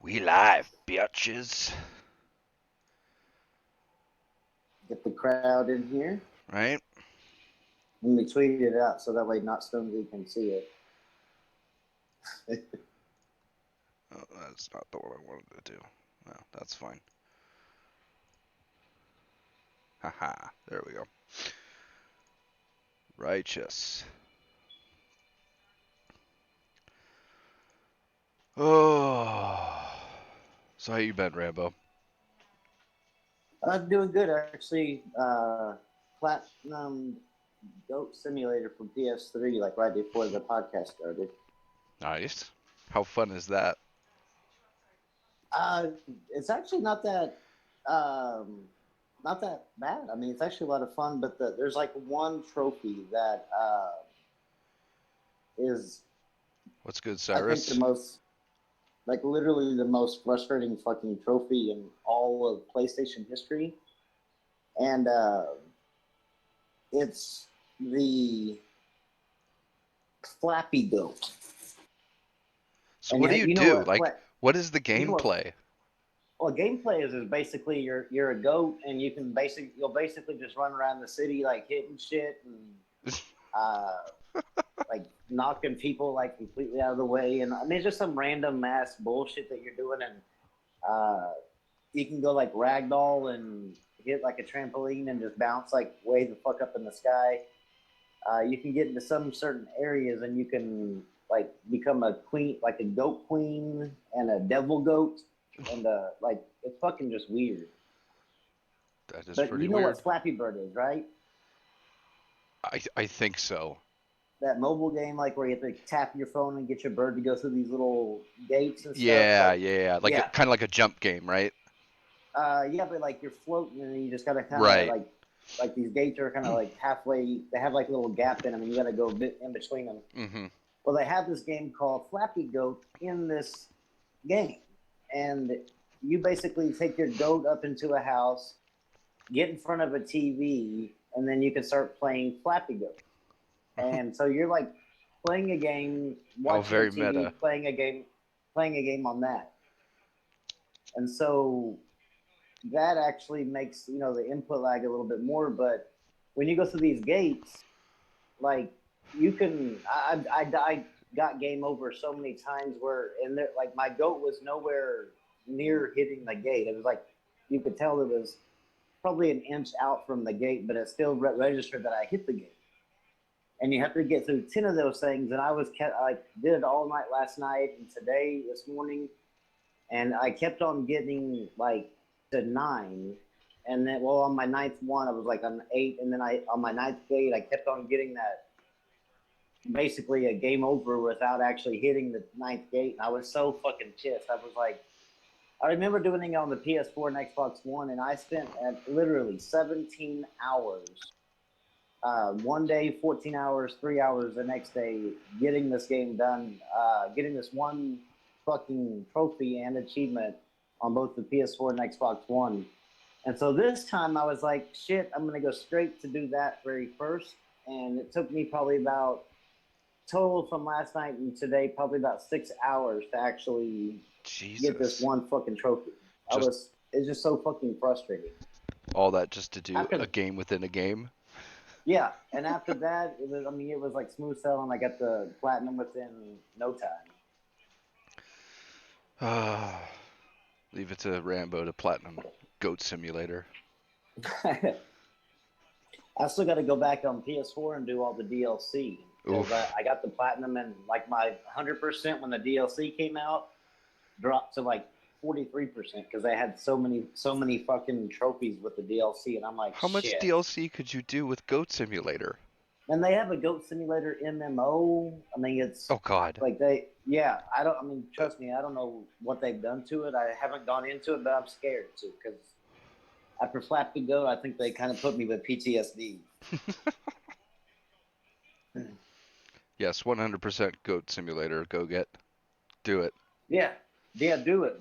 We live, bitches. Get the crowd in here. Right? Let me tweet it out so that way not Stonesy can see it. Oh, that's not the one I wanted to do. No, that's fine. Haha. There we go. Righteous. Oh. So how you been, Rambo? I'm doing good actually. Platinum Goat Simulator from PS3, like right before the podcast started. Nice. How fun is that? Uh, it's actually um, not that bad. I mean, it's actually a lot of fun. But there's like one trophy that is, What's good, I think, the Cyrus? most, like, literally the most frustrating fucking trophy in all of PlayStation history. And it's the Flappy Goat. So And what do you you know do? what? Like, what is the You know what? gameplay? Well, gameplay is basically you're a goat, and you'll basically just run around the city like hitting shit and uh, like knocking people like completely out of the way. And I mean, it's just some random mass bullshit that you're doing, and uh, you can go like ragdoll and hit like a trampoline and just bounce like way the fuck up in the sky. You can get into some certain areas and you can like become a queen, like a goat queen and a devil goat, and like it's fucking just weird. That is But pretty you know what weird. Flappy Bird is, right? I think so. That mobile game, like where you have to tap your phone and get your bird to go through these little gates and stuff. Yeah, Like, yeah. Like yeah, kind of like a jump game, right? yeah, but like you're floating and you just gotta kind of Right. like these gates are kind of like halfway. They have like a little gap in them, and you gotta go a bit in between them. Mm-hmm. Well, they have this game called Flappy Goat in this game. And you basically take your goat up into a house, get in front of a TV, and then you can start playing Flappy Goat. And so you're like playing a game, Oh, watching a very TV, meta. playing a game on that. And so that actually makes, the input lag a little bit more. But when you go through these gates, like you can, I got game over so many times where, and there, like my goat was nowhere near hitting the gate. It was like you could tell it was probably an inch out from the gate, but it still registered that I hit the gate. And you have to get through 10 of those things. And I did it all night last night and today, this morning, and I kept on getting like to 9. And then, well, on my ninth one, I was like on 8, and then on my ninth gate, I kept on getting that basically a game over without actually hitting the ninth gate. And I was so fucking pissed. I was like, I remember doing it on the PS4 and Xbox One, and I spent at literally 17 hours. One day, 14 hours, 3 hours the next day, getting this game done, getting this one fucking trophy and achievement on both the PS4 and Xbox One. And so this time I was like, shit, I'm going to go straight to do that very first. And it took me probably about total from last night and today, probably about 6 hours to actually get this Jesus. one fucking trophy. Just It's just so fucking frustrating. all that just to do a After, game within a game. yeah, and after that, it was like smooth sailing. I got the platinum within no time. Leave it to Rambo to platinum Goat Simulator. I still got to go back on PS4 and do all the DLC because Oof. I got the platinum, and like my 100% when the DLC came out dropped to like 43% because they had so many fucking trophies with the DLC, and I'm like, How much shit. DLC could you do with Goat Simulator? And they have a Goat Simulator MMO. I mean, it's Oh God. like yeah. I don't. I mean, trust me, I don't know what they've done to it. I haven't gone into it, but I'm scared to because after Flappy Goat, I think they kind of put me with PTSD. Yes, 100% Goat Simulator. Go get. Do it. Yeah, yeah, do it.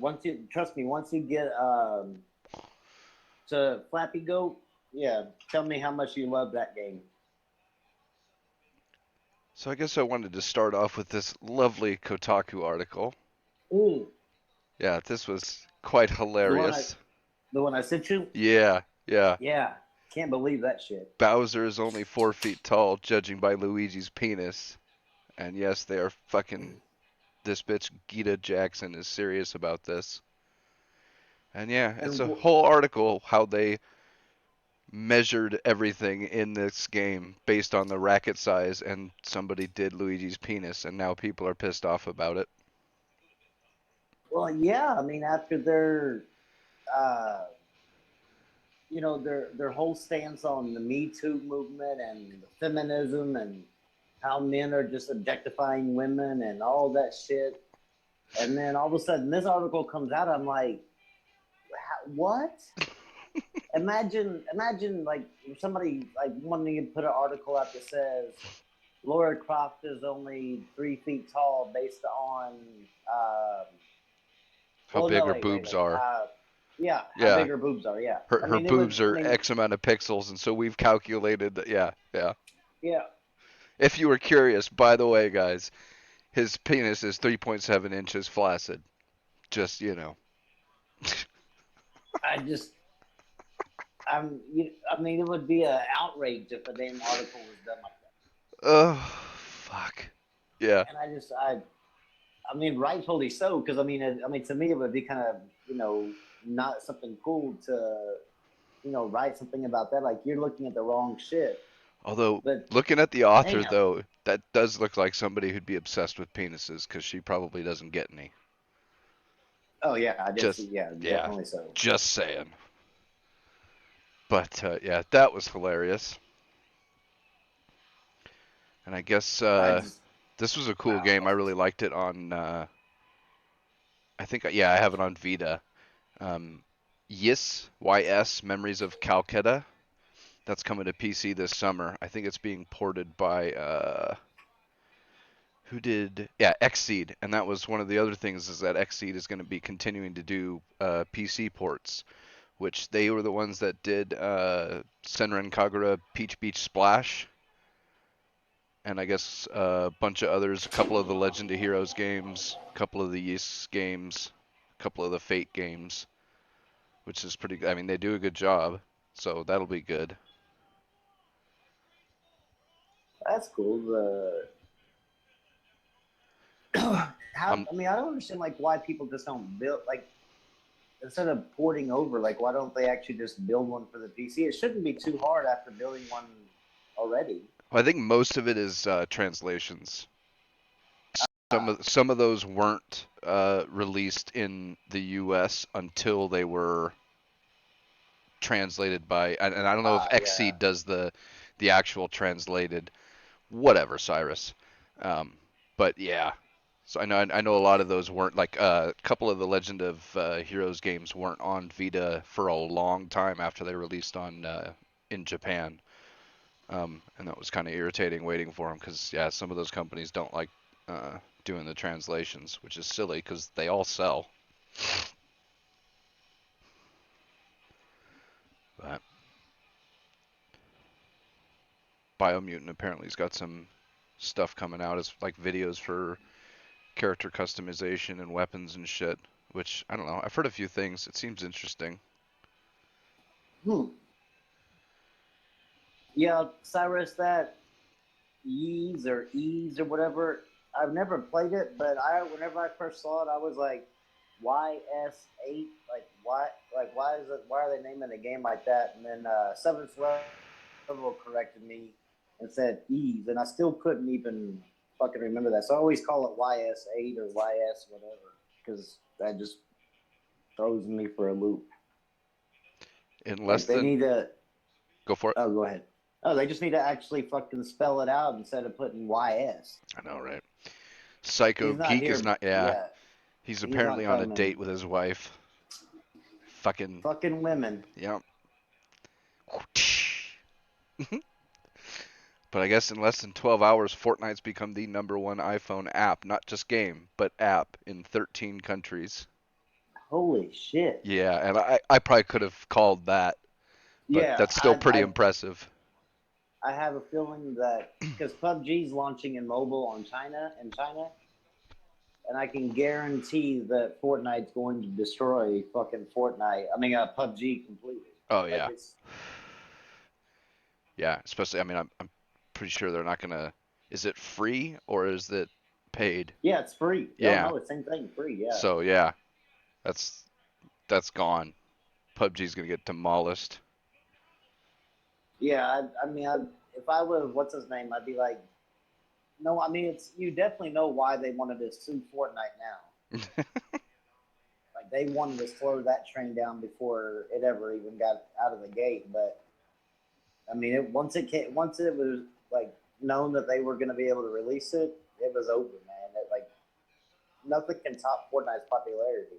Trust me, once you get to Flappy Goat, yeah, tell me how much you love that game. So I guess I wanted to start off with this lovely Kotaku article. Ooh, Yeah, this was quite The one I hilarious. the one I sent you. Yeah, yeah. Yeah, can't believe that shit. Bowser is only 4 feet tall, judging by Luigi's penis. And yes, they are fucking. This bitch Gita Jackson is serious about this. And yeah, it's And a whole article how they measured everything in this game based on the racket size, and somebody did Luigi's penis, and now people are pissed off about it. well, yeah, I mean, after their uh, their whole stance on the Me Too movement and feminism and how men are just objectifying women and all that shit. And then all of a sudden, this article comes out. I'm like, what? Imagine like somebody like wanting to put an article out that says Laura Croft is only 3 feet tall based on, uh, How well, big no, her wait, boobs are. yeah, how Yeah, big her boobs are. Yeah, her boobs are X amount of pixels, and so we've calculated that. Yeah, yeah. yeah. If you were curious, by the way, guys, his penis is 3.7 inches flaccid. Just I just, I mean, it would be an outrage if a damn article was done like Oh, fuck. Yeah. that. And I mean, rightfully so, because I mean, to me, it would be kind of, not something cool to, write something about that. Like you're looking at the wrong shit. Although, But looking at the author, damn, though, that does look like somebody who'd be obsessed with penises, because she probably doesn't get any. oh yeah, I did see, Just, yeah, yeah, definitely so. just saying. But, yeah, that was hilarious. And I guess I just, this was a cool wow. game. I really liked it on, I think, yeah, I have it on Vita. Um, YS, Memories of Calcutta. That's coming to PC this summer. I think it's being ported by who did Xseed, and that was one of the other things is that Xseed is going to be continuing to do PC ports, which they were the ones that did Senran Kagura Peach Beach Splash, and I guess a bunch of others, a couple of the Legend of Heroes games, a couple of the Ys games, a couple of the Fate games, which is pretty. I mean, they do a good job, so that'll be good. That's cool. The how I'm I mean, I don't understand like why people just don't build like instead of porting over, like why don't they actually just build one for the PC? It shouldn't be too hard after building one already. I think most of it is translations. Uh, Some of those weren't released in the U.S. until they were translated by, and I don't know if yeah. Xseed does the actual translated. Whatever, Cyrus. Um, but yeah, so I know a lot of those weren't like a couple of the Legend of Heroes games weren't on Vita for a long time after they released on in Japan. And that was kind of irritating waiting for them because yeah, some of those companies don't like doing the translations, which is silly because they all sell. But Biomutant apparently has got some stuff coming out as like videos for character customization and weapons and shit. Which I don't know. I've heard a few things. It seems interesting. Hmm. Yeah, Cyrus, that Ease or whatever. I've never played it, but I whenever I first saw it, I was like, YS8, why is it? Why are they naming a game like that? And then Seventh Level corrected me and said Ease, and I still couldn't even fucking remember that. So I always call it YS8 or YS whatever because that just throws me for a loop. In less Like they than need to. go for it. Oh, go ahead. Oh, they just need to actually fucking spell it out instead of putting YS. I know, right? Psycho He's not Geek is here. not. Yeah, Yeah, he's he's apparently not on a coming. date with his wife. Fucking Fucking women. yeah. But I guess in less than 12 hours, Fortnite's become the #1 iPhone app, not just game, but app in 13 countries. Holy shit. Yeah, and I probably could have called that, but Yeah, that's still pretty impressive. I have a feeling that because PUBG's launching in mobile on China in China, and I can guarantee that Fortnite's going to destroy fucking Fortnite. I mean, PUBG completely. Oh Like yeah, it's yeah. Especially, I mean, I'm pretty sure they're not gonna. Is it free or is it paid? yeah, it's free. Oh Yeah. no, it's same thing, free. Yeah, So yeah, that's that's gone. PUBG's gonna get demolished. yeah. I mean, if I was what's his name, I'd be like, no. I mean, it's you definitely know why they wanted to sue Fortnite now. Like they wanted to slow that train down before it ever even got out of the gate. But I mean, once it was like known that they were going to be able to release it, it was over, man. Like nothing can top Fortnite's popularity.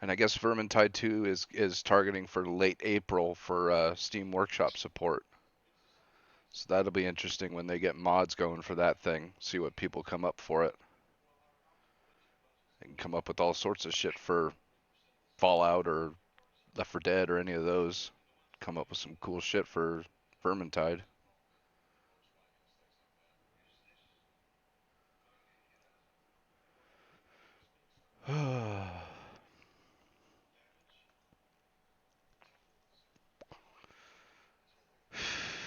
And I guess Vermintide 2 is targeting for late April for Steam Workshop support. So that'll be interesting when they get mods going for that thing. See what people come up for it. They can come up with all sorts of shit for Fallout or Left 4 Dead or any of those. Come up with some cool shit for Vermintide.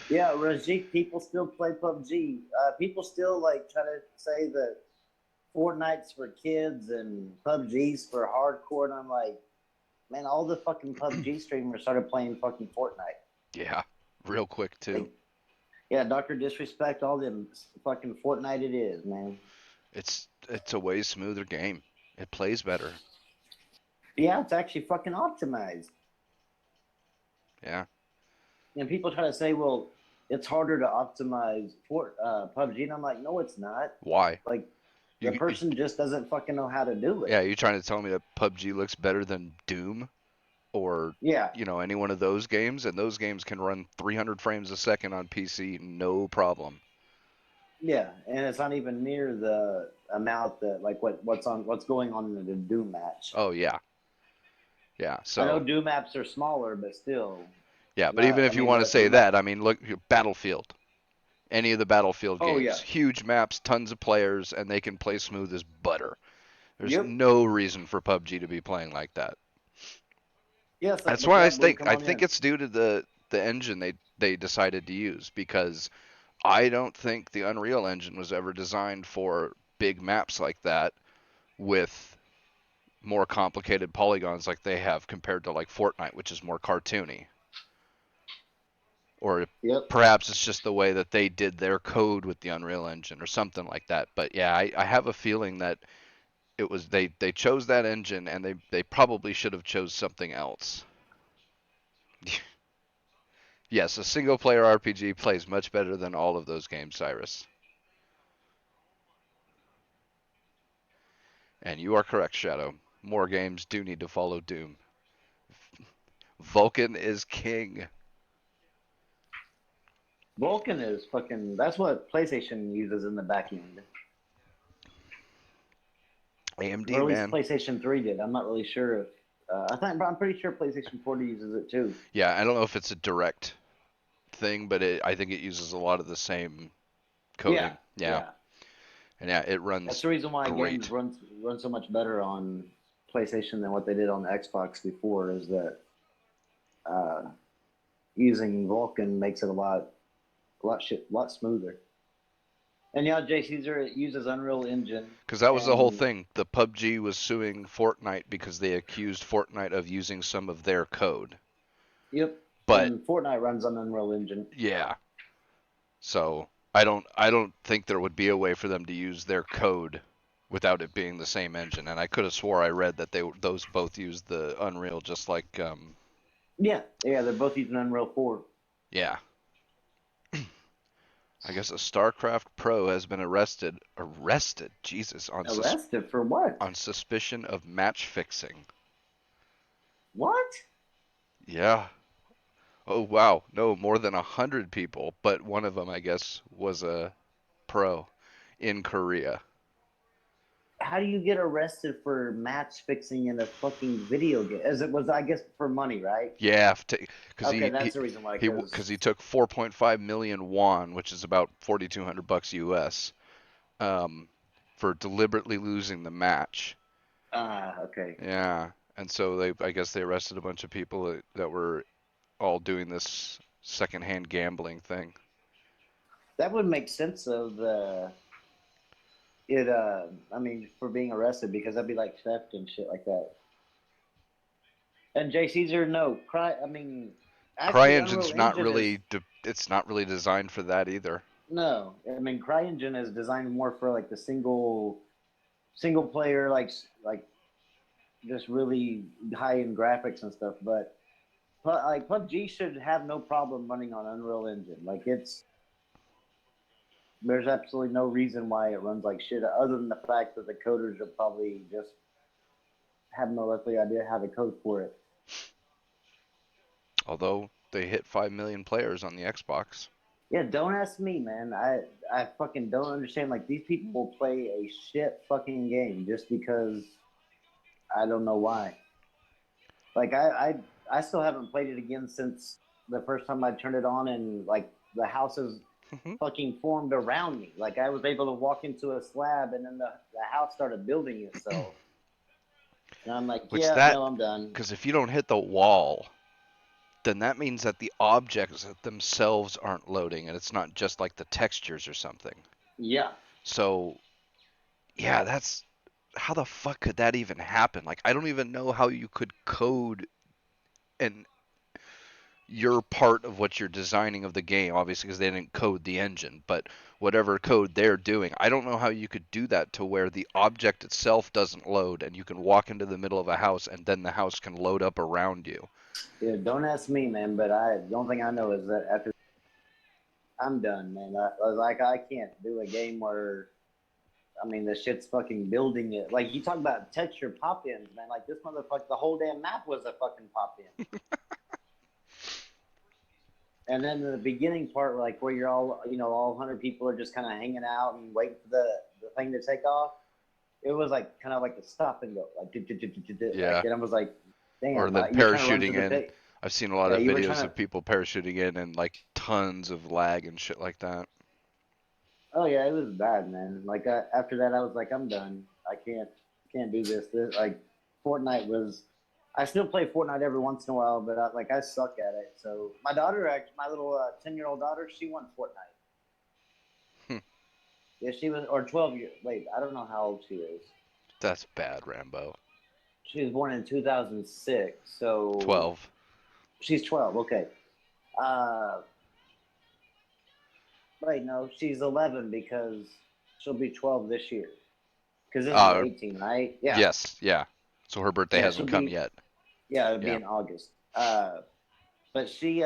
Yeah, Rajik, people still play PUBG. People still like try to say that Fortnite's for kids and PUBG's for hardcore, and I'm like, man, all the fucking PUBG streamers started playing fucking Fortnite. Yeah, real quick too. Like, yeah, Doctor Disrespect, all them fucking Fortnite it is, man. It's a way smoother game. It plays better. Yeah, it's actually fucking optimized. Yeah. And people try to say, well, it's harder to optimize for PUBG, and I'm like, no, it's not. Why? Like, the You person just doesn't fucking know how to do it. yeah, you trying to tell me that PUBG looks better than Doom or Yeah, any one of those games, and those games can run 300 frames a second on PC, no problem. yeah, and it's not even near the amount that like what's going on in the Doom match. Oh yeah, yeah. I know So Doom maps are smaller, but still, yeah, but not. even I if you mean, want to the say map. that, I mean, look, Battlefield, any of the Battlefield Oh games, yeah, huge maps, tons of players, and they can play smooth as butter. There's yep, no reason for PUBG to be playing like that. yes, That's but why that would come I on think in. it's due to the engine they decided to use, because I don't think the Unreal Engine was ever designed for big maps like that with more complicated polygons like they have compared to like Fortnite, which is more cartoony. Or Yep. perhaps it's just the way that they did their code with the Unreal Engine or something like that. But yeah, I have a feeling that it was they chose that engine, and they probably should have chose something else. Yes, a single player RPG plays much better than all of those games, Cyrus. And you are correct, Shadow. More games do need to follow Doom. Vulcan is king. Vulkan is fucking. That's what PlayStation uses in the back end. AMD, Or at least man. PlayStation 3 did. I'm not really sure if. I'm pretty sure PlayStation 4 uses it too. Yeah, I don't know if it's a direct thing, but I think it uses a lot of the same Yeah, coding. Yeah, yeah. and yeah, it That's runs the reason why games great. run so much better on PlayStation than what they did on the Xbox before. Is that uh, using Vulkan makes it a lot smoother. And yeah, Jay Caesar uses Unreal Engine, Because that was the whole and thing. The PUBG was suing Fortnite because they accused Fortnite of using some of their code. yep, But and Fortnite runs on Unreal Engine. yeah, so I don't think there would be a way for them to use their code without it being the same engine. And I could have swore I read that those both use the Unreal, just like Yeah, yeah, they're both using Unreal 4. yeah. I guess a StarCraft pro has been arrested, Jesus, Arrested for what? on suspicion of match fixing. What? Yeah. Oh wow, no, more than 100 people, but one of them, I guess, was a pro in Korea. How do you get arrested for match fixing in a fucking video game? As it was, I guess, for money, right? Yeah, because Okay, that's the reason why. because Because he took 4.5 million won, which is about 4,200 bucks US, um, for deliberately losing the match. Ah, okay. Yeah, and so I guess they arrested a bunch of people that were all doing this secondhand gambling thing. That would make sense of the it. I mean, for being arrested because that'd be like theft and shit like that. And J Caesar, no, cry. I mean, actually, Unreal CryEngine's not Engine is really it's not really designed for that either. no. I mean, CryEngine is designed more for like the single player, like just really high end graphics and stuff. But like PUBG should have no problem running on Unreal Engine. Like it's there's absolutely no reason why it runs like shit, other than the fact that the coders will probably just have no earthly idea how to code for it. Although they hit 5 million players on the Xbox. Yeah, don't ask me, man. I fucking don't understand. Like these people will play a shit fucking game just because I don't know why. Like I still haven't played it again since the first time I turned it on and like the houses fucking formed around me. Like I was able to walk into a slab and then the house started building itself. And I'm like, Which yeah, that no, I'm done. because if you don't hit the wall, then that means that the objects themselves aren't loading and it's not just like the textures or something. Yeah. So, yeah, that's how the fuck could that even happen? Like I don't even know how you could code and your part of what you're designing of the game, obviously because they didn't code the engine, but whatever code they're doing, I don't know how you could do that to where the object itself doesn't load and you can walk into the middle of a house and then the house can load up around you. Yeah, don't ask me, man. But the only thing I know is that after I'm done, man. I can't do a game where I mean the shit's fucking building it. Like you talk about texture pop-ins, man. Like this motherfucker, the whole damn map was a fucking pop-in. And then the beginning part, like where you're all, all 100 people are just kind of hanging out and waiting for the thing to take off. It was like kind of like a stop and go, like, like, Yeah. and I was like, Or damn, the you're trying to run parachuting through the in. pit. I've seen a lot Yeah, of you were videos trying of to. people parachuting in and like tons of lag and shit like that. Oh yeah, it was bad, man. Like after that, I was like, I'm done. I can't do this. Like Fortnite was. I still play Fortnite every once in a while, but I suck at it. So my daughter, actually, my little 10-year-old daughter, she won Fortnite. Hmm. Yeah, she was, or 12 years. Wait, I don't know how old she is. That's bad, Rambo. She was born in 2006, so 12. she's 12. Okay. Uh, wait, no, she's 11 because she'll be 12 this year. Because this is Uh, 18, right? Yeah. yes, yeah. So her birthday Yeah, she'll hasn't come be. yet. Yeah, it'll be Yeah. in August. But she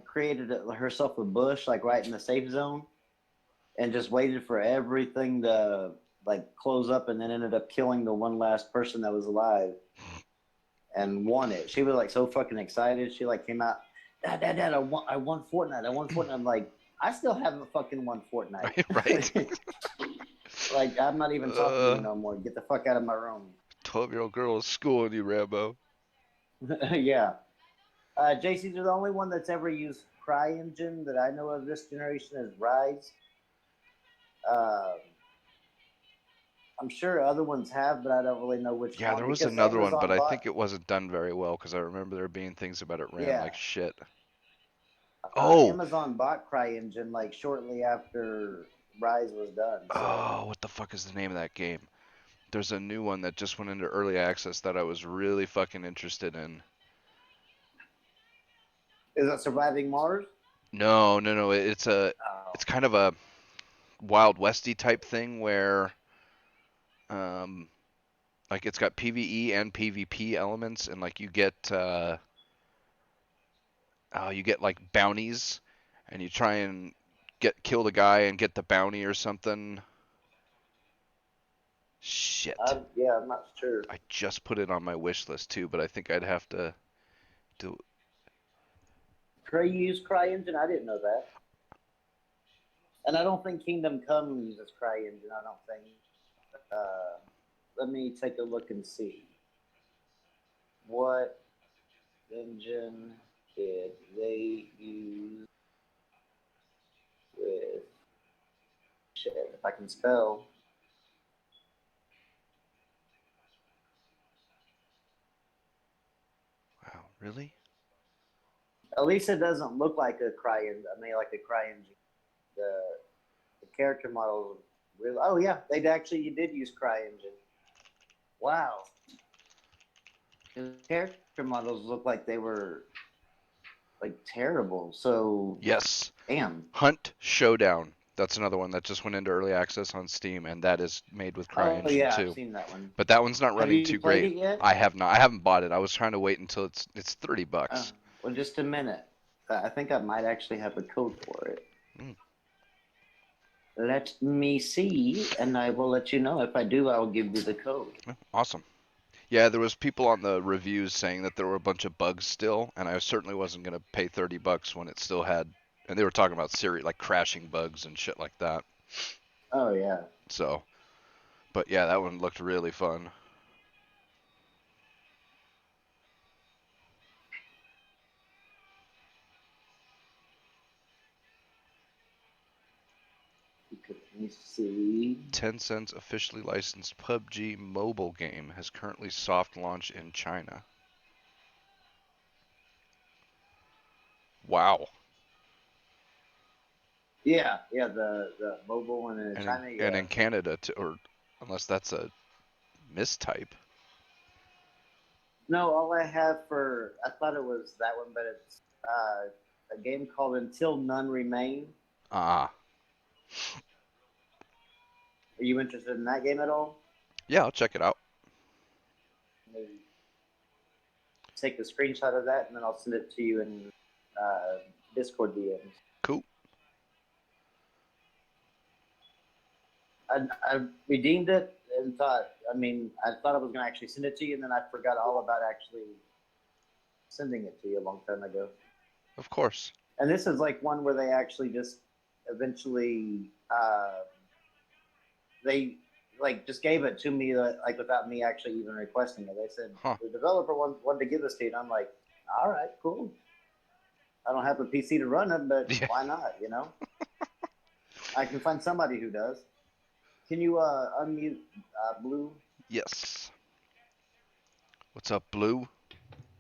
created herself a bush like right in the safe zone, and just waited for everything to like close up, and then ended up killing the one last person that was alive, and won it. She was like so fucking excited. She like came out, Dad, I won Fortnite. I won Fortnite. I'm like, I still haven't fucking won Fortnite. Right? Like I'm not even talking to you uh, no more. Get the fuck out of my room. 12-year-old girl is schooling you, Rambo. Yeah. JC's the only one that's ever used CryEngine that I know of this generation is Rise. Uh, I'm sure other ones have, but I don't really know which Yeah, one there was because another one, but Amazon I bought. think it wasn't done very well because I remember there being things about it ran Yeah, like shit. Oh, Amazon bought CryEngine like shortly after Rise was done. So what the fuck is the name of that game? There's a new one that just went into early access that I was really fucking interested in. is it Surviving Mars? No, no, no. Oh, It's kind of a Wild Westy type thing where, um, like it's got PVE and PvP elements, and like you get like bounties, and you try and kill the guy and get the bounty or something. Shit. yeah, I'm not sure. I just put it on my wish list too, but I think I'd have to do. Trey used CryEngine. I didn't know that, and I don't think Kingdom Come uses CryEngine. I don't think. Uh, Let me take a look and see what engine did they use with Shit, if I can spell. Wow, really? At least it doesn't look like a CryEngine. I mean, like a CryEngine. The the character model really. Oh yeah, they actually you did use CryEngine. Wow. The character models look like they were like terrible. So Yes. damn. Hunt Showdown. That's another one that just went into early access on Steam, and that is made with Oh CryEngine yeah, I've too. seen that one. But that one's not Have running you too played great. it yet? I have not. I haven't bought it. I was trying to wait until it's 30 Oh, bucks. well, just a minute. I think I might actually have a code for it. Mm. Let me see, and I will let you know. If I do, I will give you the code. Awesome. Yeah, there was people on the reviews saying that there were a bunch of bugs still, and I certainly wasn't going to pay 30 bucks when it still had, and they were talking about Siri like crashing bugs and shit like that. Oh yeah. So, but yeah, that one looked really fun. Let me see. Tencent's officially licensed PUBG mobile game has currently soft launched in China. Wow. Yeah, the mobile one in And China. in Yeah. Canada, or unless that's a mistype. No, all I have for I thought it was that one, but it's a game called Until None Remain. Ah, Are you interested in that game at all? yeah, I'll check it out. Let me take a screenshot of that, and then I'll send it to you in Discord DMs. Cool. I redeemed it and thought, I mean, I thought I was going to actually send it to you, and then I forgot all about actually sending it to you a long time ago. Of course. And this is like one where they actually just eventually they like just gave it to me like without me actually even requesting it. They said Huh. the developer wanted to give this to you, and I'm like, all right, cool. I don't have a PC to run it, but Yeah. why not? You know, I can find somebody who does. Can you unmute Blue? Yes. What's up, Blue?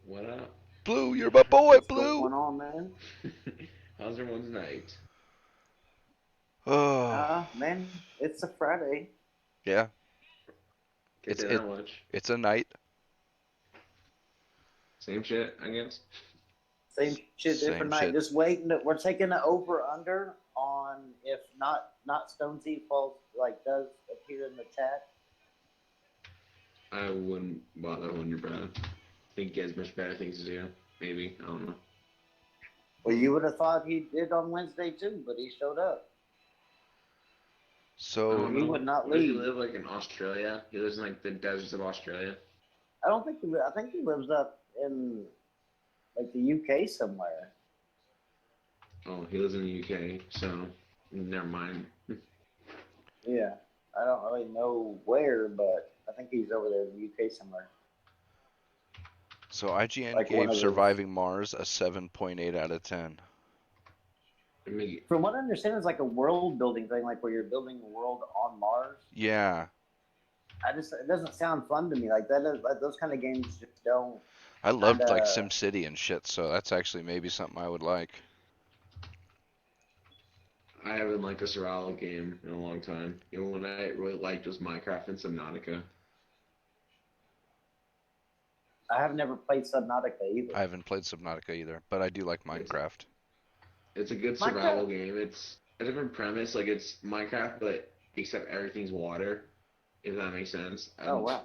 What up? Blue, you're my boy, What's Blue. going on, man? How's everyone's night? Oh, Man, it's a Friday. yeah. Can't It's say it. that much. It's a night. Same shit, I guess. Same shit, Same different night. shit. Just waiting. We're taking the over under on if not Stone Sea Falls like does appear in the chat. I wouldn't bother when you're Brad. I think he has much better things to do. Maybe. I don't know. Well, you would have thought he did on Wednesday too, but he showed up. I So don't He know. would not Where does he leave. live? Like in Australia? He lives in like the deserts of Australia. I don't think he. I think he lives up in like the UK somewhere. Oh, he lives in the UK, so never mind. Yeah, I don't really know where, but I think he's over there in the UK somewhere. IGN Like one gave of those. Surviving Mars a 7.8 out of 10. I mean, From what I understand, it's like a world building thing, like where you're building a world on Mars. Yeah. It doesn't sound fun to me. Like that, like those kind of games just don't. I loved like Kinda, SimCity and shit, so that's actually maybe something I would like. I haven't liked a survival game in a long time. You know, what I really liked was Minecraft and Subnautica. I have never played Subnautica either. I haven't played Subnautica either, but I do like It's Minecraft. It's a good Minecraft. survival game. It's a different premise. Like it's Minecraft, but except everything's water. If that makes sense. Oh wow.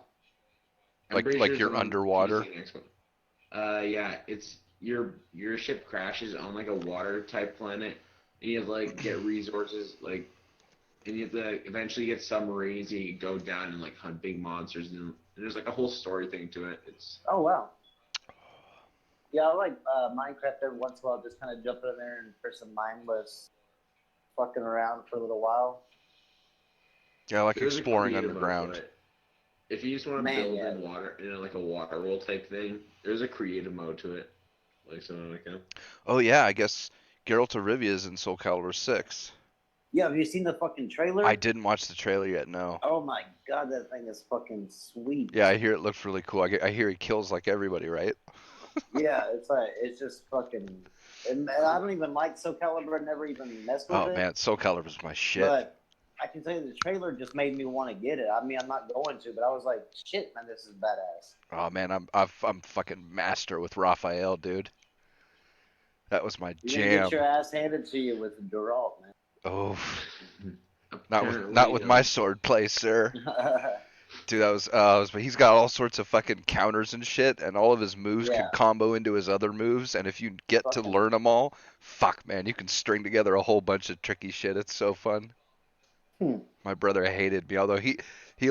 I'm pretty sure Like it's you're on underwater. PC and Xbox. Yeah, it's your ship crashes on like a water type planet, and you have to like get resources and you have to eventually get submarines. And you go down and like hunt big monsters, and there's like a whole story thing to it. It's Oh wow. Yeah, I like Minecraft every once in a while. Just kind of jump in there and for some mindless fucking around for a little while. Yeah, I like there's a exploring creative mode to underground. it. If you just want to Man, build yeah. in water, like a water world type thing, there's a creative mode to it, like something like that. Oh yeah, I guess Geralt of Rivia is in Soul Calibur 6. Yeah, have you seen the fucking trailer? I didn't watch the trailer yet. No. Oh my god, that thing is fucking sweet. Yeah, I hear it looks really cool. I hear he kills like everybody, right? Yeah, it's like it's just fucking. And I don't even like Soul Calibur. I never even messed with Oh it. man, Soul Calibur's my shit. But I can tell you, the trailer just made me want to get it. I mean, I'm not going to, but I was like, shit, man, this is badass. Oh man, I'm fucking master with Raphael, dude. That was my You're gonna get jam. your ass handed to you with Duralt, man. Oh, not with Apparently, my sword play, sir. Dude, but he's got all sorts of fucking counters and shit, and all of his moves can Yeah, combo into his other moves. And if you get to fucking. learn them all, fuck man, you can string together a whole bunch of tricky shit. It's so fun. Hmm. My brother hated me, although he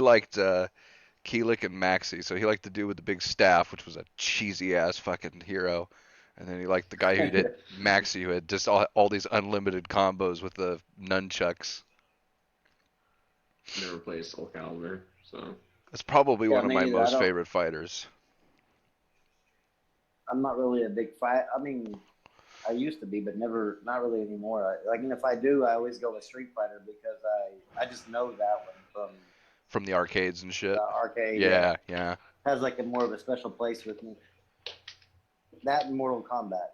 liked Keelik and Maxi, so he liked the dude with the big staff, which was a cheesy ass fucking hero. And then he liked the guy who did Maxi, who had just all these unlimited combos with the nunchucks. never played Soul Calibur, so That's probably Yeah, one of me my neither. most favorite fighters. I'm not really a big fight. I mean, I used to be, but never, not really anymore. And if I do, I always go with Street Fighter because I just know that one From the arcades and from shit. the arcade. Yeah, yeah. Has like a more of a special place with me. That and Mortal Kombat.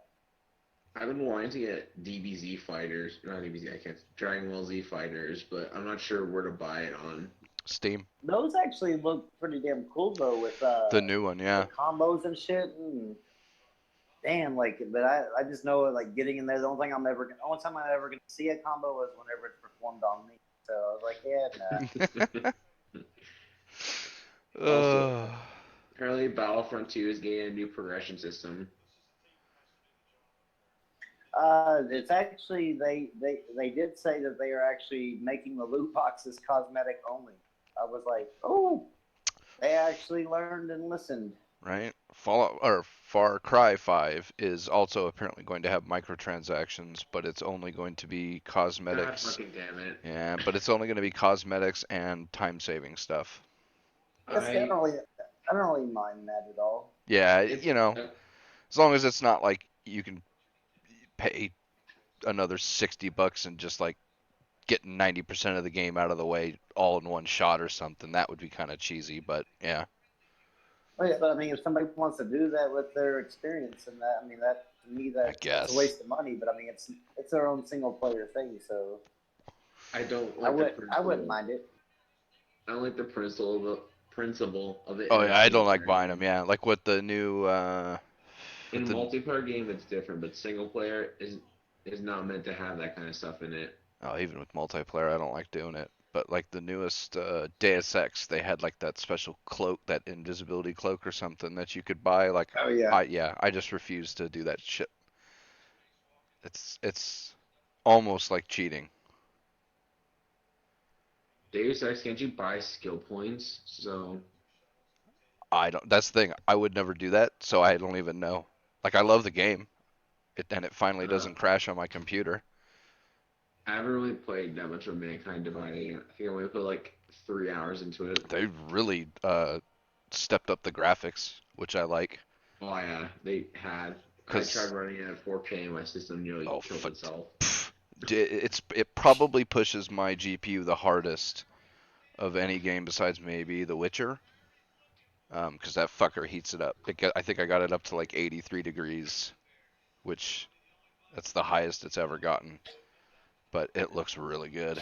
I've been wanting to get DBZ fighters, not DBZ, I can't, Dragon Ball Z fighters, but I'm not sure where to buy it on. Steam. Those actually look pretty damn cool though, with The new one, the yeah. combos and shit. Damn, like, but I just know like getting in there. The only time I'm ever gonna see a combo was whenever it's performed on me. So I was like, yeah, nah. Also, Uh, apparently Battlefront 2 is getting a new progression system. It's actually they did say that they are actually making the loot boxes cosmetic only. I was like, oh, they actually learned and listened. right? Fallout or Far Cry 5 is also apparently going to have microtransactions, but it's only going to be God cosmetics. fucking damn it. Yeah, but it's only going to be cosmetics and time-saving stuff. I don't really mind that at all. Yeah, It's, as long as it's not like you can pay another $60 and just like get 90% of the game out of the way all in one shot or something. That would be kind of cheesy, but yeah. Oh, yeah, but I mean, if somebody wants to do that with their experience and that, I mean, that to me I that's guess. a waste of money. But I mean, it's their own single player thing, so I don't like I wouldn't mind it. I don't like the principle of it. Oh in a yeah, I don't single like player buying game. them. Yeah, like with the new In with a the multiplayer game, it's different, but single player is not meant to have that kind of stuff in it. oh, even with multiplayer, I don't like doing it. But like the newest Deus Ex, they had like that special cloak, that invisibility cloak or something that you could buy. Like, Oh yeah. I just refuse to do that shit. It's almost like cheating. Deus Ex, can't you buy skill points? So I don't. That's the thing. I would never do that, so I don't even know. Like, I love the game, and it finally uh, doesn't crash on my computer. I haven't really played that much of Mankind Divided. I think I only put like 3 hours into it. They really stepped up the graphics, which I like. Oh yeah, they had. I tried Cause running it at 4K and my system nearly oh, killed itself. it probably pushes my GPU the hardest of any game besides maybe The Witcher. Because that fucker heats it up. I think I got it up to like 83 degrees, which that's the highest it's ever gotten. But it looks really good,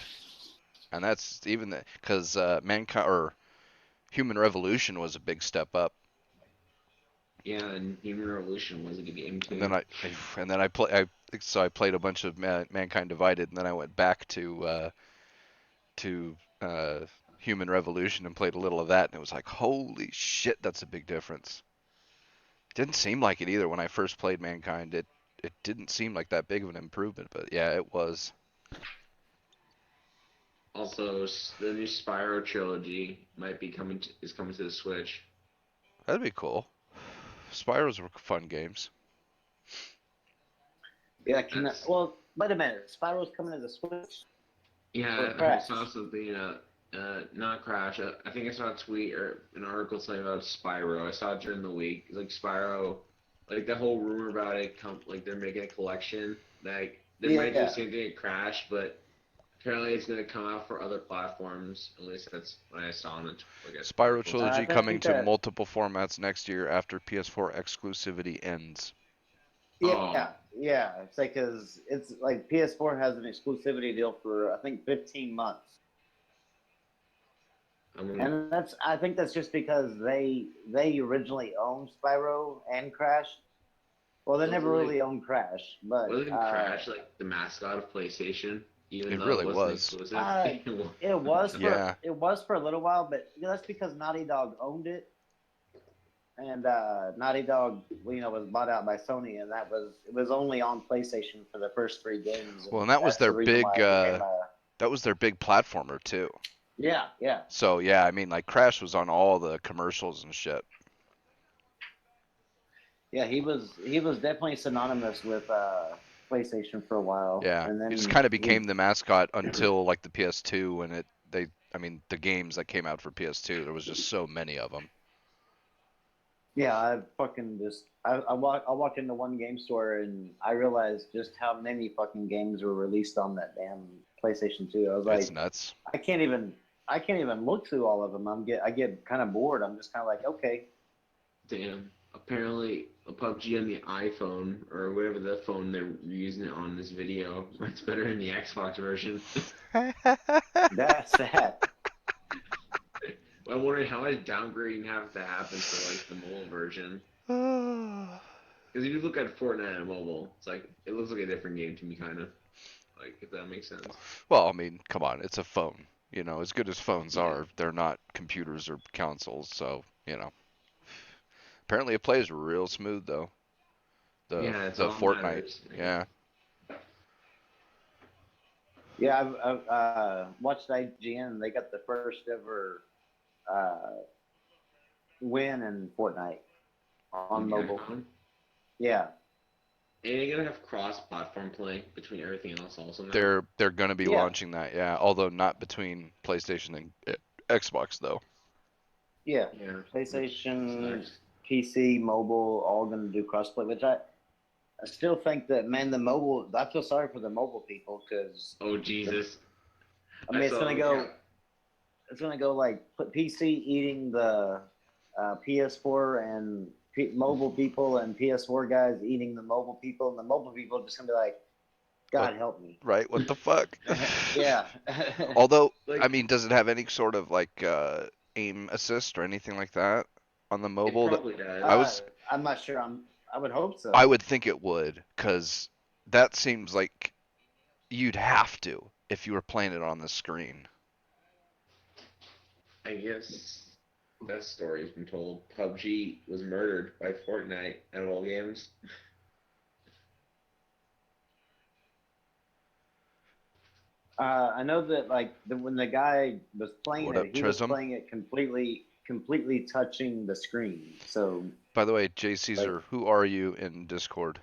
and that's even because mankind or Human Revolution was a big step up. Yeah, and Human Revolution was a good game And too. then I played a bunch of Mankind Divided, and then I went back to Human Revolution and played a little of that, and it was like, holy shit, that's a big difference. Didn't seem like it either when I first played Mankind. It didn't seem like that big of an improvement, but yeah, it was. Also, the new Spyro trilogy might be is coming to the Switch. That'd be cool. Spyros were fun games. Yeah. That's Well, wait a minute. Spyro's coming to the Switch or yeah. I Crash. saw something. Not Crash. I think I saw a tweet or an article saying about Spyro. I saw it during the week. Like Spyro, like the whole rumor about it. Like they're making a collection. Like they might do the Yeah. same thing at Crash, but Apparently, it's gonna come out for other platforms. At least that's what I saw on the Spyro article. I Trilogy coming think to that multiple formats next year after PS4 exclusivity ends. Oh, yeah, it's like because it's like PS4 has an exclusivity deal for I think 15 months, I'm gonna. and I think that's just because they originally owned Spyro and Crash. Well, they never Wasn't like really owned Crash, but wasn't Crash like the mascot of PlayStation, even It though it really wasn't was. exclusive? Yeah. it was for a little while, but that's because Naughty Dog owned it, and Naughty Dog, was bought out by Sony, and it was only on PlayStation for the first 3 games, Well, and and that was that's the their reason big why it became platformer too. yeah. So yeah, I mean like Crash was on all the commercials and shit. Yeah, he was definitely synonymous with PlayStation for a while, Yeah, and he just then kind of became the mascot until like the PS2 when I mean the games that came out for PS2 there was just so many of them. yeah, I fucking just I walked into one game store and I realized just how many fucking games were released on that damn PlayStation 2. I was It's like, nuts. I can't even look through all of them. I get kind of bored. I'm just kind of like, okay, Damn. Apparently, a PUBG on the iPhone or whatever the phone they're using it on this video, it's better than the Xbox version. that's that. I'm wondering how much downgrading have to happen for like the mobile version. Because if you look at Fortnite on mobile, it's like it looks like a different game to me, kind of. Like if that makes sense. Well, I mean, come on, it's a phone. You know, as good as phones Yeah. are, they're not computers or consoles. So you know, apparently it plays real smooth though. The Yeah, it's the all that Fortnite. matters. Yeah. Yeah, I've watched IGN. They got the first ever uh, win in Fortnite On on the mobile. iPhone. Yeah, And you're gonna have cross-platform play between everything else also now. They're gonna be yeah, launching that, yeah. Although not between PlayStation and Xbox though. yeah. Yeah, which PlayStation, sucks. PC, mobile, all going to do crossplay. Which I still think that man, the mobile. I feel sorry for the mobile people because Oh Jesus! I I mean saw. Yeah. it's gonna go like put PC eating the PS4 and mobile people and PS4 guys eating the mobile people, and the mobile people are just gonna be like, What? God help me. Right? What the fuck? Yeah. Although, I Like mean, does it have any sort of like aim assist or anything like that on the it mobile? That probably I does. uh, was I'm not sure. I would hope I so. would think it would, cause that seems like you'd have to if you were playing it on the screen. I guess that story's been told. PUBG was murdered by Fortnite at all games. I know that like when the guy was playing What it, up, he was Trism? playing it completely touching the screen. So By the way, Jay like, Caesar, who are you in Discord?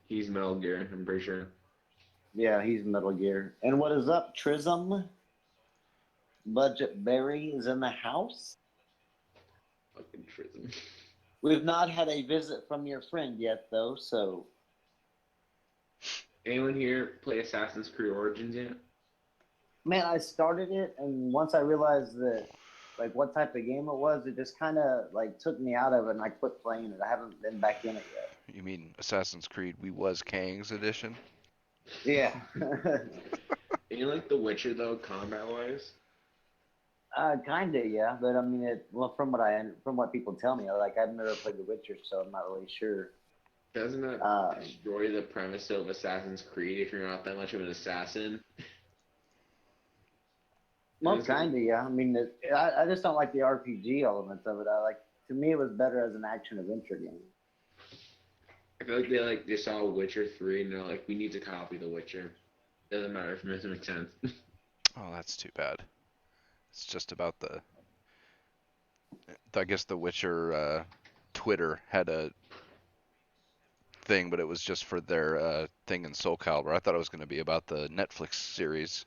He's Metal Gear, I'm pretty sure. yeah, he's Metal Gear. And what is up, Trism? Budget Berry is in the house. Fucking Trism. We've not had a visit from your friend yet, though. So, Anyone here play Assassin's Creed Origins yet? man, I started it, and once I realized that, like, what type of game it was, it just kind of like took me out of it, and I quit playing it. I haven't been back in it yet. You mean Assassin's Creed We Was Kangs edition? Yeah. You like The Witcher though, combat wise? Kinda, yeah. But I mean, from what people tell me, like I've never played The Witcher, so I'm not really sure. Doesn't that Uh, destroy the premise of Assassin's Creed if you're not that much of an assassin? well, Isn't it? kinda, yeah. I mean, I just don't like the RPG elements of it. To me, it was better as an action adventure game. I feel like they saw Witcher 3 and they're like, we need to copy The Witcher. Doesn't matter if it doesn't make sense. Oh, that's too bad. It's just about I guess the Witcher Twitter had a thing, but it was just for their thing in Soul Calibur. I thought it was going to be about the Netflix series.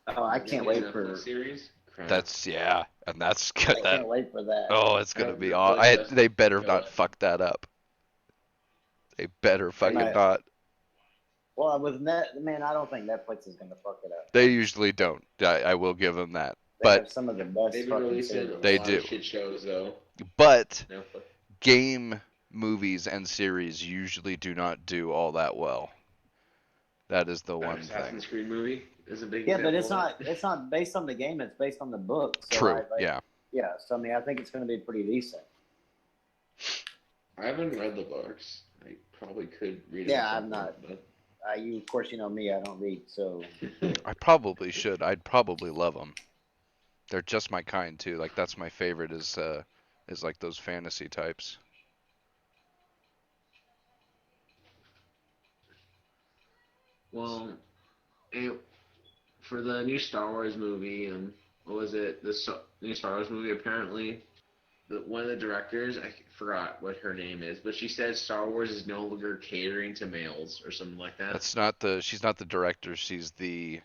Oh, I Is it can't a wait Netflix for series? Crap. That's yeah, and that's good. I That can't wait for that. oh, it's I gonna have be no all. choice but They better to kill not it. fuck that up. They better I fucking My not. Well, with man, I don't think Netflix is gonna fuck it up. They usually don't. I will give them that. They But have some of the best They've been fucking releasing series. a They lot do. of shit shows though. but No, game movies and series usually do not do all that well. That is the one thing. Assassin's Creed movie is a big Yeah, but example of it's not based on the game. It's based on the book. So True. Yeah. Yeah. So I mean, I think it's gonna be pretty decent. I haven't read the books. I probably could read it. Yeah, at some I'm not. point, You, of course, you know me. I don't read. So but- I probably should. I'd probably love them. They're just my kind too. Like that's my favorite is like those fantasy types. Well, for the new Star Wars movie, what was it? New Star Wars movie. Apparently, one of the directors, I forgot what her name is, but she said Star Wars is no longer catering to males or something like that. That's not the. She's not the director. She's the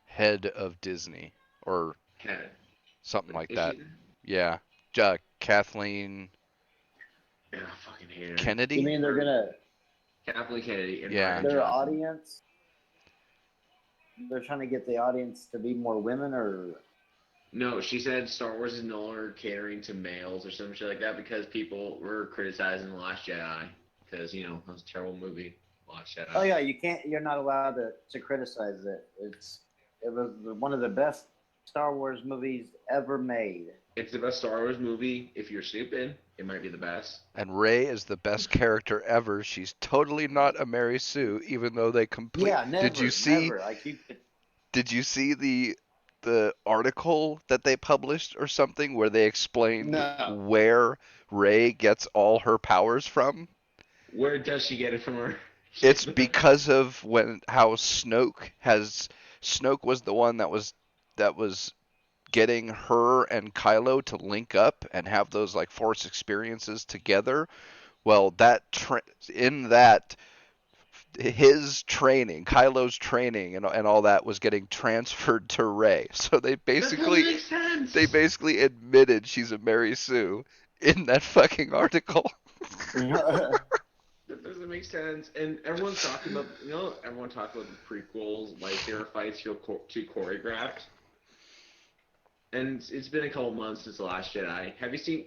head of Disney or Head. something like Is that. she? Yeah. Kathleen Yeah, I fucking hate her. Kennedy. you mean they're gonna Kathleen Kennedy and Yeah. Rian their Johnson. audience? They're trying to get the audience to be more women, or No, she said Star Wars is no longer catering to males or some shit like that because people were criticizing The Last Jedi because it was a terrible movie. Last Jedi. oh yeah, you're not allowed to criticize it. It was one of the best Star Wars movies ever made. It's the best Star Wars movie. If you're stupid, it might be the best. And Rey is the best character ever. She's totally not a Mary Sue, even though they complete. Yeah, never. Did you see? Never. Like you could, Did you see the article that they published or something where they explained No. where Rey gets all her powers from? Where does she get it from her? It's because of how Snoke was the one that was getting her and Kylo to link up and have those like Force experiences together. Well, in that his training, Kylo's training, and all that was getting transferred to Rey. So they That doesn't make sense. basically admitted she's a Mary Sue in that fucking article. That doesn't make sense. And everyone's talking about, everyone talked about the prequels, lightsaber fights feel too choreographed. And it's been a couple months since The Last Jedi. Have you seen?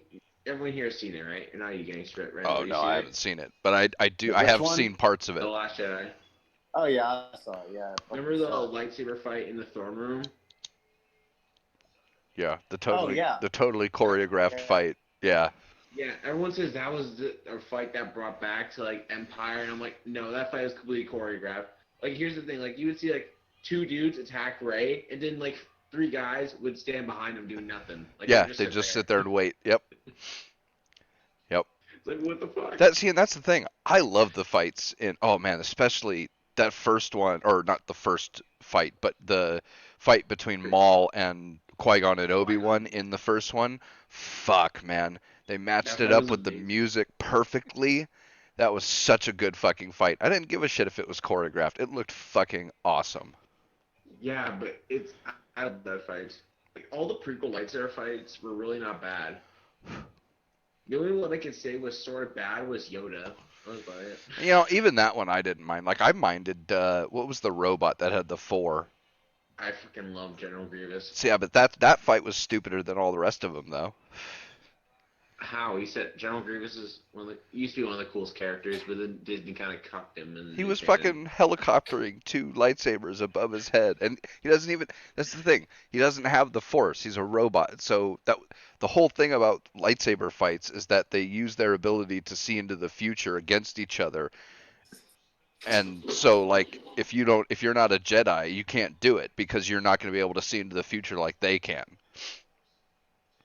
Everyone here has seen it, right? You're not you getting straight, right? Oh Have you no, seen I it? haven't seen it, but I do. I Which have one? seen parts of The it. Last Jedi. oh yeah, I saw it. Yeah. I Remember the saw it. lightsaber fight in the throne room? Yeah, the yeah. totally choreographed Yeah. fight. Yeah. Yeah, everyone says that was a fight that brought back to Empire, and I'm like, no, that fight was completely choreographed. Here's the thing, you would see two dudes attack Rey, and then 3 guys would stand behind them doing nothing. Yeah, they just sit there and wait. Yep. It's what the fuck? And that's the thing. I love the fights oh man, especially that first one, or not the first fight, but the fight between Maul and Qui-Gon and Obi-Wan in the first one. Fuck, man. They matched That it up was with the amazing. music perfectly. That was such a good fucking fight. I didn't give a shit if it was choreographed. It looked fucking awesome. Yeah, but I love that fight. All the prequel lightsaber fights were really not bad. The only one I could say was sort of bad was Yoda. I was about it. Even that one I didn't mind. I minded, what was the robot that had the 4? I fucking love General Grievous. So yeah, but that fight was stupider than all the rest of them, though. How? He said General Grievous is used to be one of the coolest characters, but then Disney kind of cucked him. And He was fucking helicoptering 2 lightsabers above his head, and he doesn't even. That's the thing. He doesn't have the Force. He's a robot. So the whole thing about lightsaber fights is that they use their ability to see into the future against each other. And so, if you're not a Jedi, you can't do it because you're not going to be able to see into the future like they can.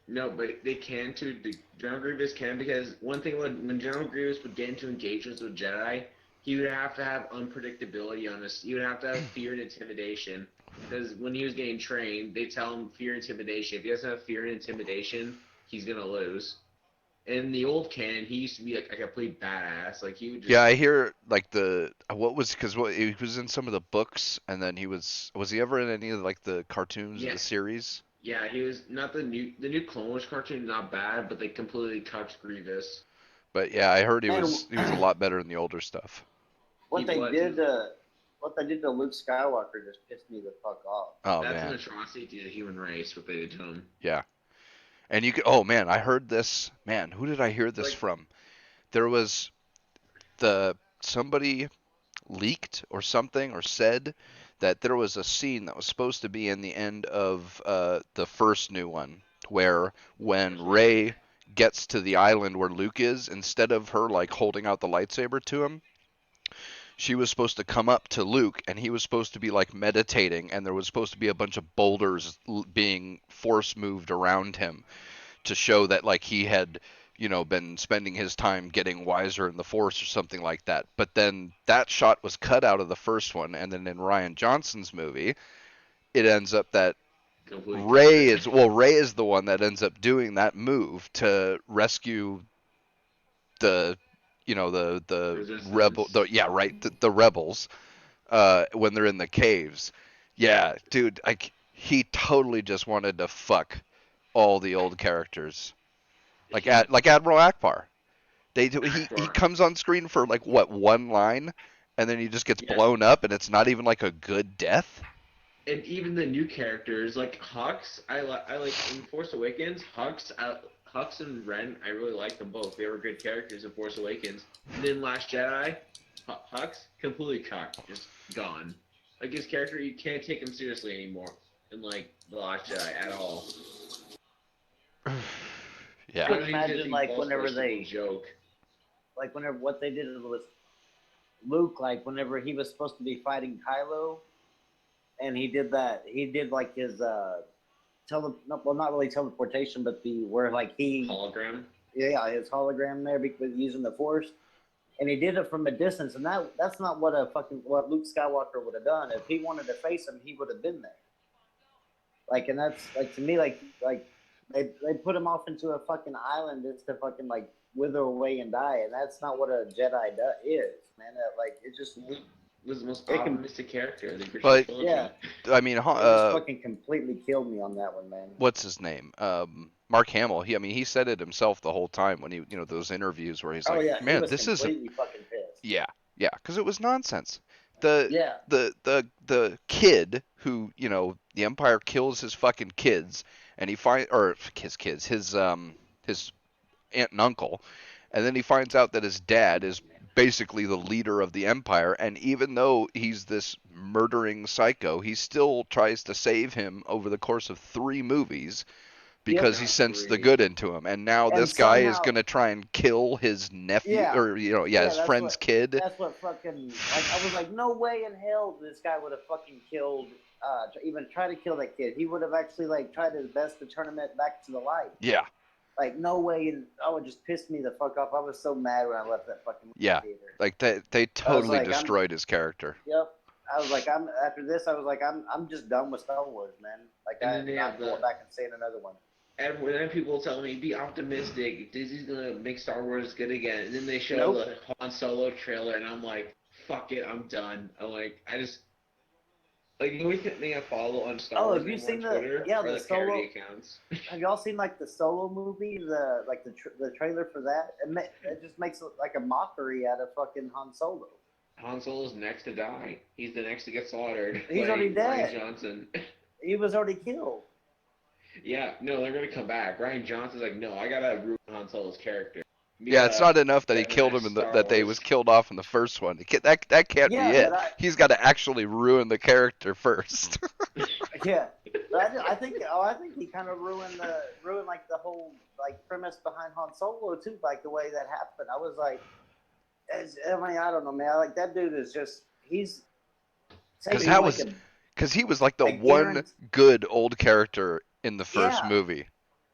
No, but they can too. General Grievous can, because one thing when General Grievous would get into engagements with Jedi, he would have to have unpredictability on this. He would have to have fear and intimidation, because when he was getting trained, they tell him fear and intimidation. If he doesn't have fear and intimidation, he's gonna lose. In the old canon, he used to be a complete badass. He would just. Yeah, I hear he was in some of the books, and then he was he ever in any of the cartoons of the series? Yeah, he was not the new Clone Wars cartoon, not bad, but they completely touched Grievous. But yeah, I heard he was a lot better in the older stuff. What they People that did do to Luke Skywalker just pissed me the fuck off. Oh that's an man, atrocity to the human race. What they did to him. yeah. And you could. Oh man, I heard this. Man, who did I hear this Like, from? There was the somebody leaked or something or said that there was a scene that was supposed to be in the end of the first new one where when Force Awakens. Rey gets to the island where Luke is, instead of her like holding out the lightsaber to him, she was supposed to come up to Luke and he was supposed to be like meditating, and there was supposed to be a bunch of boulders being force moved around him to show that like he had, you know, been spending his time getting wiser in the force or something like that. But then that shot was cut out of the first one, and then in Ryan Johnson's movie it ends up that Completely Rey different. is, well, Rey is the one that ends up doing that move to rescue the, you know, the rebel, Resistance. the, yeah, right, the rebels when they're in the caves. Yeah, dude, like he totally just wanted to fuck all the old characters, like He, like Admiral Akbar. He Akbar. comes on screen for like what, one line, and then he just gets Yeah. blown up, and it's not even like a good death. And even the new characters like Hux, I like in Force Awakens. Hux and Ren, I really like them both. They were good characters in Force Awakens. And then Last Jedi, Hux completely cocked, just gone. Like his character, you can't take him seriously anymore in like the Last Jedi at all. Yeah. I don't even Imagine think like falls for whenever a single joke. whenever what they did was Luke, like whenever he was supposed to be fighting Kylo, and he did like his well, not really teleportation, but the where like he, Hologram. yeah, his hologram there because using the Force, and he did it from a distance, and that's not what Luke Skywalker would have done. If he wanted to face him, he would have been there. Like, and that's like to me, like they put him off into a fucking island just to fucking like wither away and die, and that's not what a Jedi is, man. Like it just Luke was the most it can, optimistic character in the original But trilogy. yeah, I mean, it just fucking completely killed me on that one, man. what's his name? Mark Hamill. I mean, he said it himself the whole time when he, you know, those interviews where he's Oh like, yeah, he "Man, was this isn't." completely fucking pissed. Yeah, yeah, because it was nonsense. The Yeah, the kid who, you know, the Empire kills his fucking kids, and he find, or his kids, his aunt and uncle, and then he finds out that his dad is basically the leader of the Empire, and even though he's this murdering psycho, he still tries to save him over the course of 3 movies yep, because he Not sensed the three. good into him. And now and this guy is somehow, going to try and kill his nephew, yeah, or, you know, yeah, yeah, his friend's kid. that's what fucking like. I was like, no way in hell this guy would have fucking killed, even try to kill that kid. He would have actually like tried his best to turn him back to the light. Yeah, Like no way, and oh, it just pissed me the fuck off. I was so mad when I left that fucking yeah. theater. Like they totally like, destroyed his character. Yep. I was like, after this. I was like, I'm just done with Star Wars, man. Like And then I'm they not have going back and seeing another one. And then people tell me, be optimistic. Disney's gonna make Star Wars good again. And then they show Nope. the Han Solo trailer, and I'm like, fuck it, I'm done. I'm like, I just like the only thing I follow on Star Wars Have you anymore seen on Twitter are the the Solo? parody accounts. Have y'all seen like the Solo movie? The trailer for that. It just makes like a mockery out of fucking Han Solo. Han Solo's next to die. He's the next to get slaughtered. He's already dead. Ryan Johnson. He was already killed. Yeah, no, they're gonna come back. Ryan Johnson's like, no, I gotta ruin Han Solo's character. Yeah, it's not enough that he That killed next him Star that they Wars- was killed off in the first one. That can't Yeah, be it. but He's got to actually ruin the character first. Yeah, but I think he kind of ruined like the whole like premise behind Han Solo too, like the way that happened. I was like, I don't know, man. Like that dude is just he's Because taking that like was because he was like the I one guarantee- good old character in the first Yeah. movie.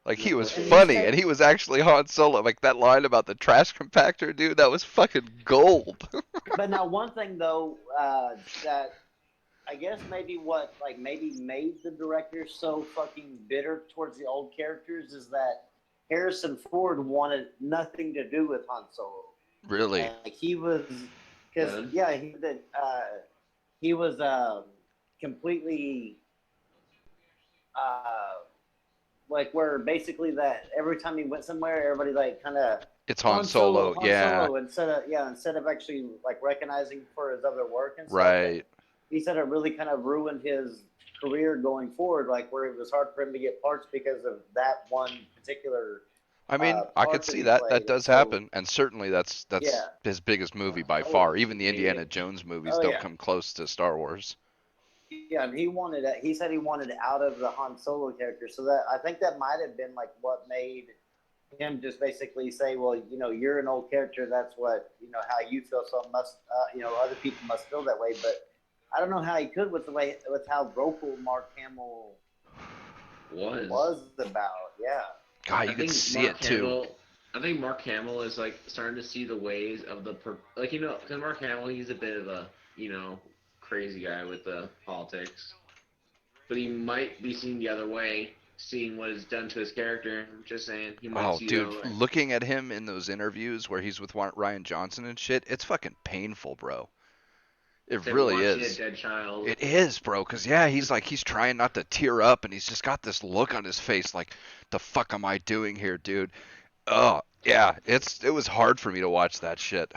Like he was And funny, he's and he was actually Han Solo. Like that line about the trash compactor, dude, that was fucking gold. But now one thing though, that I guess maybe made the director so fucking bitter towards the old characters is that Harrison Ford wanted nothing to do with Han Solo. Really? Like he was, because yeah, he was completely like where basically that every time he went somewhere, everybody like kind of It's Han Solo. Han Yeah. Solo, instead of actually like recognizing for his other work and stuff. And Right. he said it really kind of ruined his career going forward, like where it was hard for him to get parts because of that one particular I mean, I could part that see he that. played. That And does so, happen, and certainly that's yeah, his biggest movie by Oh, far. Even the Indiana yeah. Jones movies oh don't yeah, come close to Star Wars. yeah. And he wanted it. He said he wanted out of the Han Solo character, so that I think that might have been like what made him just basically say, well, you know, you're an old character. That's what how you feel. So must other people must feel that way. But I don't know how he could with how vocal Mark Hamill was about. Yeah. God, you could see it too. I think Mark Hamill is like starting to see the ways of because Mark Hamill, he's a bit of a crazy guy with the politics, but he might be seen the other way, seeing what is done to his character. I'm just saying, he might Oh, see dude, the other way. looking at him in those interviews where he's with Ryan Johnson and shit, it's fucking painful, bro. It It's like really watching is. a dead child. It is, bro, because, yeah, he's trying not to tear up, and he's just got this look on his face like, the fuck am I doing here, dude? Oh, yeah, it was hard for me to watch that shit.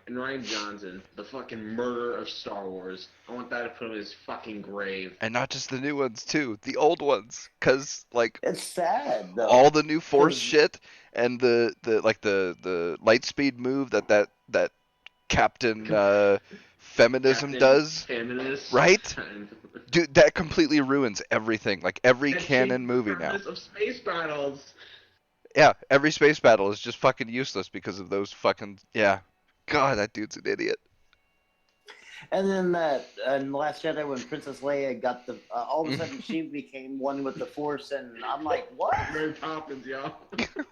And Ryan Johnson, the fucking murderer of Star Wars. I want that to put him in his fucking grave. And not just the new ones, too, the old ones, because, like, It's sad though. all the new Force 'Cause- shit and the light speed move that Captain Feminism Captain does, Feminist. right? Dude, that completely ruins everything. Like every That canon changed the movie now. premise of space battles. Yeah, every space battle is just fucking useless because of those fucking yeah. God, that dude's an idiot. And then that in The Last Jedi when Princess Leia got the all of a sudden she became one with the Force, and I'm like, what? Mary Poppins, y'all.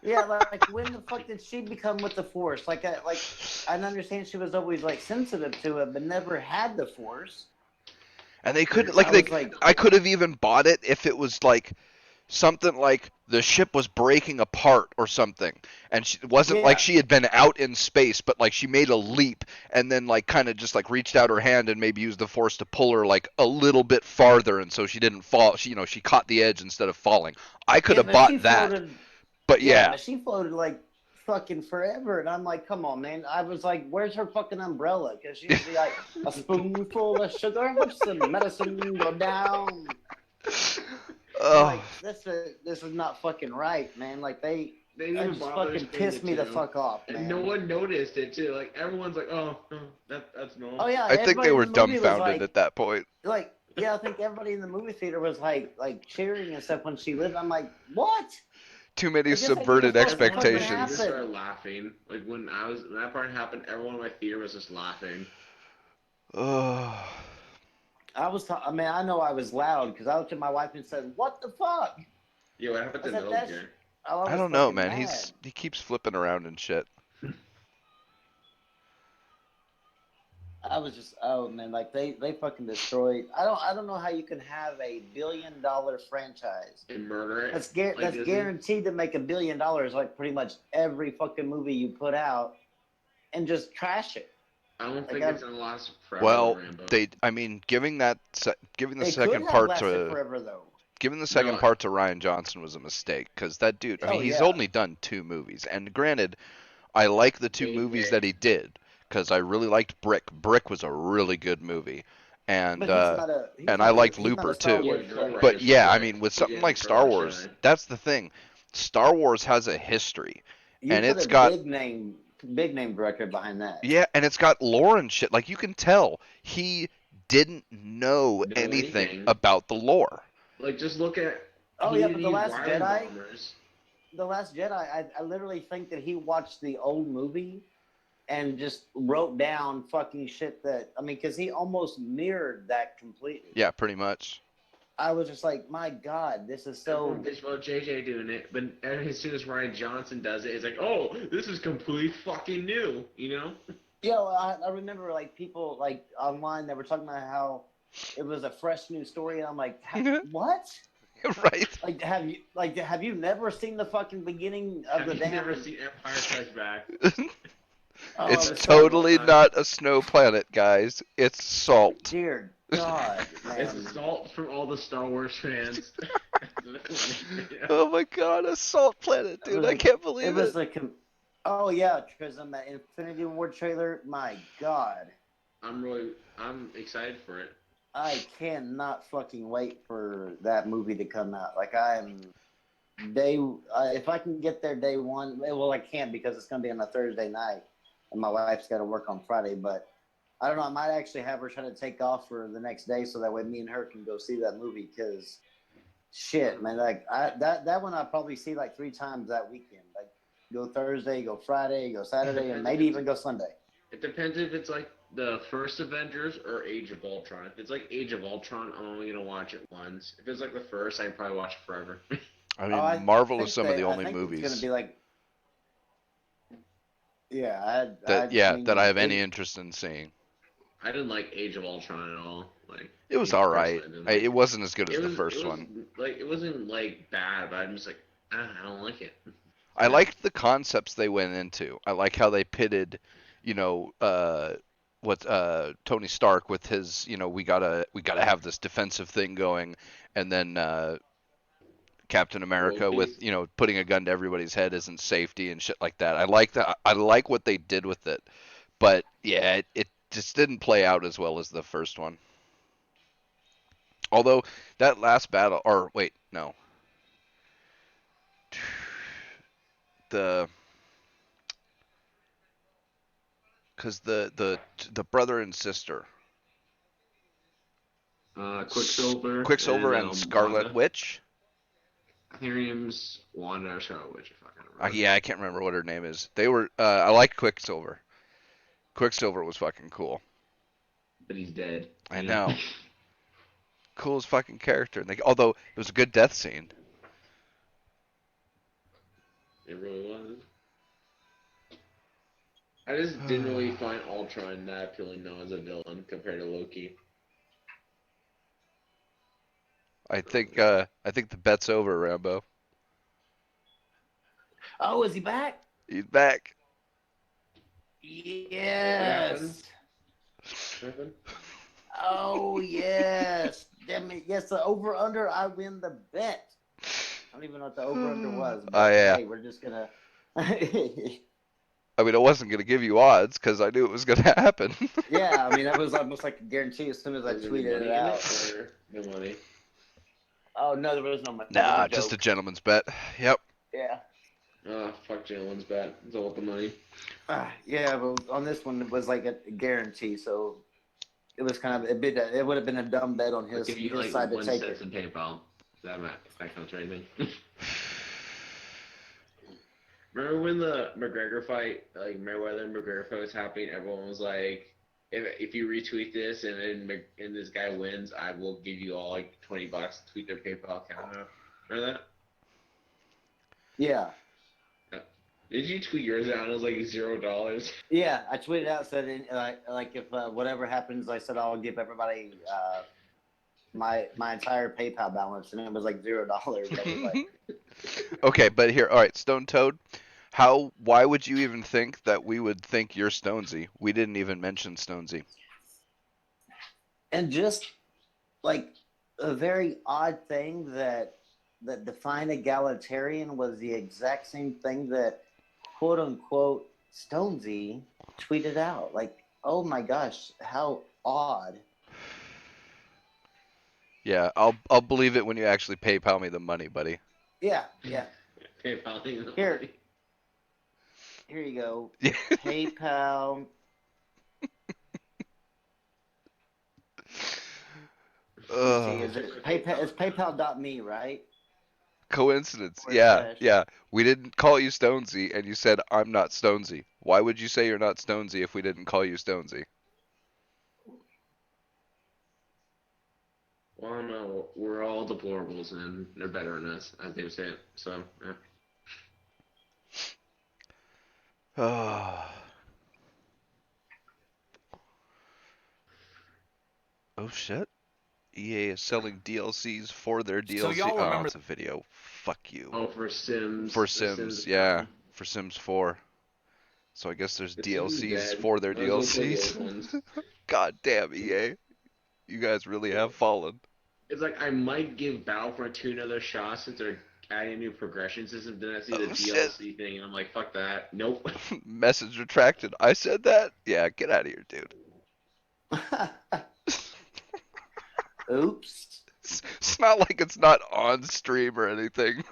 Yeah, like when the fuck did she become with the Force? I understand she was always like sensitive to it, but never had the Force. And they couldn't I could have even bought it if it was like something like the ship was breaking apart or something, and it wasn't like Yeah. she had been out in space, but like she made a leap and then like kind of just like reached out her hand and maybe used the Force to pull her like a little bit farther, and so she didn't fall. She caught the edge instead of falling. I could have but she bought that, floated- but yeah, but she floated like fucking forever, and I'm like, come on, man. I was like, where's her fucking umbrella? Because she'd be like, a spoonful of sugar with some medicine go down. oh, Like this is not fucking right, man. Like They that didn't just bother fucking to pissed it, me the too. fuck off, man. And no one noticed it too. Like everyone's like, "Oh, that's normal." Oh yeah, I think everybody they in were the movie was dumbfounded at that point. yeah, I think everybody in the movie theater was like cheering and stuff when she lived. I'm like, what? Too many I guess I think subverted that's what fucking Everyone expectations. just started laughing. Like when that part happened, everyone in my theater was just laughing. Oh, I mean, I know I was loud because I looked at my wife and said, "What the fuck?" Yeah, what happened to I said, Nose that's- here? was I don't know, fucking man. mad. He keeps flipping around and shit. I was just, oh man, like they fucking destroyed. I don't know how you can have a $1 billion franchise And murder it. that's like that's Disney? guaranteed to make $1 billion, like pretty much every fucking movie you put out, and just trash it. I don't think Like, it's gonna last forever. Well, Rambo. giving the It second could have part lasted to forever though. giving the second No. part to Ryan Johnson was a mistake because that dude. I mean, Oh, he's yeah. only done 2 movies, and granted, I like the 2 He movies did. that he did because I really liked Brick. Brick was a really good movie, and But he's not a. He's and not I a- liked he's not a Looper, Star too. Wars Yeah, director. but yeah, I Right. mean, with He something did like for Star Last Wars, Jedi. that's the thing. Star Wars has a history. You and put it's a got- big name director behind that. Yeah, and it's got lore and shit. Like you can tell he didn't know anything about the lore. Like just look at. Oh he yeah, didn't but the use Last wiring Jedi. bombers. The Last Jedi, I literally think that he watched the old movie and just wrote down fucking shit that, I mean, because he almost mirrored that completely. Yeah, pretty much. I was just like, my God, this is so. Everyone bitched about JJ doing it, but as soon as Ryan Johnson does it, it's like, oh, this is completely fucking new, you know? Yeah, well, I remember like people like online that were talking about how it was a fresh new story, and I'm like, what? Right? Have you never seen the fucking beginning of Have the you damn? never seen Empire Strikes Back? Oh, It's it was so totally fun. not a snow planet, guys. It's salt. Dear God, It's man. assault from all the Star Wars fans. Oh my God, Assault Planet, It dude! was I like, can't it believe was it. like, oh yeah, because on that Infinity War trailer, my God, I'm excited for it. I cannot fucking wait for that movie to come out. Like I am day, if I can get there day one, well I can't because it's gonna be on a Thursday night, and my wife's got to work on Friday. But I don't know. I might actually have her try to take off for the next day so that way me and her can go see that movie. Because shit, man, like that one I probably see like 3 times that weekend. Like go Thursday, go Friday, go Saturday, and maybe even go Sunday. It depends if it's like the first Avengers or Age of Ultron. If it's like Age of Ultron, I'm only gonna watch it once. If it's like the first, I'd probably watch it forever. I Oh, mean, Marvel is think some of the I only think it's gonna movies be like, yeah, that, I yeah, that I mean, have any interest in seeing. I didn't like Age of Ultron at all. Like It was me all right. personally, I didn't like It it. wasn't as good as It the was it first was one. like it wasn't like bad, but I'm just like I don't like it. I Yeah. liked the concepts they went into. I like how they pitted, you know, what Tony Stark with his, we gotta have this defensive thing going, and then Captain America with, Loki's putting a gun to everybody's head isn't safety and shit like that. I like that. I like what they did with it, but yeah, it just didn't play out as well as the first one. Although that last battle, or wait, no, the because the brother and sister, Quicksilver Quicksilver and and Scarlet Wanda. Witch. I think her name's Wanda or Scarlet Witch, if I can remember. Yeah, I can't remember what her name is. They were. I like Quicksilver. Quicksilver was fucking cool. But he's dead. I You know? know. Coolest fucking character. Although it was a good death scene. It really was. I just didn't really find Ultron that appealing though as a villain compared to Loki. I think the bet's over, Rambo. oh, is he back? He's back. Yes. What happened? Oh yes. Damn it. Yes, the over under. I win the bet. I don't even know what the over under was. But Oh yeah. hey, we're just gonna. I mean, I wasn't gonna give you odds because I knew it was gonna happen. Yeah, I mean that was almost like a guarantee as soon as I Was there tweeted money it in out. it or no money? Oh no, there was no money. Nah, It was just a joke. gentleman's bet. Yep. Yeah. Oh, fuck Jalen's bet. It's all with the money. Yeah, but on this one it was like a guarantee, so it was kind of it would have been a dumb bet on I'll his give you like side to 1 take cent it. in PayPal. That counts for anything. Remember when the McGregor fight, like Mayweather and McGregor fight was happening? Everyone was like, "If you retweet this and this guy wins, I will give you all like $20 to tweet their PayPal account out." Remember that? Yeah. Did you tweet yours out? And it was like $0. Yeah, I tweeted out said like if whatever happens, I said I'll give everybody my entire PayPal balance, and it was like $0. Like, Okay, but here, all right, Stone Toad. Why would you even think that we would think you're Stonesy? We didn't even mention Stonesy. and just like a very odd thing that defined egalitarian was the exact same thing that quote unquote Stonesy tweeted out. Like, oh my gosh, how odd. Yeah, I'll believe it when you actually PayPal me the money, buddy. Yeah. PayPal thing. Here you go. Yeah. PayPal. See, is it PayPal? It's PayPal.me, right? Coincidence. Or Yeah, slash. yeah. We didn't call you Stonesy, and you said I'm not Stonesy. Why would you say you're not Stonesy if we didn't call you Stonesy? Well, no, we're all deplorables, and they're better than us, as they would say it. So, yeah. Oh shit. EA is selling DLCs for their DLC. So y'all Oh, remember it's a video. Fuck you. Oh, for Sims. For the Sims, yeah. For Sims 4. So I guess there's The Sims is DLCs dead. for their Those look like DLCs. old ones. God damn, EA. You guys really have fallen. It's like I might give Battlefront 2 another shot since they're adding a new progression system. Then I see the Oh shit. DLC thing, and I'm like, fuck that. Nope. Message retracted. I said that? Yeah, get out of here, dude. Oops. It's not like it's not on stream or anything.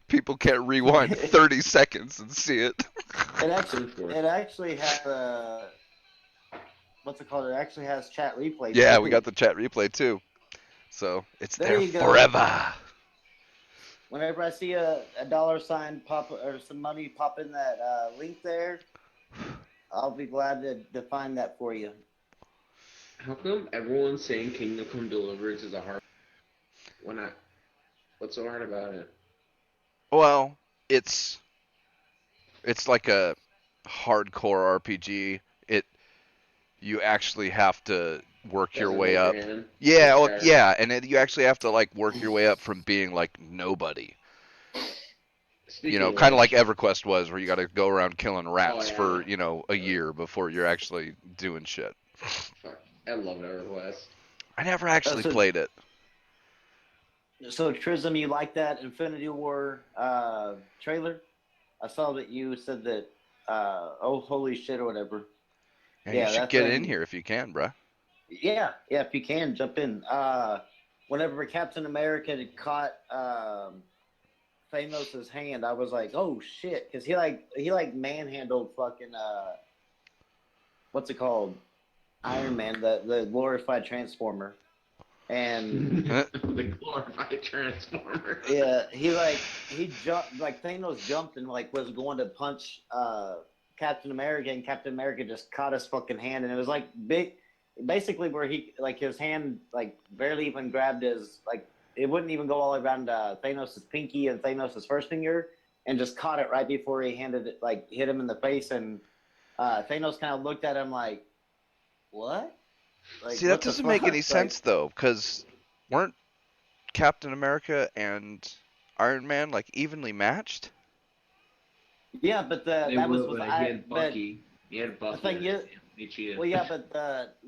People can't rewind 30 seconds and see it. It actually has what's it called? It actually has chat replay. Yeah, too. we got the chat replay too. So it's There there you go. forever. Whenever I see a dollar sign pop or some money pop in that link there, I'll be glad to find that for you. How come everyone's saying Kingdom Come Deliverance is a hard? When I, what's so hard about it? Well, it's like a hardcore RPG. You actually have to work your Doesn't way hold up. your hand? Yeah, well, Okay. yeah, and you actually have to like work your way up from being like nobody. Speaking of Kind of like which, EverQuest was, where you got to go around killing rats yeah. for a year before you're actually doing shit. fuck, I love EverQuest. I never actually so- played it. So Trism, you like that Infinity War trailer? I saw that you said that. Oh, holy shit, or whatever. Yeah, Yeah, you should that get thing- in here if you can, bruh. Yeah, if you can jump in. Whenever Captain America caught Thanos' hand, I was like, oh shit, because he manhandled fucking what's it called? Iron Man, the glorified Transformer, and The glorified Transformer. yeah, he jumped like Thanos jumped and like was going to punch Captain America, and Captain America just caught his fucking hand, and it was like basically where he like his hand like barely even grabbed his like it wouldn't even go all the way around Thanos' pinky and Thanos' first finger, and just caught it right before he handed it like hit him in the face, and Thanos kind of looked at him like, what? Like, See, that what the doesn't make fuck? any sense though, because weren't Captain America and Iron Man like evenly matched? Yeah, but They that was were, with but he had Bucky. He had Bucky. thing is- He cheated. Well, yeah, but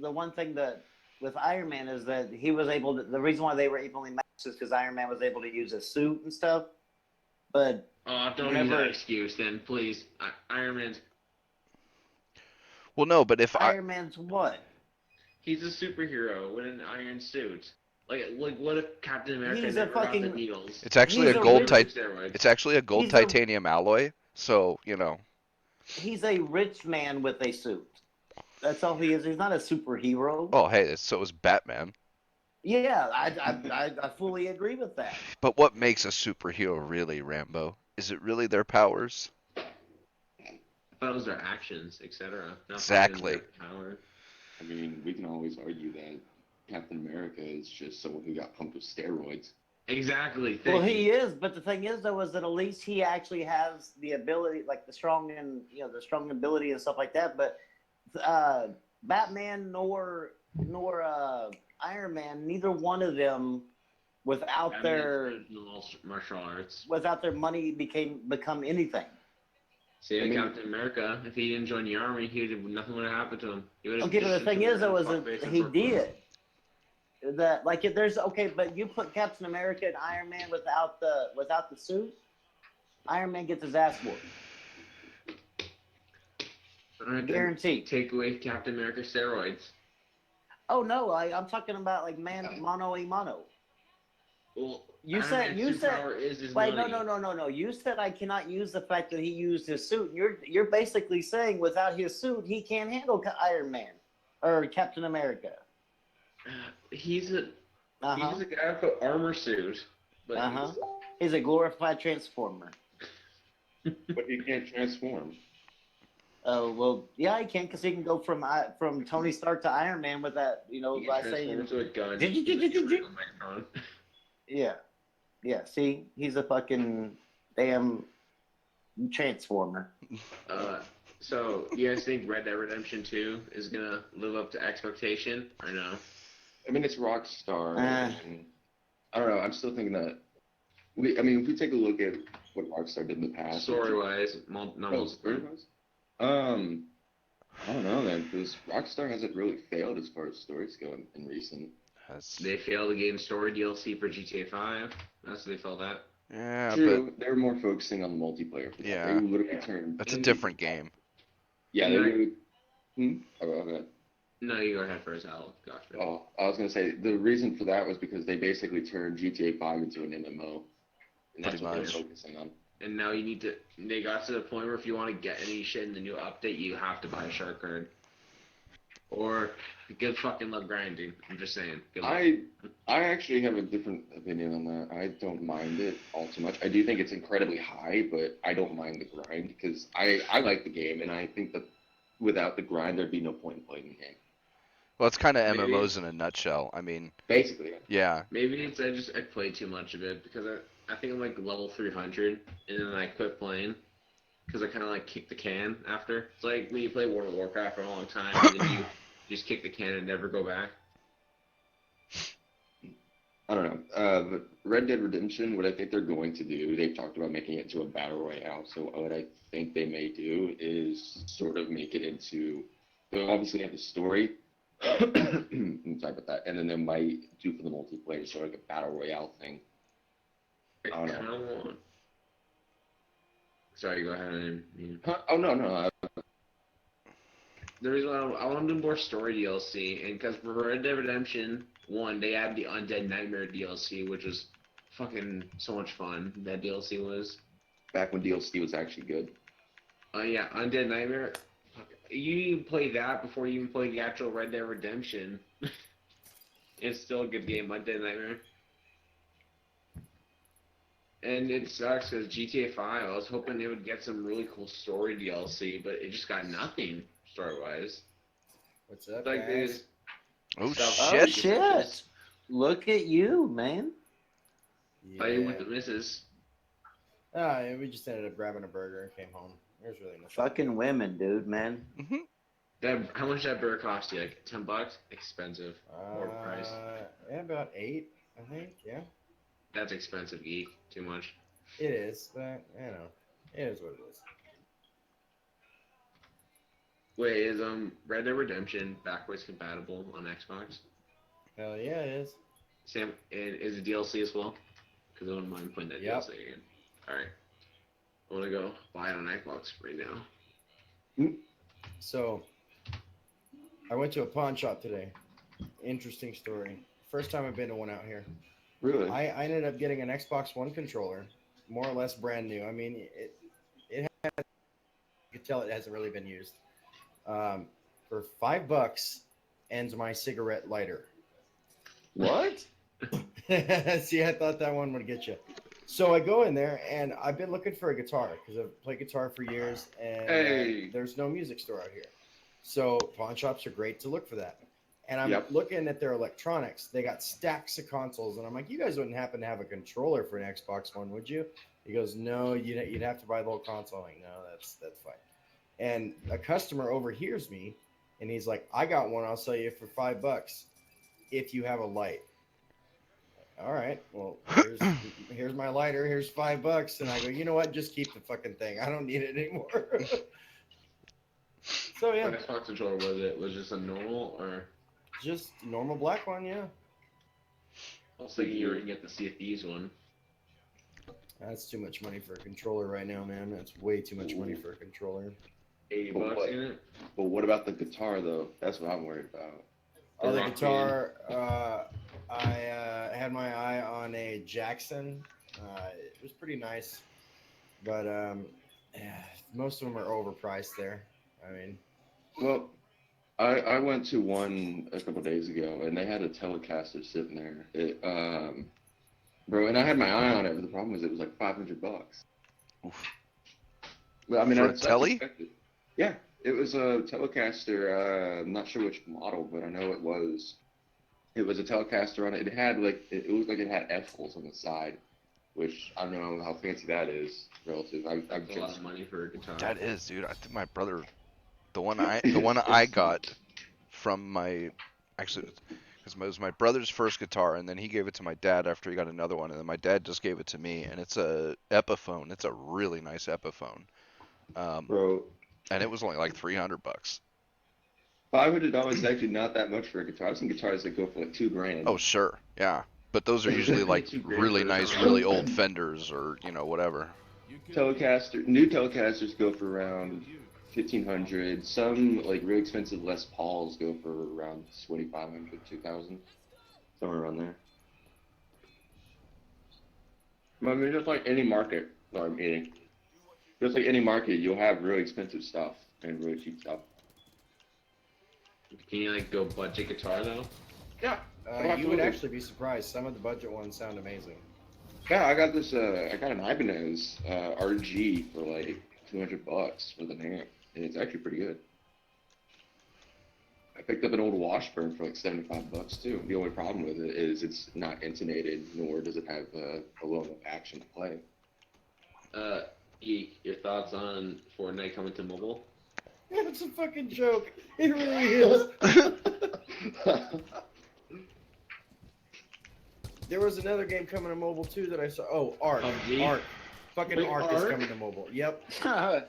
the one thing that with Iron Man is that he was able to. The reason why they were evenly matched is because Iron Man was able to use his suit and stuff. But Oh, don't use whenever- that excuse then, please. Iron Man's Well, no, but if Iron Man's what? he's a superhero with an iron suit. Like what if Captain America He's a never got the fucking- needles? it's actually He's a a gold rich- Steroids. it's actually a gold He's a- titanium alloy, so He's a rich man with a suit. That's all he is. He's not a superhero. Oh, hey, so is Batman. Yeah, I fully agree with that. But what makes a superhero really, Rambo? Is it really their powers? I thought it was their actions, etc. Exactly. Power. I mean, we can always argue that Captain America is just someone who got pumped with steroids. Exactly. Well, Thank he you. is, but the thing is, though, is that at least he actually has the ability, like the strong ability and stuff like that. But Batman nor Iron Man, neither one of them, without Batman's martial arts. their money, become anything. Same I with mean- Captain America. If he didn't join the army, nothing would have happened to him. He would've Okay, but the just thing is, though, is that fuckface and he fuck did. That like if there's okay, but you put Captain America and Iron Man without the suit, Iron Man gets his ass whooped, Alright, then guaranteed. take away Captain America steroids. Oh no, I'm talking about like mano a mano. Well, You Iron said- Man's you said- superpower is his Wait, money. no. You said I cannot use the fact that he used his suit. You're basically saying without his suit he can't handle Iron Man or Captain America. He's a Uh-huh. he's a guy with an armor suit, but Uh-huh. He's a glorified transformer. But he can't transform. Oh well, yeah, he can because he can go from Tony Stark to Iron Man with that, he by can saying, transform into a gun. Did you- He's like a microphone. yeah. See, he's a fucking damn transformer. So you guys think Red Dead Redemption 2 is gonna live up to expectation or no? I mean, it's Rockstar. Uh. And I don't know. I'm still thinking that. If we take a look at what Rockstar did in the past. Story wise, not Oh, story-wise? I don't know, man, because Rockstar hasn't really failed as far as stories go in recent. That's They failed to gain story DLC for GTA 5. That's what they failed at. yeah, but True, they're more focusing on the multiplayer for that. They yeah, literally Yeah. turned that's a And, different game. yeah, and they I, literally. Oh, okay. no, you go ahead first, Al. Gotcha. Oh, I was gonna say the reason for that was because they basically turned GTA 5 into an MMO, and Pretty that's what they're much. focusing on. And now you need to. They got to the point where if you want to get any shit in the new update, you have to buy a shark card. Or good fucking luck grinding. I'm just saying. Good luck. I actually have a different opinion on that. I don't mind it all too much. I do think it's incredibly high, but I don't mind the grind because I like the game, and I think that without the grind, there'd be no point in playing the game. Well, it's kind of Maybe MMOs it's in a nutshell. I mean, Basically, yeah, maybe it's I play too much of it because I think I'm like level 300 and then I quit playing because I kind of like kick the can after. It's like when you play World of Warcraft for a long time and then you just kick the can and never go back. I don't know. But Red Dead Redemption, what I think they're going to do, they've talked about making it into a battle royale. So what I think they may do is sort of make it into. They'll obviously have the story. I'm sorry about that. And then they might do for the multiplayer sort of like a battle royale thing. I I don't kind know. of want. Sorry, go ahead. Huh? Oh no, no. The reason why I want to do more story DLC, and because for Red Dead Redemption 1, they had the Undead Nightmare DLC, which was fucking so much fun. That DLC was. Back when DLC was actually good. Yeah, Undead Nightmare. You even play that before you even play the actual Red Dead Redemption. It's still a good game, Undead Nightmare. And it sucks because GTA 5, I was hoping they would get some really cool story DLC, but it just got nothing story-wise. What's up, Like they guys? just oh stuff Oh shit. shit! Look at you, man. playing with the missus. Yeah, we just ended up grabbing a burger and came home. There's really nothing. Fucking women, dude, man. How much did that burger cost you? Like $10? Expensive. Overpriced. Yeah, about 8, I think. Yeah, That's expensive, geek. Too much. it is, but you know, it is what it is. Wait, is Red Dead Redemption backwards compatible on Xbox? Hell yeah, it is. Sam, and is it DLC as well? Because I wouldn't mind putting that Yep. DLC again. All right, I want to go buy it on Xbox right now. So, I went to a pawn shop today. Interesting story. First time I've been to one out here. Really? I ended up getting an Xbox One controller, more or less brand new. I mean, it has, you can tell it hasn't really been used. For $5 ends my cigarette lighter. What? See, I thought that one would get you. So I go in there and I've been looking for a guitar because I've played guitar for years and Hey. there's no music store out here. So pawn shops are great to look for that. And I'm Yep. looking at their electronics. They got stacks of consoles, and I'm like, "You guys wouldn't happen to have a controller for an Xbox One, would you?" He goes, "No, you'd have to buy the whole console." I'm like, "No, that's fine." And a customer overhears me, and he's like, "I got one. I'll sell you for $5 if you have a light." All right, well, here's my lighter. Here's $5, and I go, "You know what? Just keep the fucking thing. I don't need it anymore." So yeah, What Xbox controller was it? Was it just a normal or? just normal black one, yeah. I was thinking you were gonna get the Sea of Thieves one. That's too much money for a controller right now, man. That's way too much money for a controller. 80 But bucks what? in it. But what about the guitar though? That's what I'm worried about. Oh, the Rock guitar. I had my eye on a Jackson. It was pretty nice, but yeah, most of them are overpriced there. I mean, Well, I went to one a couple days ago, and they had a Telecaster sitting there. Bro, and I had my eye on it, but the problem was it was like $500. Oof. Well, I mean, For a that's telly? expected. Yeah, it was a Telecaster. I'm not sure which model, but I know it was. It was a Telecaster on it. It had like it looked like it had F holes on the side, which I don't know how fancy that is relative. I've That's a lot of just money for a guitar. That is, dude. I think my brother, the one I got from my, actually, because it was my brother's first guitar, and then he gave it to my dad after he got another one, and then my dad just gave it to me, and it's a Epiphone. It's a really nice Epiphone, bro. and it was only like $300. $500 is actually not that much for a guitar. I've seen guitars that go for like $2,000. Oh, sure, yeah. But those are usually like $2,000 really for a nice, drum. really old Fenders or whatever. New Telecasters go for around 1,500. Some like really expensive Les Pauls go for around 2,500, 2,000, somewhere around there. I mean, just like any market, sorry, I'm eating. Just like any market, you'll have really expensive stuff and really cheap stuff. Can you like go budget guitar though? Yeah, You would absolutely. actually be surprised. Some of the budget ones sound amazing. Yeah, I got this. I got an Ibanez RG for like $200 with an amp, and it's actually pretty good. I picked up an old Washburn for like $75 too. The only problem with it is it's not intonated, nor does it have a low enough action to play. Geek, your thoughts on Fortnite coming to mobile? It's a fucking joke. It really is. There was another game coming to mobile too that I saw. Oh, Ark. PUBG? Ark. Fucking Wait, Ark is Ark? coming to mobile. Yep.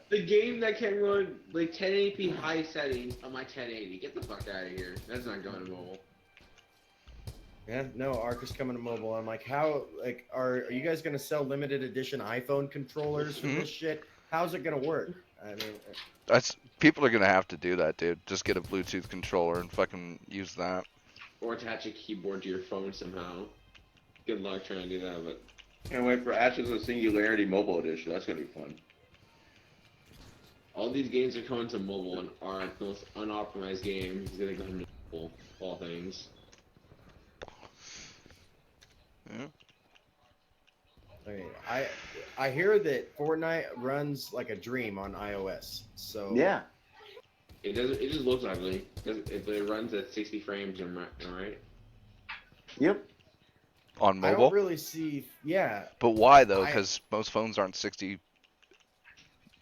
The game that can run like 1080p high settings on my 1080. Get the fuck out of here. That's not going to mobile. Yeah, no, Ark is coming to mobile. I'm like, how? Like, are you guys gonna sell limited edition iPhone controllers for this shit? How's it gonna work? I mean, That's people are gonna have to do that, dude. Just get a Bluetooth controller and fucking use that. Or attach a keyboard to your phone somehow. Good luck trying to do that, but Can't wait for Ashes of Singularity Mobile Edition. That's gonna be fun. all these games are coming to mobile and Ark, the most unoptimized game, is gonna come to mobile. Of all things. I mean, I hear that Fortnite runs like a dream on iOS. So Yeah. It doesn't. It just looks ugly. If it runs at 60 frames, am I right? Yep. On I mobile. don't really see. Yeah, But why though? I- Because most phones aren't 60.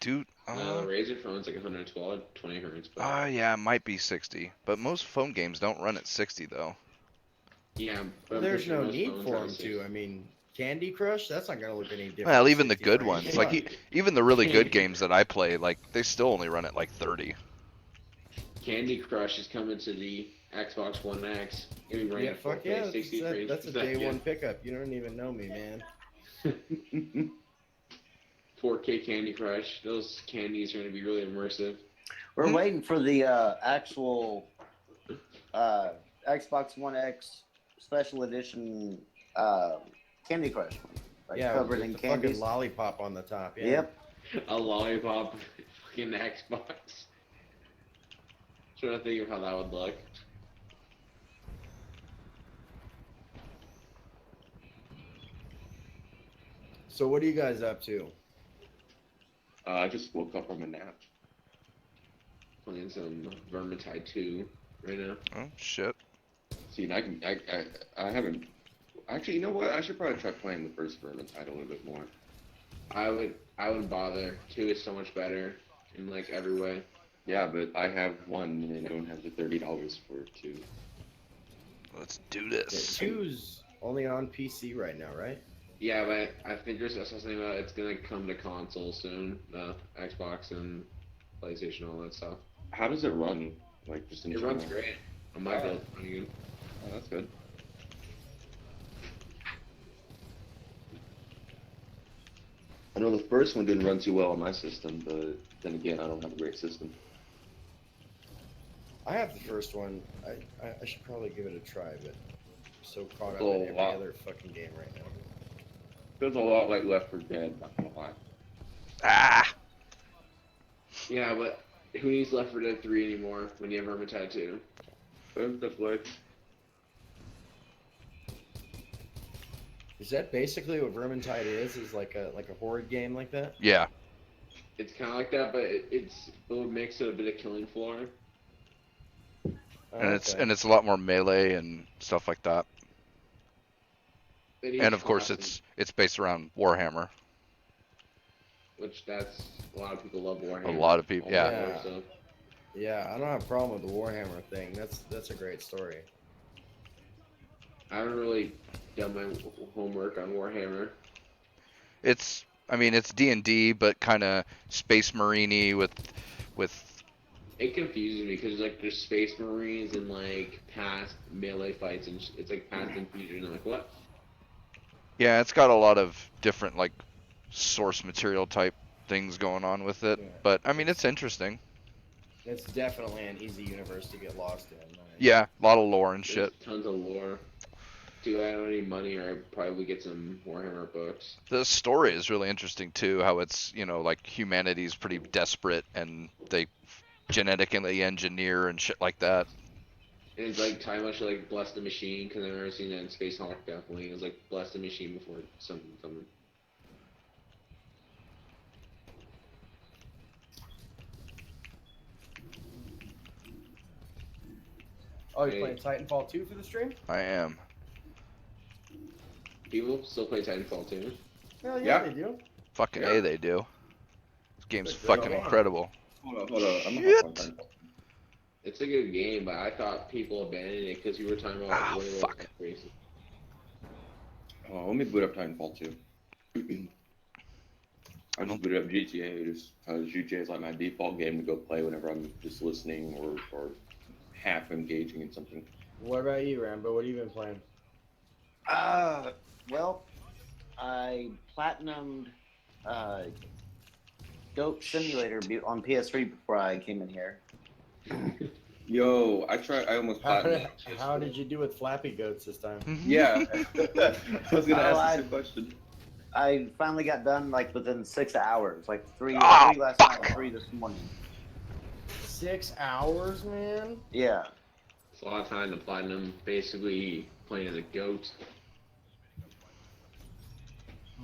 Dude. The Razer phone's like 112, 20 hertz. But Yeah, it might be 60. But most phone games don't run at 60 though. yeah, but I'm there's pretty sure no most need phones for are them 60. to. I mean, Candy Crush, that's not gonna look any different. Well, than even the 60 good frames. ones, like even the really good games that I play, like they still only run at like 30. Candy Crush is coming to the Xbox One X. It'll be running Yeah, at fuck 4K, yeah, 60 frames that's a per day second. one pickup. You don't even know me, man. 4K Candy Crush. Those candies are going to be really immersive. We're waiting for the actual Xbox One X special edition Candy Crush one. Like Yeah, covered with in the candies. fucking lollipop on the top. Yeah. Yep. A lollipop fucking Xbox. Trying to think of how that would look. So what are you guys up to? I just woke up from a nap. Playing some Vermintide 2 right now. Oh shit. See, and I haven't. Actually, you know what? I should probably try playing the first Vermintide a little bit more. I wouldn't bother. 2 is so much better in like every way. Yeah, but I have one and I don't have the $30 for two. Let's do this. Two's only on PC right now, right? Yeah, but I think there's something about it's gonna come to console soon. Xbox and PlayStation, all that stuff. How does it run? Like just in It general? runs great. On my build, running good. Oh, that's good. I know the first one didn't run too well on my system, but then again, I don't have a great system. I have the first one. I should probably give it a try, but I'm so caught up Oh, in every wow. other fucking game right now. Feels a lot like Left 4 Dead, not gonna lie. Ah. Yeah, but who needs Left 4 Dead 3 anymore when you have Vermintide 2? That's like Is that basically what Vermintide is? Is like a horror game like that? Yeah. It's kind of like that, but it's a little mix of a bit of Killing Floor. Oh, And okay. it's a lot more melee and stuff like that. It is And of course classic, it's based around Warhammer. which that's a lot of people love Warhammer. A lot of people, All yeah. that Yeah. stuff. Yeah, I don't have a problem with the Warhammer thing. That's a great story. I haven't really done my homework on Warhammer. I mean it's D&D but kind of space marine-y with It confuses me because like there's Space Marines and like past melee fights and it's like past and future and I'm like what? Yeah, it's got a lot of different like source material type things going on with it, Yeah. but I mean it's interesting. It's definitely an easy universe to get lost in. Yeah, a lot of lore and There's shit. tons of lore. Do I don't need money or I'd probably get some Warhammer books. The story is really interesting too. How it's like humanity's pretty desperate and they genetically engineer and shit like that. And it's like time much like Bless the Machine because I've never seen that in Space Hulk definitely. It was like Bless the Machine before something. Oh, you're Hey. playing Titanfall 2 for the stream? I am. People still play Titanfall 2. Hell Yeah. they do. Fucking Yeah. A, they do. This game's It's a fucking good game. incredible. Hold on. I'm Shit. not on It's a good game, but I thought people abandoned it because you were talking about Ah, way less fuck. crazy. Oh, let me boot up Titanfall 2. I just booted up GTA just because GTA is like my default game to go play whenever I'm just listening or half engaging in something. What about you, Rambo? What have you been playing? Well, I platinumed Goat Simulator on PS3 before I came in here. Yo, I almost platinumed. How did you do with Flappy Goats this time? Yeah. I was gonna ask the same question. I finally got done like within 6 hours, like three Ah, last fuck. night, 3 this morning. 6 hours, man? Yeah. It's a lot of time to platinum, basically playing as a goat.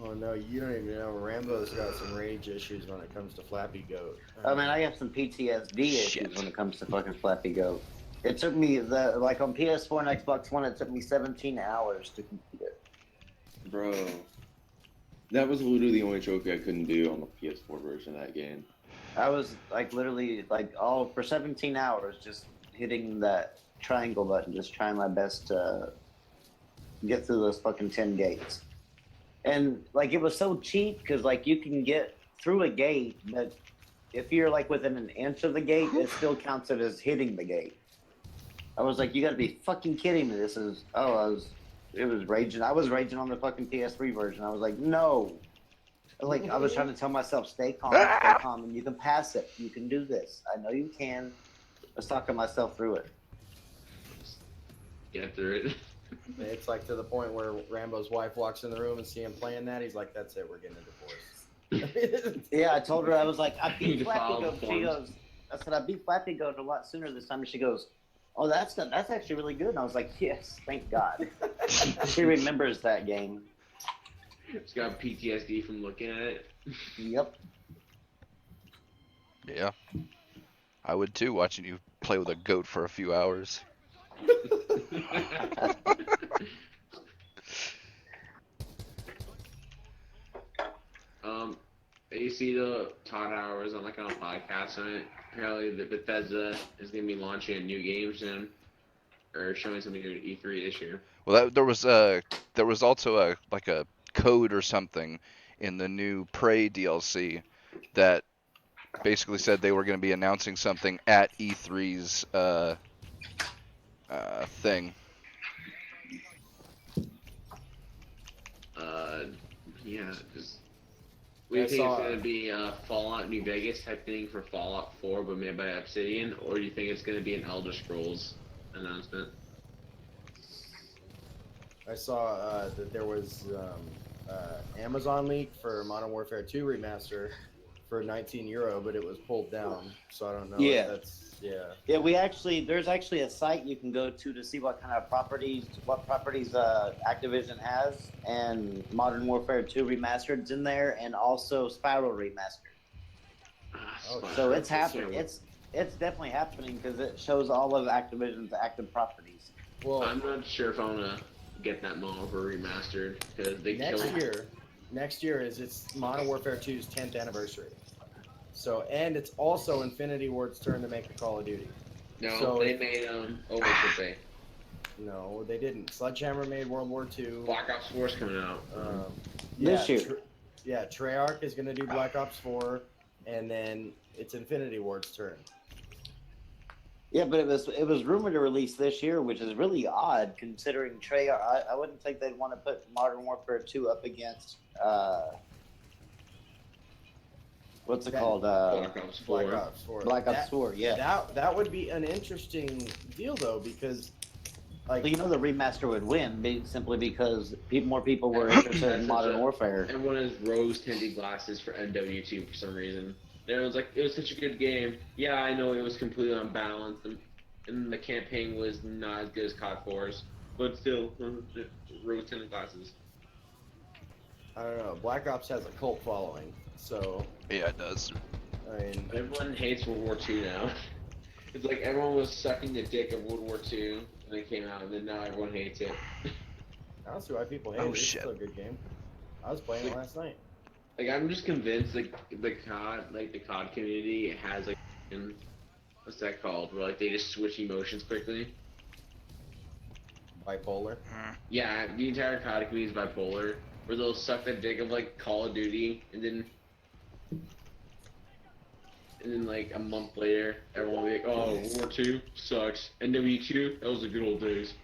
Oh no, you don't even know. Rambo's got some rage issues when it comes to Flappy Goat. I mean, I have some PTSD Shit. issues when it comes to fucking Flappy Goat. It took me like on PS4 and Xbox One, it took me 17 hours to complete it. Bro. That was literally the only trophy I couldn't do on the PS4 version of that game. I was like literally like all for 17 hours just hitting that triangle button, just trying my best to get through those fucking 10 gates. And like it was so cheap because like you can get through a gate, but if you're like within an inch of the gate, it still counts it as hitting the gate. I was like, you gotta be fucking kidding me. It was raging. I was raging on the fucking PS3 version. I was like, no. Like I was trying to tell myself, stay calm, and you can pass it. You can do this. I know you can. I was talking myself through it. Get through it. It's like to the point where Rambo's wife walks in the room and see him playing that. He's like, "That's it. We're getting a divorce." Yeah, I told her I was like, I You beat filed Flappy Goat. She forms. goes, I said I beat Flappy Goat a lot sooner this time. And she goes, oh, that's actually really good. And I was like, yes, thank God. She remembers that game. It's got PTSD from looking at it. Yep. Yeah. I would too, watching you play with a goat for a few hours. You see the Todd Howard on like on a podcast on it. Apparently, the Bethesda is gonna be launching a new game soon, or showing something at E3 this year. Well, there was also a code or something in the new Prey DLC that basically said they were going to be announcing something at E3's thing. Yeah, because we I think saw- it's gonna be Fallout New Vegas type thing for Fallout 4, but made by Obsidian, or do you think it's gonna be an Elder Scrolls announcement? I saw that there was Amazon leak for Modern Warfare 2 remaster for €19, but it was pulled down. So I don't know. Yeah. If that's yeah. Yeah, there's actually a site you can go to see what properties Activision has, and Modern Warfare 2 Remastered's in there, and also Spiral Remastered. Oh, So Sure, it's happening. It's definitely happening because it shows all of Activision's active properties. Well, I'm not sure if I wanna get that Modern Warfare remastered because they next year is it's Modern Warfare 2's 10th anniversary. So and it's also Infinity Ward's turn to make a Call of Duty. No, So they if- made Overcooked Bay. No, they didn't. Sledgehammer made World War 2. Black Ops 4 is coming out. This year. Treyarch is going to do Black Ops 4, and then it's Infinity Ward's turn. Yeah, but it was rumored to release this year, which is really odd considering Treyarch. I wouldn't think they'd want to put Modern Warfare 2 up against what's it That- called? Black Ops 4. Black Ops 4. Black Ops 4. Yeah. That would be an interesting deal though, because like But the remaster would win simply because more people were interested in That's Modern such a- Warfare. Everyone has rose-tinted glasses for MW2 for some reason. Everyone's like, it was such a good game. Yeah, I know it was completely unbalanced, and the campaign was not as good as COD 4's, but still, rose-tinted glasses. I don't know. Black Ops has a cult following, so Yeah, it does. I mean, Everyone hates World War II now. It's like everyone was sucking the dick of World War II when it came out, and then now everyone hates it. I don't see why people hate Oh, it. It's shit. still a good game. I was playing it last night. Like I'm just convinced like the COD community has like what's that called? Where like they just switch emotions quickly. Bipolar. Yeah, the entire COD community is bipolar. Where they'll suck the dick of like Call of Duty and then like a month later everyone will be like, oh, World War II sucks. NW2, that was the good old days.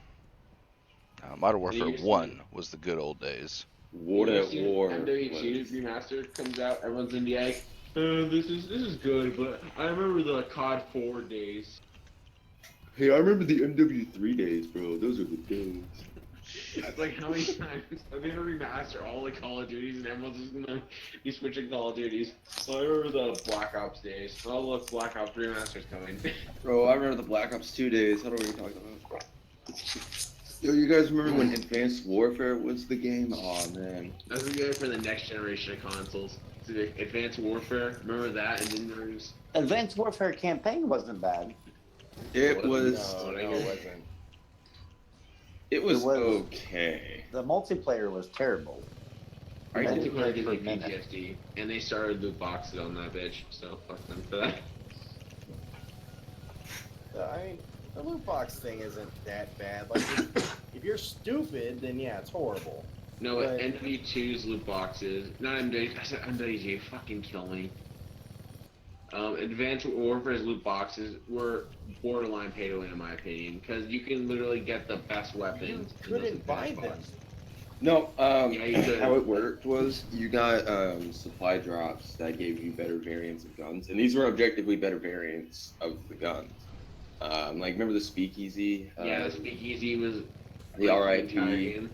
Modern Warfare used to- 1 was the good old days. War You at see War. MW2 was- remaster comes out, everyone's gonna be like, this is good, but I remember the COD 4 days. Hey, I remember the MW3 days, bro. Those are the days. It's like how many times are they gonna remaster all the Call of Duties and everyone's just gonna be switching Call of Duties? So I remember the Black Ops days. Oh look, Black Ops remasters coming. Bro, I remember the Black Ops 2 days. I don't know what you're talking about. Yo, you guys remember when Advanced Warfare was the game? Oh man. That's good for the next generation of consoles. So the Advanced Warfare, remember that? And then there was Advanced Warfare campaign wasn't bad. It was. No, what I it hear. wasn't. It was It was- okay. The multiplayer was terrible. I They think didn't they really like give a minute. PTSD, and they started loot boxes on that bitch. So fuck them for that. I mean, the loot box thing isn't that bad. Like, if you're stupid, then yeah, it's horrible. No, but Right. MW2's loot boxes, not MW, I said MWG, fucking kill me. Advanced Warfare's loot boxes were borderline pay to win in my opinion, because you can literally get the best You weapons. in those couldn't buy advanced them. boxes. No, Yeah, you could. how it worked was you got supply drops that gave you better variants of guns, and these were objectively better variants of the guns. Like remember the Speakeasy? Yeah, the Speakeasy was the like, entire RIP.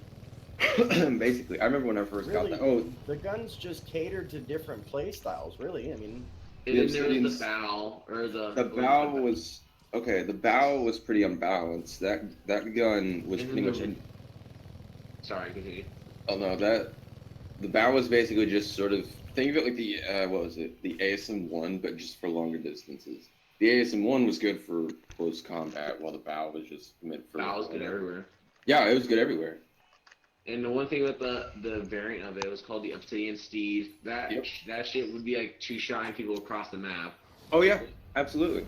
game. Basically, I remember when I first Really? got that. Oh, The guns just catered to different play styles, really. I mean, And The then there was Obsidian's- the bow, or the... the bow was okay. The bow was pretty unbalanced. That gun was And pretty then much. the- Sorry, continue. Oh no, the bow was basically just sort of think of it like the what was it? The ASM-1, but just for longer distances. The ASM-1 was good for close combat, while the bow was just meant for. Bow was good everywhere. Yeah, it was good everywhere. And the one thing with the variant of it was called the Obsidian Steed. That Yep. that shit would be like two shotting people across the map. Oh yeah, absolutely.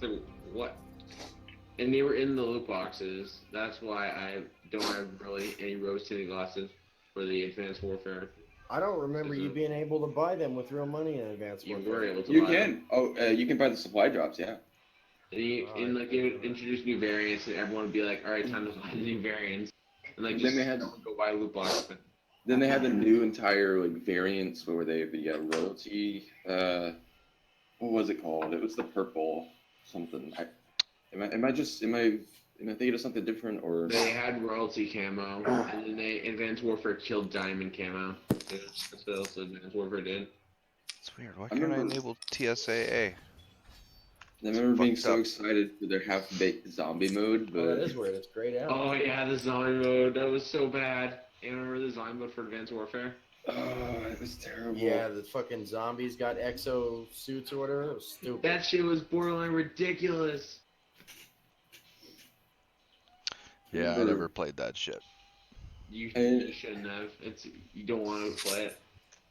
So what? And they were in the loot boxes. That's why I don't have really any rose-tinted glasses for the Advanced Warfare. I don't remember you being able to buy them with real money in Advanced You Warfare. were able to You buy them. can. Oh, you can buy the supply drops. Yeah. And like they would introduce new variants, and everyone would be like, "All right, time to buy the new variants." And like And just then they had- go buy a loot box. But Then they had the new entire like variants where they the royalty. What was it called? It was the purple something. Am I thinking of something different or? they had royalty camo, and then they Advanced Warfare killed diamond camo. That's what else Advanced Warfare did. It's weird. Why I can't I remember- enable TSAA? I remember being fucked so up. excited for their half-baked zombie mode, Oh, that but is weird. It's grayed out. Oh yeah, the zombie mode. That was so bad. You remember the zombie mode for Advanced Warfare? it was terrible. Yeah, the fucking zombies got exo suits or whatever. That was stupid. That shit was borderline ridiculous. Yeah, I Better- never played that shit. You And- shouldn't have. You don't want to play it.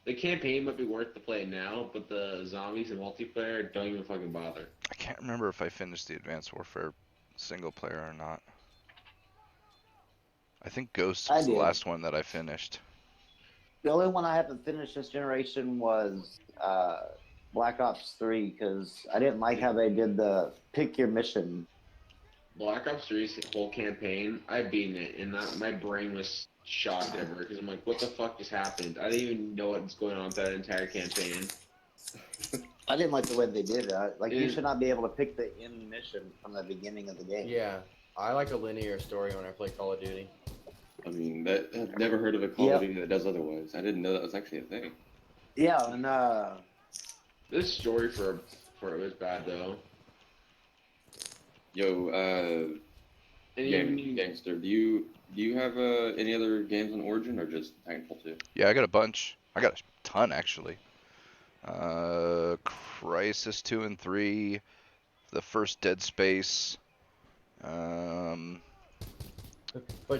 The campaign might be worth to play now, but the zombies and multiplayer don't even fucking bother. I can't remember if I finished the Advanced Warfare single player or not. I think Ghost I was the did. last one that I finished. The only one I haven't finished this generation was Black Ops 3 because I didn't like how they did the pick your mission. Black Ops 3's whole campaign, I beaten it, and my brain was shocked ever because I'm like, what the fuck just happened? I didn't even know what's going on with that entire campaign. I didn't like the way they did it. Like, you Yeah. should not be able to pick the end mission from the beginning of the game. Yeah, I like a linear story when I play Call of Duty. I mean, that I've never heard of a Call Yep. of Duty that does otherwise. I didn't know that was actually a thing. Yeah, and This story for it was bad though. Yo, And even, Gangster, do you have any other games on Origin or just Titanfall 2? Yeah, I got a bunch. I got a ton actually. Crisis 2 and 3, the first Dead Space. But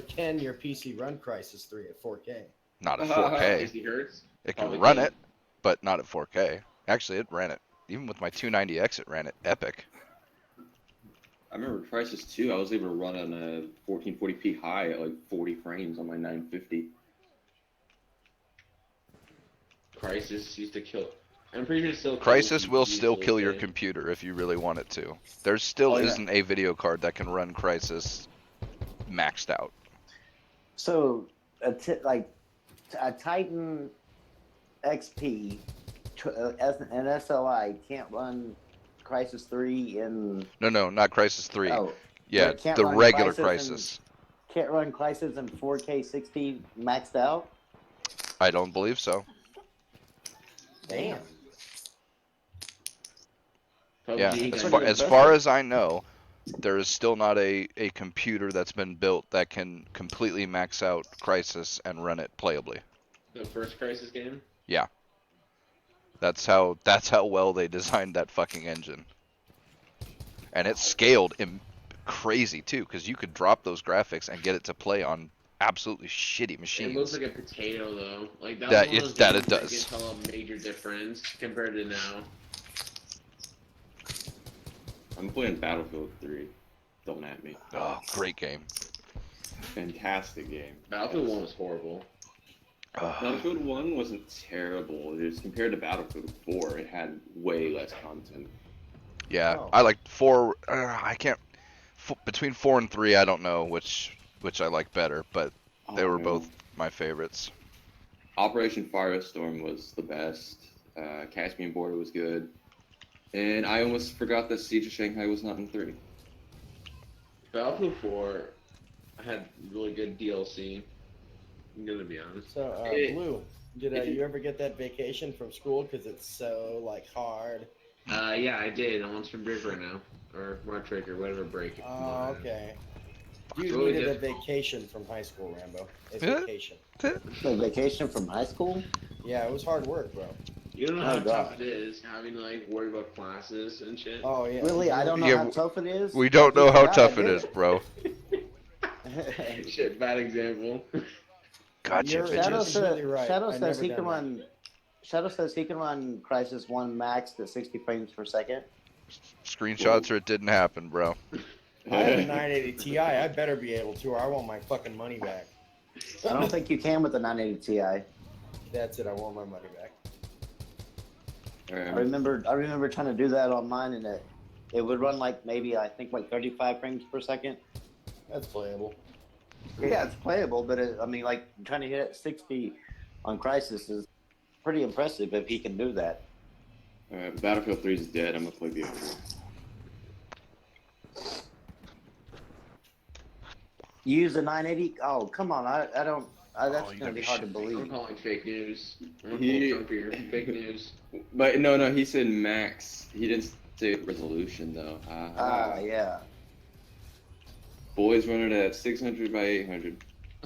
can your PC run Crisis 3 at 4K? Not at 4K. 60 hertz. It can Probably run can. it, but not at 4K. Actually, it ran it. Even with my 290X, it ran it epic. I remember Crisis 2, I was able to run on a 1440p high at like 40 frames on my 950. Crisis used to kill. I'm pretty sure it still. Crisis kills will GPUs still to kill this your day. computer if you really want it to. There still Oh, yeah. isn't a video card that can run Crisis maxed out. so a Titan XP as an SLI can't run Crisis 3 in. No, not Crisis 3. Oh, Yeah, it can't the run regular Crysis Crisis. can't run Crisis in 4K 60 maxed out. I don't believe so. Damn. PUBG Yeah, got as pretty far, as impressive. far as I know, there is still not a computer that's been built that can completely max out Crisis and run it playably. the first Crisis game. That's how well they designed that fucking engine. And it's scaled crazy too, because you could drop those graphics and get it to play on absolutely shitty It machines. looks like a potato though. Like that. That was one of it- those that games it does. You can tell a major difference compared to now. I'm playing Battlefield 3. Don't at me. Oh, great game. Fantastic game. Battlefield 1 was horrible. Battlefield 1 wasn't terrible. It was compared to Battlefield 4, it had way less content. Yeah, Oh. I like 4. I can't. Between 4 and 3, I don't know which I like better, but they Oh, were man. both my favorites. Operation Firestorm was the best. Caspian Border was good. And I almost forgot that Siege of Shanghai was not in 3. Battlefield 4 had really good DLC. I'm gonna be honest. So, It- Blue, did you ever get that vacation from school? Because it's so, like, hard. Yeah, I did. I'm on spring break right now, or March break, or whatever break. Oh, okay. You Really needed a good. vacation from high school, Rambo. A Yeah. vacation. The vacation from high school. Yeah, it was hard work, bro. You don't know Oh, how God. tough it is having to like worry about classes and shit. Oh, yeah. Really, I don't know Yeah, how tough it is. We don't I know how forgot I tough it did is, bro. Shit, bad example. Gotcha, You're- bitches. Shadow, Absolutely right. Shadow I says never he done can that. run. Shadow says he can run Crisis 1 maxed at 60 frames per second. Screenshots or it didn't happen, bro. I have a 980 Ti. I better be able to, or I want my fucking money back. I don't think you can with the 980 Ti. That's it. I want my money back. I remember trying to do that on mine, and it would run like maybe I think like 35 frames per second. That's playable. Yeah, it's playable, but I mean, like trying to hit at 60 on Crisis is pretty impressive if he can do that. Battlefield 3 is dead. I'm gonna play BO3. You use the 980? Oh, come on! I don't. That's Oh, you gonna gotta be be hard to shitting me. I'm believe. calling fake news. I'm He- calling for your fake news. But no, he said max. He didn't say resolution though. Ah, yeah. Boys running at 600 by 800.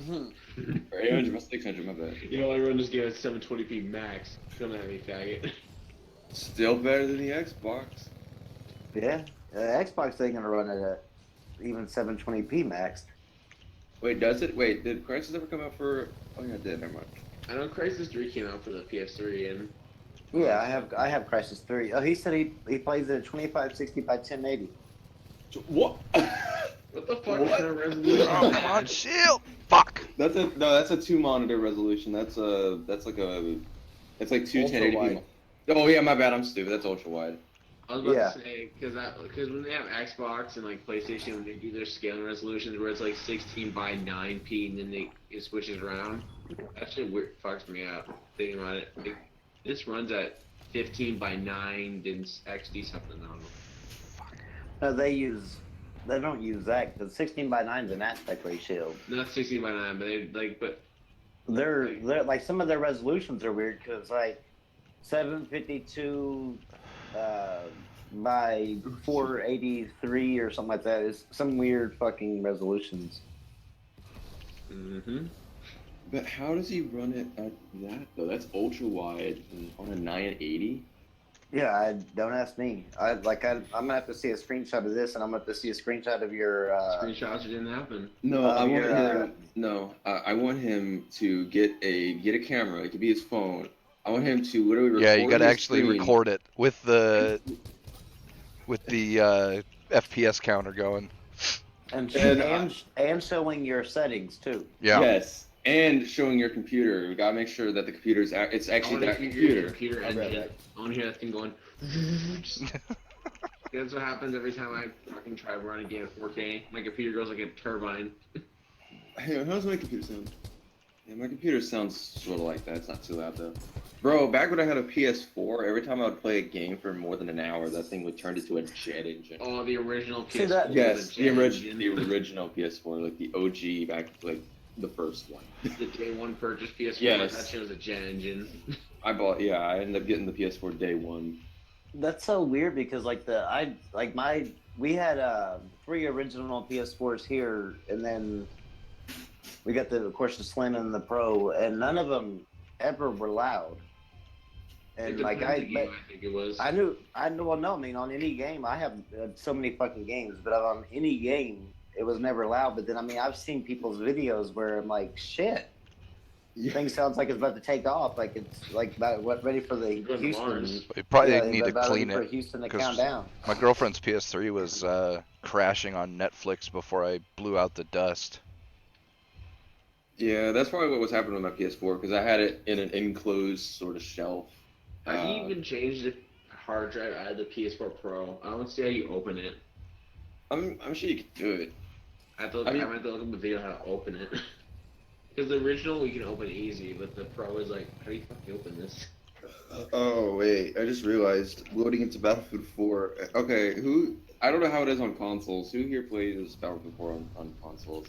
Or 800 by 600, my bad. You know, everyone just gave it 720p max. Come at me, faggot. Still better than the Xbox. Yeah, the Xbox ain't gonna run it at even 720p max. Wait, does it? Wait, did Crisis ever come out for? Oh yeah, it did. Never mind. I know Crisis 3 came out for the PS3, and Yeah, I have Crisis 3. Oh, he said he plays it at 2560 by 1080. What? what the fuck What? kind of resolution? Oh, is come on, that? shield! Fuck! That's a 2 monitor resolution. That's like two Ultra 1080p wide. Oh yeah, my bad. I'm stupid. That's ultra wide. I was about Yeah. to say because when they have Xbox and like PlayStation, when they do their scaling resolutions where it's like 16 by 9p and then it switches around, that shit weird fucks me up thinking about it. Like, this runs at 15 by 9 then XD something. I don't know. No, they don't use that because 16 by 9 is an aspect ratio. Not 16 by 9, but They're like some of their resolutions are weird because like 752 by 483 or something like that is some weird fucking resolutions. Mm-hmm. But how does he run it at that though? That's ultra wide on a 980. Yeah, don't ask me. I'm gonna have to see a screenshot of this, and I'm gonna have to see a screenshot of your. Screenshots didn't happen. No, I want your, him. No, I want him to get a camera. It could be his phone. I want him to literally record Yeah, you gotta his actually screen. record it with the FPS counter going. and And, and showing your settings too. Yeah. Yes, and showing your computer. We gotta make sure that the computer's it's I actually want that to hear your computer. computer I'll be right engine. back. I want to hear that thing going. That's what happens every time I fucking try to run a game at 4K. My computer goes like a turbine. Hey, how's my computer sound? Yeah, my computer sounds sort of like that. It's not too loud though. Bro, back when I had a PS4, every time I would play a game for more than an hour, that thing would turn into a jet engine. Oh, the original PS4. See that- Yes, the original PS4, like the OG, back like the first one. The day one purchase PS4. Yes. That shit was a jet engine. I ended up getting the PS4 day one. That's so weird because we had 3 original PS4s here, and then we got of course the Slim and the Pro, and none of them ever were loud. And It like depends the game, I think it was. I knew. Well, no, I mean, on any game, I have so many fucking games, but on any game, it was never loud. But then, I mean, I've seen people's videos where I'm like, shit, thing sounds like it's about to take off. Like it's like ready for the Go to Houston. Mars. You probably Yeah, need to about clean ready it. for Houston to 'cause count down. My girlfriend's PS3 was crashing on Netflix before I blew out the dust. Yeah, that's probably what was happening with my PS4 because I had it in an enclosed sort of shelf. Have you even changed the hard drive out of the PS4 Pro? I don't see how you open it. I'm sure you could do it. I might have to look up a video how to open it. Because the original we can open easy, but the Pro is like, how do you fucking open this? Oh wait, I just realized loading into Battlefield 4. Okay, I don't know how it is on consoles. Who here plays Battlefield 4 on consoles?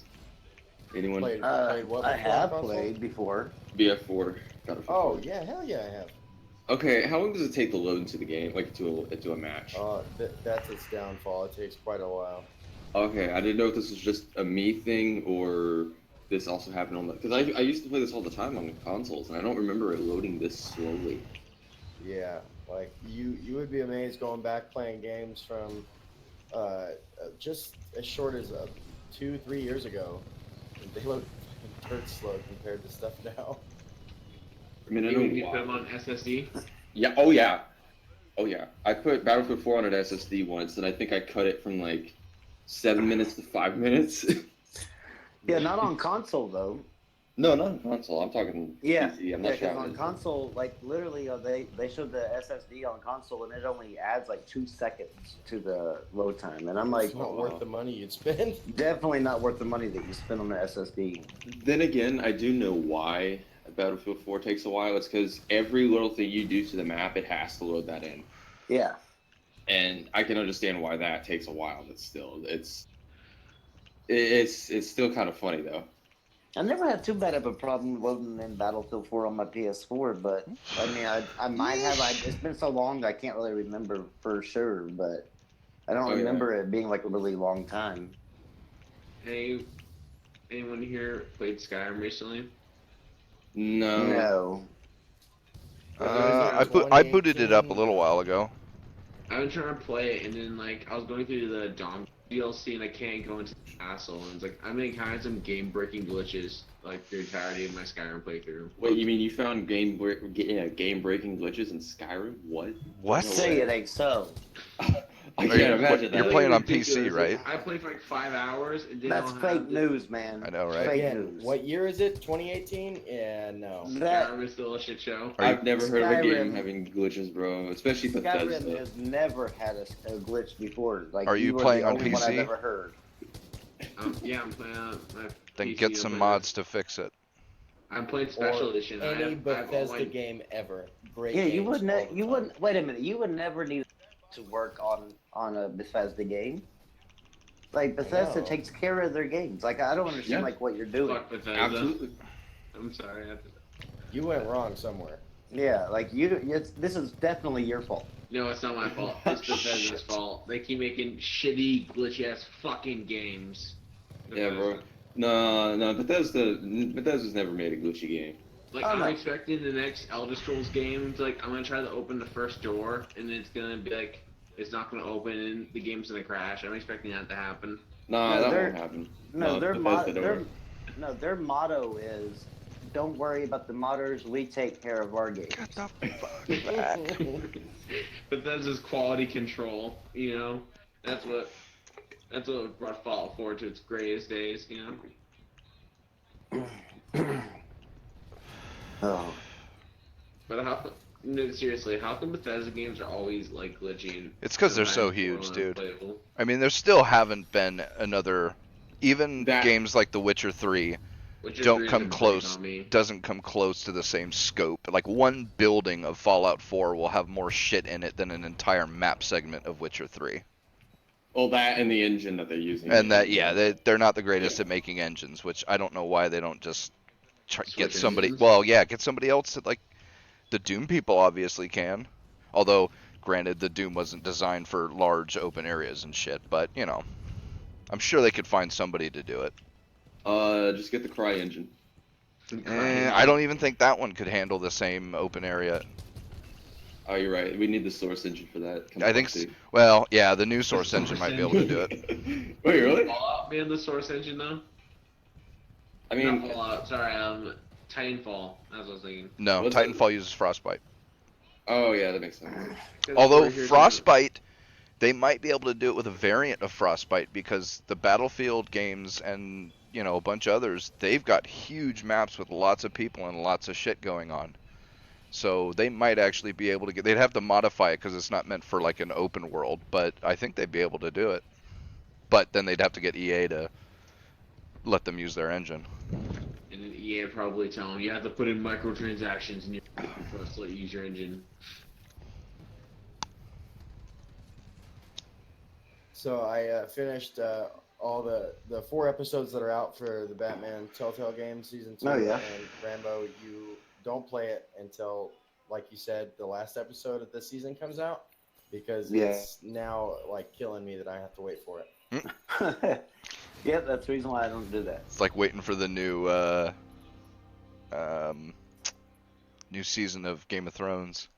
Anyone? Played what I before have console? played before. BF4. Battlefield Oh 4. yeah, hell yeah, I have. Okay, how long does it take to load into the game, like to a match? That's its downfall. It takes quite a while. Okay, I didn't know if this was just a me thing or this also happened on the. Because I used to play this all the time on consoles, and I don't remember it loading this slowly. Yeah, like you would be amazed going back playing games from just as short as 2-3 years ago. They look dirt slow compared to stuff now. I mean, I You know put them on SSD? Yeah. Oh yeah. Oh yeah. I put Battlefield 4 on an SSD once, and I think I cut it from like 7 minutes to 5 minutes. Yeah, not on console though. No, not on console. I'm talking Yeah, PC. I'm yeah, not because sure. on console, like literally, they showed the SSD on console, and it only adds like 2 seconds to the load time, and I'm like, It's not worth the money you'd spend. definitely not worth the money that you spend on the SSD. Then again, I do know why Battlefield 4 takes a while. It's because every little thing you do to the map, it has to load that in. Yeah, And I can understand why that takes a while, but still, it's still kind of funny though. I never had too bad of a problem loading in Battlefield 4 on my PS4, but I mean, I might have. It's been so long I can't really remember for sure, but I don't Oh, yeah. remember it being like a really long time. Hey, anyone here played Skyrim recently? No. No. I booted it up a little while ago. I've been trying to play it, and then like I was going through the Dom DLC, and I can't go into the castle, and it's like I'm encountering some game-breaking glitches like the entirety of my Skyrim playthrough. Wait, you mean you found game breaking glitches in Skyrim? What? What? Say it ain't so. I Are can't you- imagine you're that. playing on Ridiculous. PC, right? I played for like 5 hours and didn't That's know how fake to- news, man. I know, right? Fake Again, news. what year is it? 2018? Yeah, no. That Skyrim is still a shit show. Are you- I've never heard of a game Skyrim- having glitches, bro. Especially Skyrim Bethesda. has never had a glitch before. Like, Are you were playing the on only one I've PC? ever heard. Yeah, I'm playing on my Then PC, get I'm some playing- mods to fix it. I'm playing Special Or Edition. any I have Bethesda all my- game ever. Great. Yeah, you games wouldn't. all the You time. wouldn't. Wait a minute. You would never need to work on a Bethesda game. Like Bethesda know. takes care of their games. Like I don't understand Yeah. like what you're doing. Fuck Bethesda. Absolutely. I'm sorry. You went wrong somewhere. Yeah, like this is definitely your fault. No, it's not my fault. It's Bethesda's fault. They keep making shitty, glitchy ass fucking games. Yeah, bro. No, Bethesda's never made a glitchy game. Like, Oh, I'm no. expecting the next Elder Scrolls game to, like, I'm gonna try to open the first door, and it's gonna be like, it's not gonna open, and the game's gonna crash. I'm expecting that to happen. Nah, No, that they're- won't happen. No, their Bethesda don't. their motto is, "Don't worry about the modders. We take care of our games." Get the fuck back. Bethesda's quality control, you know? That's what brought Fallout 4 to its greatest days, you know? Oh, But no, seriously, how come Bethesda games are always, like, glitchy and... It's 'cause they're so and huge, dude. unplayable? I mean, there still haven't been another. Even That- games like The Witcher 3 Witcher don't 3 is come a break close. on me. Doesn't come close to the same scope. Like one building of Fallout 4 will have more shit in it than an entire map segment of Witcher 3. Well, that and the engine that they're using. And that, yeah, they're not the greatest at making engines, which I don't know why they don't just get Switch somebody. engines? Well, yeah, get somebody else that, like, the Doom people obviously can. Although, granted, the Doom wasn't designed for large open areas and shit, but you know, I'm sure they could find somebody to do it. Just get the Cry engine. I don't even think that one could handle the same open area. Oh, you're right. We need the Source engine for that. I think. Well, yeah, the new Source engine might be able to do it. Wait, really? Fallout being the source engine, though? I Not mean, Fallout, sorry, Titanfall. That's what I was thinking. No, What's it? Titanfall uses Frostbite. oh yeah, that makes sense. 'Cause Although we're here to- Frostbite, they might be able to do it with a variant of Frostbite because the Battlefield games and you know a bunch of others, they've got huge maps with lots of people and lots of shit going on. So they might actually be able to get. They'd have to modify it because it's not meant for like an open world, but I think they'd be able to do it. But then they'd have to get EA to let them use their engine. And then EA would probably tell them, you have to put in microtransactions in your for us to let you use your engine. So I finished all the 4 episodes that are out for the Batman Telltale game season 2. Oh, yeah. And Rambo, you don't play it until, like you said, the last episode of this season comes out because Yeah. it's now like killing me that I have to wait for it. yeah, that's the reason why I don't do that. It's like waiting for the new new season of Game of Thrones.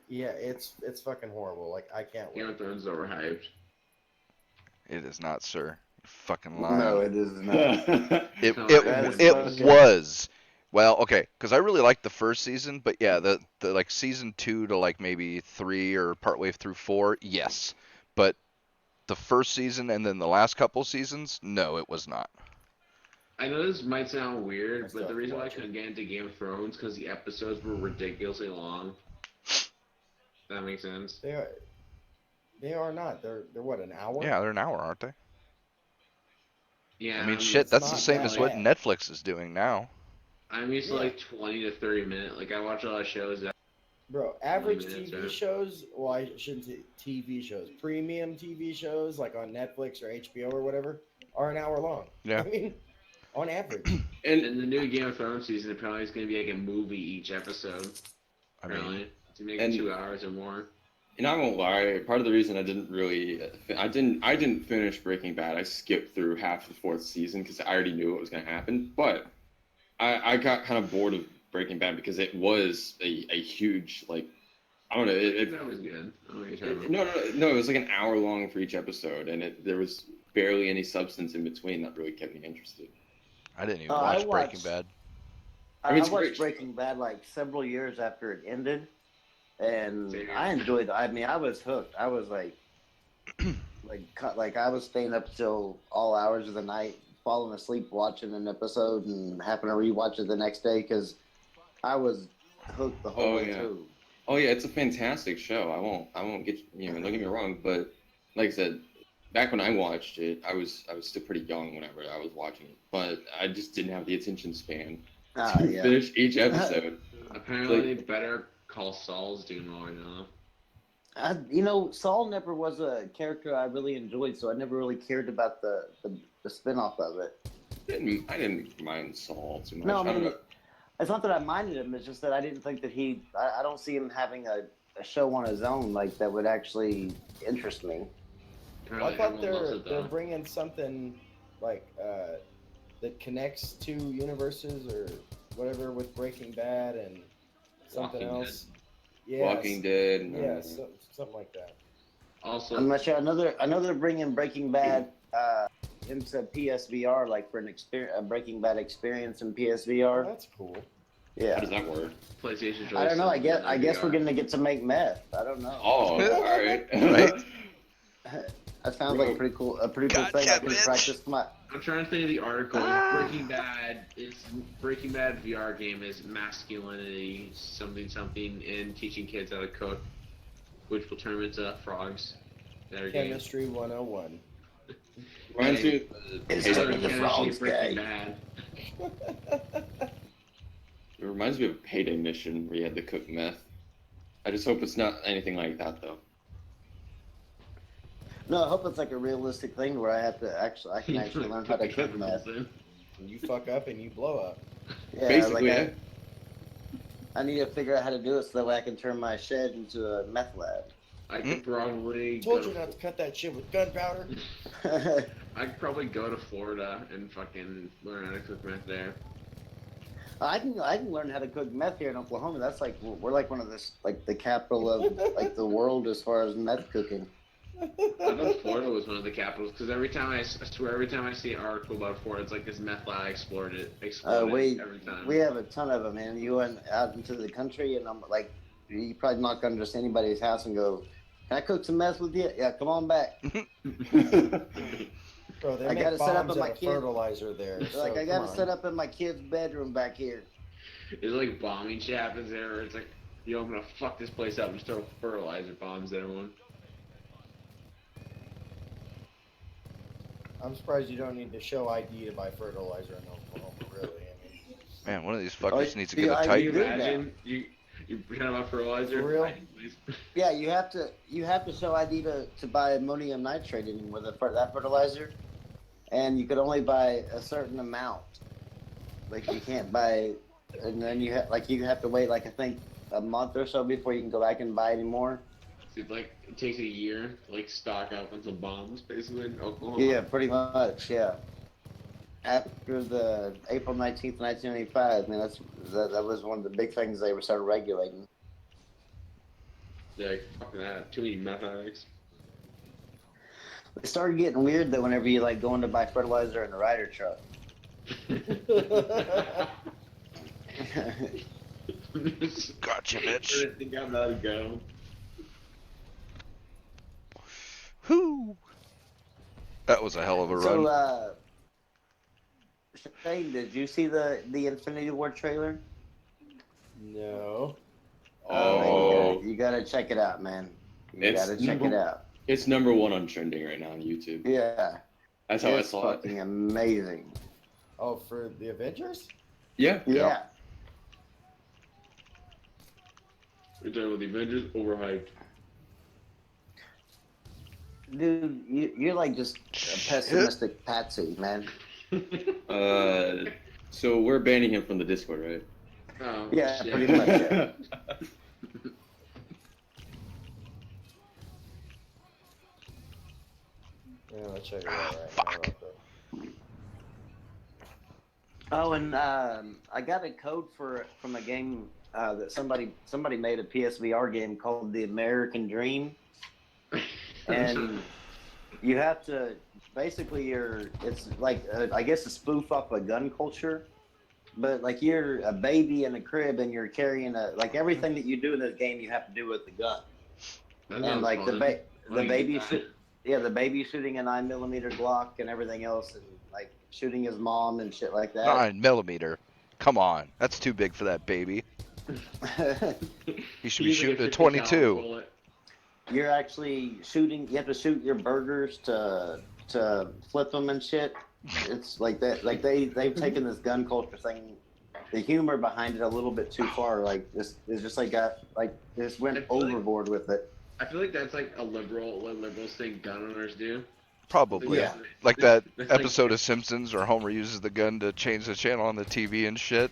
Yeah, it's fucking horrible. Like I can't Game wait. of Thrones is overhyped. It is not, sir. You're fucking lying. No, it is not. It No, it that is it fucking- was. Well, okay, because I really liked the first season, but yeah, the like season 2 to like maybe 3 or partway through 4, yes, but the first season and then the last couple seasons, no, it was not. I know this might sound I weird, still but the have to reason why I watch it. couldn't get into Game of Thrones because the episodes were ridiculously long. That makes sense. They are not. They're what, an hour? Yeah, they're an hour, aren't they? Yeah, I mean, I'm- shit, it's that's the not same that as what bad. Netflix is doing now. I'm used to Yeah. like 20 to 30 minute. Like I watch a lot of shows that Bro, average minutes, TV yeah. shows, well, I shouldn't say TV shows, premium TV shows like on Netflix or HBO or whatever are an hour long. Yeah. I mean, on average. and in the new Game of Thrones season apparently is going to be like a movie each episode. I mean, Apparently, to make and- it 2 hours or more. And I won't lie, part of the reason I didn't finish Breaking Bad. I skipped through half the 4th season because I already knew what was going to happen. But I got kind of bored of Breaking Bad because it was a huge, like, I don't know. That was good. I don't know what you're talking about. No, it was like an hour long for each episode, and there was barely any substance in between that really kept me interested. I didn't even I watch Breaking watched- Bad. I mean, I it's watched great. Breaking Bad like several years after it ended, and Same here. I enjoyed it. I mean, I was hooked. I was like, Like I was staying up till all hours of the night, falling asleep watching an episode and having to rewatch it the next day because I was hooked the whole Oh, way yeah. through. Oh yeah, it's a fantastic show. I won't get don't get me wrong, but like I said, back when I watched it, I was still pretty young whenever I was watching it, but I just didn't have the attention span to Yeah. finish each episode. Apparently, Better Call Saul's doing well right now. Saul never was a character I really enjoyed, so I never really cared about the spinoff of it. I didn't mind Saul too much. No, I I don't mean, know. it's not that I minded him. It's just that I didn't think that I don't see him having a show on his own like that would actually interest me. Well, I Apparently, thought everyone loves it they're though. bringing something like that connects two universes or whatever with Breaking Bad and something Walking else. Yeah, Walking Dead. Yeah, something like that. Also, I'm not sure. I know they're bringing Breaking Bad into PSVR, like for a Breaking Bad experience in Oh, PSVR. that's cool. How Yeah. does that work? PlayStation's I don't know. I guess we're VR. gonna get to make meth. I don't know. Oh, all right. Right. That sounds like a pretty cool thing. I Gotcha, can bitch. practice my. I'm trying to think of the article. Ah. Breaking Bad VR game is masculinity something and teaching kids how to cook, which will turn into frogs. There game. Chemistry 101. Reminds me of It's Payday turning the Mission. frogs Breaking gay. Bad. It reminds me of a Payday Mission where you had to cook meth. I just hope it's not anything like that though. No, I hope it's like a realistic thing where I can actually learn how to cook meth. You fuck up and you blow up. Yeah, Basically, like yeah. I need to figure out how to do it so that way I can turn my shed into a meth lab. I could probably Told go you to, not to cut that shit with gunpowder. I could probably go to Florida and fucking learn how to cook meth there. I can learn how to cook meth here in Oklahoma. That's like we're like one of the capital of like the world as far as meth cooking. I thought Florida was one of the capitals because every time I swear every time I see an article about Florida, it's like this meth lab exploded every time. We have a ton of them, man. You went out into the country, and I'm like, you probably knock on just anybody's house and go, "Can I cook some meth with you?" Yeah, come on back. Bro, they I make gotta set up bombs in out my of kid- fertilizer there. Like so I gotta come set on. up in my kid's bedroom back here. It's like bombing shit happens there. Where it's like, yo, I'm gonna fuck this place up and just throw fertilizer bombs at everyone. I'm surprised you don't need to show ID to buy fertilizer in Oklahoma, really. I mean, Man, one of these Oh, fuckers needs to yeah, get a I Can you do tight. that. imagine you pretend about fertilizer? For real? Please. Yeah, you have to show ID to buy ammonium nitrate anymore. That fertilizer, and you could only buy a certain amount. Like you can't buy, and then you have to wait like I think a month or so before you can go back and buy anymore. It takes a year to like stock up on some bombs, basically in Oklahoma. Yeah, pretty much. Yeah. After the April 19th, 1995, man, that was one of the big things they started regulating. They're like, fuck that, too many meth addicts. It started getting weird though whenever you like going to buy fertilizer in a Ryder truck. Gotcha, I bitch. think I'm about to go. Whoo! That was a hell of a run. So, Shane, did you see the Infinity War trailer? no. Oh, You gotta check it out, man. You It's gotta check it out. it's #1 on trending right now on YouTube. Yeah, That's how I it's saw it. fucking amazing. Oh, for the Avengers? Yeah. Yeah. You're talking about the Avengers overhyped. Dude, you're like just a pessimistic patsy, man. So we're banning him from the Discord, right? Oh, Yeah, shit. pretty much. Yeah. Yeah, let's check it out right fuck. now. real quick. Oh, and I got a code from a game that somebody made a PSVR game called The American Dream, and you have to basically it's like I guess a spoof off a gun culture, but like you're a baby in a crib and you're carrying like everything that you do in this game you have to do with the gun, That and sounds like fun. the Why don't you baby do should. the baby shooting a 9mm Glock and everything else, and like shooting his mom and shit like that. 9mm. Come on, that's too big for that baby. He should be Use, like, shooting a 50 caliber 22. bullet. You're actually shooting. You have to shoot your burgers to flip them and shit. It's like that. Like they've taken this gun culture thing, the humor behind it a little bit too far. Like this is just like this went I feel like- overboard with it. I feel like that's like a liberals think gun owners do. Probably. Yeah. Like that That's like- episode of Simpsons where Homer uses the gun to change the channel on the TV and shit.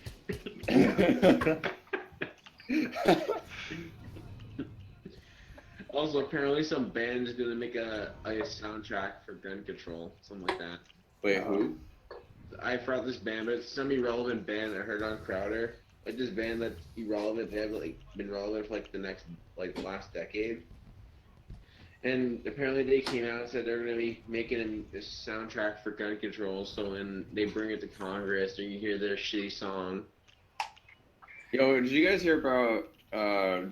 Also, apparently, some band is gonna make a soundtrack for gun control, something like that. Wait, who? I forgot this band, but it's some irrelevant band I heard on Crowder. Like this band that's irrelevant, they have like been relevant for like the last decade. And apparently they came out and said they're gonna be making this soundtrack for gun control. So when they bring it to Congress, and you hear their shitty song. Yo, did you guys hear about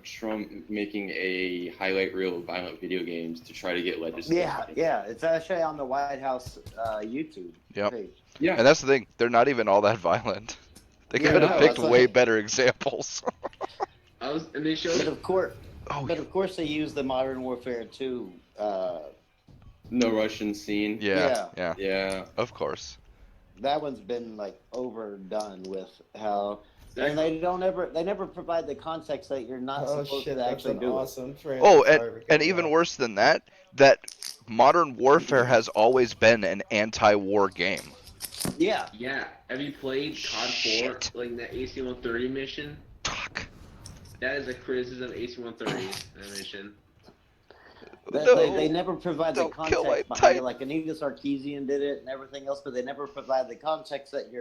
Trump making a highlight reel of violent video games to try to get legislation? Yeah. It's actually on the White House YouTube Yep. page. Yeah. And that's the thing, they're not even all that violent. They Yeah, could have no, picked that's way like- better examples. And they But showed of course, Oh, but of course they use the Modern Warfare 2. No Russian scene. yeah, Yeah. Yeah. of course. That one's been like overdone with how, that, and they never provide the context that you're not Oh supposed shit, to that's actually an do it. awesome trailer. Oh, Sorry for and cutting even you off. worse than that, that Modern Warfare has always been an anti-war game. Yeah, yeah. Have you played COD 4? Shit. Like that AC-130 mission? Fuck. That is a criticism of AC-130 that mission. they never provide the Don't kill my context behind type. it. Like Anita Sarkeesian did it and everything else, but they never provide the context that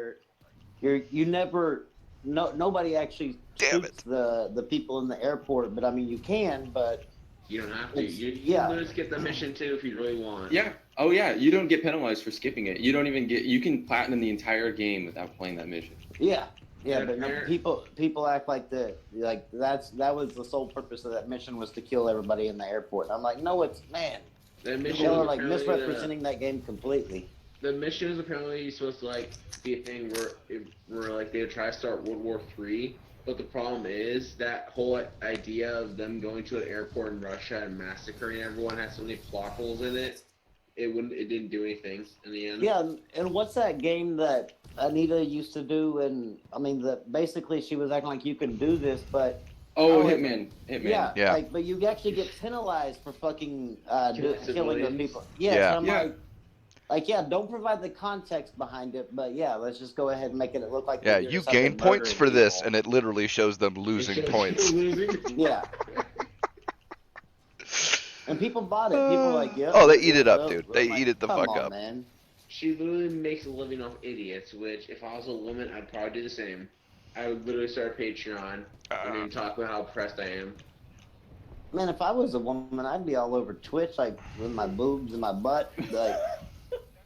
you never. No, nobody actually Damn shoots the people in the airport, but I mean you can, but You don't have to. It's- You yeah. can skip the mission too if you really want. Yeah. Oh yeah. You don't get penalized for skipping it. You don't even get. You can platinum the entire game without playing that mission. yeah. Yeah, But no, there- people act like that was the sole purpose of that mission was to kill everybody in the airport. I'm like, no, it's man. The mission Y'all are was like apparently misrepresenting that game completely. the mission is apparently supposed to like be a thing where like they would try to start World War III, but the problem is that whole idea of them going to an airport in Russia and massacring everyone has so many plot holes in it. It didn't do anything in the end. Yeah, and what's that game that Anita used to do? And I mean, basically she was acting like you can do this, but Oh, Oh, Hitman. Hitman. Yeah. like, but you actually get penalized for fucking killing those civilians. people. Yeah, Yeah. so I'm Yeah. yeah, don't provide the context behind it, but yeah, let's just go ahead and make it look like Yeah, they're you just out there gain points for murdering this, people. and it literally shows them losing points. Losing. Yeah. And people bought it. People were like, yeah. Oh, they eat it up, yeah. dude. I'm They like, eat it the come fuck on, up. man. She literally makes a living off idiots, which if I was a woman, I'd probably do the same. I would literally start a Patreon and then talk about how oppressed I am. Man, if I was a woman, I'd be all over Twitch, like with my boobs and my butt. Like,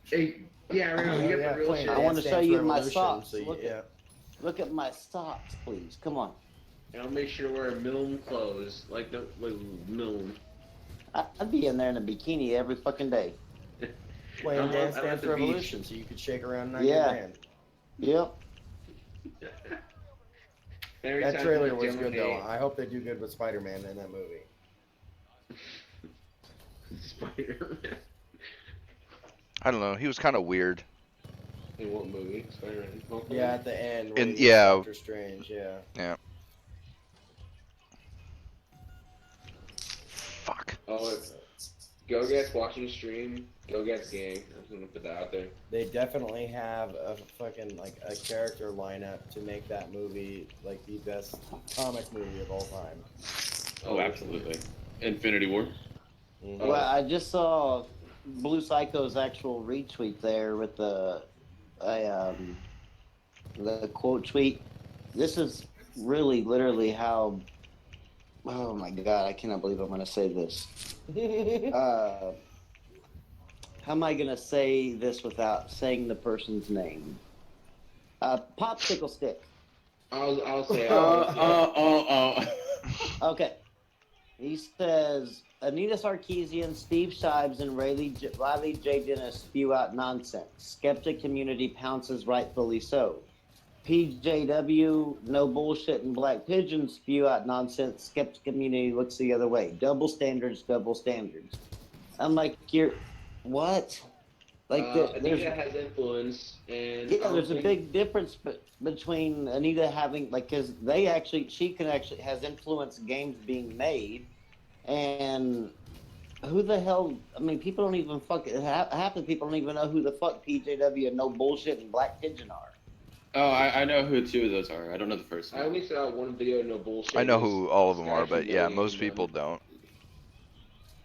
Hey, yeah, remember, you get the real playing shit. I wanna Dance show Dance you my Revolution, socks. so Look yeah. look at my socks, please. Come on. And I'll make sure to wear minimum clothes, like minimum. I'd be in there in a bikini every fucking day. Playing I'm Dance at Dance the beach. Revolution, so you could shake around 90 Yeah. grand. Yep. Every That time trailer you was do good a though. I hope they do good with Spider-Man in that movie. Spider-Man. I don't know. He was kind of weird. In what movie? Spider-Man. Homecoming? Yeah, at the end. In- when he yeah. Doctor Strange. Yeah. Fuck. Oh, Go Gets watching the stream. Go Gets gang. I'm just gonna put that out there. They definitely have a fucking like a character lineup to make that movie like the best comic movie of all time. Oh, absolutely. Infinity War. Mhm. Oh. Well, I just saw Blue Psycho's actual retweet there with the quote tweet. This is really literally how. Oh my god! I cannot believe I'm going to say this. How am I going to say this without saying the person's name? Popsicle stick. I'll say. Oh. Okay. He says Anita Sarkeesian, Steve Shives, and Riley J. Dennis spew out nonsense. Skeptic community pounces, rightfully so. PJW, no bullshit, and Black Pigeon spew out nonsense. Skeptic community looks the other way. Double standards, double standards. I'm like, you're what? Like, there's Anita has influence, and yeah, there's a big difference between Anita having like because she can actually has influenced games being made, and who the hell? I mean, people don't even half the people don't even know who the fuck PJW and No Bullshit and Black Pigeon are. Oh, I know who two of those are. I don't know the first I one. only saw one video, no bullshit. I know was who all of them are, but yeah, humiliating most them. people don't.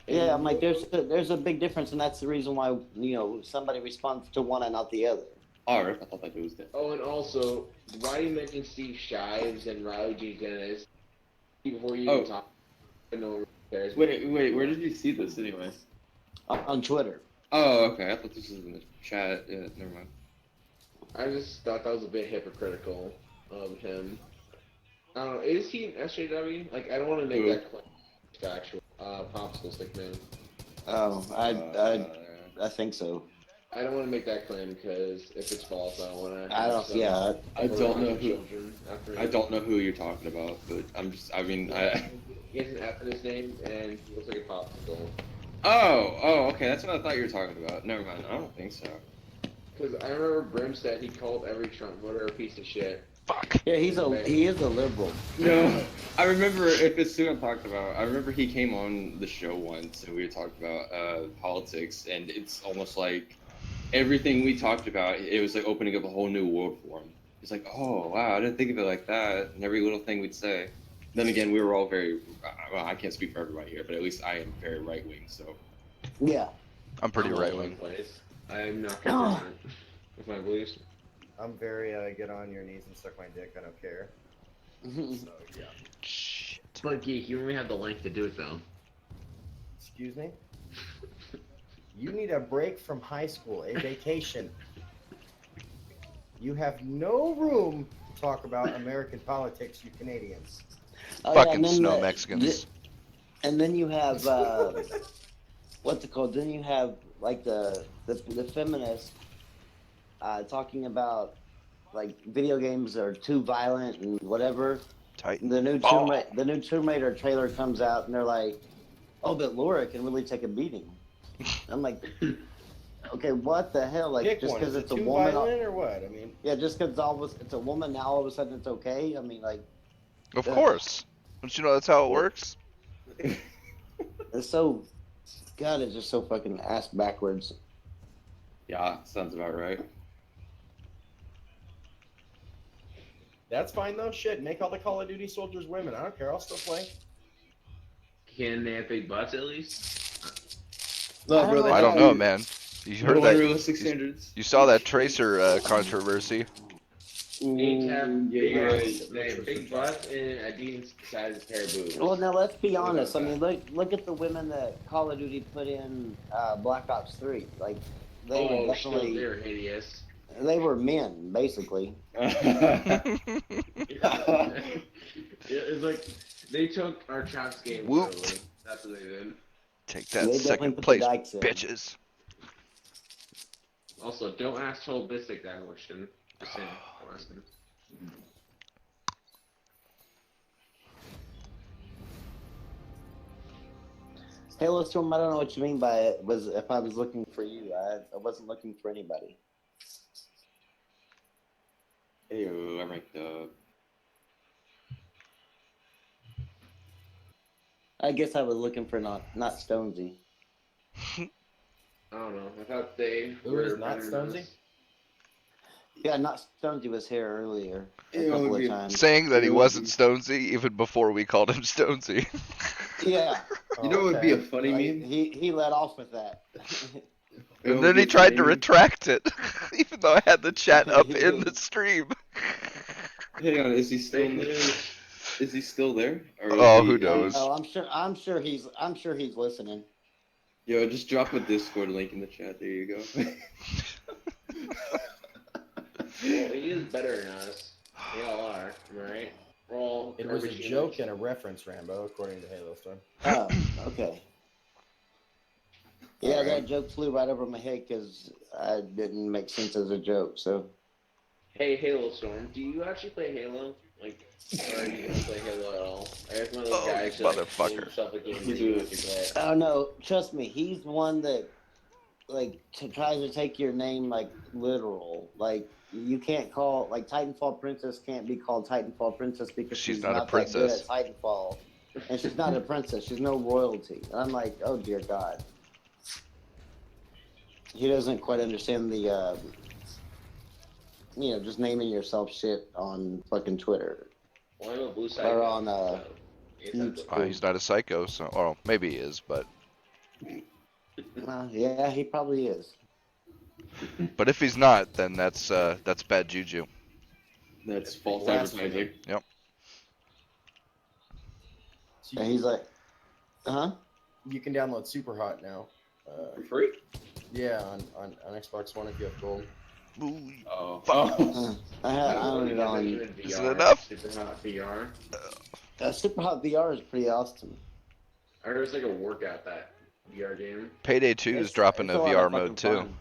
Yeah, I'm like, there's a big difference, and that's the reason why somebody responds to one and not the other. Arf, I thought that was that. Oh, and also, why do you mention Steve Shives and Riley J. Dennis before you even talk? No one cares. Wait, where did you see this anyway? On Twitter. Oh, okay. I thought this was in the chat. Yeah, never mind. I just thought that was a bit hypocritical of him. I don't know. Is he an SJW? Like, I don't want to make Who? that claim. Factual. Popsicle Stick Man. Oh, I think so. I don't want to make that claim because if it's false, I don't want to. I don't. Yeah. I don't know who. After I don't know who you're talking about, but I'm just. I mean, I. He has an F in his name, and he looks like a popsicle. Oh, okay. That's what I thought you were talking about. Never mind. I don't think so. Because I remember Brim said he called every Trump voter a piece of shit. Fuck. Yeah, he is a liberal. No, I remember if it's who I'm talking about. I remember he came on the show once and we were talking about politics, and it's almost like everything we talked about, it was like opening up a whole new world for him. It's like, oh wow, I didn't think of it like that. And every little thing we'd say. Then again, we were all very. Well, I can't speak for everybody here, but at least I am very right wing. So. Yeah. I'm pretty I'm all right over wing. the place. I'm not consistent with my beliefs. I'm very get on your knees and suck my dick. I don't care. So yeah. Shit. But Geek, you only have the length to do it though. Excuse me. You need a break from high school, a vacation. You have no room to talk about American politics, you Canadians. Oh, yeah, Fucking and then snow Mexicans. And then you have what's it called? Then you have like the feminists talking about like video games are too violent and whatever. Titan. The new Tomb Raider trailer comes out and they're like, "Oh, but Laura can really take a beating." I'm like, "Okay, what the hell?" Like, Pick just one. because Is it's it a too woman, violent or what? I mean, yeah, just because it's a woman now, all of a sudden it's okay. I mean, like, Of course. Don't you know that's how it works? it's so, God, it's just so fucking ass backwards. Yeah, sounds about right. that's fine though. Shit, make all the Call of Duty soldiers women. I don't care. I'll still play. Can they have big butts at least? I don't know. I don't know, man. You heard that? Unrealistic standards. You saw that Tracer controversy. They have Yeah, they have big butts and a decent sized pair of boobs. Well, now let's be honest. I mean, look at the women that Call of Duty put in Black Ops 3. Like, they were definitely they're hideous. they were men, basically. It's like they took our Chaps game. Whoop. Literally. That's what they did. Take They that definitely second put the place, dikes in. bitches. Also, don't ask Toll Bistic that question. Just saying, don't ask him. Halo Storm, I don't know what you mean by it. Was if I was looking for you, I wasn't looking for anybody. Ew, I ranked up. I guess I was looking for not Stonesy. I don't know. I thought they Who were is not better than Stonesy? us. Yeah, not Stonesy was here earlier a Ew, couple of dude. times. Saying that he You know, wasn't Stonesy even before we called him Stonesy. Yeah, You know what would be a funny meme? he let off with that. It And would then be he tried to funny- retract it, even though I had the chat up in the stream. Hang on, is he still there? Is he still there? Or Oh, is who he- knows? Oh, I'm sure he's listening. Yo, just drop a Discord link in the chat. There you go. Well, he is better than us. They all are, am I right? Well, It was a garbage joke gimmicks. and a reference, Rambo, according to Halo Storm. Oh, okay. Yeah, Alright. that joke flew right over my head because I didn't make sense as a joke. So Hey, Halo Storm, do you actually play Halo? Like, or do you not play Halo at all? Or if one of those Oh, guys you who, like, name motherfucker. himself a game He's that you a- actually play. I don't know. Trust me, he's one that like tries to take your name like literal. Like you can't call like Titanfall Princess can't be called Titanfall Princess because She's she's not a not that good princess. at Titanfall, and she's not a princess. She's no royalty. And I'm like, oh dear God. He doesn't quite understand the, just naming yourself shit on fucking Twitter Well, I'm a blue or psycho. on so it's not YouTube. good. He's not a psycho, so or maybe he is, but Yeah, he probably is. if he's not, then that's bad juju. That's false Blasphemy. advertising. So And you, he's like, huh? you can download Superhot now. For free? Yeah, on Xbox One if you have gold. Ooh, Oh. I I own it on. Is it enough? Super Hot VR. Super Hot VR is pretty awesome. I heard it's like a workout, that VR game. Payday 2 is dropping It's a lot VR of mode fucking too. fun.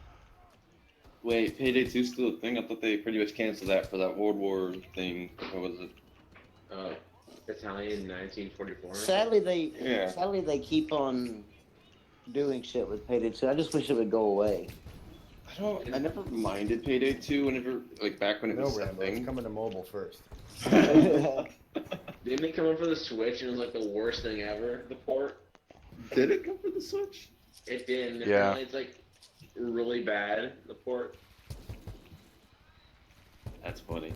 Wait, Payday 2 still a thing? I thought they pretty much canceled that for that World War thing. What was it? Italian 1944. Sadly, they keep on doing shit with Payday 2. I just wish it would go away. I never minded Payday 2 whenever, like, back when it No, was a Rambo, it's thing. coming to mobile first. Didn't they come in for the Switch and it was like the worst thing ever, the port? Did it come for the Switch? It did, and Yeah. apparently it's like really bad, the port. That's funny.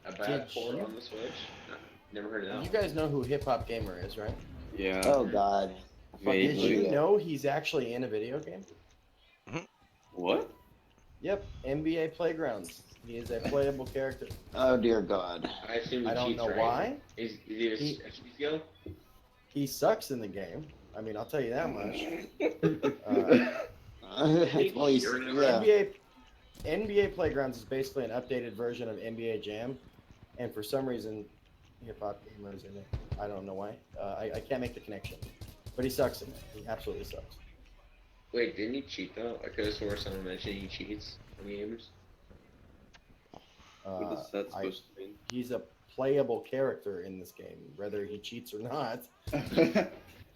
A bad Did port you- on the Switch? No, never heard of that. You guys know who Hip Hop Gamer is, right? Yeah. Oh God. Did Vaguely. you know he's actually in a video game? What? Yep, NBA Playgrounds. He is a playable character. Oh dear God. I assume he I don't cheats, know right? why. Is he a He- cheat skill? He sucks in the game. I mean, I'll tell you that much. Well, he's, yeah. NBA Playgrounds is basically an updated version of NBA Jam, and for some reason, Hip Hop Gamer is in it. I don't know why. I can't make the connection, but he sucks in it. He absolutely sucks. Wait, didn't he cheat though? I could have swore someone mentioned he cheats in games. What is that I- supposed to mean? He's a playable character in this game, whether he cheats or not.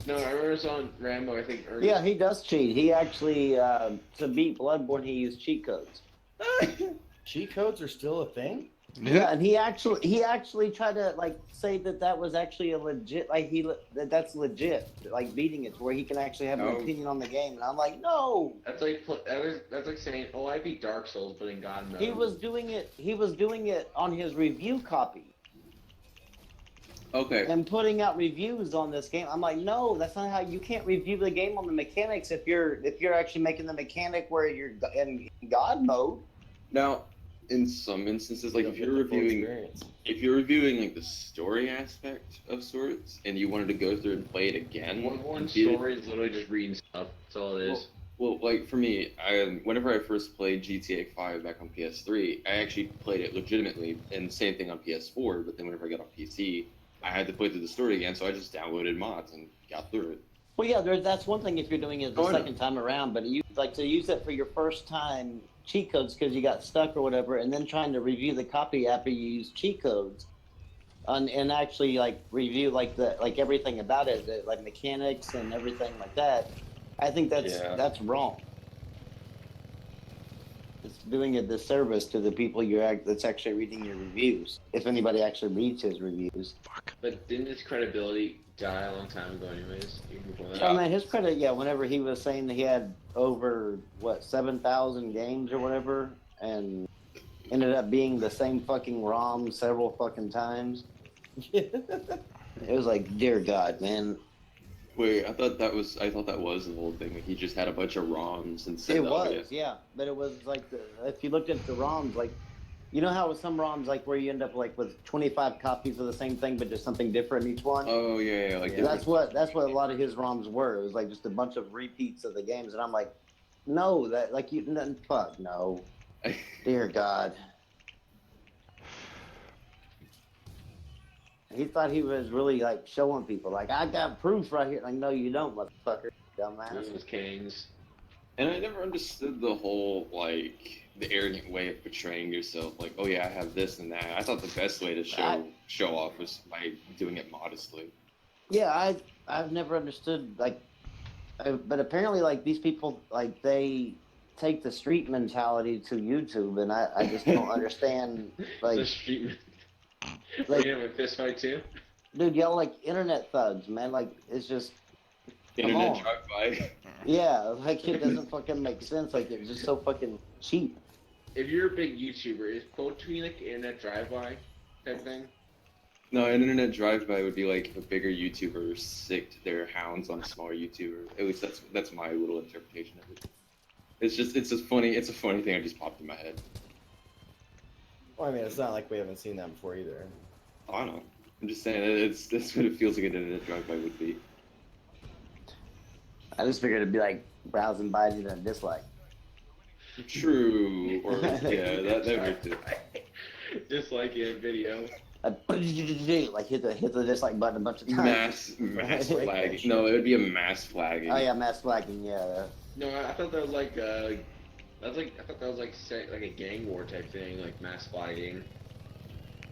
No, I remember on Rambo, I think. Ernest, Yeah, he does cheat. He actually, to beat Bloodborne, he used cheat codes. Cheat codes are still a thing. Yeah, and he actually tried to like say that was actually a legit that's legit, like beating it to where he can actually have an Oh. opinion on the game. And I'm like, no. That's like that's like saying, "Oh, I beat Dark Souls, but in God mode." He was doing it on his review copy Okay. and putting out reviews on this game. I'm like, no, that's not how you can't review the game on the mechanics if you're actually making the mechanic where you're in God mode. Now, in some instances, like You if don't you're get the full reviewing, experience. if you're reviewing like the story aspect of sorts, and you wanted to go through and play it again, One and beat it- story is literally just reading stuff. That's all it is. Well, like for me, whenever I first played GTA 5 back on PS3, I actually played it legitimately, and same thing on PS4. But then whenever I got on PC, I had to play through the story again, so I just downloaded mods and got through it. Well, yeah, that's one thing if you're doing it the Oh, I know. second time around, but you like to use it for your first time cheat codes because you got stuck or whatever, and then trying to review the copy after you use cheat codes, and actually like review like everything about it, like mechanics and everything like that. I think Yeah. that's wrong. It's doing a disservice to the people that's actually reading your reviews. If anybody actually reads his reviews. Fuck. But didn't his credibility die a long time ago, anyways? Even before that. I mean, his credit, yeah. Whenever he was saying that he had over 7,000 games or whatever, and ended up being the same fucking ROM several fucking times, it was like, dear God, man. Wait, I thought that was the whole thing. Like he just had a bunch of ROMs and said, It "Oh, was, yeah." yeah. But it was like, if you looked at the ROMs, like, you know how with some ROMs, like where you end up like with 25 copies of the same thing, but just something different in each one. Oh yeah, like Yeah. That's what a lot of his ROMs were. It was like just a bunch of repeats of the games, and I'm like, no, that like you, fuck no, dear God. He thought he was really like showing people, like I got proof right here. Like, no, you don't, motherfucker, dumbass. This was Kings. And I never understood the whole like the arrogant way of portraying yourself. Like, oh yeah, I have this and that. I thought the best way to show off was by doing it modestly. Yeah, I've never understood like, but apparently like these people like they take the street mentality to YouTube, and I just don't understand The like, street. like You have a fist fight too? dude, y'all like internet thugs, man. Like it's just Internet on. drive-by. yeah, like it doesn't fucking make sense. Like it's just so fucking cheap. If you're a big YouTuber, is quote tweeting like internet drive-by type thing? No, an internet drive-by would be like if a bigger YouTuber sicked their hounds on a smaller YouTuber. At least that's my little interpretation of it. It's a funny thing that just popped in my head. Well, I mean, it's not like we haven't seen that before either. I don't know. I'm just saying that's what it feels like an internet drive-by would be. I just figured it'd be like browsing by and a dislike. True. Or yeah, that worked too. Just like in video. Like hit the dislike button a bunch of times. Mass flagging. No, it would be a mass flagging. Oh yeah, mass flagging. Yeah. No, I thought that was like I thought that was like like a gang war type thing, like mass flagging.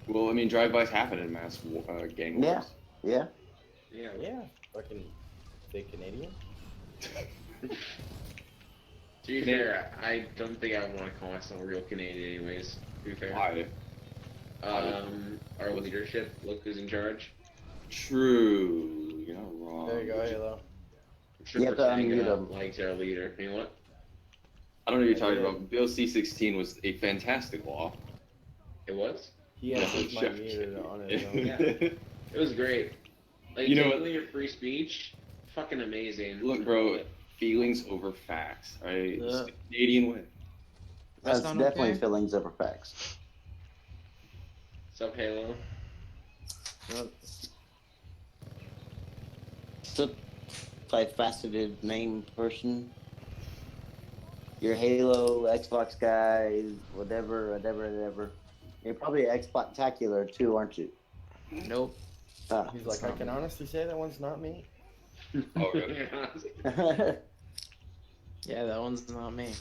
Well, I mean, drive-bys happen in mass gang wars. Yeah. Yeah. Yeah, fucking fake Canadian. To be fair, I don't think I want to call myself a real Canadian, anyways. To be fair. Why? Our leadership. Look who's in charge. True. You're not wrong. There you go, Halo. I'm sure You have to unmute him. Like our leader. You know what? I don't know what you're talking about. Bill C-16 was a fantastic law. It was. He has No, his mic shut- muted on his own. Yeah. It was great. Like, You know taking what? your free speech, fucking amazing. Look, bro, feelings over facts. Right? It's Yeah. the Canadian way. That's not definitely okay. feelings over facts. What's up, Halo? Multi-faceted name person. Your Halo, Xbox guy, whatever. You're probably Xbox-tacular too, aren't you? Nope. Ah. He's like, I can honestly say that one's not me. Oh, really? Yeah, that one's not me.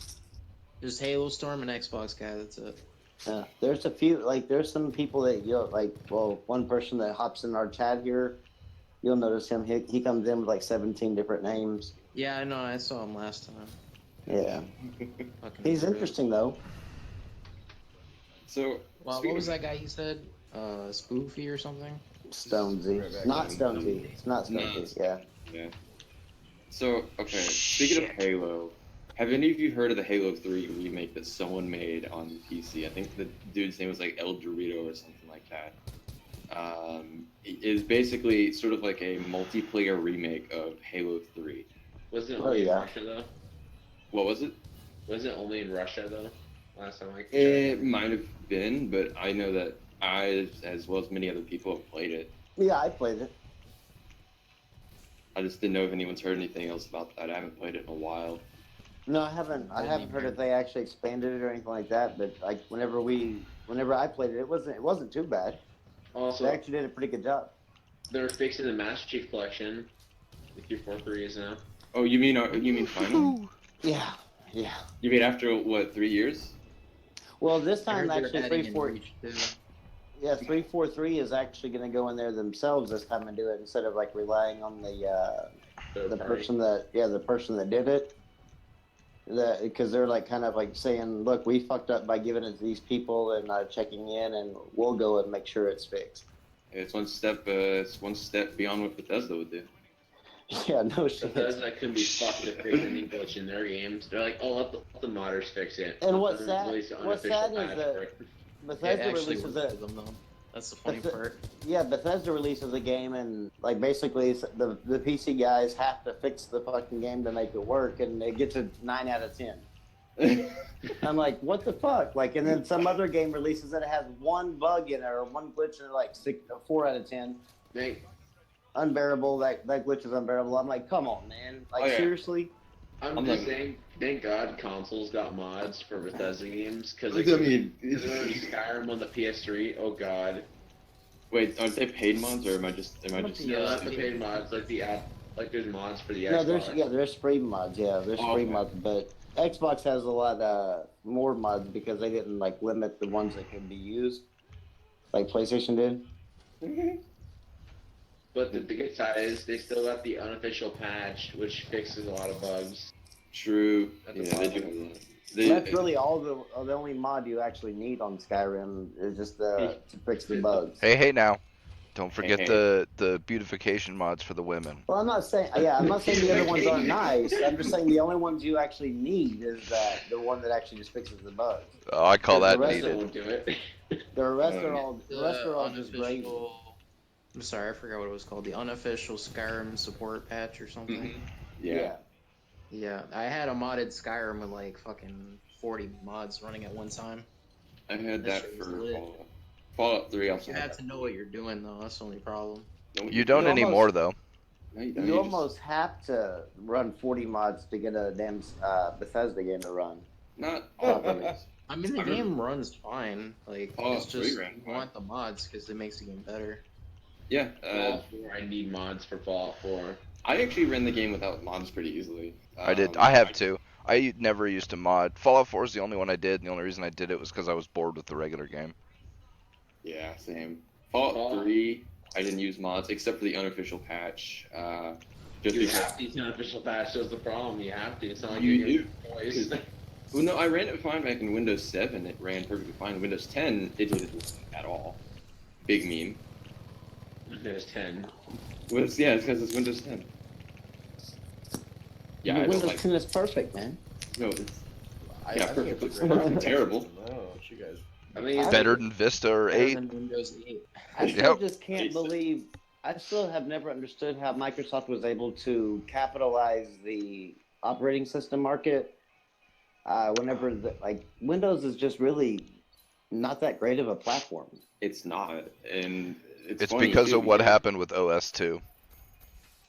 Just Halo Storm and Xbox guy. That's it. There's a few, like, there's some people that you'll, like, well, one person that hops in our chat here, you'll notice him. He comes in with like 17 different names. Yeah, I know. I saw him last time. Yeah. Fucking He's weird. interesting, though. So, Well, speaking what was of- that guy you said? Spoofy or something? Stonesy. Right back Not in. Stonesy. It's not No. Stonesy, yeah. Yeah. So, okay, speaking of Halo, have any of you heard of the Halo 3 remake that someone made on PC? I think the dude's name was like El Dorito or something like that. It is basically sort of like a multiplayer remake of Halo 3. Was it Oh, only yeah. in Russia, though? What was it? Was it only in Russia, though? Last time I checked. It might have been, but I know that I, as well as many other people, have played it. Yeah, I played it. I just didn't know if anyone's heard anything else about that. I haven't played it in a while. No, I haven't. I haven't heard if they actually expanded it or anything like that. But like whenever I played it, it wasn't too bad. Also, They actually did a pretty good job. they're fixing the Master Chief Collection. The Q43 is now. Oh, you mean final? Yeah. You mean after what, 3 years? Well, this I time heard they're actually adding in 343 is actually going to go in there themselves this time and do it instead of like relying on the Third party. person that did it. Because they're like kind of like saying, look, we fucked up by giving it to these people and checking in, and we'll go and make sure it's fixed. It's one step beyond what Bethesda would do. Yeah, no shit. Bethesda couldn't be fucked to fix any glitch in their games. They're like, oh, let the modders fix it. And Let what's them sad- release an what's unofficial sad is patch that- for it. It Bethesda actually releases worked it. for them though. That's the funny Beth- part. Yeah, Bethesda releases a game, and like basically the PC guys have to fix the fucking game to make it work, and it gets a 9 out of 10. I'm like, what the fuck? Like, and then some other game releases that has one bug in it or one glitch, and they're like 4 out of 10. They, Unbearable. That glitch is unbearable. I'm like, come on, man. Like, Oh, yeah. seriously? I'm I'm just like- saying, thank God consoles got mods for Bethesda games, because I mean, Skyrim on the PS3, oh god. Wait, aren't they paid mods, or am I just Yeah, not the paid mods, like the app, like there's mods for the No, Xbox. there's free mods. Yeah, there's Oh, free okay. mods, but Xbox has a lot more mods because they didn't like limit the ones that could be used, like PlayStation did. But the good side is they still got the unofficial patch, which fixes a lot of bugs. True. At the Yeah, they do bottom. have that. They, That's really all the only mod you actually need on Skyrim is just to fix the bugs. Hey now. Don't forget Hey. the beautification mods for the women. Well, I'm not saying the other ones aren't nice. I'm just saying the only ones you actually need is the one that actually just fixes the bugs. Oh, I call that The rest needed. Won't do it. The rest Oh, are all just gravy. unofficial. I'm sorry, I forgot what it was called. The unofficial Skyrim support patch or something. Mhm. Yeah. Yeah, I had a modded Skyrim with like fucking 40 mods running at one time. I had That that shit was for lit. Fallout 3. Also You had have that. to know what you're doing though. That's the only problem. You don't You anymore almost- though. No, you don't. You You just- almost have to run 40 mods to get a damn Bethesda game to run. not properly. I mean, the I remember- game runs fine. Like, Oh, it's just ran you fine. want the mods because it makes the game better. Yeah. Fallout 4, I need mods for Fallout 4. I actually ran the game without mods pretty easily. I did. I have too. I never used to mod. Fallout 4 is the only one I did, and the only reason I did it was because I was bored with the regular game. Yeah, same. Fallout 3, I didn't use mods except for the unofficial patch. Just You because. have to use unofficial patch, that's the problem. You have to. It's not like You you're do. voice. Well, no, I ran it fine back in Windows 7. It ran perfectly fine. Windows 10, it didn't at all. Big meme. There's 10. Yeah, it's because it's Windows 10. Yeah, I don't Windows like. 10 is perfect, man. No, it's I Yeah, think perfectly it's great. terrible. No, what you guys. I mean, it's Better than Vista or Better 8. than Windows 8. I still Yep. just can't believe. I still have never understood how Microsoft was able to capitalize the operating system market. Whenever Windows is just really not that great of a platform. It's not, and It's funny, because too, of what happened with OS2.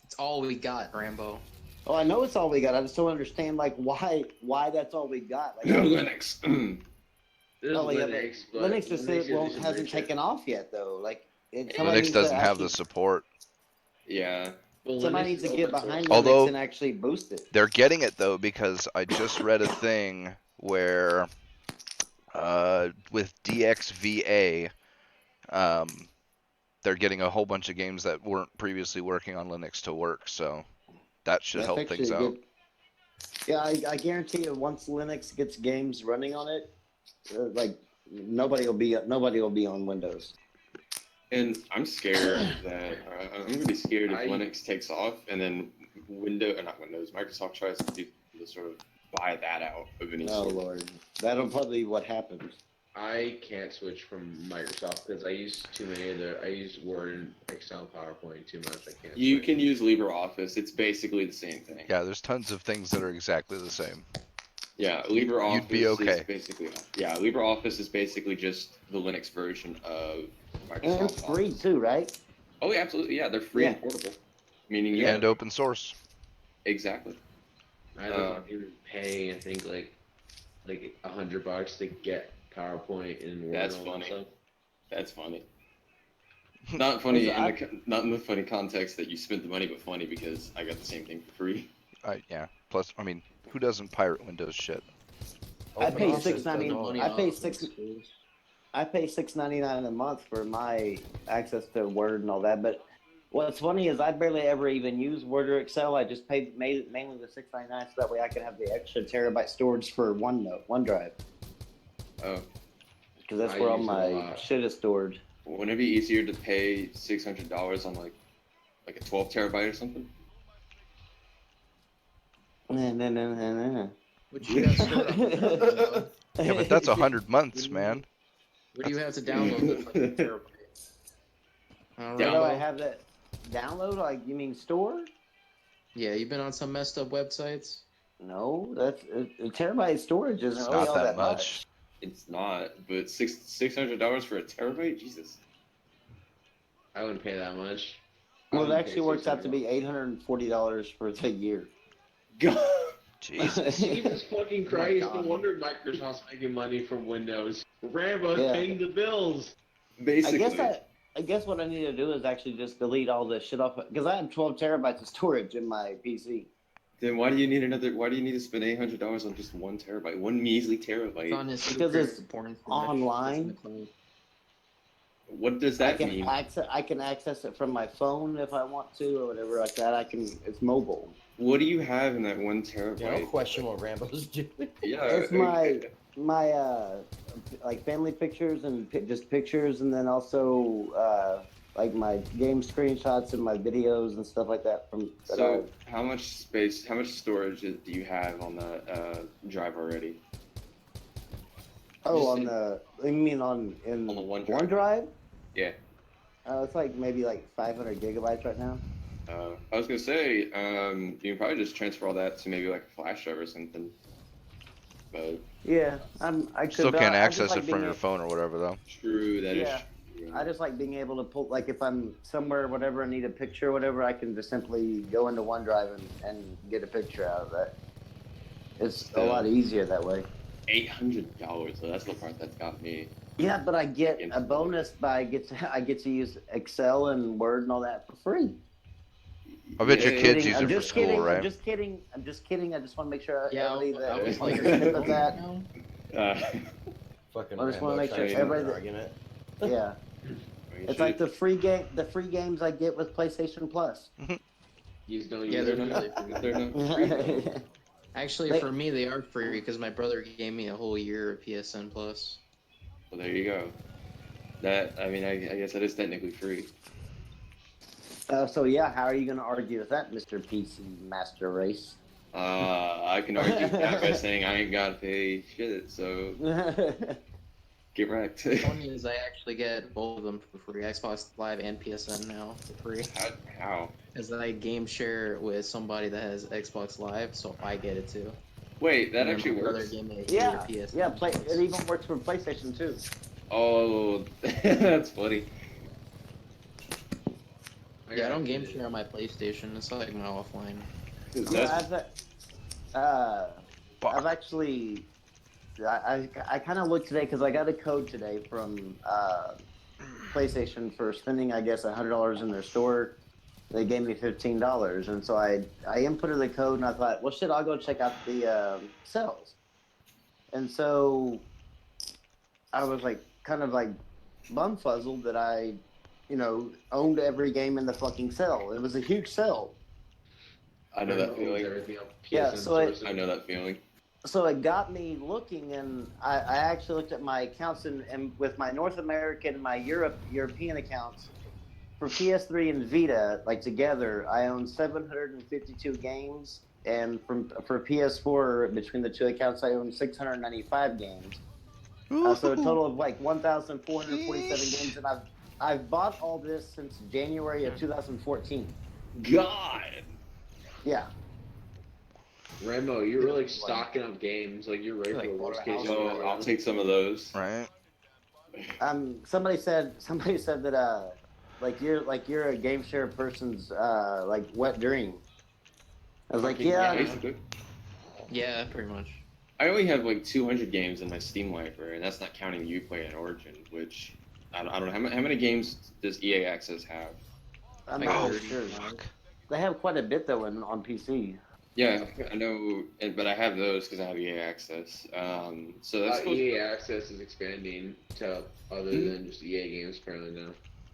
It's all we got, Rambo. Oh, I know it's all we got. I just don't understand why that's all we got. Like, No Linux. there's Oh, yeah, Linux, but Linux just hasn't taken off yet, though. Like, somebody Linux needs doesn't to have the actually- support. Yeah. Well, Somebody Linux needs to is get open source. behind Although- Linux and actually boost it. They're getting it though because I just read a thing where with DXVA, they're getting a whole bunch of games that weren't previously working on Linux to work. So that should That's help actually things a out. good- Yeah, I guarantee you, once Linux gets games running on it, nobody will be on Windows. And I'm scared that I'm gonna be scared if I- Linux takes off and then Microsoft tries to sort of buy that out of any Oh sort. Lord, that'll probably be what happens. I can't switch from Microsoft because I use too many of I use Word and Excel, PowerPoint too much. I can't. You switch. can use LibreOffice. It's basically the same thing. Yeah, there's tons of things that are exactly the same. Yeah, LibreOffice You'd be okay. is basically LibreOffice is basically just the Linux version of And Microsoft it's free Office. too, right? Oh yeah, absolutely. Yeah, they're free and Yeah. portable. Meaning you And open source. exactly. I don't even pay. I think like $100 to get PowerPoint and Word. That's and all that funny. stuff. That's funny. Not funny I- not in the funny context that you spent the money, but funny because I got the same thing for free. Yeah. Plus, I mean, who doesn't pirate Windows shit? I pay OpenOffice $6.99 does all I pay off six- schools. I pay $6.99 a month for my access to Word and all that. But what's funny is I barely ever even use Word or Excel. I just paid mainly the $6.99 so that way I can have the extra terabyte storage for OneDrive Oh, because that's I where all use it a my lot. shit is stored. wouldn't it be easier to pay $600 on like a 12 terabyte or something? Nah. What you have stored on the download? Yeah, but that's 100 months, man. What do you have to download that's like a terabyte? Where do I Rambo? have that download? Like you mean store? Yeah, you've been on some messed up websites. No, that's a terabyte storage isn't It's really not all that much. much. It's not, but $600 for a terabyte? Jesus. I wouldn't pay that much. Well, I it wouldn't actually pay works out to $600. be $840 for the year. God. Jesus. Jesus fucking Christ! No God. wonder Microsoft's making money from Windows. Rambo's Yeah. paying the bills. I Basically. guess I guess what I need to do is actually just delete all this shit off because I have 12 terabytes of storage in my PC. Then why do you need another? Why do you need to spend $800 on just 1 terabyte, one measly It's on terabyte? his Because secret it's porn stash. online. It's in the cloud. What does that mean? I can access it from my phone if I want to or whatever like that. It's mobile. What do you have in that 1 Yeah, don't terabyte? question what Rambo's doing. Yeah, It's my like family pictures and just pictures, and then also like my game screenshots and my videos and stuff like that from. So how much space, how much storage do you have on that drive already? Oh, you mean in On the OneDrive? Yeah. It's like maybe like 500 gigabytes right now. I was gonna say, you can probably just transfer all that to maybe like a flash drive or something. But Yeah, I could. Still can't I just access like it from being your able- phone or whatever though. true, that is Yeah. true. I just like being able to pull, like if I'm somewhere, whatever, I need a picture or whatever, I can just simply go into OneDrive and get a picture out of that. It's a lot easier that way. $800 though. That's the part that's got me. Yeah, but I get a bonus by I get to use Excel and Word and all that for free. I bet your Yeah, kids use I'm it for just school, kidding. right? I'm just kidding. I'm just kidding. I just want to make sure Yeah, everybody I that was like, understands that. Uh, Fucking I just wanna Rambo make sure trying to win everybody an that- argument. Yeah, it's like the free games I get with PlayStation Plus. You just don't Yeah, use they're it. really free. they're not free. Actually, They- for me, they are free because my brother gave me a whole year of PSN Plus. Well, there you go. I guess that is technically free. So yeah, how are you going to argue with that, Mr. PC Master Race? I can argue that by saying I ain't gotta pay shit, so get wrecked. The one is I actually get both of them for free, Xbox Live and PSN now for free. How? Because I game share with somebody that has Xbox Live, so I get it too. Wait, that And then actually my brother works? gave me a Yeah, year PSN. yeah. It even works for PlayStation too. Oh, that's funny. Yeah, I don't game share on my PlayStation. It's like my offline. 'Cause Yeah, that's- I've actually, I kind of looked today because I got a code today from PlayStation for spending, I guess, $100 in their store. They gave me $15, and so I inputted the code, and I thought, well, shit, I'll go check out the sales. And so I was like, kind of like bumfuzzled that I, owned every game in the fucking sale. It was a huge sale. I know that feeling. Everything else. Yeah, PSN so sources. I know that feeling. So it got me looking, and I actually looked at my accounts and with my North American and my European accounts for PS3 and Vita, like together, I own 752 games, and for PS4 between the two accounts, I own 695 games. So a total of like 1,447 games, and I've bought all this since January of 2014. God. Yeah. Rambo, you're really stocking up games. Like you're ready for Like, the worst bought a case house. scenario. So I'll take some of those. Right? Somebody said that you're a game share person's like wet dream. I was like, yeah. Basically. Yeah, pretty much. I only have like 200 games in my Steam library, and that's not counting Uplay and Origin, which I don't know. How many games does EA Access have? I'm Like not 30, sure. fuck. They have quite a bit though on PC. Yeah, I know, but I have those because I have EA Access. So that's supposed EA Access is expanding to other than just EA games currently now.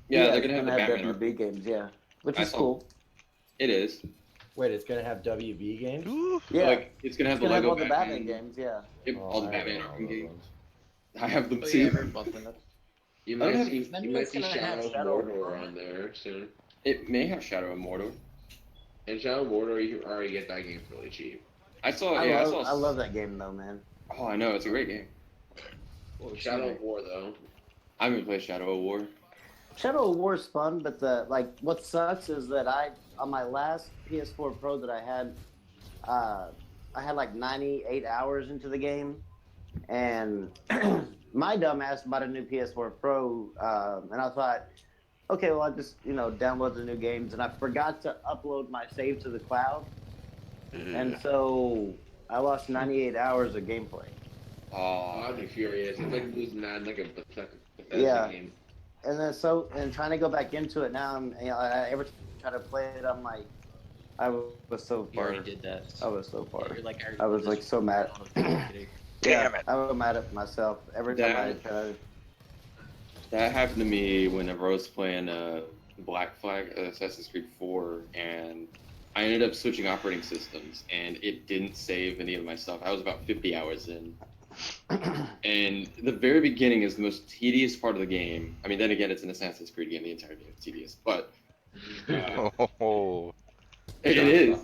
yeah, they're it's gonna have the Batman. WB games, yeah, which I is saw- cool. It is. Wait, it's gonna have WB games? Yeah, Like it's gonna have it's the gonna have Lego all the Batman games. Yeah. Yep, Oh, all the I Batman know all Arkham those games. ones. I have them Oh too. yeah, I heard about that. You I don't might have- see, Then you might it's see gonna have Shadow of Shadow of Mordor Mordor. on there soon. It may have Shadow of Mordor. And Shadow of Mordor, you can already get that game for really cheap. I saw. I love that game though, man. Oh, I know it's a great game. Shadow of War though. I haven't played Shadow of War. Shadow of War is fun, but what sucks is that on my last PS4 Pro that I had like 98 hours into the game, and my dumbass bought a new PS4 Pro, and I thought, okay, well I just download the new games, and I forgot to upload my save to the cloud, and so I lost 98 hours of gameplay. Oh, I'd be furious. It's like losing that in like a Bethesda Yeah. game. and then trying to go back into it now. Every time I try to play it, I'm like, I was so You far. already did that. I was so far. You're like, I was like so mad. Damn it. I was mad at myself every time I That- try to. That happened to me whenever I was playing Black Flag Assassin's Creed 4, and I ended up switching operating systems, and it didn't save any of my stuff. I was about 50 hours in. And the very beginning is the most tedious part of the game. I mean, then again, it's an Assassin's Creed game. The entire game is tedious, but Oh, it is.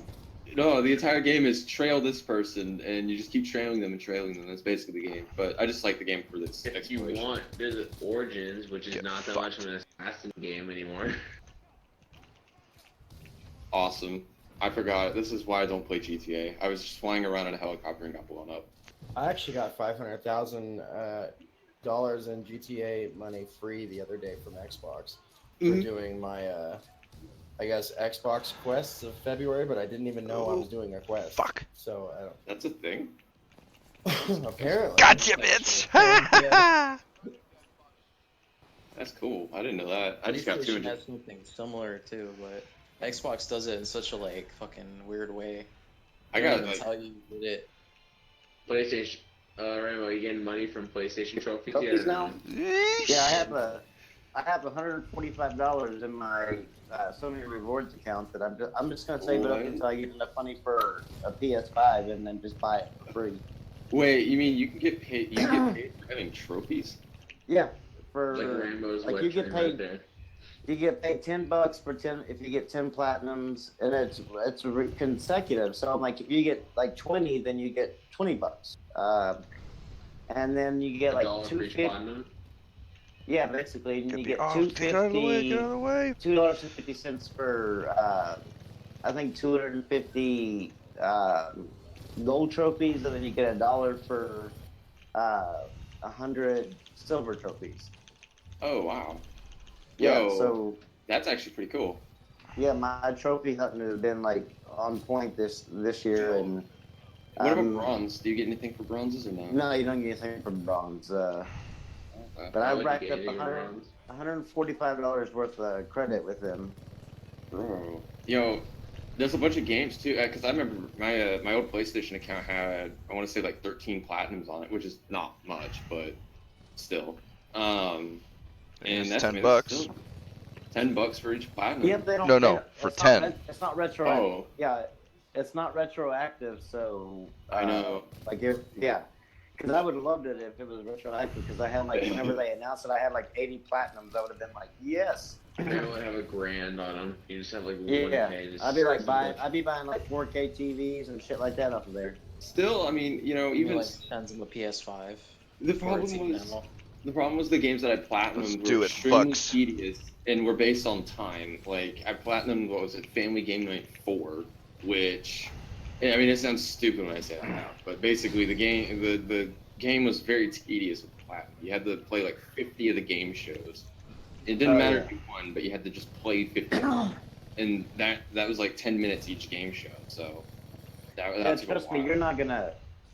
No, the entire game is trail this person, and you just keep trailing them and trailing them. That's basically the game. But I just like the game for this If you exploration. want, there's Origins, which is Get not that much of an assassin game anymore. Awesome. I forgot. This is why I don't play GTA. I was just flying around in a helicopter and got blown up. I actually got $500,000 in GTA money free the other day from Xbox for Mhm. doing my, I guess, Xbox quests of February, but I didn't even know I was doing a quest. fuck. So I That's a thing. don't. Apparently. Gotcha, bitch. That's cool. I didn't know that. I just got PlayStation 200. has something similar too, but Xbox does it in such a like fucking weird way. I They got don't even like tell you you did it. PlayStation. Rainbow, you getting money from PlayStation trophies? Trophies yet or now? not? Yeah, I have $145 in my Sony Rewards account that I'm just gonna save it up What? until I get enough money for a PS5 and then just buy it for free. Wait, you mean you can get paid? You get paid for having trophies? Yeah, for Like Rainbow's like wet you get dream right paid. there. You get paid $10 for 10 if you get 10 platinums, and it's consecutive. So I'm like, if you get like 20, then you get $20. And then you get A like dollar for each 250. platinum. Yeah, basically, and Get you the get off. Get out of the way. Get out of the way. $2.50 for I think 250 gold trophies, and then you get $1 for 100 silver trophies. Oh wow. Yeah, Yo, so that's actually pretty cool. yeah, my trophy hunting has been like on point this year, and What about bronze? Do you get anything for bronzes or no? no, you don't get anything from bronze. But I would you racked get up anything from bronze? $145 worth of credit with them. Bro, yo, there's a bunch of games too. Cause I remember my old PlayStation account had, I want to say like 13 platinums on it, which is not much, but still. And It's that's $10. I mean, that's still $10 for each platinum. Yep, they don't. No, they no, don't- for it's 10. Not, it's not retroactive. Oh, Yeah, it's not retroactive. So I know. Like yeah, because I would have loved it if it was retroactive. Because I had like whenever they announced it, I had like 80 platinums. I would have been like, yes. They would have $1,000 on them. You just have like Yeah, 1K. Just I'd be like simple. I'd be buying like 4K TVs and shit like that off of there. Still, I mean, you know, Even even like depends on the PS5. the or it's problem was now. the problem was the games that I platinumed Let's were do it, extremely fucks. tedious and were based on time. Like I platinumed what was it, Family Game Night 4, which I mean it sounds stupid when I say that now, but basically the game was very tedious with platinum. You had to play like 50 of the game shows. It didn't Oh, matter yeah. if you won, but you had to just play 50. And that was like 10 minutes each game show. So that Yeah, that's trust me, you're not gonna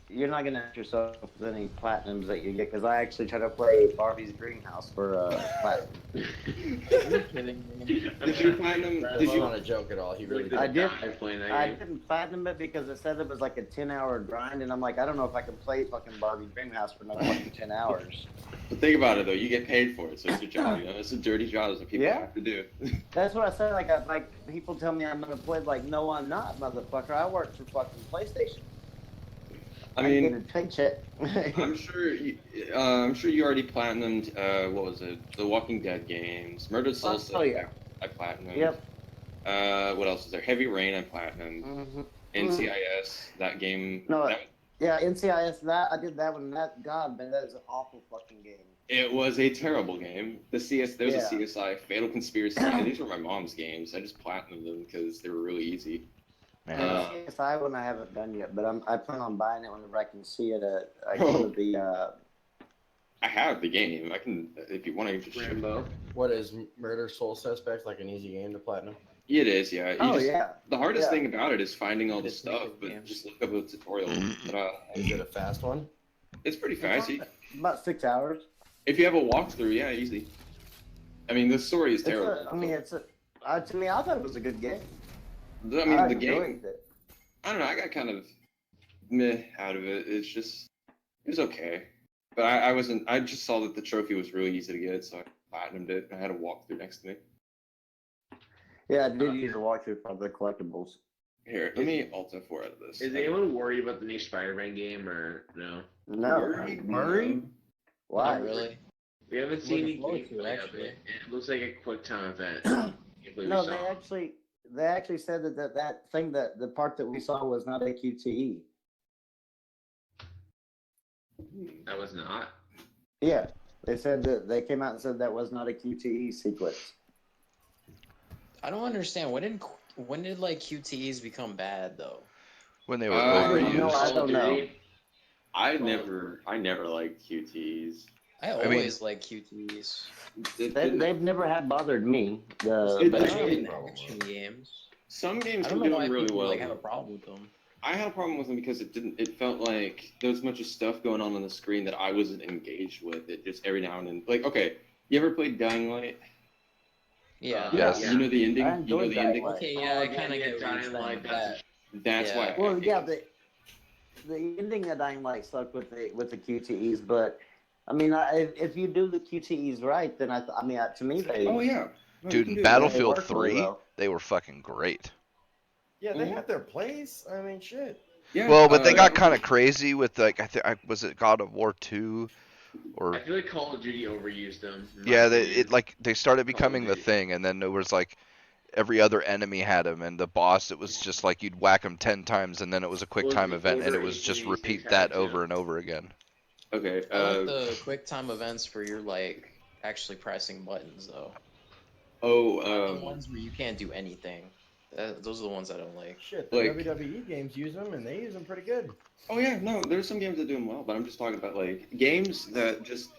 hurt yourself with any platinums that you get. Because I actually tried to play Barbie's Greenhouse for platinum. You're kidding me. Did you platinum? That's Did you? not a joke at all. He really did. I did. Die playing that I game. didn't platinum it because it said it was like a 10-hour grind, and I'm like, I don't know if I can play fucking Barbie Dreamhouse for another fucking 10 hours. But think about it though, you get paid for it, so it's your job. You know, it's a dirty job that people Yeah. have to do. That's what I said. Like people tell me I'm gonna play. Like, no, I'm not, motherfucker. I work for fucking PlayStation. I get a mean, paycheck. I'm sure you already platinumed. What was it? The Walking Dead games, Murdered Soul. Oh, yeah. I platinumed. Yep. What else is there? Heavy Rain. I platinumed. hmm NCIS. That game. No, that- Yeah, NCIS. That I did that one. That God, man, that is an awful fucking game. it was a terrible game. There's Yeah. a CSI, Fatal Conspiracy. and these were my mom's games. I just platinumed them because they were really easy. And Man. the CSI one I haven't done yet, but I plan on buying it whenever I can see it. I go to the. I have the game. I can, if you want to just show you. Rambo. What is Murder Soul Suspect like an easy game to platinum? It is, yeah. You Oh just- yeah. The hardest Yeah. thing about it is finding all the Just make stuff, a but game. just look up a tutorial. But, Is it a fast one? it's pretty fast. About 6 hours. If you have a walkthrough, yeah, easy. I mean, the story is It's terrible. I mean, to me, I thought it was a good game. I mean, I the game. enjoyed it. I don't know. I got kind of meh out of it. It was okay. But I wasn't. I just saw that the trophy was really easy to get, so I platinumed it. I had a walkthrough next to me. Yeah, I did use a walkthrough for the collectibles. Here, let me Alta 4 out of this. Is anyone worried about the new Spider-Man game or no? No, Murray? why? Not really. We haven't seen any Looking forward to it, gameplay of actually. it. It looks like a quick time event. Gameplay we No, saw. they actually said that thing that the part that we saw was not a QTE. That was not. Yeah, they said that they came out and said that was not a QTE sequence. I don't understand. When did like QTEs become bad though? When they were No, overused. I don't know. I never liked QTs. I mean- always like QTEs. They've never had bothered me. It But Especially in didn't. action games. Some games I were don't know why doing really people well. like have a problem with them. I had a problem with them because it felt like there was a bunch of stuff going on the screen that I wasn't engaged with. It just every now and then, like, okay, you ever played Dying Light? Yeah. Yes. You know the ending? I You know enjoyed the Dying ending? Light. Okay, yeah, I Oh, kind of yeah, get what you're Dying saying Light, with that's that. That's Yeah. why. I Well, hate yeah, it. the ending of Dying Light sucked with the QTEs, but I mean, if you do the QTEs right, then to me they. Oh yeah. No, you Dude, can in do it. Battlefield work really 3, well. they were fucking great. Yeah, they Mhm. have their place. I mean, shit. Yeah. Well, but they got Battlefield- kind of crazy with like was it God of War 2 or I feel like Call of Duty overused them. in my yeah, opinion. they started becoming the Duty. thing, and then it was like every other enemy had him, and the boss it was just like you'd whack him 10 times, and then it was a quick Well, time the event, and it order was just each of these repeat things that had it, over too. and over again. Okay. I like the quick time events where you're like actually pressing buttons though. The ones where you can't do anything. Those are the ones I don't like. Shit, the Like- WWE games use them, and they use them pretty good. Oh yeah, no, there's some games that do them well, but I'm just talking about like games that just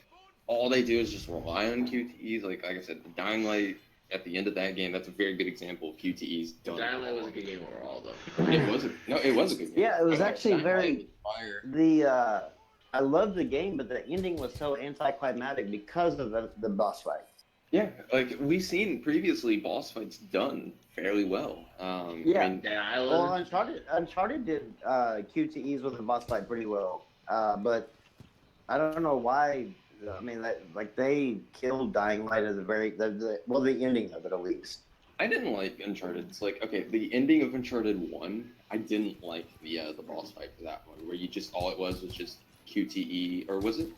all they do is just rely on QTEs. Like I said, the Dying Light at the end of that game, that's a very good example of QTEs done. Dying Light was a good game overall, though. It was a good game. Yeah, it was actually Dying Light very was fire. I loved the game, but the ending was so anticlimactic because of the boss fight. Yeah, like we've seen previously boss fights done fairly well. Yeah. I mean, Dead Well, Island. Uncharted did QTEs with the boss fight pretty well, but I don't know why. I mean, they killed Dying Light at the ending of it at least. I didn't like Uncharted. It's like, okay, the ending of Uncharted 1, I didn't like the boss fight for that one, where you just all it was just QTE, or was it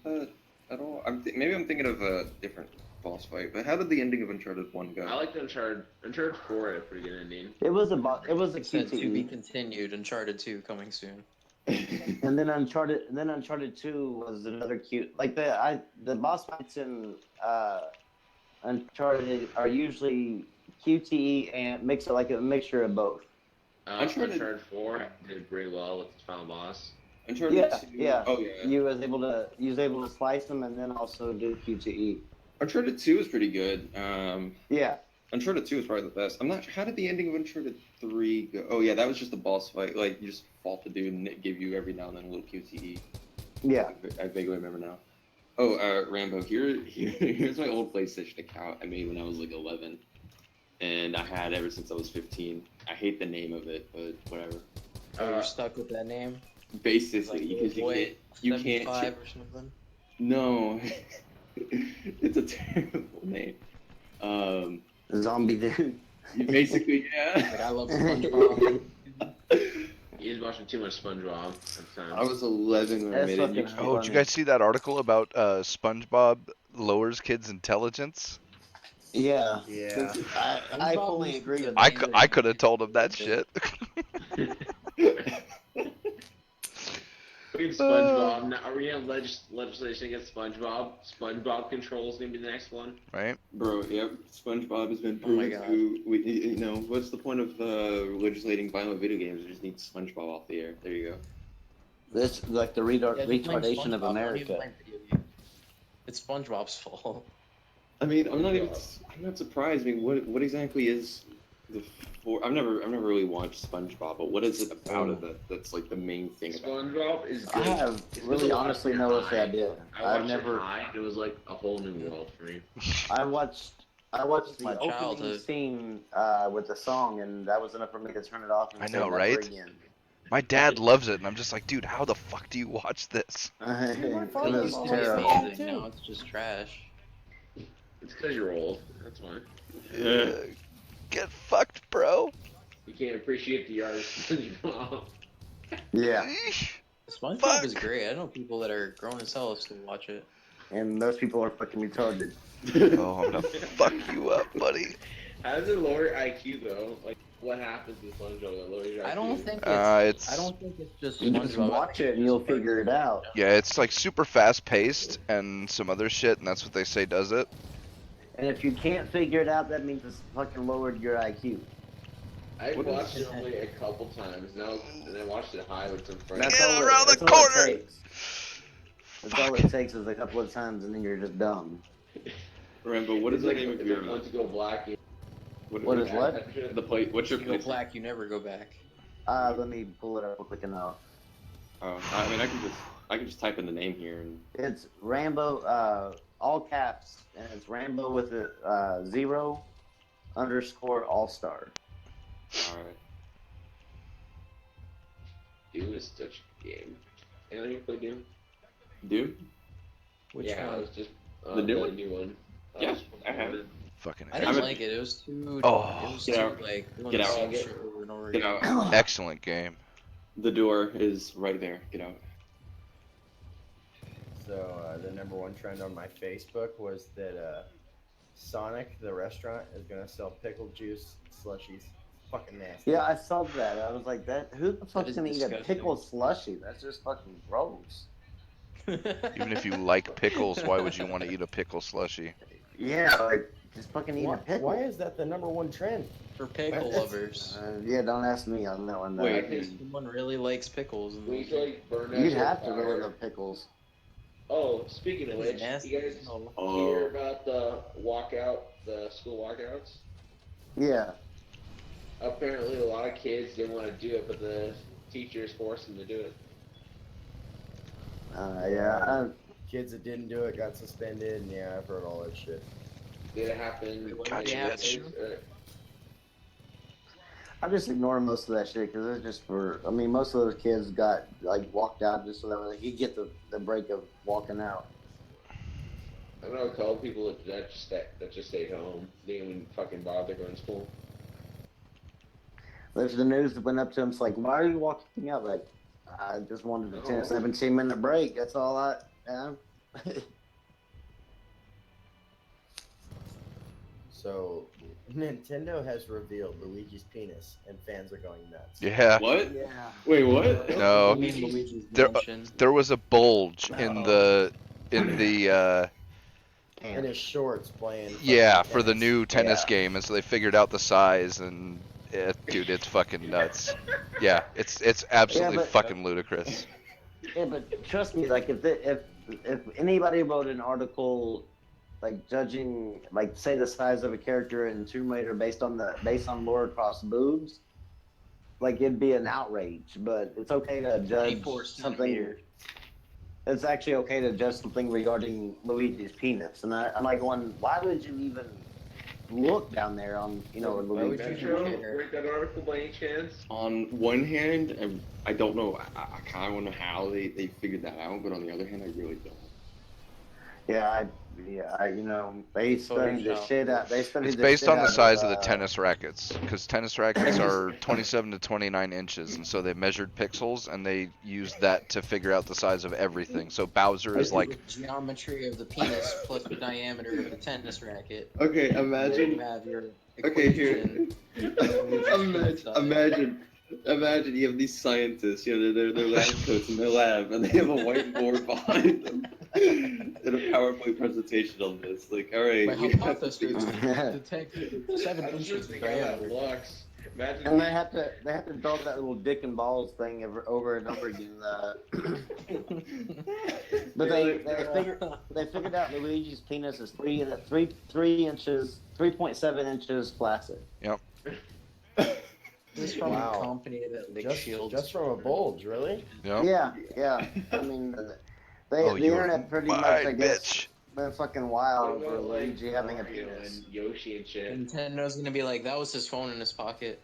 that at all? Maybe I'm thinking of a different boss fight. But how did the ending of Uncharted 1 go? I liked Uncharted. Uncharted 4 had a pretty good ending. It was a It said to be QTE, continued. Uncharted 2 coming soon. and then Uncharted 2 was another cute. Like the boss fights in Uncharted are usually QTE and a mixture of both. Uncharted 4 did pretty well with its final boss. Uncharted Yeah, 2. yeah. Oh yeah. You was able to slice them and then also do QTE. Uncharted 2 is pretty good. Yeah. Uncharted 2 is probably the best. I'm not sure. How did the ending of Uncharted 3 go? Oh, yeah, that was just a boss fight. Like, you just fought the dude and it gave you every now and then a little QTE. Yeah. I vaguely remember now. Oh, Rambo, here's my old PlayStation account I made when I was like 11. And I had ever since I was 15. I hate the name of it, but whatever. Oh, you're stuck with that name? Basically, Like because Boy you can't. 75 or something? No. It's a terrible name. Zombie dude. Basically, Like, yeah. I love SpongeBob. He was watching too much SpongeBob at the time. I was 11 when I That's made it. fucking- Oh, did you guys see that article about SpongeBob lowers kids' intelligence? Yeah. Yeah. I fully agree with I that. could have told him that shit. SpongeBob. Now, are we gonna legislation against SpongeBob? SpongeBob Control's gonna be the next one. Right? Bro, yep. SpongeBob has been Oh my proven God. to. What's the point of legislating violent video games? We just need SpongeBob off the air. There you go. This like the Yeah, just blame retardation of SpongeBob, don't even America. blame video games. It's SpongeBob's fault. I mean, I'm not surprised. I mean, what exactly is the I've never really watched SpongeBob, but what is it about it that's like the main thing about it? SpongeBob is I good. have It's really because I honestly watched no it high. idea. I I've watched never. it high. It was like a whole new world for me. I watched My the opening childhood. scene with the song, and that was enough for me to turn it off and I say know, never right? again. My dad loves it, and I'm just like, dude, how the fuck do you watch this? Dude, my It father was It was used to be terrible. amazing. Now it's just trash. It's because you're old. That's why. Get fucked, bro. You can't appreciate the art of SpongeBob. Yeah, Eesh. SpongeBob Fuck. is great. I know people that are grown as hell still watch it. and those people are fucking retarded. Oh, I'm gonna fuck you up, buddy. How does it lower IQ though? Like, what happens to SpongeBob that lowers your IQ? I don't think It's I don't think it's just You just SpongeBob. I watch think it it's and you'll just figure it out. yeah, it's like super fast paced and some other shit, and that's what they say does it. And if you can't figure it out, that means it's fucking lowered your IQ. I've What watched is- it only a couple times now, and I watched it high with some friends. That's Get all around that's the all it corner. takes. That's all Fuck. it takes is a couple of times, and then you're just dumb. Rambo, what is the like name of if your it wants to go black? What is what? the play? What's your If you go play? black, you never go back. Let me pull it up real quick and out. I mean, I can just type in the name here and. It's Rambo, all caps, and it's Rambo with a 0_all-star. All right. Doom is such a game. Anyone here play Doom? Doom? Which yeah, one? it was just The new one? new one. Yeah, I have it. Fucking I I didn't would- like it. It was too. Oh. It was Get too out. like doing Get the out. same shit over and over Get again. out. excellent game. The door is right there. Get out. So the number one trend on my Facebook was that Sonic, the restaurant, is gonna sell pickle juice slushies. Fucking nasty. Yeah, I saw that. I was like, that. Who the fuck's is gonna eat a disgusting. pickle slushy? That's just fucking gross. Even if you like pickles, why would you want to eat a pickle slushy? Yeah, like just fucking eat Why, a pickle. why is that the number one trend? For pickle That's- lovers. Yeah, don't ask me on that one. Wait, though. Someone really likes pickles. And We used to like burn that You'd shit have to fire. really love pickles. Oh, speaking of It's which, nasty. you guys Oh. hear about the walkout, the school walkouts? Yeah. Apparently, a lot of kids didn't want to do it, but the teachers forced them to do it. Yeah. Kids that didn't do it got suspended, and yeah, I've heard all that shit. Did it happen? Wait, what Gotcha, did they have that's to true. do? I'm just ignoring most of that shit because it's just for. I mean, most of those kids got like walked out just so that like, you get the break of walking out. I know a couple people that just stayed home. They didn't even fucking bother going to school. There's the news that went up to him. It's like, why are you walking out? Like, I just wanted a 10, 17-minute break. That's all I. So Nintendo has revealed Luigi's penis, and fans are going nuts. Yeah. What? Yeah. Wait, what? No. I mean, Luigi's There- Mansion. There was a bulge in the In his shorts playing. yeah, fucking for the tennis. new tennis Yeah. game, and so they figured out the size, and dude, it's fucking nuts. Yeah, it's absolutely but- fucking ludicrous. Yeah, but trust me, like if anybody wrote an article, like judging, like say the size of a character in Tomb Raider based on Laura Croft's boobs, like it'd be an outrage. But it's okay to judge 24 something. centimeter. It's actually okay to judge something regarding Luigi's penis, and I'm like going, why would you even look down there on Why would Luigi? you Metro, care? read that article by any chance? On one hand, I don't know. I kind of want to know how they figured that out, but on the other hand, I really don't. Yeah, they studied the Photoshop. shit out. They studied It's the based shit on the out size of of the tennis rackets, because tennis rackets are 27 to 29 inches, and so they measured pixels, and they used that to figure out the size of everything. So Bowser is like, The geometry of the penis plus the diameter of the tennis racket. Okay, You imagine. have your Okay, here. equation. Imagine you have these scientists, you know, they're lab coats in their lab, and they have a whiteboard behind them and a PowerPoint presentation on this. Like, all right, My we have hypothesis to- is detect 7 I was inches just of thinking about diameter. Lux. Imagine. And they have to draw that little dick and balls thing over and over again. But they figured out Luigi's penis is 3.7 inches flaccid. This from Wow. a company that like shields. Just from a bulge, really? Yep. Yeah. I mean, the Oh, you're internet pretty much, I mine, guess, bitch. went fucking What wild over about, like, Luigi having a Mario penis. and Yoshi and shit? Nintendo's gonna be like, that was his phone in his pocket.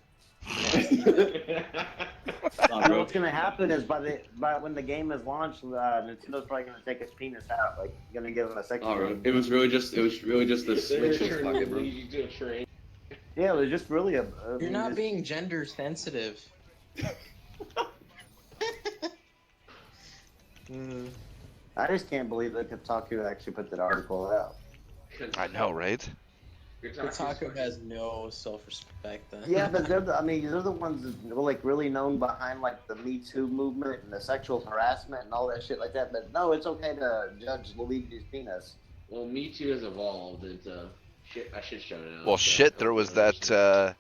Nah, Now bro. what's gonna happen is by when the game is launched, Nintendo's probably gonna take his penis out, like gonna give him a sex. Oh, bro. It was really just the switch in his Turn pocket, bro. Luigi to a train. Yeah, it was just really a. You're not being gender sensitive. I just can't believe that Kotaku actually put that article out. I know, right? Kotaku has no self-respect then. Yeah, but they're the ones that were like really known behind like the Me Too movement and the sexual harassment and all that shit like that. But no, it's okay to judge Luigi's penis. Well, Me Too has evolved into a shit show now. Well, so shit, there I was don't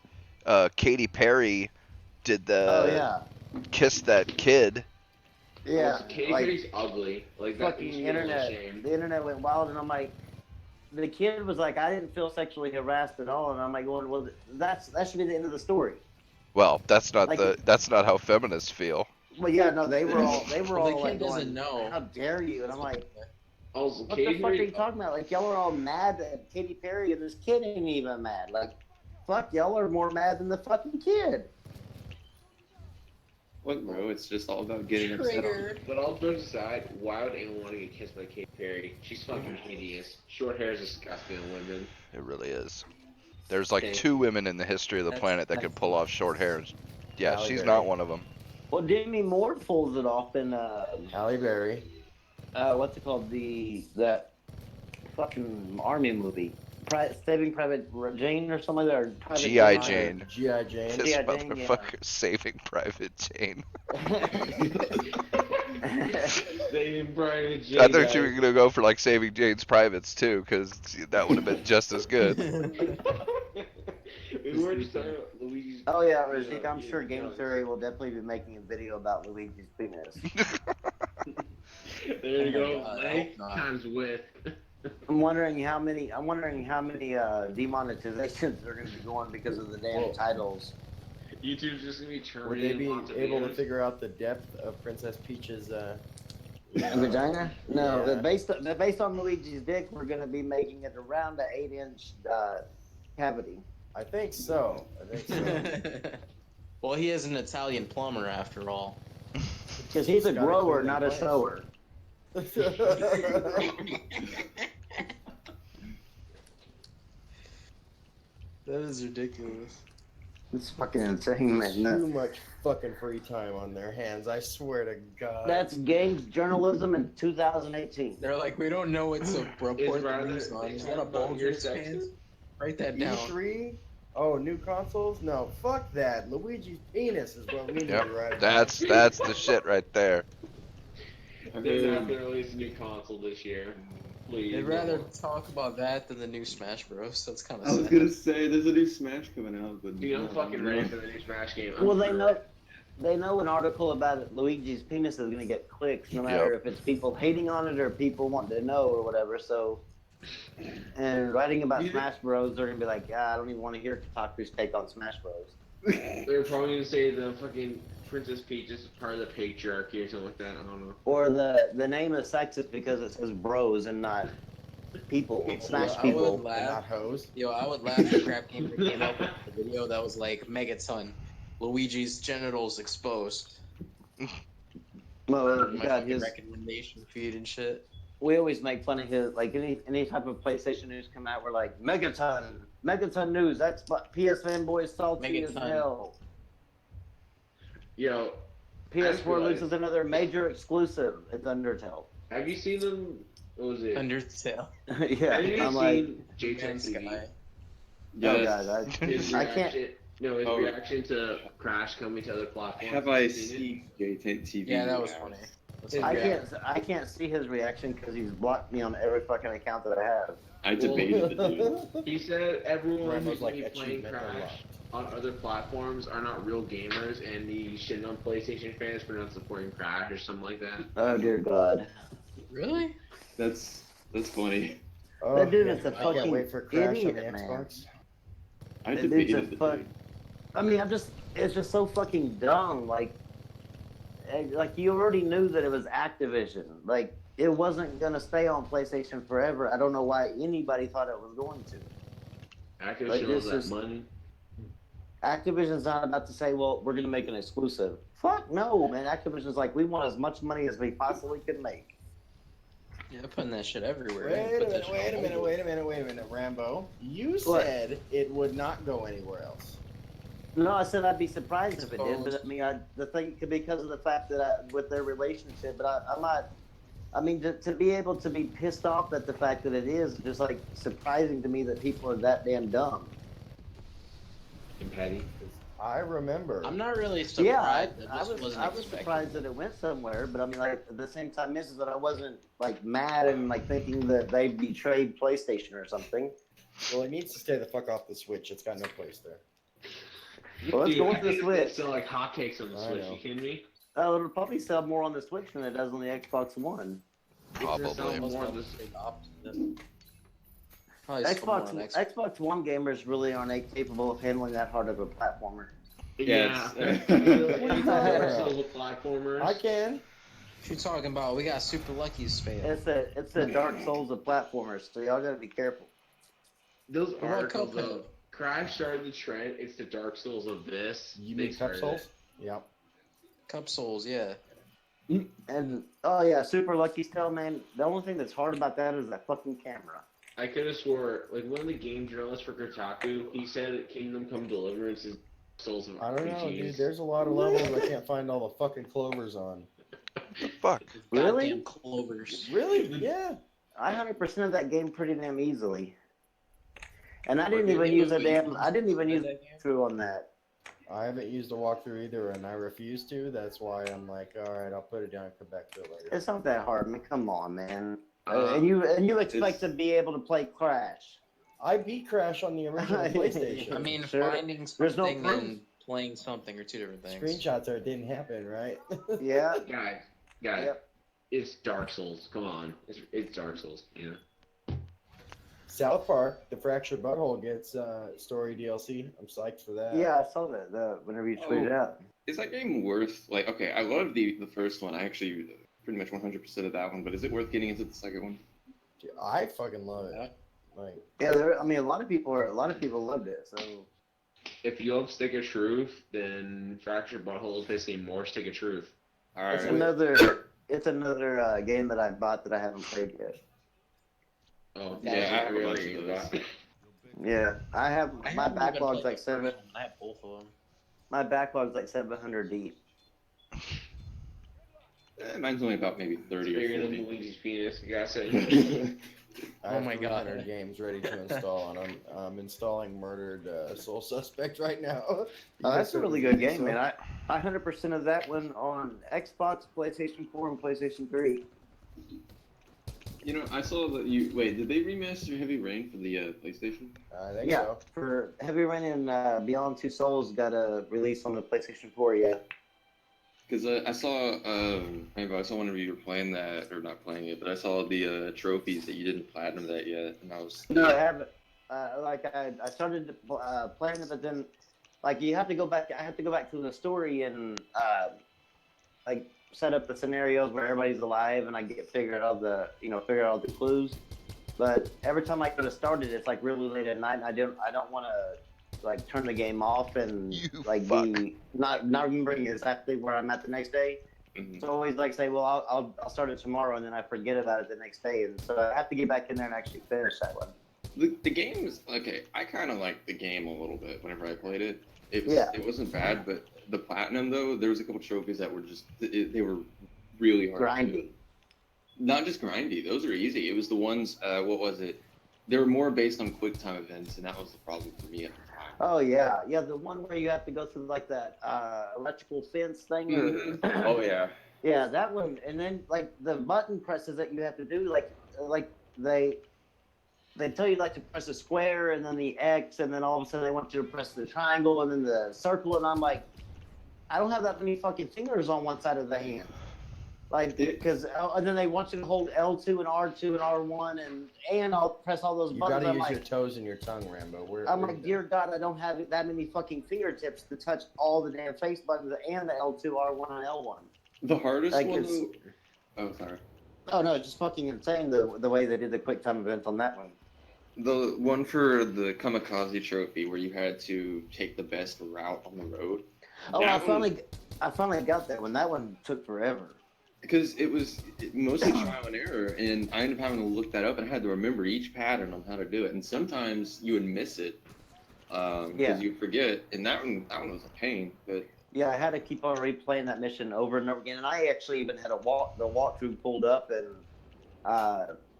that, Katy Perry did Oh the yeah, kiss that kid. yeah. Also, Katy like, Perry's ugly. Like that. fucking She gets no internet. shame. The internet went wild, and I'm like, the kid was like, I didn't feel sexually harassed at all, and I'm like, well, that should be the end of the story. Well, that's not Like- that's not how feminists feel. Well, yeah, no, they were all Well, the all kid like, doesn't going, know. how dare you? And I'm like, Also, what Katy the fuck are you Perry. talking about? Like, y'all are all mad at Katy Perry, and this kid ain't even mad. Like, fuck, y'all are more mad than the fucking kid. What, bro? It's just all about getting upset. Triggered. But all jokes aside, why would anyone want to get kissed by Katy Perry? She's fucking hideous. Short hair is disgusting on women. It really is. There's like Okay. 2 women in the history of the That's- planet that could pull off short hairs. Yeah, Halle she's Berry. not one of them. Well, Demi Moore pulls it off in Halle Berry. what's it called? That fucking army movie, Saving Private Jane or something like that. Or Private G.I. Ryan. Jane. G.I. Jane. This Jane, yeah. motherfucker saving Private Jane. Saving Private Jane. I thought you were gonna go for like saving Jane's privates too, because that would have been just as good. We were just talking about Luigi's. Oh yeah, Razik, I'm sure Game Theory will definitely be making a video about Luigi's penis. There you go. God, I Like hope not. times with. I'm wondering how many demonetizations are going to be going because of the damn Whoa. titles. YouTube's just gonna be Would they terminating be lots of able to videos. figure out the depth of Princess Peach's Vagina? No, Yeah. but based on Luigi's dick, we're going to be making it around an 8-inch cavity. I think so. Well, he is an Italian plumber after all. Because he's a Gotta grower, clean not the a place. sower. That is ridiculous. It's fucking insane, man. Too No. much fucking free time on their hands. I swear to God. That's games journalism in 2018. They're like, we don't know what to report the rather news on. they Is that a talk about bulge in your his sexes? pants? Write that down. E3. Oh, new consoles? No, fuck that. Luigi's penis is what we need Yep, right now. that's the shit right there. They're not gonna release a new console this year. Please. They'd rather talk about that than the new Smash Bros. That's kind of I was sad. gonna say there's a new Smash coming out, but Dude, I'm fucking ready for the new Smash game. I'm Well, ready. they know an article about it, Luigi's penis is going to get clicks, no matter if it's people hating on it or people wanting to know or whatever. So, and writing about Yeah. Smash Bros, they're going to be like, yeah, I don't even want to hear Kotaku's take on Smash Bros. They're probably gonna say the fucking Princess Peach is part of the patriarchy or something like that. I don't know. Or the name is sexist because it says bros and not people, Smash I people. would laugh. And not hose. Yo, I would laugh if Crap Gamer came up with a video that was like Megaton, Luigi's genitals exposed. Well, My God, fucking recommendation feed and shit. we always make fun of his, like any type of PlayStation news come out, we're like, Megaton news, that's what PS fanboys salty as Megaton. hell. Yo, PS4 realized- loses another major exclusive. It's Undertale. have you seen them? What was it? Undertale. Yeah, Have you I'm like, seen J-Tech Man's TV? Sky. oh god, His I can't. reaction. No, his Oh. reaction to Crash coming to other platforms. Have I You seen seen JT TV? Yeah, that was now? funny. That's His I hilarious. reaction- can't see his reaction because he's blocked me on every fucking account that I have. I debated the dude. He said everyone Rainbow's who's like gonna be playing achievement Crash on other platforms are not real gamers, and he shitting on PlayStation fans for not supporting Crash or something like that. Oh dear God, Really? That's funny. Oh, That dude yeah. is a I can't fucking wait for Crash on idiot, the man. Xbox. I That dude's debated a the fuck. dude. I mean, it's just so fucking dumb. Like you already knew that it was Activision. Like it wasn't gonna stay on PlayStation forever. I don't know why anybody thought it was going to. Activision Like, knows this that is- money. Activision's not about to say, "Well, we're gonna make an exclusive." Fuck no, man. Activision's like, we want as much money as we possibly can make. Yeah, they're putting that shit everywhere. Wait They a put minute, that shit wait a on minute, mobile. wait a minute, Rambo. You What? said it would not go anywhere else. No, I said I'd be surprised if it did, but Exposed. I mean, the thing because of the fact that with their relationship, but I'm not. I mean, to be able to be pissed off at the fact that it is just like surprising to me that people are that damn dumb. And petty. I remember. I'm not really Yeah, surprised. I just was wasn't surprised expecting that it went somewhere, but I mean, like at the same time, is that I wasn't like mad and like thinking that they betrayed PlayStation or something. Well, it needs to stay the fuck off the Switch. It's got no place there. Well, let's Dude, go I with the think Switch. They sell like hotcakes on the I Switch. know. You kidding me? It'll probably sell more on the Switch than it does on the Xbox One. It's gonna sell Probably. more on this. Xbox One gamers really aren't capable of handling that hard of a platformer. Yeah. Yes. What do you call it? Silver platformers. I can. What you talking about? We got Super Lucky's fail. It's the Dark Souls of platformers, so y'all gotta be careful. Those What about articles, Cuphead? though. Crash started the trend. It's the Dark Souls of this. You They mean Cup started Souls? it. Yep. Cup Souls, yeah. And oh yeah, Super Lucky Tale, man. The only thing that's hard about that is that fucking camera. I could have swore, like one of the game journalists for Kotaku, he said that Kingdom Come Deliverance is Souls of I don't know, RPGs. dude. There's a lot of levels I can't find all the fucking clovers on. Fuck. Really? Goddamn clovers. Really? Yeah. I 100% of that game pretty damn easily. And I didn't Okay, even they use must a be damn. I didn't even use that game? a through on that. I haven't used a walkthrough either, and I refuse to. That's why I'm like, all right, I'll put it down and come back to it later. It's not that hard. I mean, come on, man. Uh, and you expect it's- to be able to play Crash? I beat Crash on the original PlayStation. I mean, Sure. finding There's no something proof. and playing something are two different things. Screenshots are it didn't happen, right? Yeah. guys, Yep. it's Dark Souls. Come on, it's Dark Souls. You know. South Park, the Fractured Butthole gets story DLC. I'm psyched for that. Yeah, I saw that. Whenever you tweeted it out. Is that game worth like? Okay, I love the first one. I actually pretty much 100% of that one. But is it worth getting into the second one? Dude, I fucking love it. Like, Yeah, I mean, a lot of people loved it. So If you love Stick of Truth, then Fractured Butthole is basically more Stick of Truth. All it's right. another game that I bought that I haven't played yet. Oh, Yeah, yeah, I have a bunch really. of those. Yeah, I have I my haven't even backlog's played like the seven. first one. I have both of them. My backlog's like 700 deep. Mine's only about maybe 30 Bigger or than 40. Luigi's penis, you gotta say. I Oh have my God. 300 games ready to install, and I'm installing Murdered Soul Suspect right now. Oh, that's a really good game, man. I 100% of that one on Xbox, PlayStation 4, and PlayStation 3. You know, I saw that you. Wait, did they remaster Heavy Rain for the PlayStation? I think Yeah, so. for Heavy Rain and Beyond Two Souls got a release on the PlayStation 4. Yeah. Because I saw, I saw whenever you were playing that, or not playing it, but I saw the trophies that you didn't platinum that yet, and I was. No, I haven't. I started playing it, but then like you have to go back. I have to go back to the story and like set up the scenarios where everybody's alive, and I figure out all the clues. But every time I go to start it, it's like really late at night, and I don't want to like turn the game off and You like fuck. be not remembering exactly where I'm at the next day. Mhm. So I always like say, well, I'll start it tomorrow, and then I forget about it the next day, and so I have to get back in there and actually finish that one. The game is okay. I kind of liked the game a little bit whenever I played it. Yeah. It wasn't bad, but the platinum though, there was a couple trophies that were just they were really hard. to do. Grindy. Not just grindy; those are easy. It was the ones. What was it? They were more based on quick time events, and that was the problem for me at the time. Oh yeah, the one where you have to go through like that electrical fence thing. Or, Mhm. Oh yeah. yeah, that one, and then like the button presses that you have to do, like they tell you like to press a square and then the X, and then all of a sudden they want you to press the triangle and then the circle, and I'm like, I don't have that many fucking fingers on one side of the hand. Like, because and then they want you to hold L2 and R2 and R1 and I'll press all those You buttons. gotta I'm use like, your toes and your tongue, Rambo. I'm like, dear God, I don't have that many fucking fingertips to touch all the damn face buttons and the L2, R1, and L1. The hardest Like, one. it's- Oh, sorry. Oh no, it's just fucking insane the way they did the quick time event on that one. The one for the Kamikaze Trophy, where you had to take the best route on the road. Oh, That I finally got that one. That one took forever. Because it was mostly trial and error, and I ended up having to look that up, and I had to remember each pattern on how to do it. And sometimes you would miss it because Yeah. you forget, and that one was a pain. But Yeah, I had to keep on replaying that mission over and over again, and I actually even had the walkthrough pulled up, and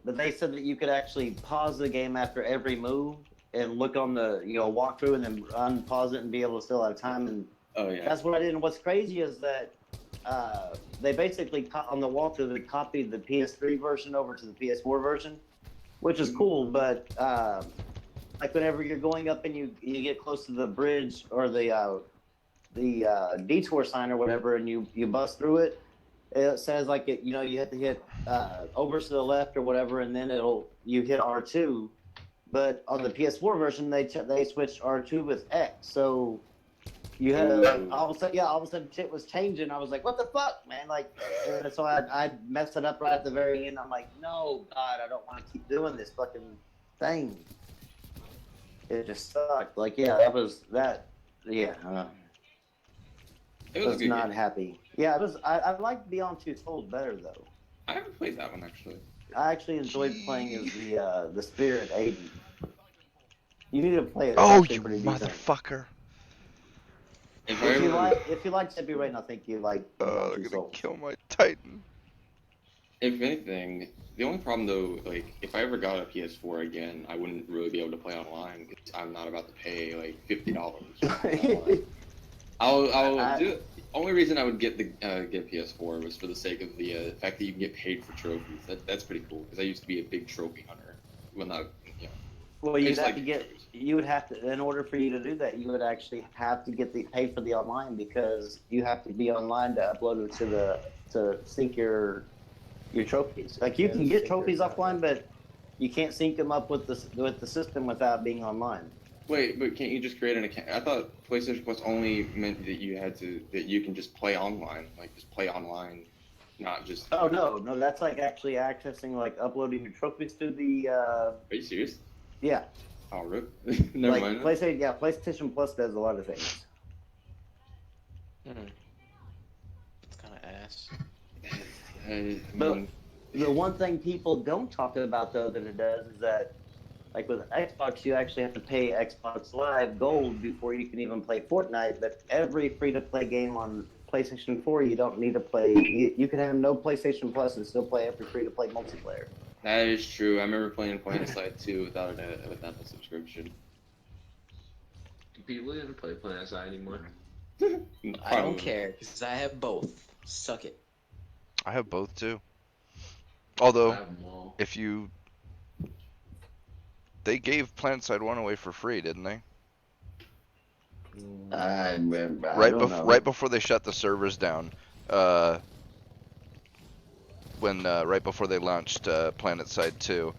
but they said that you could actually pause the game after every move and look on the walkthrough and then unpause it and be able to still have time. And oh yeah, that's what I did. And what's crazy is that they basically on the walkthrough they copied the PS3 version over to the PS4 version, which is cool. But like whenever you're going up and you get close to the bridge or the detour sign or whatever, and you bust through it, it says like you have to hit over to the left or whatever, and then you hit R2. But on the PS4 version, they switched R2 with X, so you had to, like, all of a sudden shit was changing. I was like, what the fuck, man? Like, and so I messed it up right at the very end. I'm like, no, God, I don't want to keep doing this fucking thing. It just sucked. Like, yeah, that was that. Yeah. it I was a was good not game. happy. Yeah, it was. I liked Beyond Two Souls better though. I haven't played that one actually. I actually enjoyed playing as the Spirit Aiden. You need to play it. It's Oh, actually you pretty decent. motherfucker! If I If you like Tippy Rain, I think you like Beyond They're Two gonna Souls. kill my Titan. if anything, the only problem though, like if I ever got a PS4 again, I wouldn't really be able to play online because I'm not about to pay like $50. I'll do it. Only reason I would get get PS4 was for the sake of the fact that you can get paid for trophies. That's pretty cool because I used to be a big trophy hunter. Well, not Well, you'd It's have like to get. trophies. You would have to, in order for you to do that, you would actually have to pay for the online because you have to be online to upload it to sync your trophies. Like you Yeah, can get sync your trophies account, offline, but you can't sync them up with the system without being online. Wait, but can't you just create an account? I thought PlayStation Plus only meant that you can just play online, like just play online, not just. Oh no, that's like actually accessing like uploading your trophies to the Are you serious? yeah. Oh, rip. Never Like mind. PlayStation Plus does a lot of things. It's kind of ass. I But- mean, The one thing people don't talk about though that it does is that, like with Xbox, you actually have to pay Xbox Live Gold before you can even play Fortnite. But every free-to-play game on PlayStation 4, you don't need to play. You can have no PlayStation Plus and still play every free-to-play multiplayer. that is true. I remember playing PlanetSide 2 without a subscription. Do people even play PlanetSide anymore? I don't care because I have both. Suck it. I have both too. I Although, have them all. if they gave PlanetSide 1 away for free, didn't they? I Right don't know. right before they shut the servers down. Right before they launched PlanetSide 2,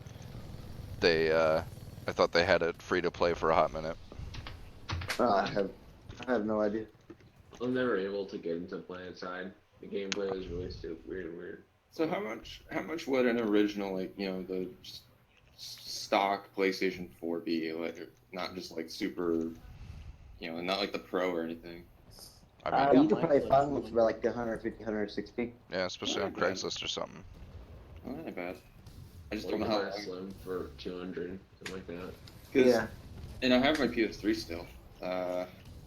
I thought they had it free to play for a hot minute. I have no idea. I was never able to get into PlanetSide. The gameplay was really stupid, weird. So how much would an original the stock PlayStation 4 be? Like, not just like super, not like the Pro or anything. I mean, You could play fun for like 150, 160. yeah, especially on Craigslist or something. Oh, not bad. I just Like don't know how buy a long. Slim for 200, something like that. 'Cause- And I have my PS3 still.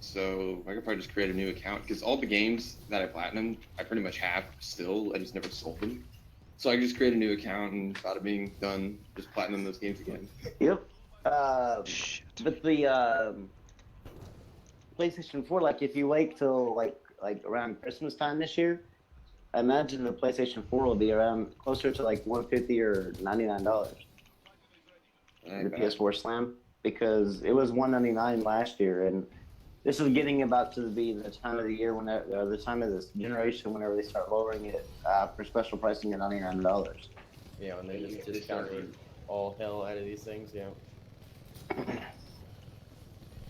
So I could probably just create a new account because all the games that I platinumed, I pretty much have still. I just never sold them. So I can just create a new account and bada being done, just platinum those games again. Yep. Shit. But the PlayStation 4, like if you wait till like around Christmas time this year, I imagine the PlayStation 4 will be around closer to like $150 or $99. The PS4 Slim, because it was $199 last year, and this is getting about to be the time of the year when the time of this generation whenever they start lowering it for special pricing at $99. Yeah, when they Yeah, just they discounted all hell out of these things. Yeah.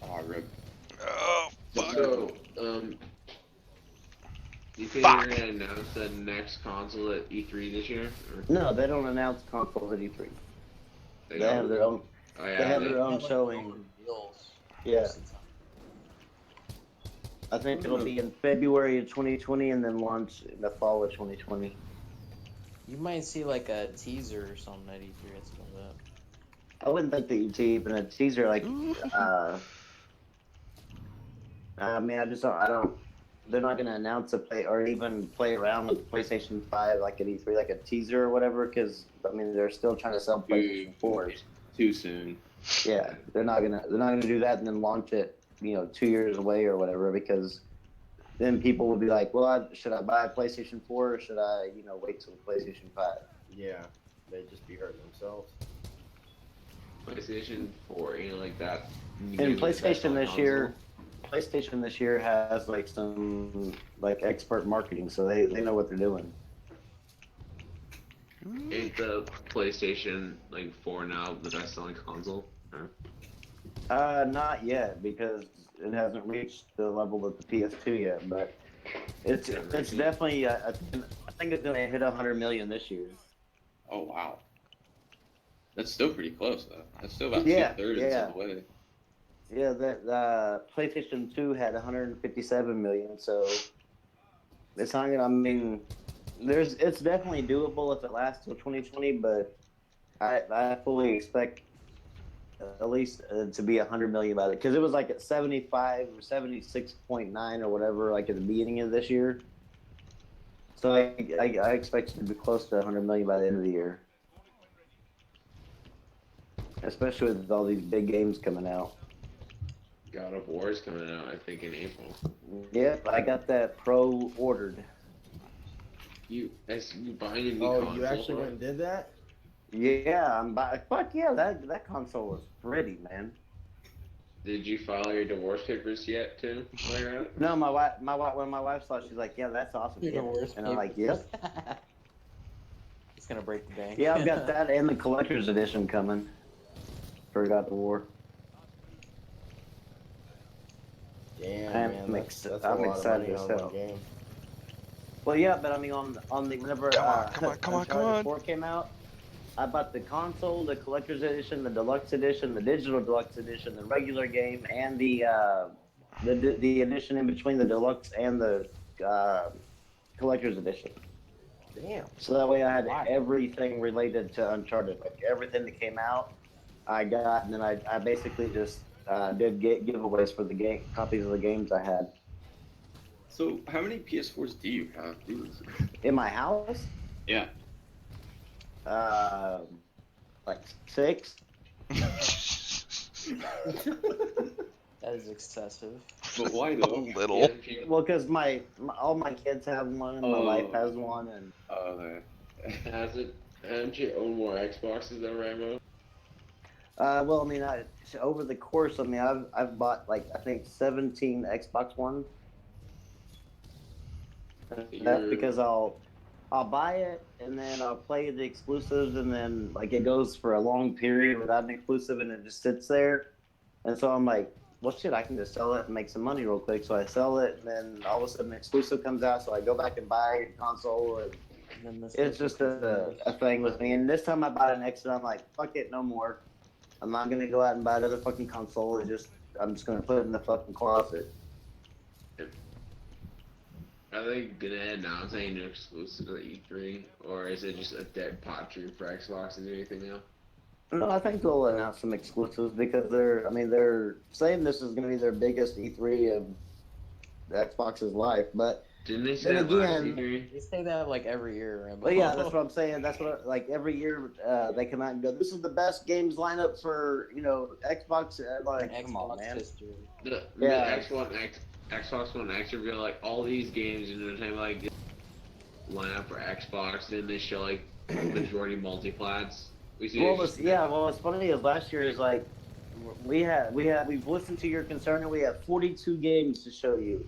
Ah, rip. Oh, fuck. So, you think Fuck. they're gonna announce the next console at E3 this year? Or No, they don't announce consoles at E3. they They have don't? their own. Oh yeah, They have they- their own Have, like, showing. no reveals Yeah, most of the time. I think it'll be in February of 2020 and then launch in the fall of 2020. You might see like a teaser or something at E3 or something like that. I wouldn't think that you'd see even a teaser like. I mean, I just don't. I don't. They're not going to announce a play or even play around with PlayStation 5 like at E3, like a teaser or whatever. Because I mean, they're still trying to sell PlayStation 4s. Too soon. Yeah, they're not gonna do that and then launch it, 2 years away or whatever. Because then people will be like, well, should I buy a PlayStation 4 or should I, wait till the PlayStation 5? Yeah. They'd just be hurting themselves. PlayStation 4, like that. And PlayStation this year has like some like expert marketing, so they know what they're doing. Ain't the PlayStation 4 now the best-selling console? Or- Not yet because it hasn't reached the level of the PS2 yet, but it's definitely. I think it's gonna hit 100 million this year. Oh wow. That's still pretty close though. That's still about Yeah, 2/3 yeah. of the way. Yeah, the PlayStation 2 had 157 million, so it's not gonna. I mean, it's definitely doable if it lasts till 2020, but I fully expect at least to be 100 million by it because it was like at 75 or 76.9 or whatever, like at the beginning of this year. So I expect it to be close to 100 million by the end of the year, especially with all these big games coming out. God of War is coming out, I think, in April. Yep, I got that Pro ordered. You buying a new Oh, console? you actually bro? went and did that? Yeah, I'm buying. Fuck yeah, that console was pretty, man. Did you file your divorce papers yet, too? While you're at it? No, my wife, when my wife saw it, she's like, "Yeah, that's awesome." You're the Yeah. worst And I'm like, papers. "Yep." It's gonna break the bank. Yeah, I've got that and the collector's edition coming for God of War. Damn, I'm man. ex- That's I'm a lot excited of as money on hell. one game. Well, yeah, but I mean, on the whenever Come on. Uncharted 4 came out, I bought the console, the collector's edition, the deluxe edition, the digital deluxe edition, the regular game, and the edition in between the deluxe and the collector's edition. Damn. So that way I had Why? everything related to Uncharted, like everything that came out, I got, and then I basically just did giveaways for the game copies of the games I had So how many PS4s do you have? in my house. Yeah. Like 6. That is excessive. But why A though? little. Yeah, people- Well, because all my kids have one, my Oh. wife has one, and Haven't you owned more Xboxes than Rambo? well, I mean, over the course, I mean, I've bought like I think 17 Xbox One. That's You're- because I'll buy it and then I'll play the exclusives and then like it goes for a long period without an exclusive and it just sits there, and so I'm like, well, shit, I can just sell it and make some money real quick. So I sell it, and then all of a sudden an exclusive comes out, so I go back and buy a console, and And then this it's just a thing with me. And this time I bought an X, and I'm like, fuck it, no more. I'm not gonna go out and buy another fucking console. I'm just gonna put it in the fucking closet. Are they gonna announce any new exclusives at E3, or is it just a dead pot dream for Xbox to do anything now? No, I think they'll announce some exclusives because they're saying this is gonna be their biggest E3 of Xbox's life, but. Didn't they say Then that last again- E3? They say that like every year, Rambo. But yeah, that's what I'm saying. That's what like every year they come out and go, "This is the best games lineup for Xbox." Like, come on, Xbox man. history. The Yeah. Xbox One X reveal like all these games and then time like line up for Xbox, then they show like majority multiplats. We see Well, what's funny is last year is like we've listened to your concern, and we have 42 games to show you,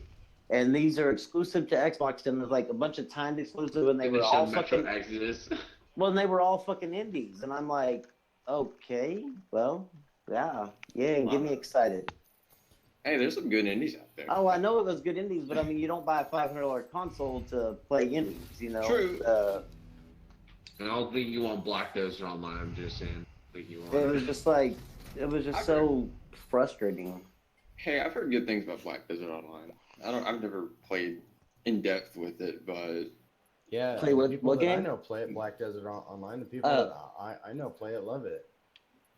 and these are exclusive to Xbox, and there's like a bunch of timed exclusive, and they were all Metro fucking Exodus. well, and they were all fucking indies, and I'm like, okay, well, yeah, get me excited. Hey, there's some good indies out there. Oh, I know it was good indies, but I mean, you don't buy a $500 console to play indies, you know. True. I don't think you want Black Desert Online. I'm just saying. I think you want. It was just like, it was just so frustrating. Hey, I've heard good things about Black Desert Online. I've never played in depth with it, but Yeah, Play the what- people what that I game? know play it Black Desert Online. The people that I know play it love it.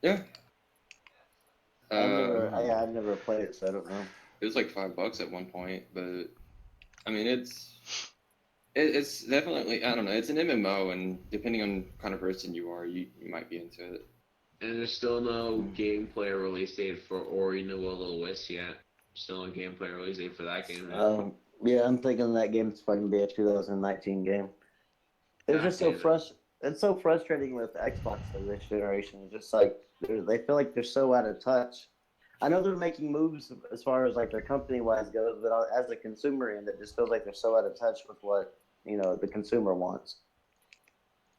yeah. I've never played it, so I don't know. It was like $5 at one point, but I mean, it's definitely, I don't know, it's an MMO, and depending on kind of person you are, you might be into it. And there's still no gameplay release date for Ori and the Will of the Wisps yet. Still no gameplay release date for that game. Yeah, I'm thinking that game's fucking be a 2019 game. It's just so It's so frustrating with Xbox of this generation. It's just like they feel like they're so out of touch. I know they're making moves as far as like their company wise goes, but as a consumer end, it just feels like they're so out of touch with what the consumer wants.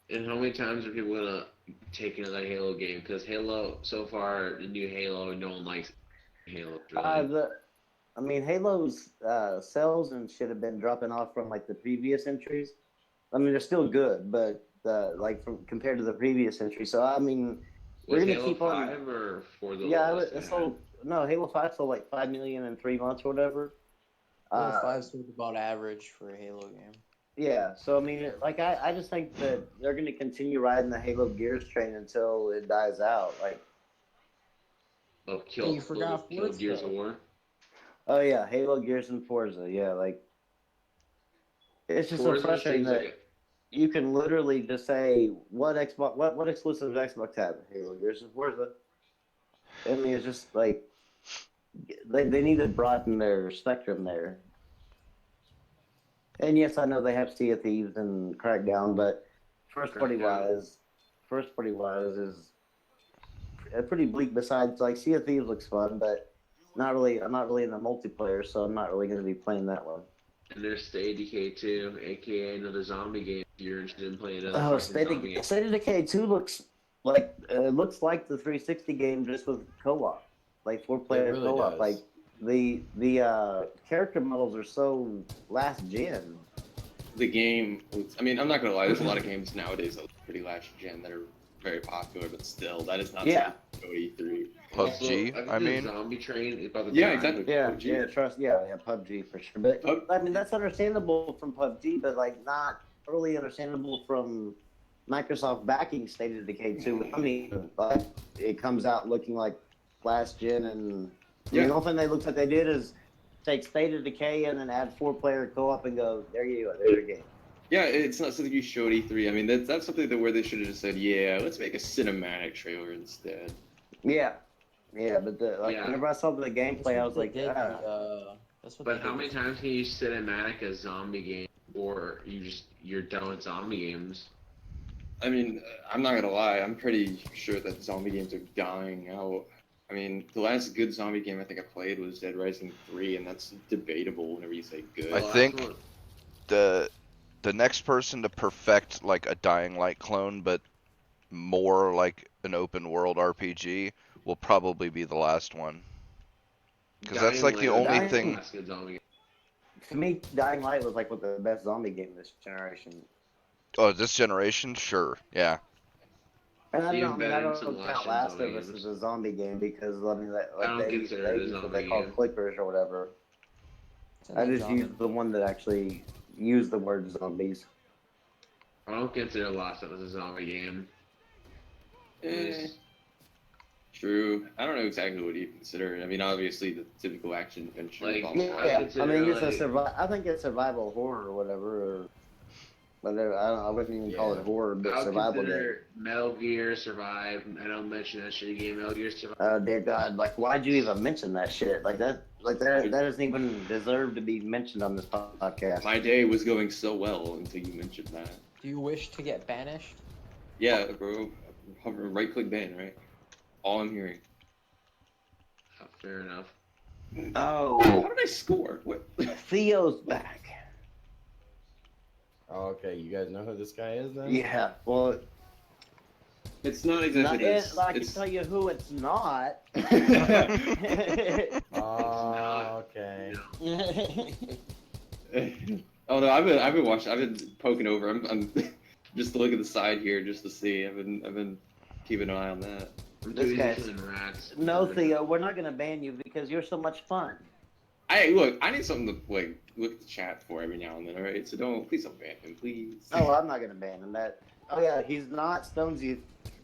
And how many times are people gonna take another Halo game? Because Halo, so far, the new Halo, no one likes Halo. Really. Halo's sales and shit have been dropping off from like the previous entries. I mean, they're still good, but like from compared to the previous entry. So I mean, we're gonna Halo keep 5 or for the Halo 5 sold like 5 million in 3 months or whatever. Halo 5 is about average for a Halo game. Yeah, so I mean, like I just think that they're gonna continue riding the Halo Gears train until it dies out. Like, You forgot kill Gears Forza. of War. oh yeah, Halo Gears and Forza. Yeah, like it's just so Forza frustrating seems that like you can literally just say what exclusive does Xbox have? Halo Gears and Forza. I mean, it's just like they need to broaden their spectrum there. And yes, I know they have Sea of Thieves and Crackdown, but first party wise is pretty bleak. Besides, like Sea of Thieves looks fun, but not really. I'm not really in the multiplayer, so I'm not really going to be playing that one. And there's State of Decay 2, aka another zombie game. If you're interested in playing another Oh, zombie game. State of Decay 2 looks like the 360 game just with co-op, like 4-player really co-op. does. Like the character models are so last gen. The game, I mean, I'm not gonna lie, there's a lot of games nowadays that look pretty last gen that are very popular, but still, that is not Yeah. E3. PUBG, Also, I mean. Zombie Train is about to Yeah, die. exactly. PUBG. PUBG for sure. But Pub- I mean, that's understandable from PUBG, but like not really understandable from Microsoft backing State of Decay 2. I mean, like it comes out looking like last gen, and the only thing they looked like they did is take State of Decay and then add 4-player co-op and go, there you go, there's your game. Yeah, it's not something you showed E3. I mean, that's something that where they should have just said, yeah, let's make a cinematic trailer instead. Yeah, but whenever I saw the gameplay, I was like, That's what. But how many times can you cinematic a zombie game, or you're done with zombie games? I mean, I'm not gonna lie, I'm pretty sure that zombie games are dying out. I mean, the last good zombie game I think I played was Dead Rising 3, and that's debatable whenever you say good. I think the next person to perfect like a Dying Light clone, but more like an open world RPG, will probably be the last one. Because that's like the only thing. To me, Dying Light was like the best zombie game this generation. Oh, this generation, sure, yeah. And I don't count Last of Us as a zombie game because I mean, they use what they call clickers or whatever. I just use the one that actually used the word zombies. I don't consider Last of Us a zombie game. True. I don't know exactly what you consider. I mean, obviously the typical action adventure. Like, I mean, it's I think it's survival horror or whatever. Whatever. I wouldn't even call it horror, but survival game. Metal Gear Survive. I don't mention that shitty game, Metal Gear Survive. Oh dear God! Like, why'd you even mention that shit? That doesn't even deserve to be mentioned on this podcast. My day was going so well until you mentioned that. Do you wish to get banished? Yeah, bro. Right click ban, right? All I'm hearing. Fair enough. Oh, How did I score? What? Theo's back. Oh, okay, you guys know who this guy is then? Yeah, well, It's not not exactly it, this. I can tell you who it's not. Oh, okay. Oh no, I've been watching. I've been poking over. I'm just to look at the side here just to see. I've been keeping an eye on that. I'm This too guy's- busy killing rats. No, Theo, we're not gonna ban you because you're so much fun. I need something to like look at the chat for every now and then. All right, so please don't ban him, please. Oh, I'm not gonna ban him. That. Oh yeah, he's not Stonesy,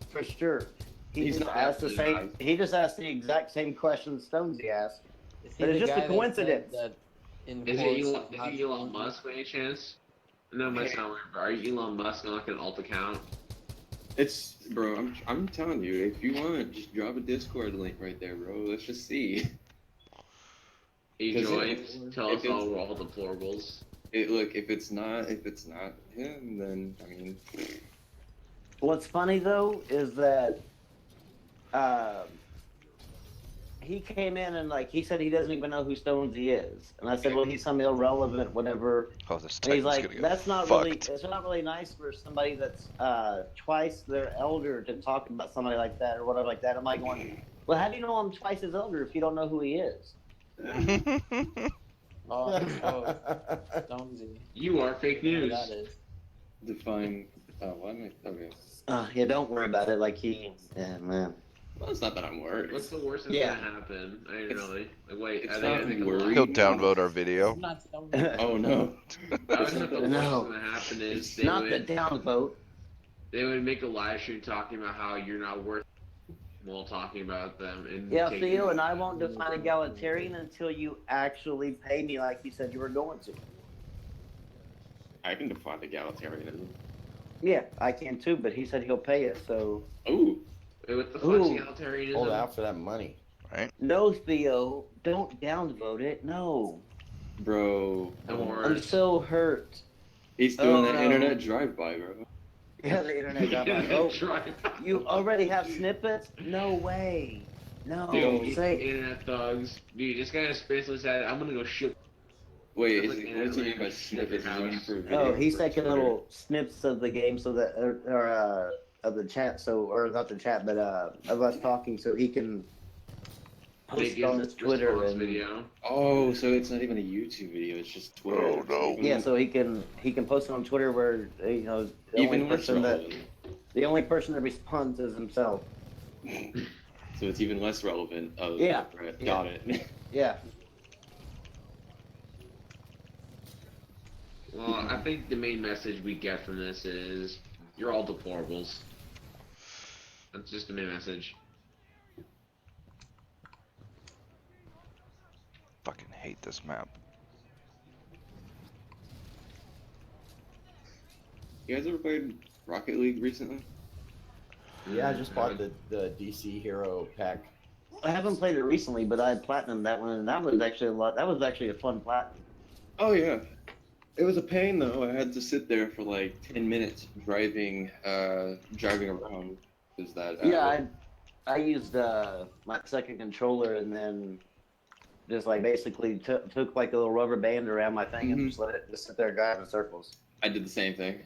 for sure. He's just not asked the definitely same. He just asked the exact same question Stonesy asked. Is he But it's the just a guy that said coincidence. That in Is quotes, it not Elon Stonesy? Musk by any chance? No, my sound weird, but are you Elon Musk on like an alt account? It's bro. I'm telling you, if you want, just drop a Discord link right there, bro. Let's just see. He 'Cause joins, tell if us all we're all deplorables. Look, if it's not him, then I mean, What's funny though is that he came in and like he said he doesn't even know who Stonesy is, and I said, well, he's some irrelevant whatever. Oh, this And he's Titan's like, gonna get that's not fucked. really. It's not really nice for somebody that's twice their elder to talk about somebody like that or whatever like that. I'm like going, well, how do you know I'm twice his elder if you don't know who he is? Oh, Stonesy. You are fake Who news. that is. define. Why am I? Okay. Yeah, don't worry about it. Like yeah, man. Well, it's not that I'm worried. What's the worst that's Yeah. gonna happen? I didn't It's- really. Like, wait, it's are they not gonna make a worried. He'll lie? downvote our video. It's not Stonesy. Oh no. I would think the worst No. that's gonna happen is It's they Not the would, downvote. they would make a live stream talking about how you're not worth while talking about them. And Yeah, take Theo, it- and I won't define egalitarian until you actually pay me like you said you were going to. I can define egalitarianism. Yeah, I can too, but he said he'll pay it, so. Ooh. Wait, what the Ooh. fuck's egalitarianism? Hold out for that money. No, Theo, don't downvote it. No. Bro. Don't I'm worry. so hurt. He's doing Oh, that no. internet drive-by, bro. Yeah, the internet got my vote. Try. You already have snippets? No way. No, Dude, say. internet thugs. Dude, this guy just basically said, I'm gonna go shoot. Wait, Like, what does he mean by snippets? Does he mean for video? Oh, he's for taking Twitter? little snips of the game so that, or of the chat, so, or not the chat, but of us talking, so he can post Make it on his Twitter response and video. Oh, so it's not even a YouTube video, it's just Twitter. Oh, no. yeah, so he can post it on Twitter where the only Even less person that relevant. the only person that responds is himself. So it's even less relevant. Oh, Yeah. Right. Yeah. Got it. Yeah. Well, I think the main message we get from this is you're all deplorables. That's just the main message. Fucking hate this map. You guys ever played Rocket League recently? Yeah, I just bought the DC Hero pack. I haven't played it recently, but I platinumed that one, and that was actually a lot. That was actually a fun platinum. Oh yeah. It was a pain though. I had to sit there for like 10 minutes driving around. Is that? Yeah, I used my second controller and then just like basically took like a little rubber band around my thing and just let it just sit there and drive in circles. I did the same thing.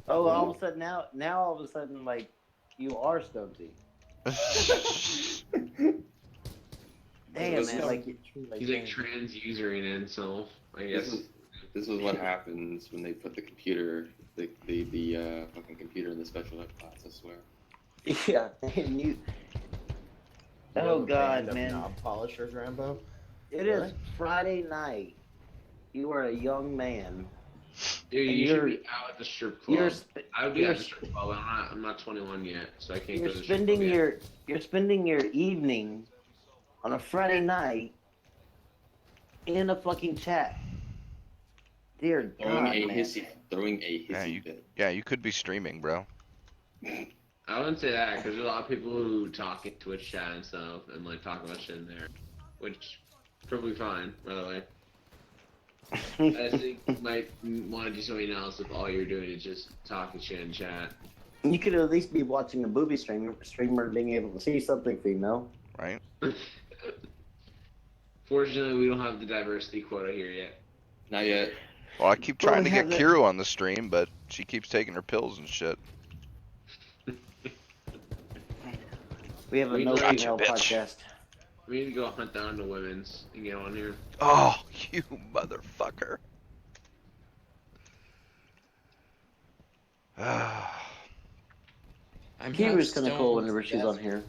Oh, all of a sudden now all of a sudden like you are Stonesy. Damn, This man, is- like He's like trans usering himself, I guess. This is what happens when they put the computer, the fucking computer in the special ed class. I swear. yeah, and you. You have Oh a God, band of man. knob polishers, Rambo. It is Friday night. You are a young man. Dude, And you should you're- be out at the strip club. You're sp- I would be you're at the strip club. I'm not 21 yet, so I can't you're go to the strip spending club yet. you're spending your evening on a Friday night in a fucking chat. Dear Throwing God, a man. hissy Yeah, you- fit. Yeah, you could be streaming, bro. I wouldn't say that because there's a lot of people who talk in Twitch chat and stuff and like talk about shit in there, which perfectly fine, by the way. I think you might want to do something else if all you're doing is just talking shit in chat. You could at least be watching a booby streamer being able to see something female. Right? Fortunately, we don't have the diversity quota here yet. Not yet. Well, I keep Well, trying we to have get that- Kiro on the stream, but she keeps taking her pills and shit. We have a We no gotcha, female bitch. podcast. We need to go hunt down the women's and get on here. Oh, you motherfucker. Ah, I'm Kira's kind of stoned cool to whenever she's death. on here.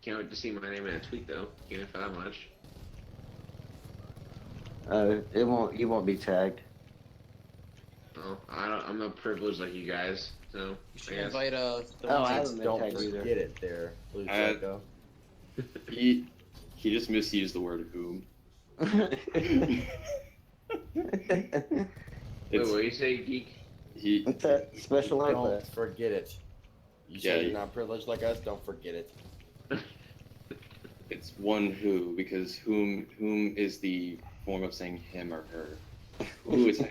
Can't wait to see my name in a tweet though. Can't if that much. It won't. You won't be tagged. Oh, I'm not privileged like you guys, so You I should guess. invite Oh, I the haven't been Don't tagged either. forget it there, Blue Uh, Psycho. He just misused the word whom. Wait, It's, what do you say, geek? he What's that special Don't outfit? forget it. You Yeah, say you- you're not privileged like us. Don't forget it. it's one who because whom is the form of saying him or her. Who is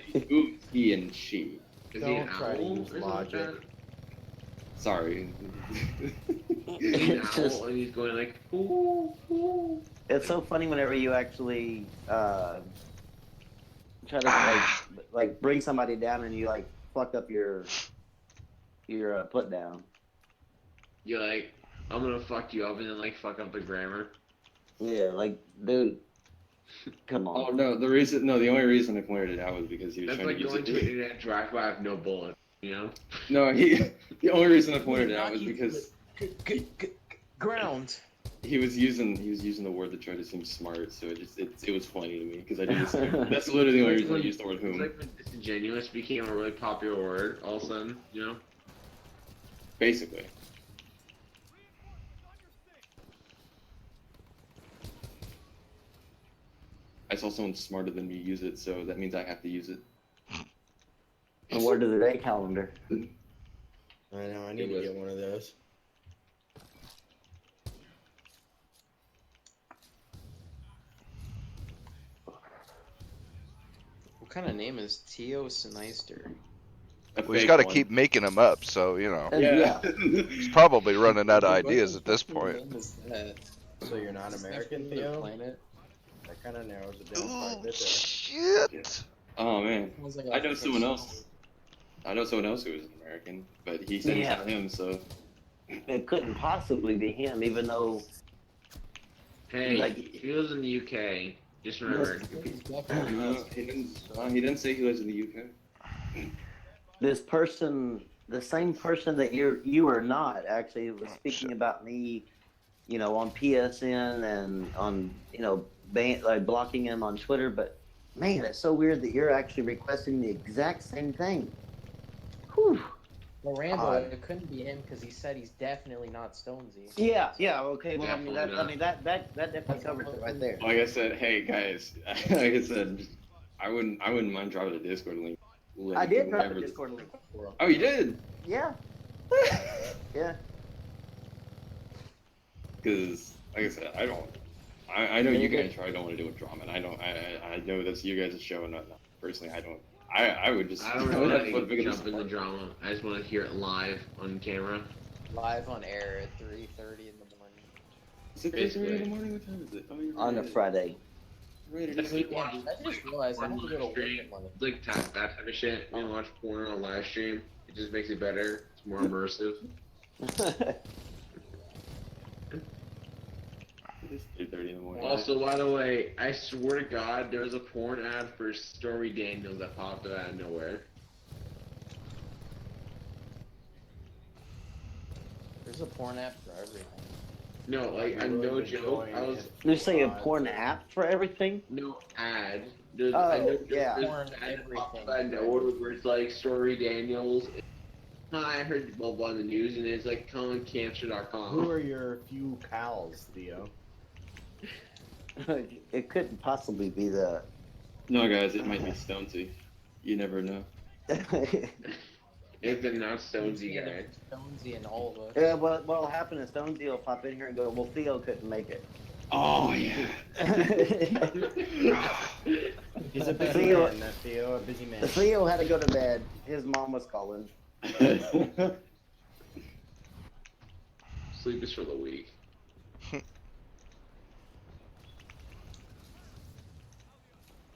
he and she. Is he an Don't try to owl use or something like logic. Sorry. that? Is he an It's owl just- and he's going like, ooh, ooh. It's so funny whenever you actually try to like bring somebody down and you like fuck up your put down. You're like, I'm gonna fuck you up and then like fuck up the grammar. Yeah, like dude, come on. Oh no, the only reason I pointed it out was because he was That's trying like to use going to an it. internet drive-by with no bullet, you know? No, the only reason I pointed it out was because Ground. he was using the word to try to seem smart, so it was funny to me because I did the same. That's literally the only reason I used the word It's whom. like when disingenuous became a really popular word all of a sudden, you know? Basically. I saw someone smarter than me use it, so that means I have to use it. The word of the day calendar. I know. I need to get one of those. What kind of name is Tio Sinister? A well, he's fake got to one. keep making them up, so, you know. And Yeah. He's probably running out of What ideas at this fucking point. name is that? So you're not American, Is that Theo? Planet? That kind of narrows it down quite a Oh, bit shit. Oh man. Sounds like I a know fucking someone else. song. I know someone else who is American, but he said it's Yeah. not him, so It couldn't possibly be him, even though Hey, Like- if he lives in the UK, just remember, He's definitely not. he didn't say he lives in the UK. this person, the same person that you are not, actually was Oh, speaking shit. about me, you know, on PSN and on, you know, like blocking him on Twitter. But man, it's so weird that you're actually requesting the exact same thing. Whew. Well, Rambo, Odd. it couldn't be him because he said he's definitely not Stonesy. Yeah, okay. Well, Definitely that definitely covers it right there. Like I said, hey guys, like I said, I wouldn't mind dropping a Discord link. I did drop Whatever a the- Discord link for him. Oh, you did? Yeah, yeah. Because, like I said, I know you guys probably don't want to do a drama, and I know that's you guys' show, and not personally, I would just. I don't would really have fun want to picking jump in the this apart. drama. I just want to hear it live on camera. Live on air at 3:30 in the morning. Is it 3:30 in the morning? What time is it? Oh, you're On a right. Friday. Right, it That's is. like Yeah, watch I just realized I have to go to work at like It's like that type of shit. When you watch porn on live stream, it just makes it better. It's more immersive. It is 3:30 in the morning. Also, by the way, I swear to God, there was a porn ad for Stormy Daniels that popped up out of nowhere. there's a porn app for everything. No, like, I've I'm no really been joke. enjoying I was it. You say a porn app for everything? no ad. There's, Oh, I know yeah. there's Porn an ad that popped everything. up out of nowhere where it's like Stormy Daniels. Hi, I heard blah blah on the news, and it's like ColonCancer.com. Who are your few pals, Theo? It couldn't possibly be the. No, guys, it might be Stonesy. You never know. If they're not Stonesy Yeah, guy. Stonesy and all of us. Yeah, what'll happen is Stonesy will pop in here and go, well, Theo couldn't make it. Oh yeah. He's a busy Theo- man, that Theo, a busy man. Theo had to go to bed. His mom was calling. Sleep is for the weak.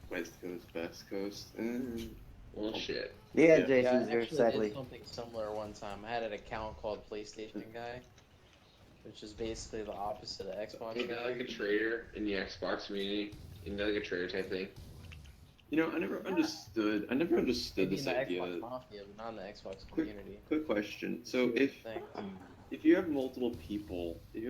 West Coast, West Coast. Well, shit. Yeah, Yeah. Jason, Yeah, I you're actually exactly. did something similar one time. I had an account called PlayStation Guy, which is basically the opposite of Xbox Ain't that Guy. like a trader in the Xbox community? Isn't that like a trader type thing? You know, I never understood Maybe this in the idea. Xbox Mafia, but not in the Xbox Quick, community. quick question. It's So two if different things. if you have multiple people, in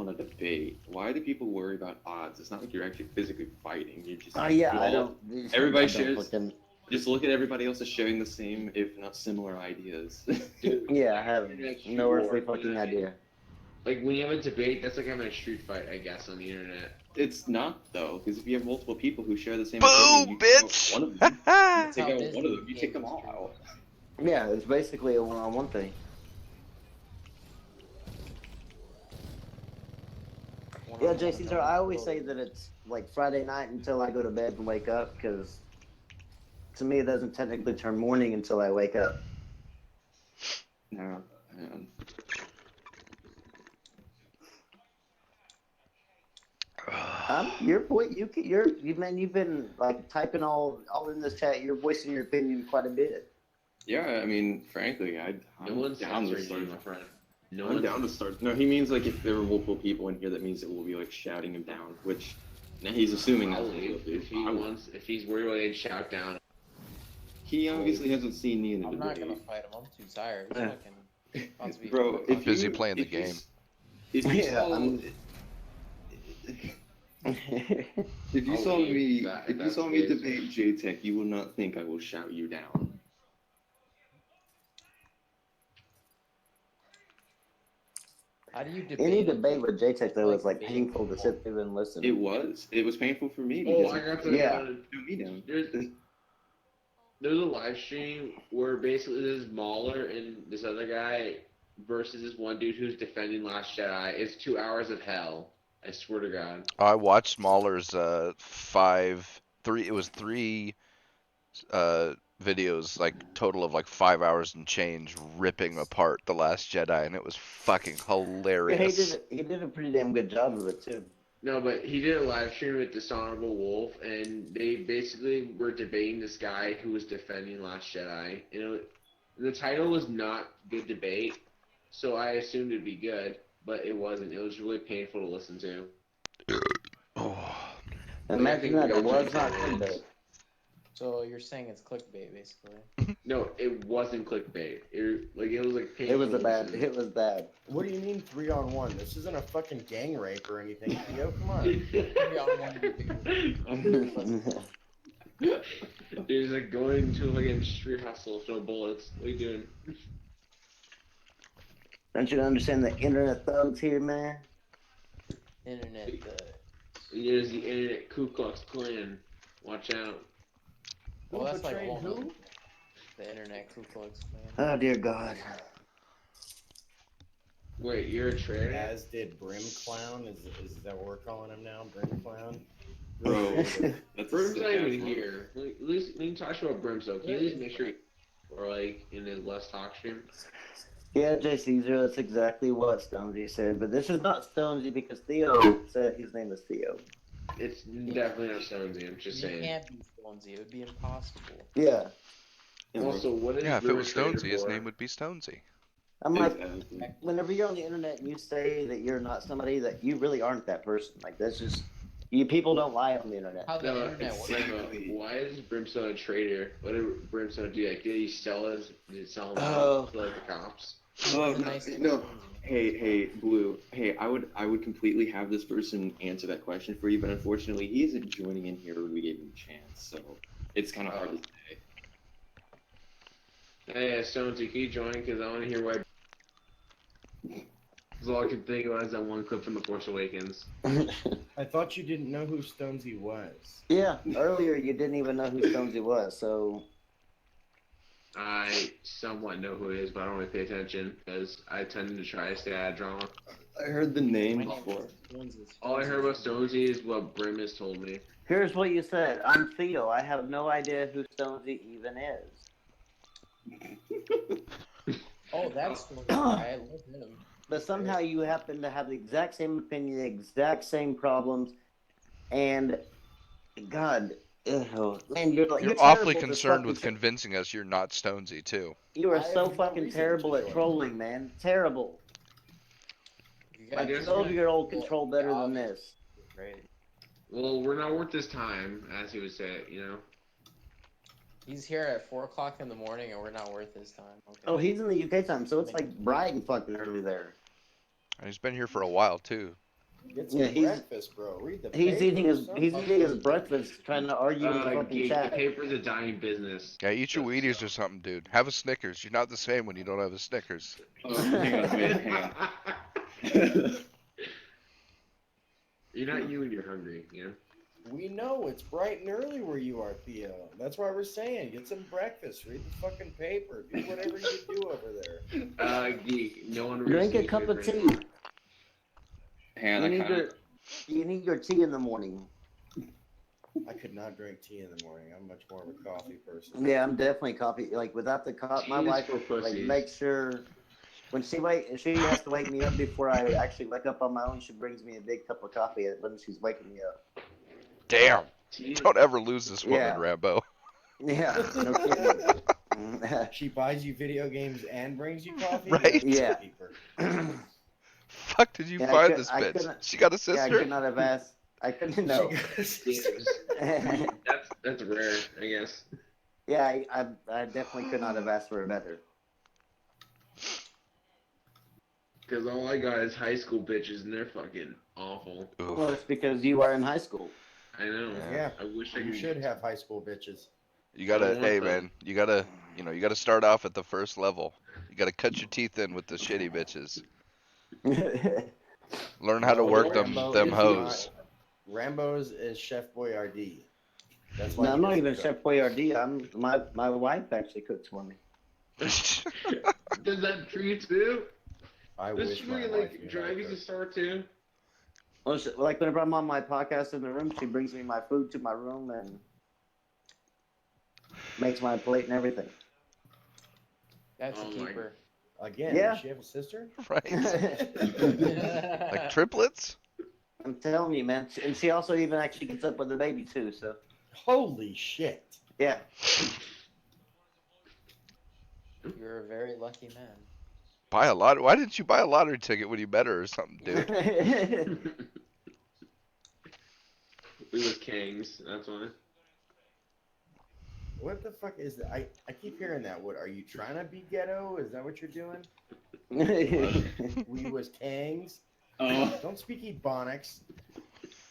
a debate, why do people worry about odds? It's not like you're actually physically fighting. You're just Oh yeah, I all- don't. Everybody I don't shares. fucking- Just look at everybody else is sharing the same, if not similar, ideas. Dude, Yeah, I have Internet's no true earthly war. fucking idea. Like when you have a debate, that's like having a street fight, I guess, on the internet. It's not though, because if you have multiple people who share the same Boo, opinion, you take out bitch! one of them. That's Take how out Disney one of them. You take became them all mainstream. out. Yeah, it's basically a one-on-one thing. Yeah, One-on-one JC, sir, and I always one say that it's like Friday night until I go to bed and wake up, because to me it doesn't technically turn morning until I wake up. No, man. Your point, man, you've been like typing all in this chat. You're voicing your opinion quite a bit. Yeah, I mean, frankly, No I'm one's down to censoring start. you, my friend. No I'm one's down to start. No, he means like if there were multiple people in here, that means that we'll be like shouting him down. Which now he's assuming that's I'll what leave we'll do. if he wants. If he's worried about it, shout down. He obviously hasn't seen me in the I'm not gonna debate. fight him. I'm too tired. He's Yeah. fucking about to be Bro, fucking if Busy you, playing the if you game. s- If you Yeah, saw, I'm- if you I'll saw leave me, that- if you that's saw me the case. debate JTech, you will not think I will shout you down. How do you debate? Any debate with JTech though Like is like debating painful to people. sit through and listen. It was painful for me Oh, because I got to. Yeah. shoot me down. There's a live stream where basically this Mauler and this other guy versus this one dude who's defending Last Jedi. It's 2 hours of hell. I swear to God. I watched Mahler's three videos, like total of like 5 hours and change, ripping apart The Last Jedi, and it was fucking Yeah, hilarious. he did a pretty damn good job of it too. No, but he did a live stream with Dishonorable Wolf, and they basically were debating this guy who was defending Last Jedi. The title was not Good Debate, so I assumed it'd be good, but it wasn't. It was really painful to listen to. Oh. Imagine that it was not clickbait. So you're saying it's clickbait, basically. No, it wasn't clickbait. It was like painful. It was to a bad. listen. It was bad. What do you mean 3-on-1? This isn't a fucking gang rape or anything. Theo, come on. There's like going to like a street hustle with no bullets. What are you doing? Don't you understand the internet thugs here, man? Internet. There's the internet Ku Klux Klan. Watch out. Well, that's like betrayed all who? the internet Ku Klux Klan. Oh dear God. Wait, you're a traitor? As did Brim Clown. Is that what we're calling him now? Brim Clown? Bro, that's a Brim's sick not ass even one. here. At least we can talk about Brim, so can you at least make sure we're like in his less talk stream? Yeah, J. Caesar, that's exactly what Stonesy said. But this is not Stonesy because Theo said his name is Theo. It's definitely not Stonesy, I'm just You saying. can't be Stonesy. It would be impossible. Yeah. Also, what is Yeah, if it Brim was a traitor Stonesy, his for? name would be Stonesy. I'm like, Exactly. whenever you're on the internet and you say that you're not somebody, that you really aren't that person. Like, that's just, you people don't lie on the internet. How the No, internet works. exactly. why is Brimstone a traitor? What did Brimstone do? Like, did he sell his? Did he sell him Oh. out to like the cops? Oh, It's no, nice to no. Stonesy. Hey, Blue. Hey, I would completely have this person answer that question for you, but unfortunately, he isn't joining in here when we gave him a chance, so it's kind of hard to say. Hey, Stonesy, can you join? Because I want to hear why. Because all I could think about is that one clip from The Force Awakens. I thought you didn't know who Stonesy was. Yeah, earlier you didn't even know who Stonesy was, so I somewhat know who it is, but I don't really pay attention because I tend to try to stay out of drama. I heard the name My name before. is All I heard about Stonesy is what Brim has told me. Here's what you said. I'm Theo. I have no idea who Stonesy even is. Oh, that's the guy. I love him. But somehow you happen to have the exact same opinion, the exact same problems, and God, man, you're You're terrible awfully at concerned with fucking convincing us you're not Stonesy too. You are I so have no fucking reason terrible to at join. trolling, man. Terrible. You I Like guess 12-year-old control better than obvious. this. Great. Well, we're not worth his time, as he would say, you know? He's here at 4 o'clock in the morning, and we're not worth his time. Okay. Oh, he's in the UK time, so it's like bright and fucking early there. And he's been here for a while too. Get some Yeah, he's- breakfast, bro. Read the He's paper eating or his something. breakfast, trying to argue in the fucking The chat. paper's a dying business. Yeah, eat your Wheaties or something, dude. Have a Snickers. You're not the same when you don't have a Snickers. Oh, hang on, wait, hang on. You're not you when you're hungry, you know? We know it's bright and early where you are, Theo. That's why we're saying get some breakfast, read the fucking paper, do whatever you do over there. Geek, no one Drink a reads cup of newspapers tea. right now. Hang on, You I need kinda, your tea in the morning. I could not drink tea in the morning. I'm much more of a coffee person. Yeah, I'm definitely coffee. Like without the coffee, my Tea is wife for like pussies. makes sure when she has to wake me up before I actually wake up on my own. She brings me a big cup of coffee when she's waking me up. Damn! Tea- Don't ever lose this woman, Yeah. Rambo. Yeah, no kidding. She buys you video games and brings you coffee. Right? That's Yeah. cheaper. Fuck did you Yeah, find this I bitch? couldn't- She got a Yeah, I sister? could not have asked. I couldn't know. That's rare, I guess. Yeah, I definitely could not have asked for a better. Because all I got is high school bitches, and they're fucking awful. Oof. Well, it's because you are in high school. I know. Yeah. I wish I You could. should have high school bitches. You gotta, I want hey them. man, you gotta start off at the first level. You gotta cut your teeth in with the shitty bitches. Learn how to No, work Rambo them is hoes. Rambo's is Chef Boyardee. That's why No, he I'm not doesn't even cook. Chef Boyardee. My wife actually cooks for me. Does that for you too? I Does wish she my really wife like knew how drive to you to cook. store too? Well, like whenever I'm on my podcast in the room, she brings me my food to my room and makes my plate and everything. That's a Oh my- keeper. Again, Yeah. does she have a sister? Right? Like triplets? I'm telling you, man. And she also even actually gets up with the baby too. So Holy shit. yeah. You're a very lucky man. Buy a lot. Why didn't you buy a lottery ticket when you met her or something, dude? We was kings, that's why. What the fuck is that? I keep hearing that. What are you trying to be ghetto? Is that what you're doing? We was kangs. oh, Don't speak Ebonics.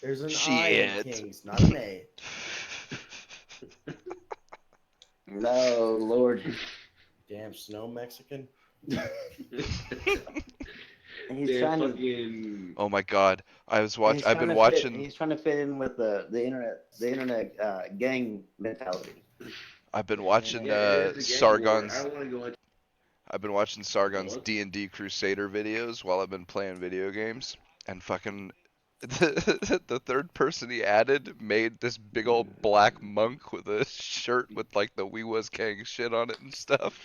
There's an I Shit. in kings, not an A. No, Lord. Damn snow Mexican. He's They're trying to. fucking. Oh my god. He's I've trying been to watching He's trying to fit in with the internet gang mentality. I've been watching Yeah, it is a gang war. I Sargon's don't want to go into. I've been watching Sargon's What? D&D Crusader videos while I've been playing video games, and fucking the third person he added made this big old black monk with a shirt with like the We Was Kang shit on it and stuff.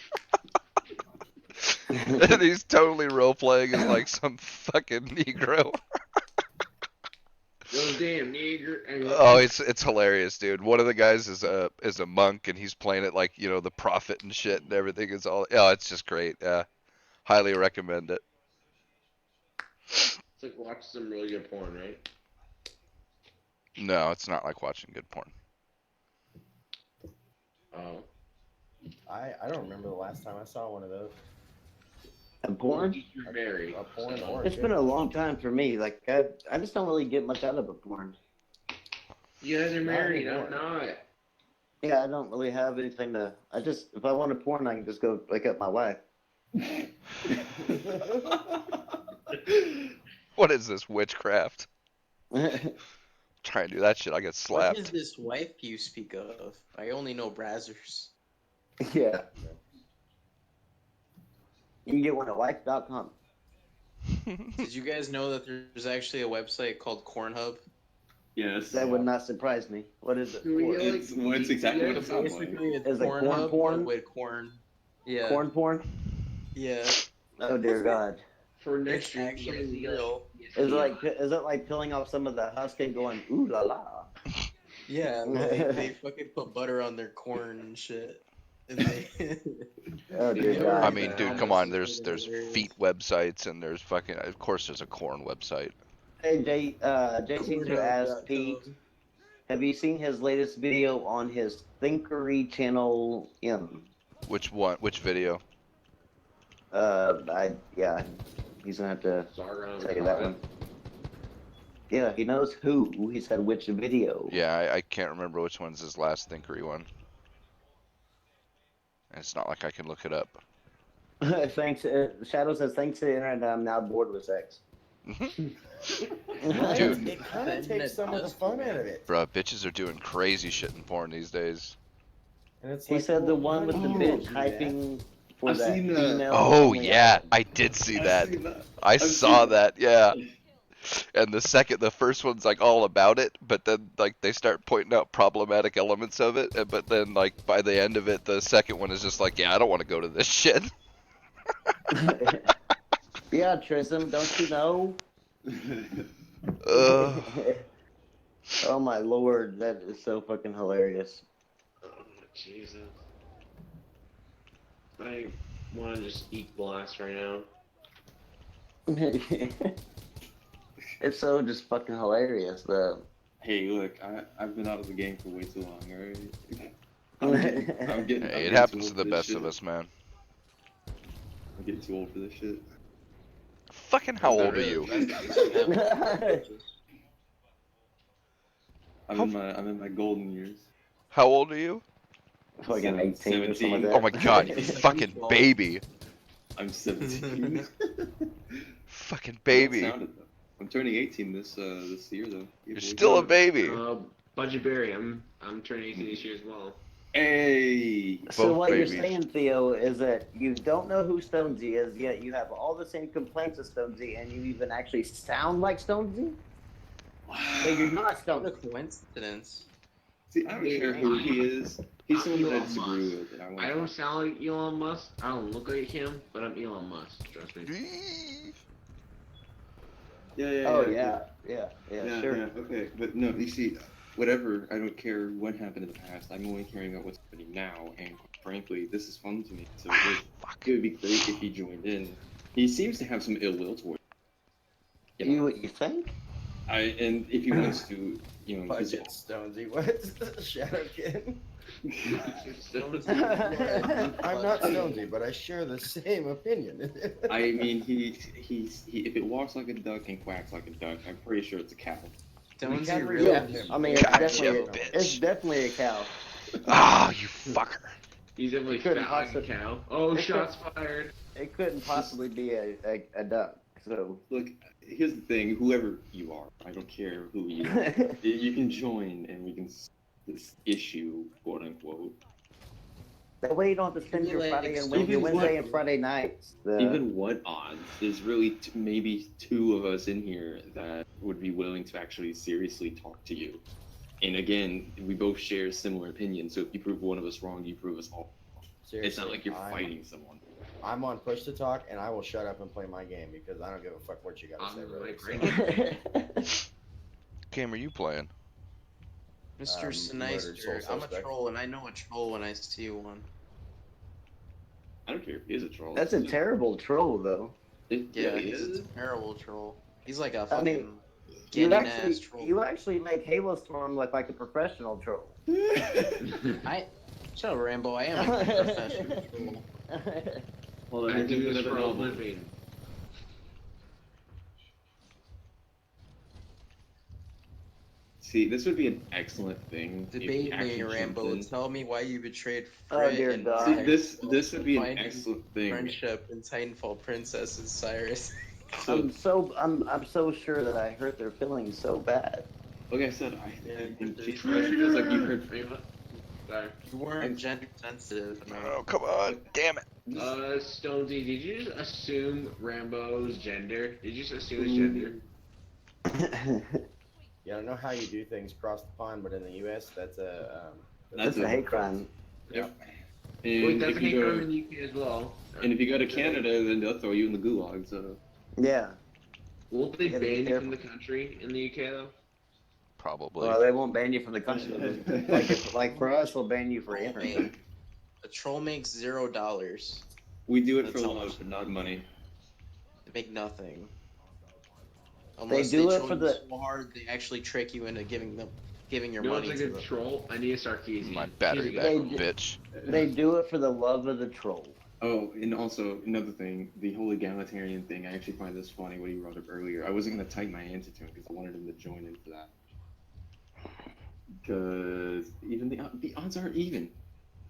And he's totally role playing as like some fucking Negro. Those damn nigger. Oh, it's hilarious, dude. One of the guys is a monk, and he's playing it like, you know, the prophet and shit, and everything is all. Oh, it's just great. Yeah, highly recommend it. It's like watch some really good porn, right? No, it's not like watching good porn. Oh. I don't remember the last time I saw one of those. And porn? You're married. A porn or It's been a long time for me. Like I just don't really get much out of a porn. You guys are married. I'm anymore. not. Yeah, I don't really have anything to. If I want a porn, I can just go wake up my wife. What is this witchcraft? Try and do that shit, I get What slapped. is this wife you speak of? I only know Brazzers. Yeah. You can get one at wife.com. Did you guys know that there's actually a website called Cornhub? Yes. That would not surprise me. What is it? Who are you, for? like, It's exactly what it sounds like. Basically, it's Is it corn Cornhub, porn? but with corn. Yeah. Corn porn? Yeah. Oh dear God. For next It's year, actually real. Is it like peeling off some of the husk and going ooh la la? Yeah, they fucking put butter on their corn and shit. And they Oh dear Yeah, God. I mean, dude, come on. There's Hilarious. feet websites and there's fucking. Of course, there's a corn website. Hey JC asked Pete, have you seen his latest video on his Thinkery channel? Which one? Which video? Yeah, he's gonna have to Zargon tell you that one. Yeah, he knows who. He said which video. Yeah, I can't remember which one's his last Thinkery one. And it's not like I can look it up. Thanks. Shadow says thanks to the internet. I'm now bored with sex. Right? Dude. It kind of takes some of the fun out of it. Bruh, bitches are doing crazy shit in porn these days. And it's He like, said the well, one with the why do bitch you do that? hyping for I've that seen the- female. Oh only yeah, album. I did see that. I've seen that. I I've saw seen that, yeah. And the first one's like all about it, but then like they start pointing out problematic elements of it, but then like by the end of it, the second one is just like, yeah, I don't want to go to this shit. Yeah, Trism, don't you know? Ugh. Oh my lord, that is so fucking hilarious. Oh, Jesus. I want to just eat glass right now. It's so just fucking hilarious though. Hey, look, I've been out of the game for way too long, alright? I'm getting Hey, it too happens to old the for this best shit. of us, man. I'm getting too old for this shit. Fucking how old are you? I'm in my golden years. How old are you? Fucking 18 or something 17. like that. Oh my god, you fucking baby. I'm 17. Fucking I don't baby. sound it, though. I'm turning 18 this year though. You're still a baby. Budgie Berry, I'm turning 18 this year as well. Hey. So Both what babies. you're saying, Theo, is that you don't know who Stonesy is, yet you have all the same complaints as Stonesy, and you even actually sound like Stonesy? But you're not What a Stonesy. coincidence. See, I don't care who he is. He's someone that I Elon disagree Musk. with. And I want I don't sound like Elon Musk. I don't look like him, but I'm Elon Musk. Trust me. Yeah. Oh yeah, sure. Yeah, okay. But no, you see, whatever, I don't care what happened in the past. I'm only caring about what's happening now, and frankly, this is fun to me. So it would be great if he joined in. He seems to have some ill will towards You think? and if he wants to, you know, his- Budget Stonesy. What? Shadow Kid? I'm not Stonesy, but I share the same opinion. I mean, he if it walks like a duck and quacks like a duck, I'm pretty sure it's a cow. Stonesy can't really Yeah, him. I mean, it's Gotcha, definitely, bitch. it's definitely a cow. Ah, you fucker. He's definitely Couldn't fat like a possibly- cow. Oh, shots fired. It couldn't possibly be a duck. So Look, here's the thing: whoever you are, I don't care who you are. You can join, and we can this issue, quote unquote. that way you don't have to spend your Like, Friday and explain your what- Wednesday and Friday nights. Even what odds? There's really maybe two of us in here that would be willing to actually seriously talk to you. And again, we both share similar opinions. So if you prove one of us wrong, you prove us all. Seriously, It's not like you're I'm- fighting someone. I'm on push to talk, and I will shut up and play my game because I don't give a fuck what you gotta say. I'm Really. like, So, Game are you playing? Mr. Murdered Sinister. Soul I'm a Suspect. troll, and I know a troll when I see one. I don't care if he is a troll. That's a terrible troll, though. Yeah, he he's is. a terrible troll. He's like a I mean, fucking You getting actually, ass troll. you actually make Halo Storm look like a professional troll. Shut up, Rambo. I am a professional troll. Hold on, I here's do this another for a novel. living. See, this would be an excellent thing. if you Debate actually me, jumped Rambo. in. Tell me why you betrayed Oh, Fred dear and God. See, Titanfall this would be an finding excellent thing. friendship in Titanfall Princess and Cyrus. So, I'm so sure that I hurt their feelings so bad. like I said, I Yeah, think they're Jesus trash. feels like you heard. Wait, what? Sorry. You weren't gender sensitive. Man. Oh, come on. Damn it. Stonesy, did you just assume Rambo's gender? Did you just assume his gender? Yeah, I don't know how you do things across the pond, but in the U.S., that's a That's a hate crime. Yep. Wait, And that's if a you hate crime go in the UK as well. and if you go to Canada, then they'll throw you in the gulag. So Yeah. Won't they You gotta be ban you from careful. the country in the UK though? Probably. Well, they won't ban you from the country. Like for us, they'll ban you for Troll anything. make- A troll makes $0. we do it That's for how love, much- but not money. They make nothing. They Unless do it troll for you the. so hard, they actually trick you into giving your No, it's money like to a them. troll. I need a Sarkeesian. My battery He's a back, good troll. bitch. They do it for the love of the troll. Oh, and also another thing, the whole egalitarian thing. I actually find this funny what he brought up earlier. I wasn't gonna type my answer to him because I wanted him to join in for that. Because even the odds aren't even.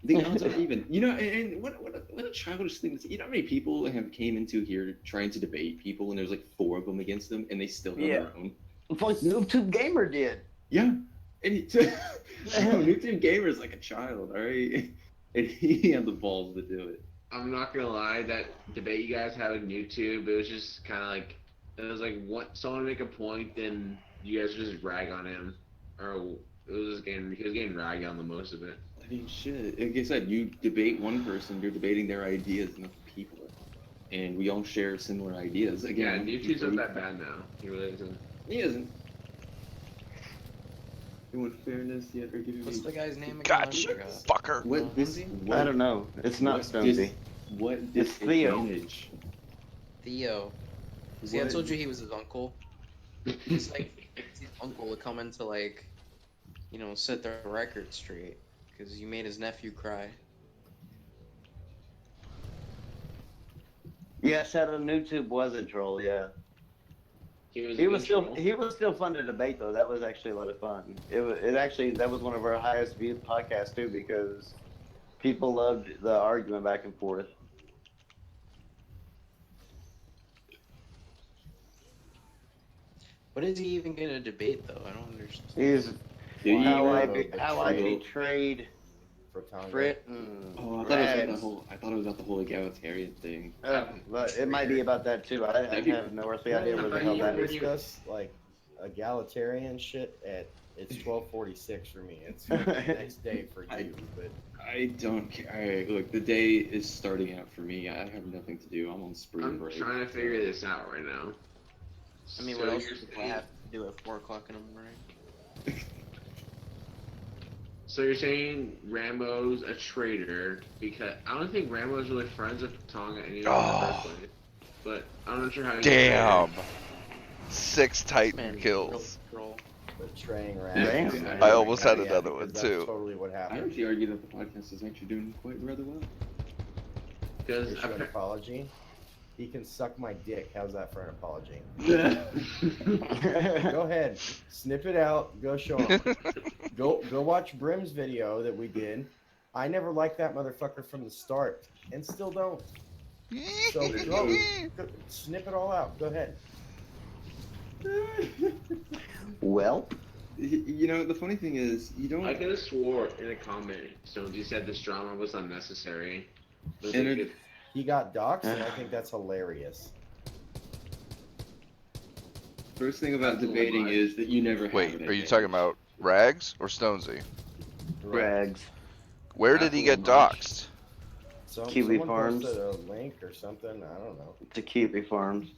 The odds are even. You know, and what a childish thing to say. You know how many people have came into here trying to debate people, and there's like 4 of them against them, and they still have Yeah. their own. It's like NoobTube Gamer did. Yeah, and YouTube Gamer's like a child, all right, and he had the balls to do it. I'm not gonna lie, that debate you guys had on YouTube, it was just kind of like, it was like what someone would make a point, then you guys would just rag on him, or it was just he was getting ragged on the most of it. I mean, shit. Like I said, you debate one person, you're debating their ideas, not the people. And we all share similar ideas. Yeah, Again, YouTube's not that bad now. He really isn't. He isn't. You want fairness yet, or giving What's me... the guy's name again? I Gotcha, forgot. fucker. What this? What, I don't know. It's not what Stonesy. What It's Theo. disadvantage? Theo. See, I What- told you he was his uncle. He's like his uncle would come in to like, set the record straight because you made his nephew cry. Yeah, Shadow NoobTube was a troll. Yeah. He was, He was still fun to debate though. That was actually a lot of fun. That was one of our highest viewed podcasts too because people loved the argument back and forth. What is he even gonna debate though? I don't understand. He's Yeah, how I betrayal. betrayed for Tonga. Frit and Oh, I thought it was about the whole egalitarian thing. but it might be about that too. I have no earthly idea where the hell We that can is. discuss like egalitarian shit at it's 12:46 for me. It's the next day for you, but I don't care. Alright, look, the day is starting out for me. I have nothing to do. I'm on spring I'm break. trying to figure this out right now. I mean, So what else you're do I saying- have to do at 4 o'clock in the morning? So you're saying Rambo's a traitor because I don't think Rambo's really friends with Tonga anyway in the first place. But I'm not sure how. he's a Damn. traitor. 6 Titan Man, kills. troll. betraying Damn. Rams. I almost had Yeah, another because one, that's too. Totally what I happened. actually argue that the podcast is actually doing quite rather well. Because Issue an apology. He can suck my dick. How's that for an apology? Go ahead, snip it out. Go show him. Go watch Brim's video that we did. I never liked that motherfucker from the start, and still don't. So go snip it all out. Go ahead. Well, You know, the funny thing is, you don't. I could have swore in a comment, Stones, you said this drama was unnecessary. But And they it- could- He got doxxed, and I think that's hilarious. First thing about That's a debating lie. is that you never have Wait, an are you advantage. talking about Rags or Stonesy? Rags. Where did he get doxxed? Kiwi Someone Farms. posted a link or something. I don't know. To Kiwi Farms.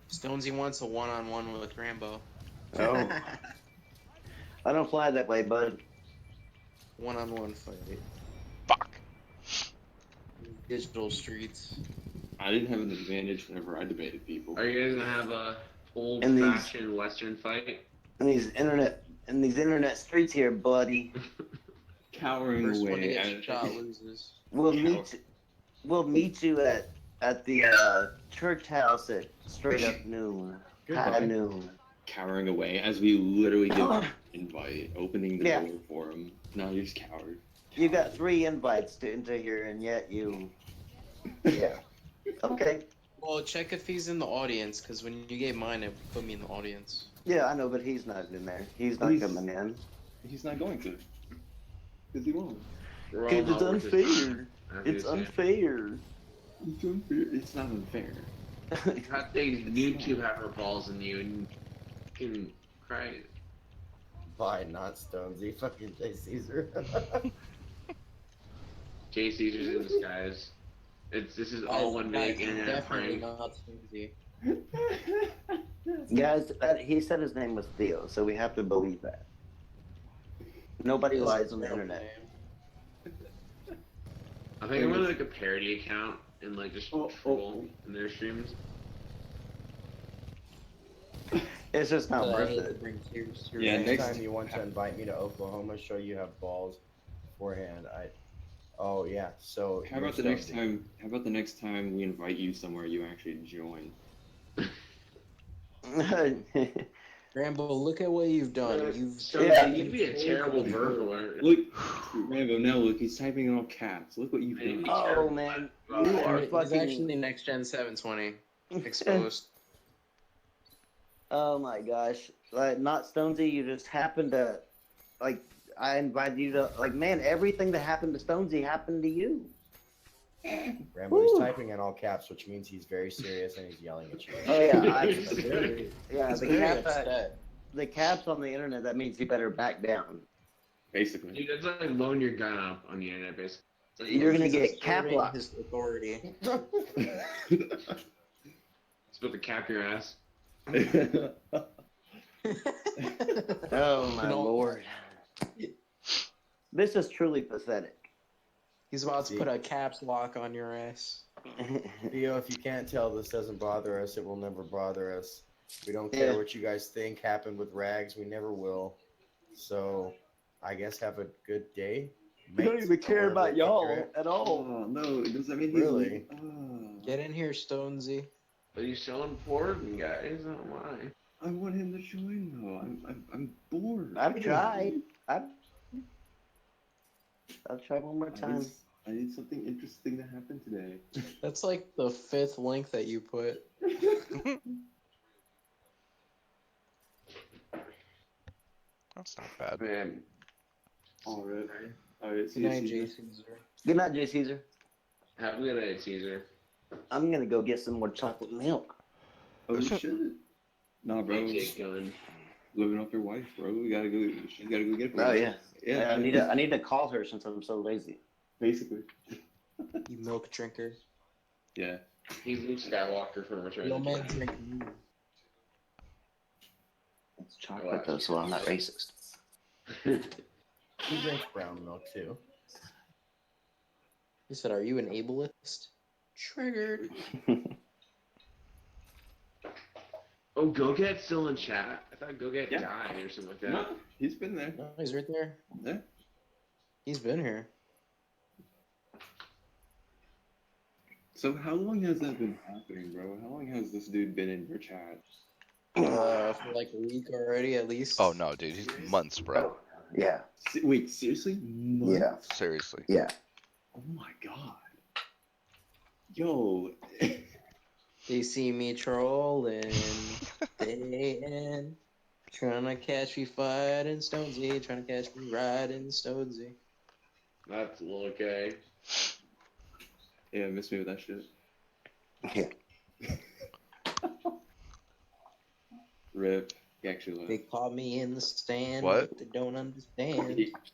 Stonesy wants a one-on-one with Rambo. Oh. I don't fly that way, bud. One-on-one fight. Fuck. Digital streets. I didn't have an advantage whenever I debated people. Are you guys gonna have a And these- old-fashioned Western fight? In these internet streets here, buddy. Cowering First one to away. get shot loses. We'll meet you at the church house at straight up noon. High Goodbye. noon. Cowering away as we literally give an invite, opening the Yeah. door for him. No, you're just coward. You got 3 invites into here, and yet you. Yeah. Okay. Well, check if he's in the audience, because when you gave mine, it put me in the audience. Yeah, I know, but he's not in there. He's not He's- coming in. He's not going to. Because he won't. We're all Because it's not worth it. unfair. It's unfair. It's unfair. It's not unfair. Got things YouTube have her balls in you and can cry. Bye, not Stonesy. Fucking Jay Caesar. Jay Caesar's in disguise. This is all one big internet Definitely prank. not Susie. Guys, he said his name was Theo, so we have to believe that. Nobody lies on the internet. I think I'm gonna like a parody account and like just troll in their streams. It's just not I worth hate to it. bring tears to your Yeah, eyes. Next next- time you want to invite me to Oklahoma, show you have balls beforehand. Oh yeah. So How about the next time? How about the next time we invite you somewhere, you actually join? Rambo, look at what you've done. You've So Yeah. you'd be a terrible burglar. Look, Rambo. Now look, he's typing in all caps. Look what you've done. Oh man, you are He's fucking. actually next gen 720 exposed. Oh my gosh, like not Stonesy. You just happened to, like, I invited you to, like, man, everything that happened to Stonesy happened to you. Rambo, he's Woo. typing in all caps, which means he's very serious and he's yelling at you. Oh yeah, yeah. He's The very cap, upset. the caps on the internet. That means you better back down. Basically. Dude, that's like loan your gun up on the internet, basically. It's like, You're gonna He's get cap asserting locked. his authority. It's about to cap your ass. Oh my No. lord. This is truly pathetic. He's about to put a caps lock on your ass. Theo, if you can't tell, this doesn't bother us. It will never bother us. We don't care Yeah. what you guys think happened with Rags. We never will. So, I guess have a good day. We don't mates, even care however about you y'all picture it. at all. Oh no! Does that mean Really? Get in here, Stonesy. But he's so important, guys. I don't know why. I want him to join though. I'm bored. I've tried. I'll try one more time. I need something interesting to happen today. That's like the 5th link that you put. That's not bad. Man, All right. All right. See Good you, night, Caesar. Jason. Good night, Jay Caesar. have a good night, Caesar. I'm gonna go get some more chocolate milk. Oh shit. Nah, bro. Jake going. Living off your wife, bro. We gotta go. She gotta go get it. for Oh us. yeah. Yeah. I need to call her since I'm so lazy. Basically. You milk drinker. Yeah. He's Luke Skywalker from Return No of the man Jedi. drink you. It's chocolate though, so I'm not racist. He drinks brown milk too. He said, "Are you an ableist?" Triggered. Oh, Go Get's still in chat. I thought Go Get Yeah. died or something like that. No, he's been there. No, he's right there. Yeah. He's been here. So how long has that been happening, bro? How long has this dude been in your chat? For like a week already, at least. Oh no, dude, he's months, bro. Yeah. Wait, seriously? Yeah. Seriously. Yeah. Oh my god. Yo. They see me trolling day in, trying to catch me fighting Stonesy, trying to catch me riding Stonesy. That's a little gay. Yeah, miss me with that shit. Yeah. Rip. He actually left. They caught me in the stand. What? But they don't understand.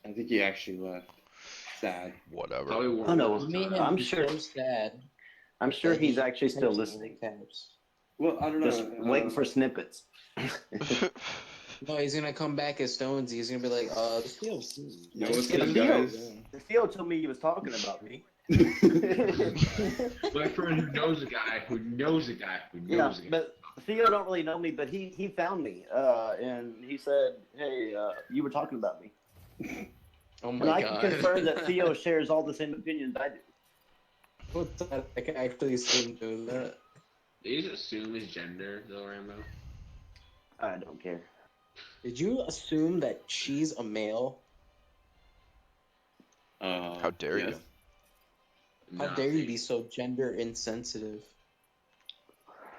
I think he actually left. Sad. Whatever. Probably won't. Oh, no. Me and I'm him sure- so sad. I'm sure that he's he actually still types in listening. caps. Well, I don't know. Just waiting for snippets. No, he's gonna come back as Stonesy. He's gonna be like, this feels. Yo, what's Yeah, up, Theo. guys? Theo told me he was talking about me. My friend who knows a guy who knows a guy who Yeah, knows a guy. but Theo don't really know me, but he found me, and he said, "Hey, you were talking about me." Oh And my I god. can confirm that Theo shares all the same opinions I do. What's that? I can actually see him doing that. Did you just assume his gender, though, Rambo? I don't care. Did you assume that she's a male? How dare you? How dare you be so gender insensitive?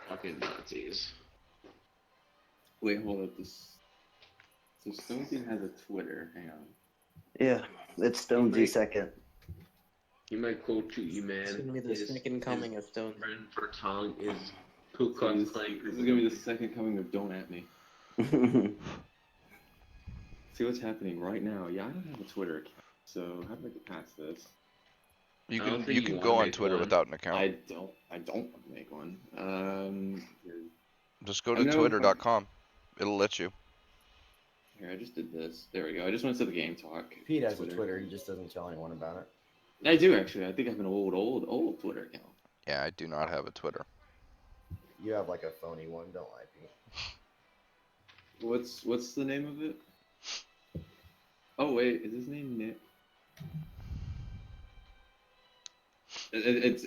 Fucking Nazis. Wait, hold up. This. So Stonesy has a Twitter. Hang on. Yeah, it's Stonesy second. He might quote tweet you, man. It's gonna be the second coming of Stone. Friend for tongue is Ku Klux Klan. This is gonna be the second coming of Don't At Me. See what's happening right now. Yeah, I don't have a Twitter account, so how do I get past this? You I don't can think you you can wanna go on make Twitter one. without an account. I don't want to make one. Just go I to know. twitter.com. It'll let you. Here, I just did this. There we go. I just went to the game talk. Pete has a Twitter. He just doesn't tell anyone about it. I do actually. I think I have an old Twitter account. Yeah, I do not have a Twitter. You have like a phony one. Don't lie, Pete. What's the name of it? Oh wait, is his name Nick? It's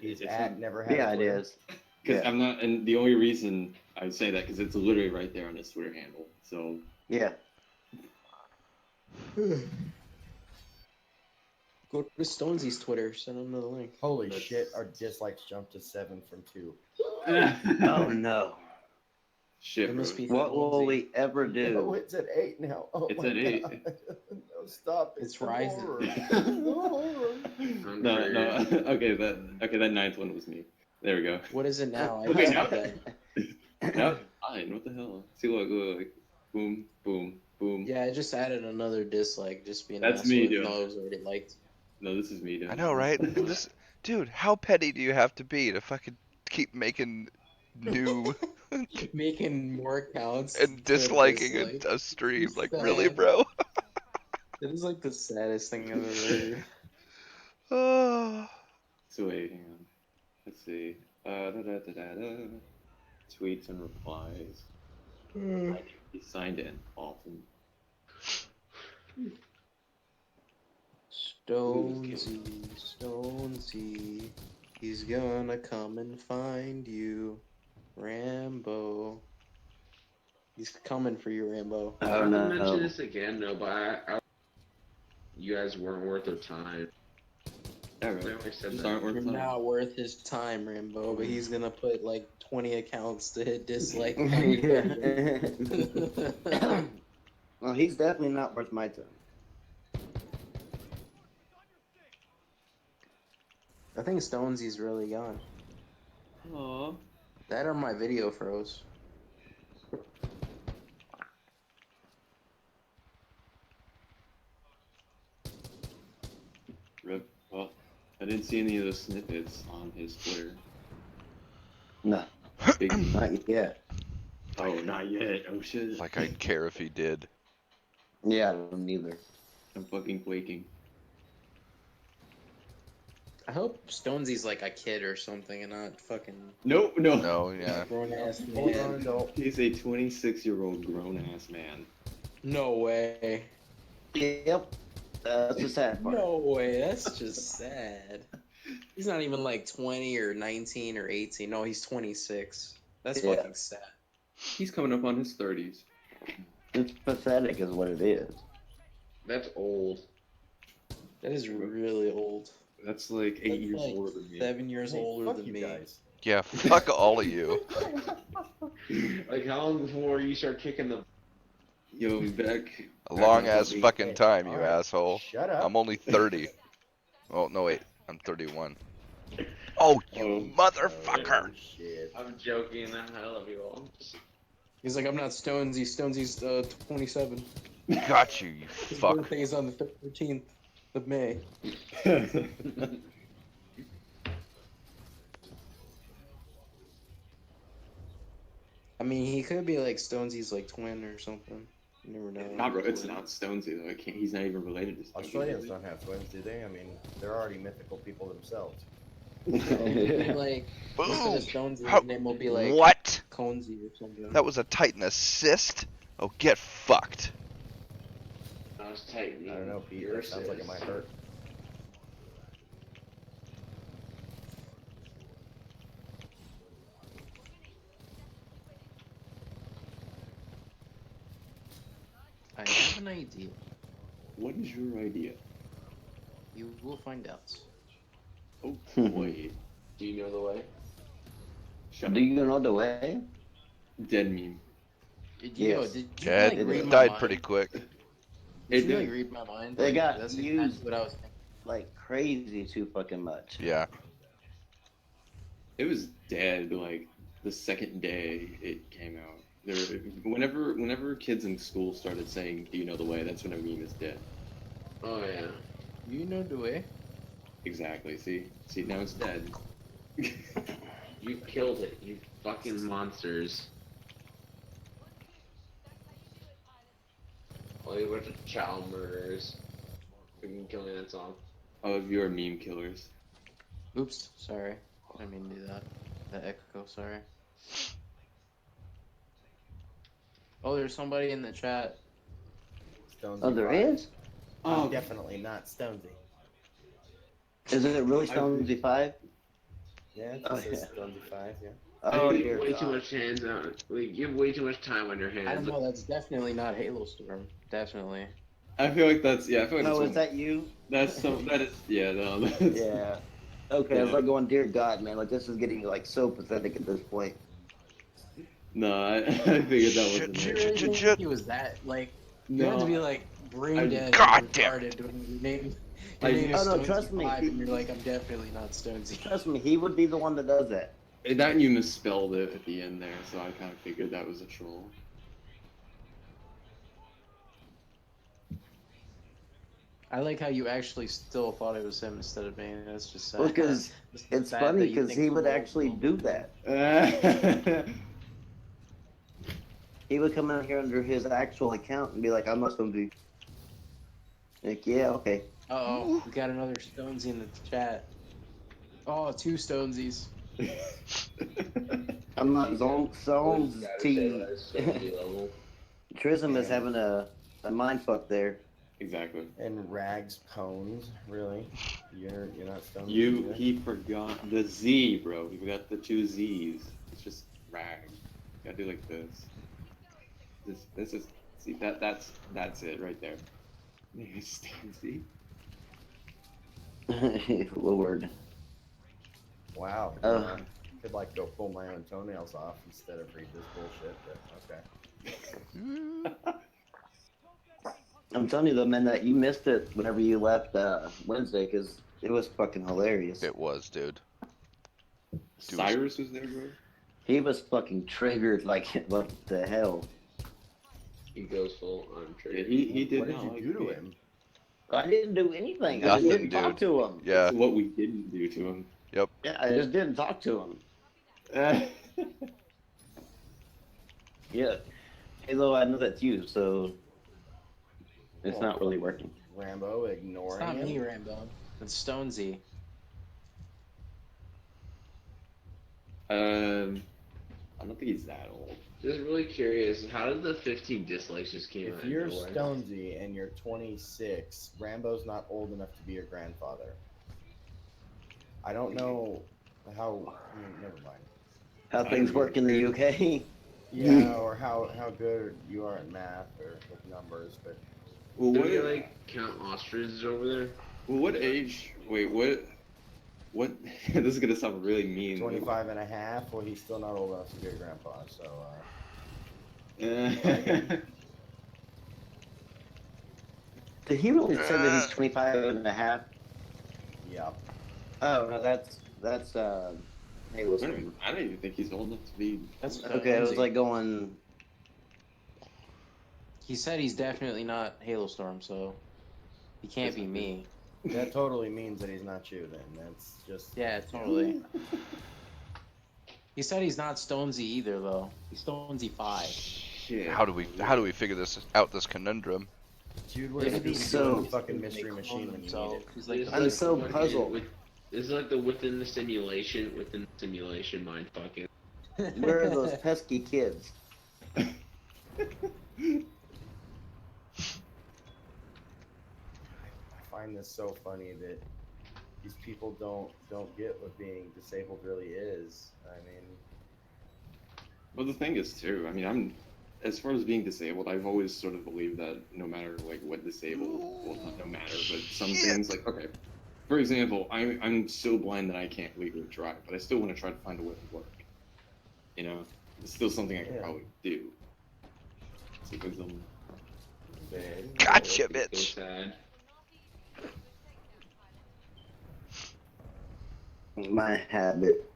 He's it's at never had. Yeah, a it Twitter. is. because Yeah. I'm not, and the only reason I say that because it's literally right there on his Twitter handle. So Yeah. Go to Stonesy's Twitter. Send him the link. Holy shit! Our dislikes jumped to 7 from 2. Oh no. shit, It bro. must be What will Stonesy. we ever Oh, do? it's at 8 now. Oh It's my at 8. God. No, stop! It's the rising. horror. No. Okay, that ninth one was me. There we go. What is it now? I Okay, just now- did that. No, fine. What the hell? See, look. Boom, boom, boom. Yeah, I just added another dislike, just being That's an me, asshole, dude. even though it was already liked. No, this is me, dude. I know, right? This, dude, how petty do you have to be to fucking keep making new Making more accounts and to disliking dislike. a stream? It's Like, sad. really, bro? It is like the saddest thing I've ever heard. Oh. So wait, hang on. Let's see. Tweets and replies. He signed in. Awesome. Stonesy, he's gonna come and find you, Rambo. He's coming for you, Rambo. I I don't don't mention know. this again, no, but you guys weren't worth their time. Yeah, I right. always said Just that. aren't worth You're time. not worth his time, Rambo, but he's gonna put like 20 accounts to hit dislike. Well, he's definitely not worth my time. I think Stonesy's really gone. Aww. That or my video froze. Rip. Well, I didn't see any of those snippets on his Twitter. No, Big. not yet. Oh, not yet. Oh shit. Like I'd care if he did. Yeah, I don't either. I'm fucking quaking. I hope Stonesy's like a kid or something and not fucking No. No, yeah. grown ass Hold on, man. adult. He's a 26-year-old grown ass man. No way. Yep. That's the sad part. No way. That's just sad. He's not even like 20 or 19 or 18. No, he's 26. That's Yeah. fucking sad. He's coming up on his 30s. It's pathetic, is what it is. That's old. That is really old. That's like 8 That's years like older than me. 7 years Hey, older fuck than you me. guys. Yeah, fuck all of you. Like, how long before you start kicking the... Yo, back. A long ass Hey, fucking time, you alright. asshole. Shut up. I'm only 30. Oh, no, wait. I'm 31. Oh, you Oh. motherfucker! Oh, shit. I'm joking, I love you all. He's like, I'm not Stonesy. Stonesy's 27. Got you, you His fuck. birthday is on the 13th of May. I mean, he could be like Stonesy's like twin or something. You never know. Not, it's not Stonesy though. He's not even related to Stonesy. Australians don't have twins, do they? I mean, they're already mythical people themselves. Like, instead Boom! of Stonesy, How- his name will be like What? Conesy or something. That was a Titan assist? Oh, get fucked. I was tight. I don't know, Pete. That sounds like it might hurt. I have an idea. What is your idea? You will find out. Oh boy. Do you know the way? Shut Do up. you know the way? Dead meme. Yo, Yes. did you Yeah, like it read my died mind? pretty quick. Did It you like did. read my mind? They Like, got that's used. exactly what I was thinking. like crazy too fucking much. Yeah. It was dead like the second day it came out. Whenever kids in school started saying, "Do you know the way?" That's when a meme is dead. Oh yeah. You know the way. Exactly. See, now it's dead. You killed it, you fucking monsters. Oh, you bunch of child murderers. Freaking killing that song. All of you are meme killers. Oops, sorry. I didn't mean to do that. The echo, sorry. Oh, there's somebody in the chat. Stonesy Oh, there 5. is? I'm definitely not Stonesy. Is it really Stonesy 5? Yeah, it Oh, says yeah. Stonesy 5, yeah. Oh, you dear have way too God. much hands on. Like, you have way too much time on your I don't hands. know, that's definitely not Halo Storm. Definitely. I feel like that's I feel like No, that's is that you? that's some that is no that's, Yeah. Okay, I was Yeah. like going, dear God, man, like this is getting like so pathetic at this point. No, I figured that Shit, wasn't shit, it. shit, shit, shit. He was that, like, you No, had to be, like, brain I- dead God and damn retarded when your name I- is Oh, no, Stonesy trust me. 5, and you're like, I'm definitely not Stonesy. Trust me, he would be the one that does that. that and you misspelled it at the end there, so I kind of figured that was a troll. I like how you actually still thought it was him instead of me. That's just sad. Because it's sad funny that you because think he would people actually will do believe that. He would come in here under his actual account and be like, I'm not Stonesy. Like, yeah, okay. Uh-oh, we got another Stonesy in the chat. Oh, two Stonesies. I'm not Zones Gotta T. say that is Stonesy level. Trism is having a mind fuck there. Exactly. And Rags Pones, really? You're not Stonesy either? He forgot the Z, bro. He forgot the two Z's. It's just rag. You gotta do like this. This is see that's it right there. Stonesy. Lord. Wow. Uh. Could like go pull my own toenails off instead of read this bullshit, but okay. I'm telling you though, man, that you missed it whenever you left Wednesday because it was fucking hilarious. It was, dude. Cyrus was there, bro. He was fucking triggered like what the hell? He goes full on trigger. Yeah, he did What did not you like do to me. him? I didn't do anything. Nothing, I just didn't talk dude. to him. Yeah. It's what we didn't do to him. Yep. Yeah, I just didn't talk to him. Yeah. Halo, I know that's you, so it's not really working. Rambo It's ignoring not him. me, Rambo. It's Stonesy. I don't think he's that old. Just really curious, how did the 15 dislikes just came out? If you're of nowhere? Stonesy and you're 26, Rambo's not old enough to be your grandfather. I don't know how. Never mind. How things work in the UK. Yeah, or how good you are at math or with numbers, but Well, Do what we like Count Ostriches over there? what age? Wait, what? This is gonna sound really mean. 25 and a half, well, he's still not old enough to be a grandpa, so, Did he really say that he's 25 and a half? yeah. Oh, no, that's Halo Stream. I don't even think he's old enough to be. That's Okay, I was Stonesy. like going, He said he's definitely not Halo Storm, so he can't be me. That totally means that he's not you, then. That's just. Yeah, totally. He said he's not Stonesy either, though. He's Stonesy 5. Shit. How do we figure this out? This conundrum. Dude, we're Maybe so- a fucking mystery machine when you need it. He's like, It's I'm like so fucking puzzled. This is like the within the simulation mind fucking. where are those pesky kids? I find this so funny that these people don't get what being disabled really is. I mean, Well, the thing is too. I mean, as far as being disabled, I've always sort of believed that no matter like what disabled, well, not no matter, but some things like okay. For example, I'm so blind that I can't legally drive, but I still want to try to find a way to work. You know, it's still something I could Yeah. probably do. So, Gotcha, So bitch. sad. My habit.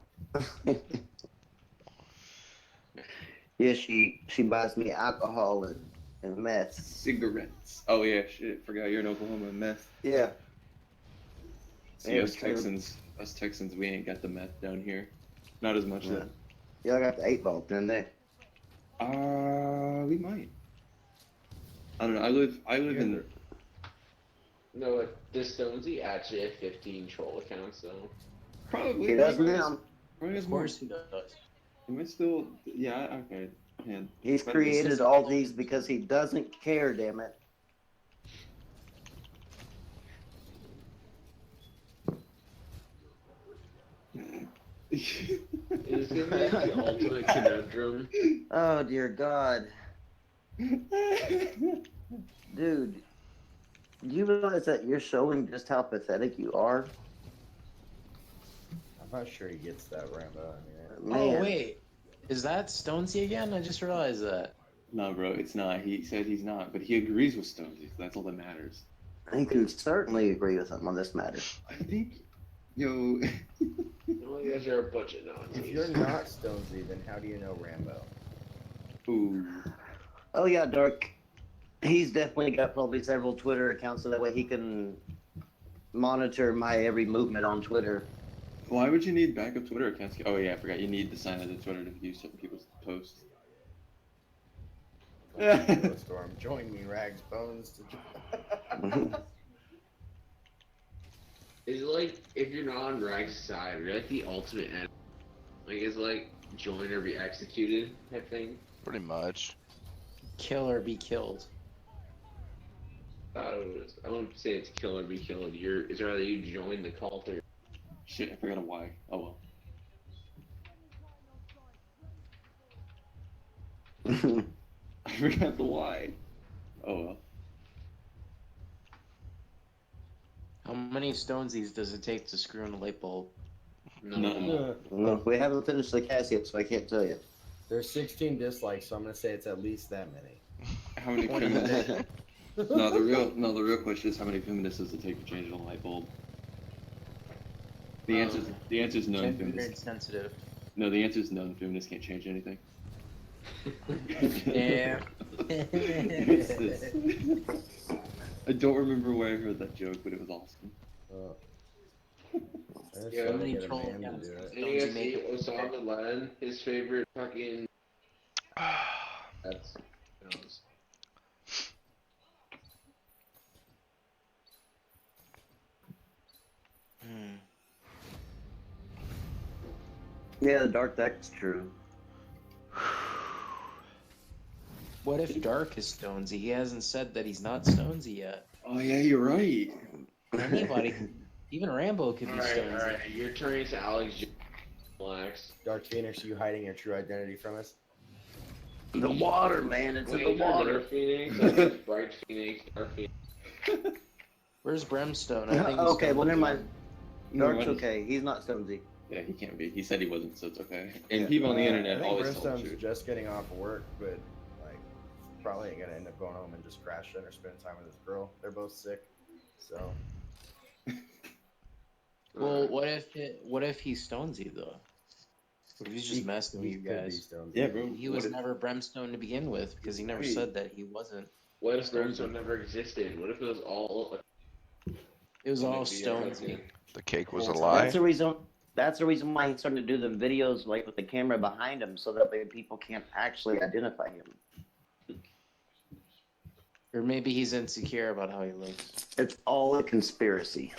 Yeah, she buys me alcohol and meth. Cigarettes. Oh yeah, shit. Forgot you're in Oklahoma. Meth. Yeah. See, Yeah, us Texans, we ain't got the meth down here. Not as much Yeah. though. Y'all got the 8 ball, didn't they? We might. I don't know. I live in. No, does Stonesy actually have 15 troll accounts though? Probably. He does now. Probably has Of more. course he does. Am I still? Yeah. Okay. Man. He's But created all these because he doesn't care, damn it. It's gonna be the ultimate conundrum. Oh dear God, dude. Do you realize that you're showing just how pathetic you are? I'm not sure he gets that Rambo. I mean, Man, Oh wait, is that Stonesy again? I just realized that. No, bro, it's not. He said he's not, but he agrees with Stonesy. So that's all that matters. I can certainly agree with him on this matter. I think, yo. You guys are a bunch of Nazis. if you're not Stonesy, then how do you know Rambo? Ooh. Oh yeah, Dark. He's definitely got probably several Twitter accounts, so that way he can monitor my every movement on Twitter. Why would you need backup Twitter accounts? Oh yeah, I forgot. You need to sign into Twitter to view certain people's posts. Storm, join me, Rags Bones. It's like if you're not on Rag's side, you're like the ultimate enemy. Like it's like join or be executed type thing. Pretty much. Kill or be killed. I wouldn't say it's kill or be killed. It's rather you join the cult or. Shit, I forgot a Y. Oh well. I forgot the Y. Oh well. How many Stonesies does it take to screw in a light bulb? No. Look, we haven't finished the cast yet, so I can't tell you. There's 16 dislikes, so I'm gonna say it's at least that many. How many feminists? No, the real question is how many feminists does it take to change a light bulb? The answer is none. Gender Feminists. insensitive. No, the answer is none. Feminists can't change anything. Yeah. What's this? I don't remember where I heard that joke, but it was awesome. There's Yeah, some many get a troll man to accounts. do it. And you guys see Osama bin Laden, his favorite fucking. That's. Hmm. Yeah, Dark, that's true. What if Dark is Stonesy? He hasn't said that he's not Stonesy yet. Oh yeah, you're right. Anybody, even Rambo could be Stonesy. Alright, you're turning to Alex Relax. Dark Phoenix, are you hiding your true identity from us? The water, man, it's in the water. Dark Phoenix, that's Bright Phoenix, Dark Phoenix. Where's Brimstone? I think he's Okay, well, never mind. No, Dark's what is- okay. He's not Stonesy. Yeah, he can't be. He said he wasn't, so it's okay. And Yeah, people on the I internet think always tell the Brimstone's truth. just getting off of work, but like probably gonna end up going home and just crashing or spending time with his girl. They're both sick, so Well, what if he's Stonesy though? What if he's just messing with you could be guys? Stonesy. Yeah, bro. He was never Brimstone to begin with because he never Right. said that he wasn't. What if Brimstone never existed? What if it was all. It was all Maybe, Stonesy. The cake was a Well, lie. That's the reason. That's the reason why he started to do the videos like with the camera behind him, so that way people can't actually identify him. Or maybe he's insecure about how he looks. It's all a conspiracy.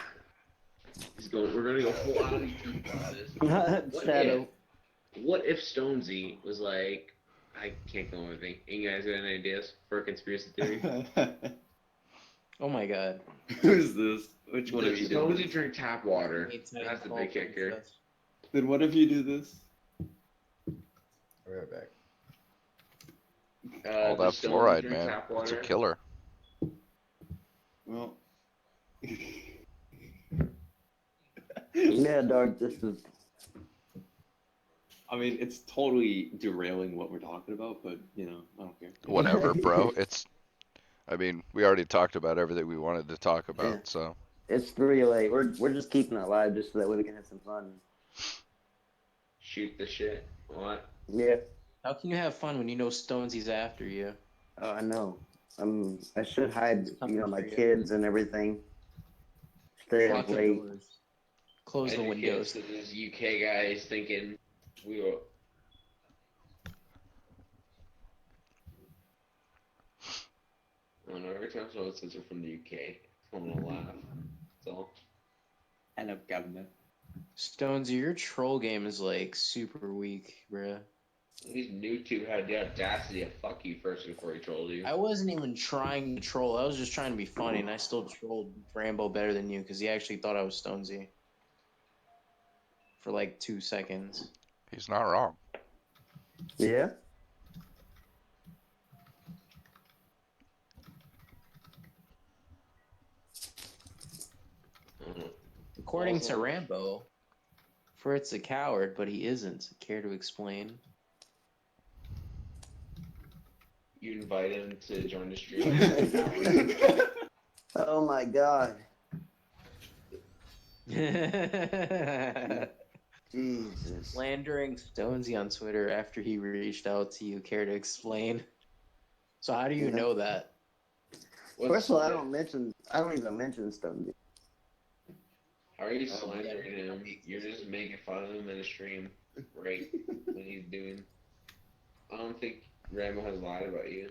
We're gonna go full out of this. Shadow. What if Stonesy was like, I can't come up with anything. You guys got any ideas for a conspiracy theory? Oh my god. Who's this? Which one of you did Stonesy this? drink tap water. That's the big kicker. Then what if you do this? I'll be right back. All that does Stonesy fluoride, drink man. tap It's a water? killer. Well. Yeah, Dark. This is. I mean, it's totally derailing what we're talking about, but you know, I don't care. Whatever, bro. I mean, we already talked about everything we wanted to talk about, Yeah. so. It's 308. We're just keeping it live just so that way we can have some fun. Shoot the shit. What? Yeah. How can you have fun when you know Stonesy's after you? Oh, I know. I should hide, Coming my for you. kids and everything. Stay Lock up the late. doors. Close the Educate windows. to this UK guy is thinking we will. I don't know. Every time someone says they're from the UK, I'm gonna laugh. That's all. I love Governor. Stonesy, your troll game is like super weak, bruh. These new two had the audacity to fuck you first before he trolled you. I wasn't even trying to troll. I was just trying to be funny, and I still trolled Rambo better than you because he actually thought I was Stonesy for like 2 seconds. He's not wrong. Yeah. I don't know. According to Also- Rambo, Frit's a coward, but he isn't. Care to explain? You invite him to join the stream. Oh my God. Jesus. Slandering Stonesy on Twitter after he reached out to you. Care to explain? So how do you know that? First of all, I don't even mention Stone. How are you Oh, slandering yeah. him? You're just making fun of him in a stream, right? When he's doing. I don't think Rambo has lied about you.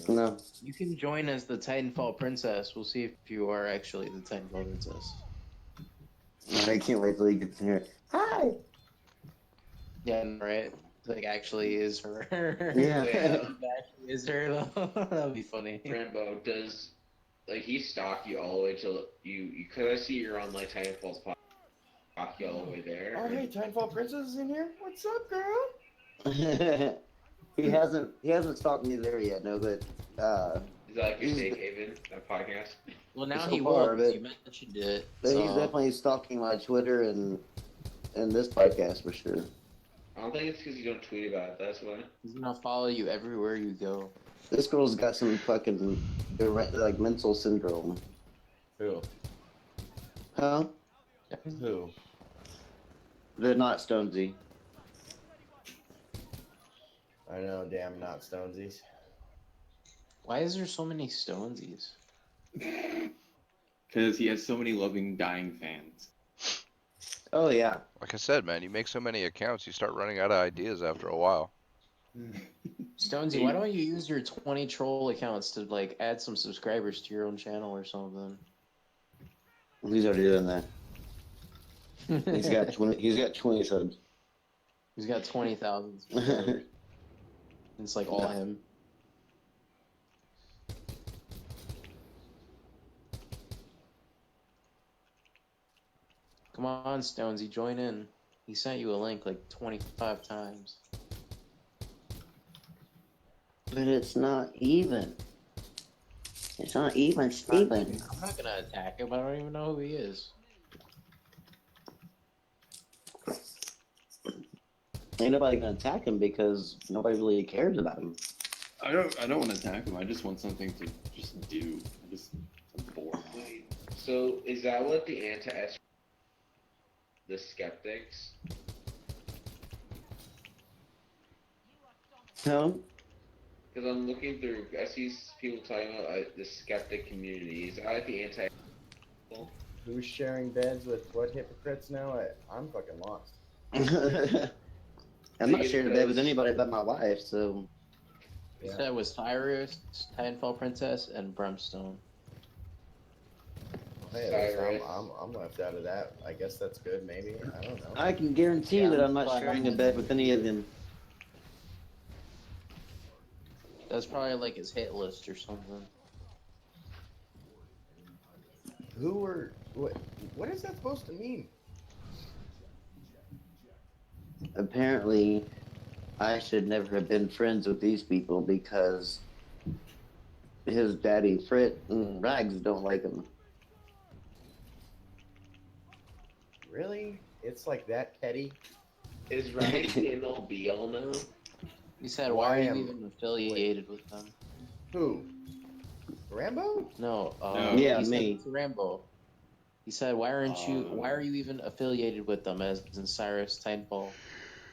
No. You can join as the Titanfall princess. We'll see if you are actually the Titanfall princess. I can't wait till he gets in here. Hi. Yeah, right. Like actually is her. Yeah. Actually is her though. That'd be funny. Rambo, does he stalk you all the way till you? Because I see you're on like Titanfall's podcast. Stalk you all the way there. Oh, hey, Titanfall Princess is in here. What's up, girl? He hasn't stalked me there yet. No, but Is that like your safe haven? That podcast? Well, now So he far, will. 'Cause but- you mentioned it. he's So definitely stalking my Twitter and this podcast for sure. I don't think it's because you don't tweet about it. That's why. he's gonna follow you everywhere you go. This girl's got some fucking like mental syndrome. Who? Huh? Who? They're not Stonesy. I know, damn, not Stonesies. Why is there so many Stonesies? Because he has so many loving, dying fans. Oh yeah. Like I said, man, you make so many accounts, you start running out of ideas after a while. Stonesy, why don't you use your 20 troll accounts to like add some subscribers to your own channel or something? He's already doing that. He's got 20. He's got 20 subs. He's got 20,000 subscribers. It's like all him. Come on, Stonesy, join in. He sent you a link like 25 times. But it's not even. It's not even, Steven. I'm not gonna attack him. I don't even know who he is. Ain't nobody gonna attack him because nobody really cares about him. I don't want to attack him. I just want something to just do. I'm bored. Wait, so is that what the anti-S, the skeptics? No? Because I'm looking through, I see people talking about the skeptic community. Is that like the anti? Who's sharing beds with what hypocrites now? I'm fucking lost. I'm not sharing a bed with anybody but my wife, so. He Yeah. said it was Cyrus, Titanfall Princess, and Brimstone. Hey, Cyrus. I'm left out of that. I guess that's good, maybe. I don't know. I can guarantee Yeah, that I'm not but- sharing a bed with any of them. That's probably like his hit list or something. Who were what is that supposed to mean? Apparently, I should never have been friends with these people because his daddy Frit and Rags don't like him. Really? It's like that petty? Is Ryan the end all be all now? He said, Well, "Why are I you am- even affiliated with them?" Who? Rambo? No. No. Yeah, he said me. it's Rambo. He said, "Why aren't you? Why are you even affiliated with them?" As in Cyrus, Titanfall,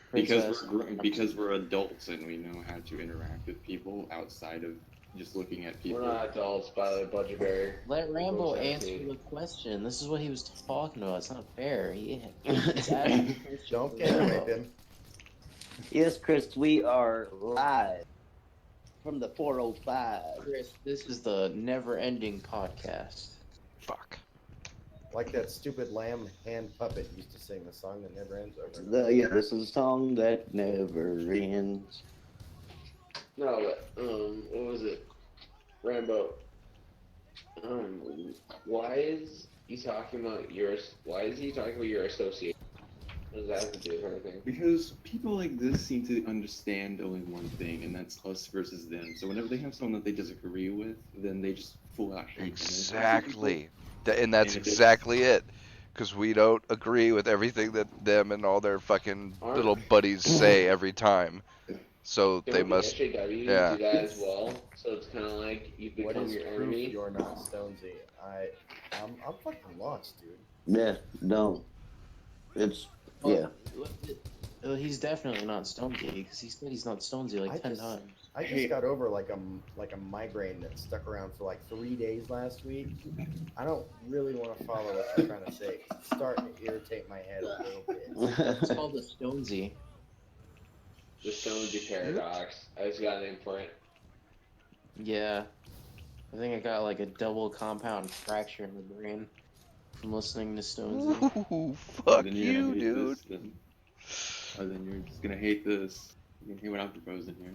Princess. Because we're adults and we know how to interact with people outside of just looking at people. We're not adults, by the Budgetberry. Let Rambo We're answer 17. the question. This is what he was talking about. It's not fair. He's Don't gatekeep him. Yes, Chris, we are live from the 405. Chris, this is the never-ending podcast. Fuck. Like that stupid lamb hand puppet used to sing the song that never ends over. Yeah, this is a song that never ends. No, but, what was it? Rambo. Why is he talking about your association? What does that have to do with anything? Because people like this seem to understand only one thing, and that's us versus them. So whenever they have someone that they disagree with, then they just full out hate them. Exactly. And that's And if it's- exactly it. Because we don't agree with everything that them and all their fucking little buddies say every time. So they Don't must. SJW yeah. do that as well. So it's kind of like you What become is your proof enemy. you're not Stonesy? I'm fucking lost, dude. Yeah, no. It's, yeah. Well, he's definitely not Stonesy because he said he's not Stonesy like I 10 just- times. I just got over like a migraine that stuck around for like 3 days last week. I don't really want to follow what you're trying to say. It's starting to irritate my head a little bit. It's called the Stonesy. The Stonesy paradox. I just got an name for it. Yeah. I think I got like a double compound fracture in the brain from listening to Stonesy. Ooh, fuck Then you're gonna you, hate dude. this, then. Or then you're just gonna hate this. You're gonna hate what I'm proposing here.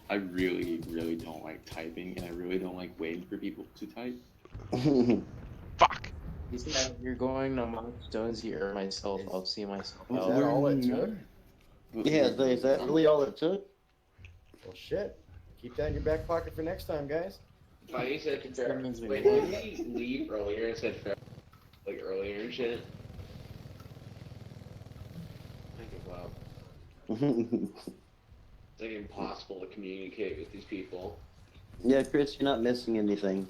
I really, really don't like typing, and I really don't like waiting for people to type. Fuck. He said, "You're going to mock Stonesy or myself. I'll see myself Is out." that all it took? Yeah, is that really all it took? Well, shit. Keep that in your back pocket for next time, guys. Why you said That fair? means we Wait, won. didn't he leave earlier and said fair? Like earlier and shit? It's like impossible to communicate with these people. Yeah, Chris, you're not missing anything.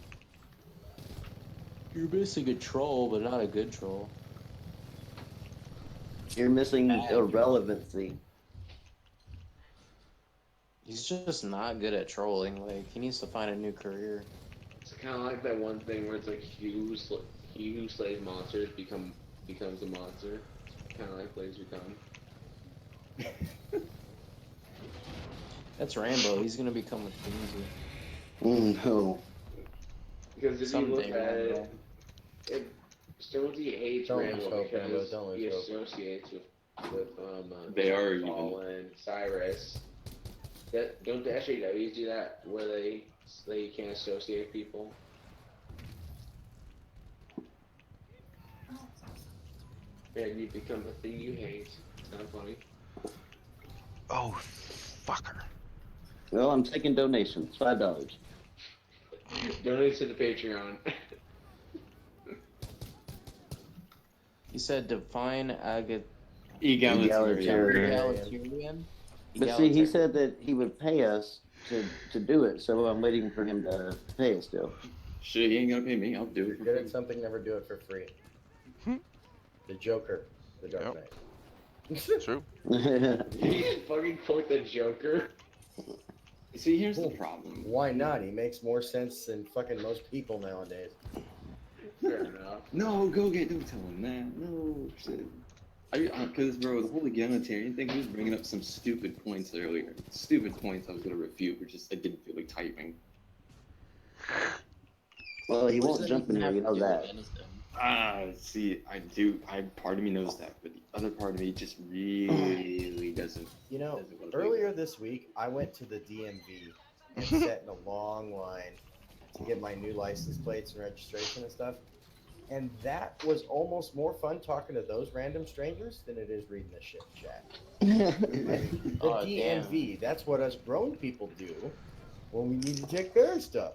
You're missing a troll, but not a good troll. You're missing irrelevancy. He's just not good at trolling. Like, he needs to find a new career. It's kind of like that one thing where it's like he who slays monsters becomes a monster. It's kind of like Blaze Recon. That's Rambo. He's gonna become a Stonesy. No. Because if you look Someday, at Rambo. it, Stonesy hates Don't lose Rambo hope, Rambo, because don't lose he hope. associates with They are even. Fallen, Cyrus. Don't the SJWs do that where they can't associate people? And you become the thing you hate. It's not funny. Oh, fucker. Well, I'm taking donations. $5. Donate to the Patreon. He said define Egalitarian. egalitarian. But see, he said that he would pay us to do it, so I'm waiting for him to pay us still. Shit, he ain't gonna pay me. I'll do You're it for good free. at something, never do it for free. The Joker. The Dark Knight. True. You fucking quote the Joker. See, here's the problem. Why not? He makes more sense than fucking most people nowadays. Fair enough. No, don't tell him that. No, shit. Because, bro, the whole egalitarian thing, he was bringing up some stupid points earlier. Stupid points I was going to refute, but just I didn't feel like typing. Well, he What won't does jump in even there, you have know to do that. with anything? See, I do. Part of me knows that, but the other part of me just really doesn't. You know, Doesn't wanna earlier this week, I went to the DMV and sat in a long line to get my new license plates and registration and stuff. And that was almost more fun talking to those random strangers than it is reading the shit chat. The Oh, DMV, that's what us grown people do when we need to take care of stuff.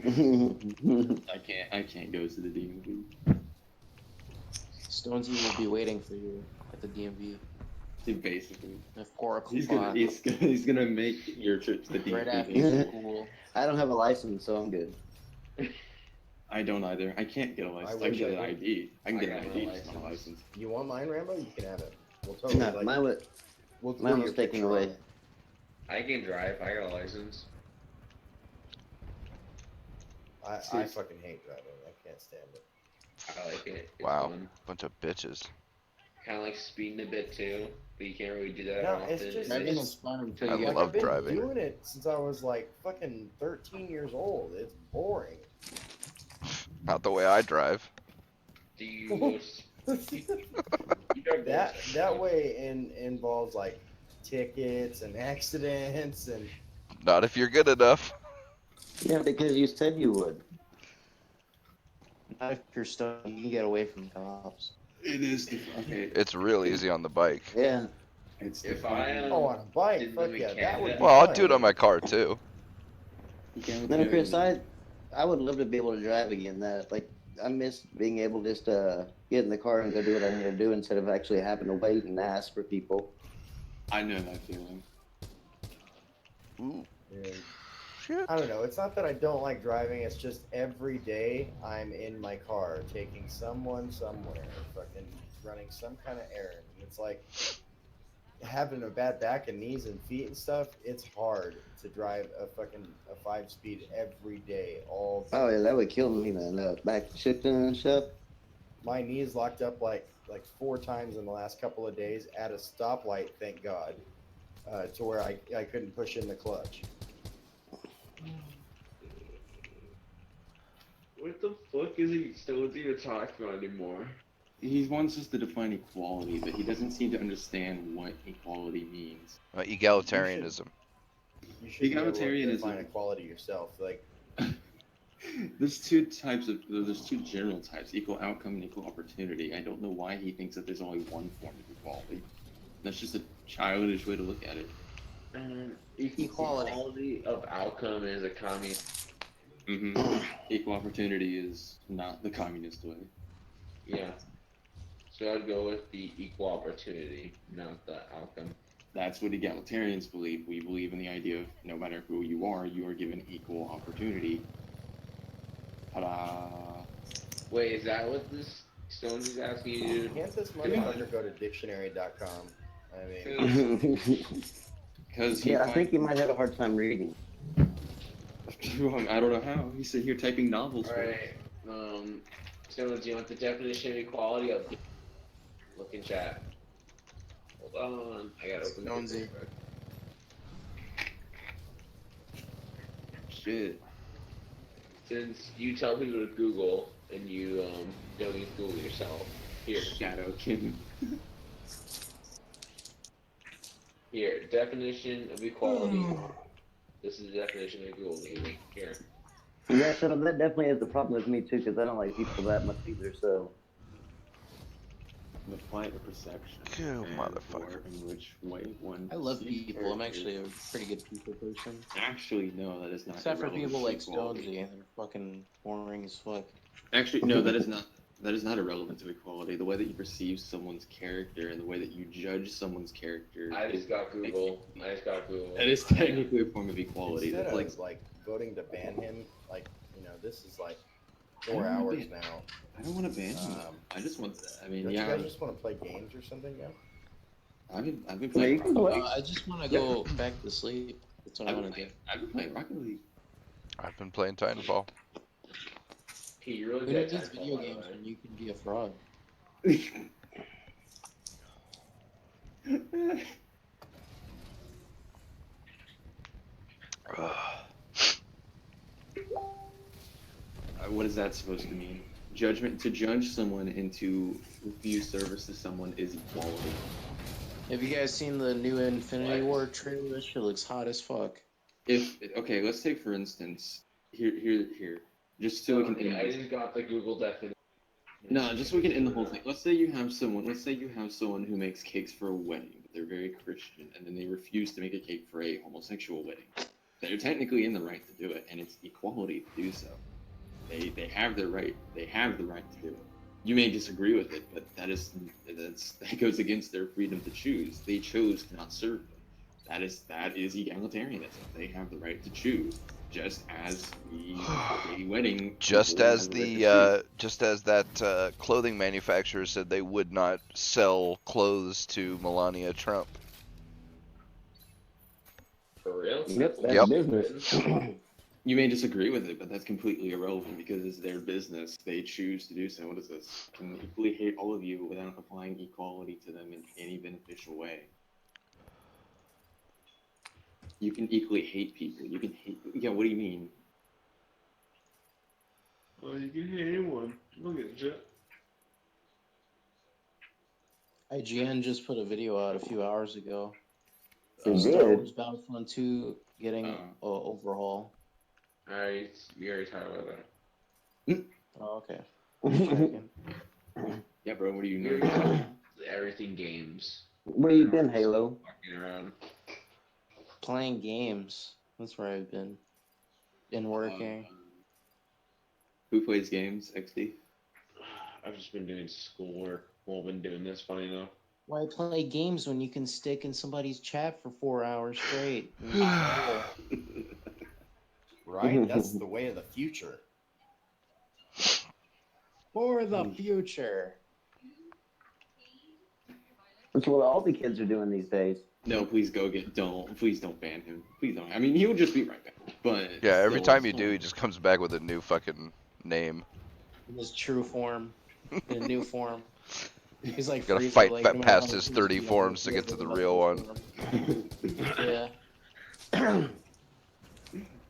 I can't go to the DMV. Stonesy will be waiting for you at the DMV Basically, at 4 he's o'clock. gonna make your trip to the Right DMV. after school. I don't have a license, so I'm good. I don't either. I can't get a license. I can wish get I an did. ID. I can I get an got ID, my just not a license. You want mine, Rambo? You can have it. We'll totally No, like. mine was We'll put mine your was taken picture away. on it. I can drive. I got a license. I fucking hate driving. I can't stand it. I like it. It's Wow, fun. bunch of bitches. Kind of like speeding a bit too, but you can't really do that No, often. it's just- Driving it's- is fun until I you get love I've been driving. doing it since I was like fucking 13 years old. It's boring. Not the way I drive. Do you go? You don't go that way involves like tickets and accidents and Not if you're good enough. Yeah, because you said you would. Not if you're stuck, you can get away from cops. It is okay. It's real easy on the bike. Yeah. It's If different. I oh, on a bike. Didn't Fuck live in yeah, that Canada. would. Be Well, I'll fun. do it on my car too. No, Chris, I would love to be able to drive again. That like I miss being able to just get in the car and go do what I need to do instead of actually having to wait and ask for people. I know that feeling. Ooh, Yeah. shit. I don't know. It's not that I don't like driving. It's just every day I'm in my car taking someone somewhere, fucking running some kind of errand. And it's like having a bad back and knees and feet and stuff. It's hard to drive a 5-speed every day. All Oh yeah, that would kill me, man. Back shifting and stuff. my knees locked up like 4 times in the last couple of days at a stoplight. Thank God, to where I couldn't push in the clutch. What the fuck is he still even talking about anymore? He wants us to define equality, but he doesn't seem to understand what equality means. Egalitarianism. You should be able to Egalitarianism. define equality yourself. Like, There's two general types, equal outcome and equal opportunity. I don't know why he thinks that there's only one form of equality. That's just a childish way to look at it. Equality of outcome is a communist. Equal opportunity is not the communist way. Yeah. So I'd go with the equal opportunity, not the outcome. That's what egalitarians believe. We believe in the idea of no matter who you are given equal opportunity. Ta-da! Wait, is that what this Stones is asking you to do? can't this motherfucker go to dictionary.com? I mean, Because Yeah, I think you might have a hard time reading. I don't know how. He's sitting here typing novels. Alright, Stones, do you want the definition of equality of... Look in chat. Hold on, I gotta open Stonesy. it. Shit. Since you tell people to Google, and you, don't use Google yourself, here. Shadow King. Here, definition of equality. This is the definition of Google, maybe. Here. Yeah, so that definitely is the problem with me too, because I don't like people that much either. So The plight of perception. You and motherfucker. or in which way one. I love sees people. I'm characters. actually a pretty good people person. Actually, no, that is not. Except for irrelevant people to like equality. Stonesy, they're fucking boring as fuck. Actually, no, that is not. That is not irrelevant to equality. The way that you perceive someone's character and the way that you judge someone's character. I just got Google. That is technically a form of equality. instead That's of like voting to ban him, this is like 4 hours now. I don't want to ban him. I just want. I mean, Don't yeah. you guys just want to play games or something now? I've been yeah, you playing. can play. I just want to go back to sleep. That's what I want to do. I've been playing Rocket League. I've been playing Titanfall. Hey, you really Who good needs at video Titanfall, games right? when you can be a fraud? What is that supposed to mean? Judgment. To judge someone and to refuse service to someone is equality. Have you guys seen the new Infinity War trailer? That shit looks hot as fuck. If okay, let's take for instance here, just so we can. Okay, I just got the Google definition. No, just so we can end the whole thing. Let's say you have someone who makes cakes for a wedding, but they're very Christian, and then they refuse to make a cake for a homosexual wedding. They're technically in the right to do it, and it's equality to do so. They have the right. They have the right to do it. You may disagree with it, but that goes against their freedom to choose. They chose to not serve them. That is egalitarianism. They have the right to choose, just as the gay wedding. Just people as have the right to choose. just as that clothing manufacturer said they would not sell clothes to Melania Trump. For real? Yep, that's Yep. business. You may disagree with it, but that's completely irrelevant because it's their business. They choose to do so. What is this? I can equally hate all of you without applying equality to them in any beneficial way. You can equally hate people. You can hate. Yeah, what do you mean? Well, you can hate anyone. Look at it. IGN just put a video out a few hours ago. They Star did. Wars Battlefront 2 getting an overhaul. Alright, we already talked about that. Oh, okay. Just checking. Yeah, bro. What do you We're know? everything games. Where you been, Halo? Walking around. Playing games. That's where I've been. And working. Who plays games? XD. I've just been doing schoolwork while I've been doing this, funny enough. Why play games when you can stick in somebody's chat for 4 hours straight? Right? That's the way of the future. For the future. That's what all the kids are doing these days. No, please please don't ban him. Please don't. I mean, he'll just be right back. But Yeah, every still, time you do, he just comes back with a new fucking name. In his true form. In a new form. He's like Gotta Frieza, fight like, back no matter past how his much 30 you forms do, to get to the he'll real one. Yeah.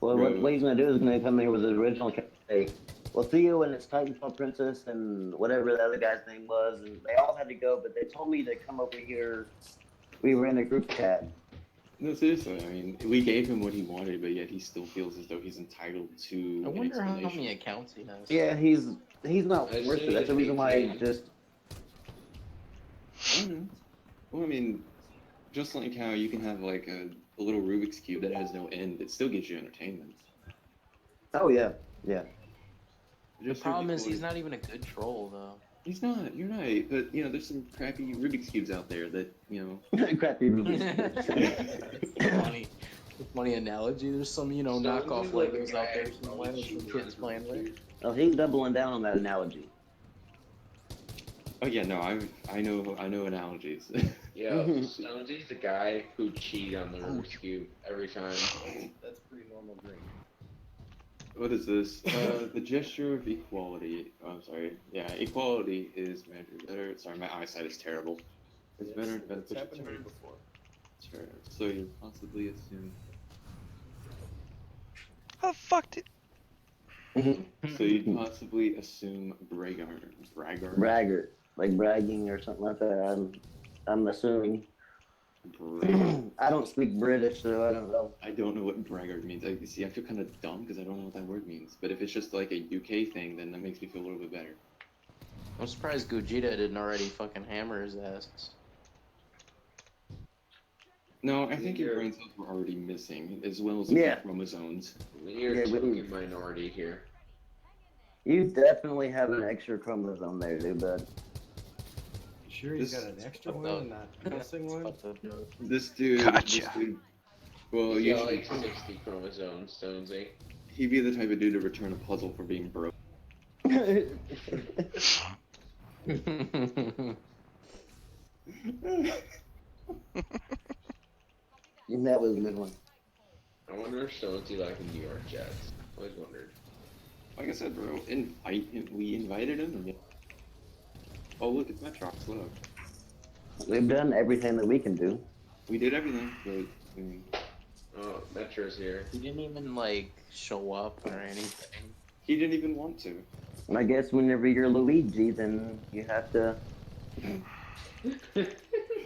Well, Bro. what he's gonna do is gonna come here with his original. Hey, we'll see you when it's Titanfall Princess and whatever the other guy's name was, and they all had to go, but they told me to come over here. We were in a group chat. No, seriously. I mean, we gave him what he wanted, but yet he still feels as though he's entitled to. I an wonder how explanation. many accounts he has. Yeah, he's not I worth see it. That's the reason why I it. just. I don't know. Well, I mean, just like how you can have like a little Rubik's Cube that has no end, it still gives you entertainment. Oh yeah, yeah. The problem is he's not even a good troll, though. He's not. You're right. But you know, there's some crappy Rubik's cubes out there that you know. Crappy Rubik's. funny analogy. There's some, knockoff Legos out there somewhere that some kids playing with. Oh, he's doubling down on that analogy. Oh yeah, no, I know analogies. Yeah, Stonesy's the guy who cheated on the Rubik's Cube every time. That's pretty normal green. What is this? The gesture of equality. Oh, I'm sorry. Yeah, equality is measured better. Sorry, my eyesight is terrible. It's better. It's happened to me before. Sure. So you possibly assume. How the fuck did? So you'd possibly assume braggart. Braggart, like bragging or something like that. I'm assuming. I don't speak British, so I don't know. I don't know what braggart means. I feel kind of dumb because I don't know what that word means. But if it's just like a UK thing, then that makes me feel a little bit better. I'm surprised Gogeta didn't already fucking hammer his ass. No, I think your brain cells were already missing, as well as Yeah. chromosomes. You're a token minority here. You definitely have an extra chromosome there, dude, but. You sure he's got an extra one and not a missing one? This dude. Gotcha. This dude, well, He's got usually like 60 chromosomes, Stonesy. he'd be the type of dude to return a puzzle for being broke. That was a good one. I wonder if Stonesy like the New York Jets. Always wondered. Like I said, bro, invite him. We invited him. And oh, look, it's Metrox. Look, We've done everything that we can do. we did everything. But, I mean, Oh, Metro's here. He didn't even, show up or anything. he didn't even want to. I guess whenever you're Luigi, then you have to.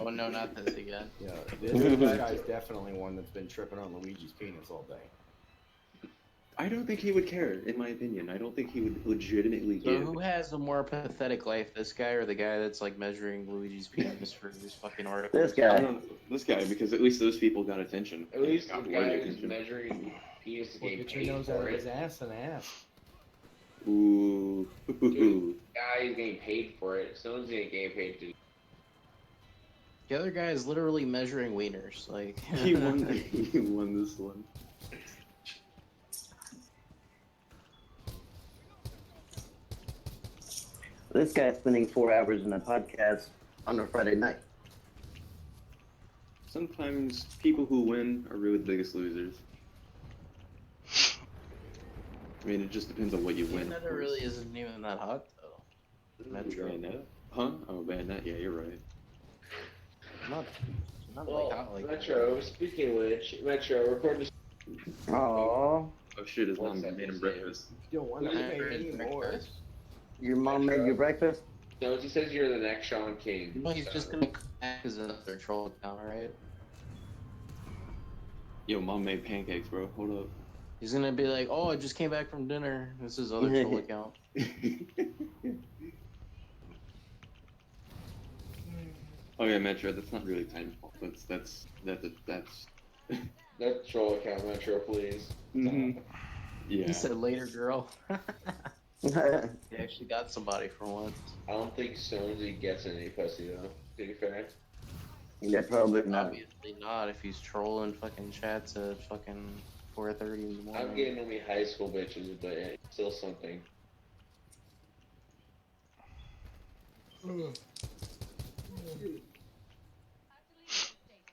Oh no, not this again. Yeah, this guy's definitely one that's been tripping on Luigi's penis all day. I don't think he would care, in my opinion. I don't think he would legitimately So give. who has a more pathetic life, this guy or the guy that's measuring Luigi's penis for his fucking article? This I guy. don't know, this guy, because at least those people got attention. At least the Got guy worthy who's attention. measuring penis is Well, getting get your paid nose out for of his it. ass and ass. Ooh. Dude. Guy is getting paid for it. Someone's getting paid to. The other guy is literally measuring wieners. Like He won. He won this one. This guy's spending 4 hours in a podcast on a Friday night. Sometimes people who win are really the biggest losers. I mean, it just depends on what you win. Bayonetta really isn't even that hot though. Metro. Bayonetta? Huh? Oh, Bayonetta. Yeah, you're right. Not Well, like hot like Metro, speaking of which, Metro, record this. Oh, Oh shit, his What's mom that made him name? breakfast. You don't want to Who's pay any more. your mom made you breakfast? No, he says you're the next Sean King. Well, he's just gonna come back as another troll account, right? Yo, mom made pancakes, bro. Hold up. He's gonna be like, "Oh, I just came back from dinner. This is other troll account." Oh yeah, Metro. That's not really Titanfall. That's. That's troll account, Metro, please. Mhm. Yeah. He said, "Later, girl." Yeah, He actually got somebody for once. I don't think Stonesy gets any pussy though. To be fair. probably not. Obviously not if he's trolling fucking chats at fucking 4:30 in the morning. I'm getting only high school bitches, but it's still something.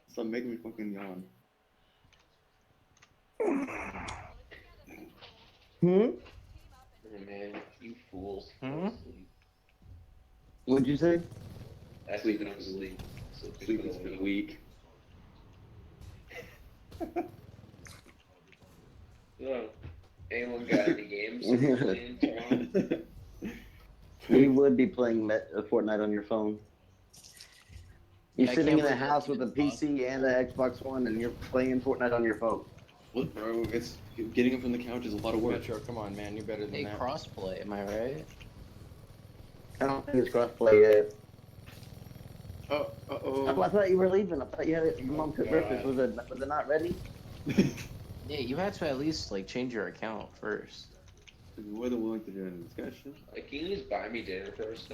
Stop making me fucking yawn. Hmm? Oh, man, you fools. Hmm? What'd you say? That's leaving us sleep. So Sleep is for the weak. Yeah. Anyone got any games? playing tomorrow? You would be playing Fortnite on your phone. You're I sitting can't in a believe house that's with a even PC and an Xbox One, and you're playing Fortnite on your phone. What, bro? It's getting up from the couch is a lot of work. Metro, come on, man. You're better than Hey, that. crossplay, am I right? I don't think it's crossplay yet. Oh, Oh, I thought you were leaving. I thought you had it. Your mom cooked God. breakfast. Was it not ready? Yeah, you had to at least like change your account first. More than willing to do a discussion. Like, can you just buy me dinner first?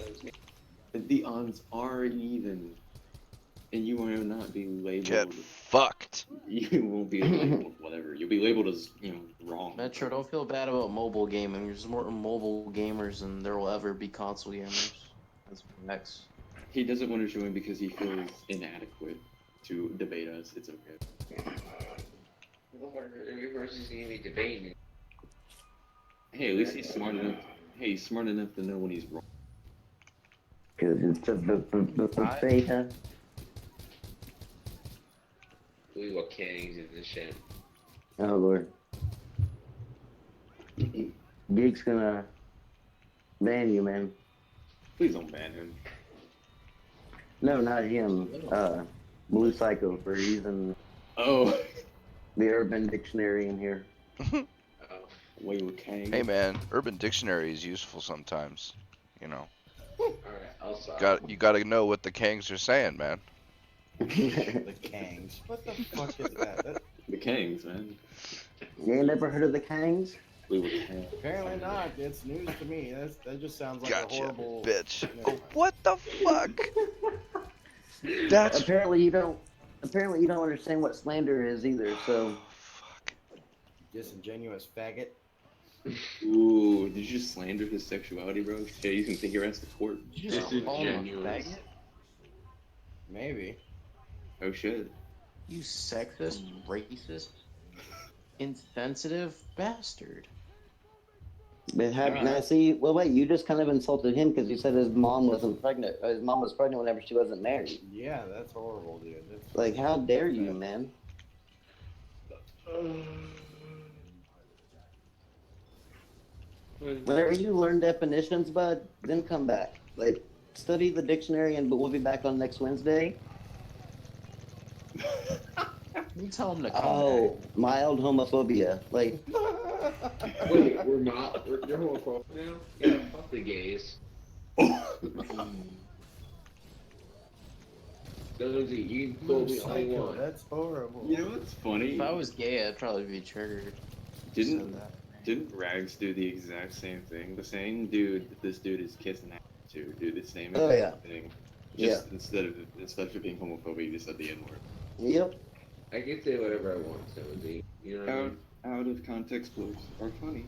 The odds are even, and you will not be labeled. Get fucked. You won't be labeled whatever. You'll be labeled as wrong. Metro, don't feel bad about mobile gaming. There's more mobile gamers than there will ever be console gamers. That's next. He doesn't want to join because he feels inadequate to debate us. It's okay. Every person's gonna be debating. Hey, at least he's smart enough. Hey, he's smart enough to know when he's wrong. Because it's the beta. Look what Kang's in this shit. Oh lord. Geek's gonna ban you, man. Please don't ban him. No, not him. Blue Psycho for using Oh, the Urban Dictionary in here. Oh. wait with Kang. Hey man, Urban Dictionary is useful sometimes. You know, Alright, I'll stop. you gotta know what the Kangs are saying, man. The Kangs. What the fuck is that? The Kangs, man. You ain't never heard of the Kangs? Wait with Kang. Apparently not. It's news to me. That just sounds like a Gotcha, horrible bitch. Never Oh, mind. what the fuck? That's Apparently you don't understand what slander is either. So fuck. Disingenuous faggot. Ooh, did you just slander his sexuality, bro? Yeah, you can take your ass to court. You just call him a faggot? Maybe. Oh shit. You sexist, racist, insensitive bastard. but now see, well wait, you just kind of insulted him because you said his mom wasn't pregnant. His mom was pregnant whenever she wasn't married. Yeah, that's horrible, dude. That's... Like, how dare you, man? Whenever you learn definitions, bud, then come back. Like, study the dictionary, and we'll be back on next Wednesday. You tell him to come Oh, mild homophobia. Like, Wait, we're not. You're homophobic now? Yeah, fuck the gays. back. Dozy, you told me all you Psycho, want. that's horrible. You know what's funny? If I was gay, I'd probably be triggered. Didn't Said that. didn't Rags do the exact same thing? The same dude that this dude is kissing ass to do the same Oh, exact thing. Just instead of being homophobic, you just said the N word. Yep. I can say whatever I want, Jonesy. You know what I mean? Out of context quotes are funny.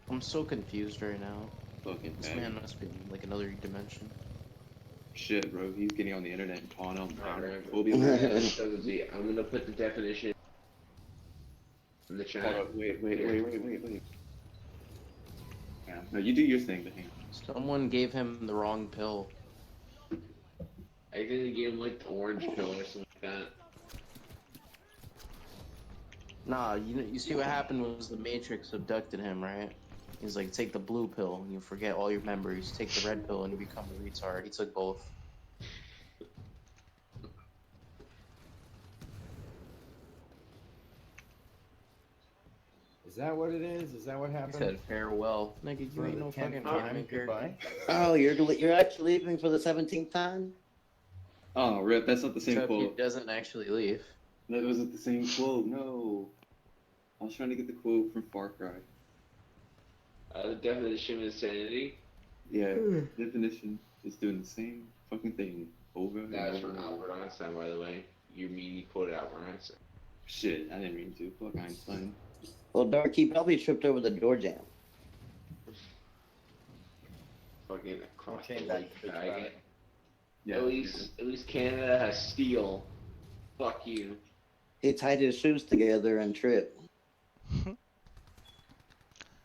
I'm so confused right now. Fucking This bad. man must be in like another dimension. Shit, bro. He's getting on the internet and pawing on Alright, homophobia. Jonesy, I'm gonna put the definition in the chat. Hold up, wait. Yeah, no, you do your thing, but hang on. Someone gave him the wrong pill. I think they gave him like the orange pill or something like that. Nah, you see what happened was the Matrix abducted him, right? He's like, take the blue pill and you forget all your memories. Take the red pill and you become a retard. He took both. Is that what it is? Is that what He happened? said farewell. Nigga, you For ain't the no 10th fucking time? anime character. Goodbye. Oh, you're actually leaving for the 17th time? Oh, Rip, that's not the same Except he quote. doesn't actually leave. That wasn't the same quote, no. I was trying to get the quote from Far Cry. The definition of insanity. Yeah, definition is doing the same fucking thing over and That's over from and over. Albert Einstein, by the way. You mean you quoted Albert Einstein? Shit, I didn't mean to. Fuck Einstein. Well, Dark, he probably tripped over the door jam. Fucking across Okay, the back lake, to the faggot. topic. Yeah. At least Canada has steel. Fuck you. He tied his shoes together and tripped.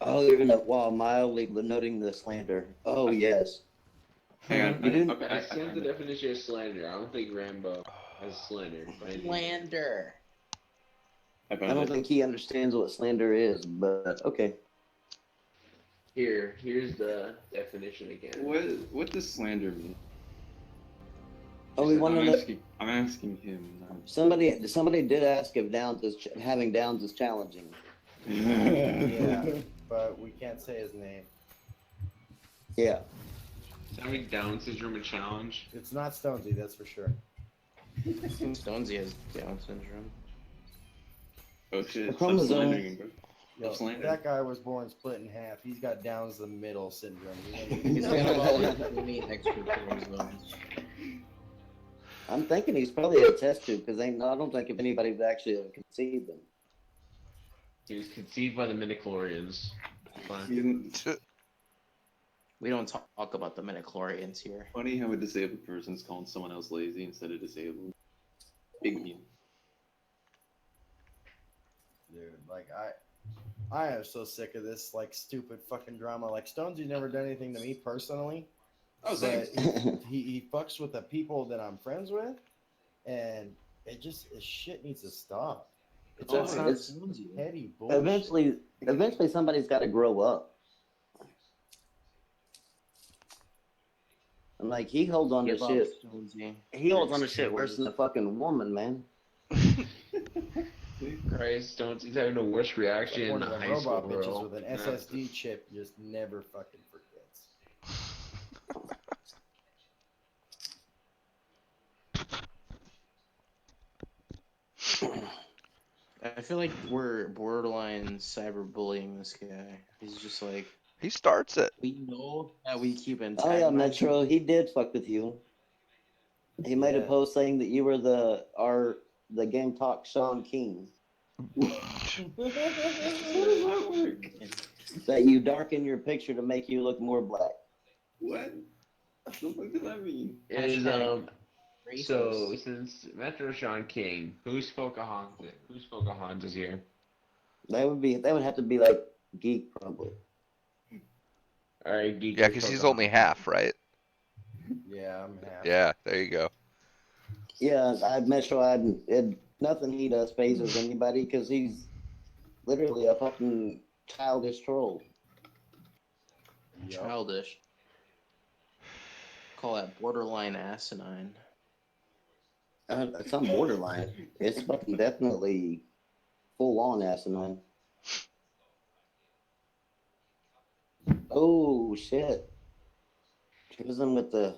Oh, you're gonna while mildly noting the slander. Oh yes. Hang on. You didn't- Okay, I sent the definition of slander. I don't think Rambo has slander. by any means. Slander. I don't think he understands what slander is, but okay. Here's the definition again. What does slander mean? Oh, we want to know. I'm asking him. Somebody did ask if having Downs is challenging. Yeah, but we can't say his name. Yeah. Is having Down syndrome a challenge? It's not Stonesy, that's for sure. I think Stonesy has Down syndrome. Oh shit. Stop chromosome. slandering him, bro. Yo, Slander. that guy was born split in half. He's got Downs the middle syndrome. He's got all the extra chromosomes. I'm thinking he's probably a test tube because I don't think if anybody's actually conceived him. He was conceived by the midichlorians. We don't talk about the midichlorians here. Funny how a disabled person's calling someone else lazy instead of disabled. Big deal. Dude, like I am so sick of this like stupid fucking drama. Like Stonesy's never done anything to me personally. Oh, But same. he fucks with the people that I'm friends with, and this shit needs to stop. It's Oh, it's over not this Stonesy. petty bullshit. Eventually somebody's got to grow up. And like he holds on to Give up, shit. Stonesy. He holds on to shit worse than a fucking woman, man. Christ, don't he's having the worst reaction in One the of the high school robot bitches world. with an SSD chip just never fucking forgets. I feel like we're borderline cyberbullying this guy. He's just like, He starts it. we know that we keep in Oh yeah, Metro, he did fuck with you. He made a Yeah. post saying that you were the Game Talk Sean King. That you darken your picture to make you look more black. What? What the fuck does that mean? Is so Racist. since Metro Sean King, who's Pocahontas? Who's Pocahontas here? That would have to be like Geek probably. All right, geek. Yeah, because he's only half, right? Yeah, I'm happy. Yeah, there you go. Yeah, nothing he does phases anybody because he's literally a fucking childish troll. Yup. Childish. Call that borderline asinine. It's on borderline. It's fucking definitely full on asinine. Oh shit! Here's him with the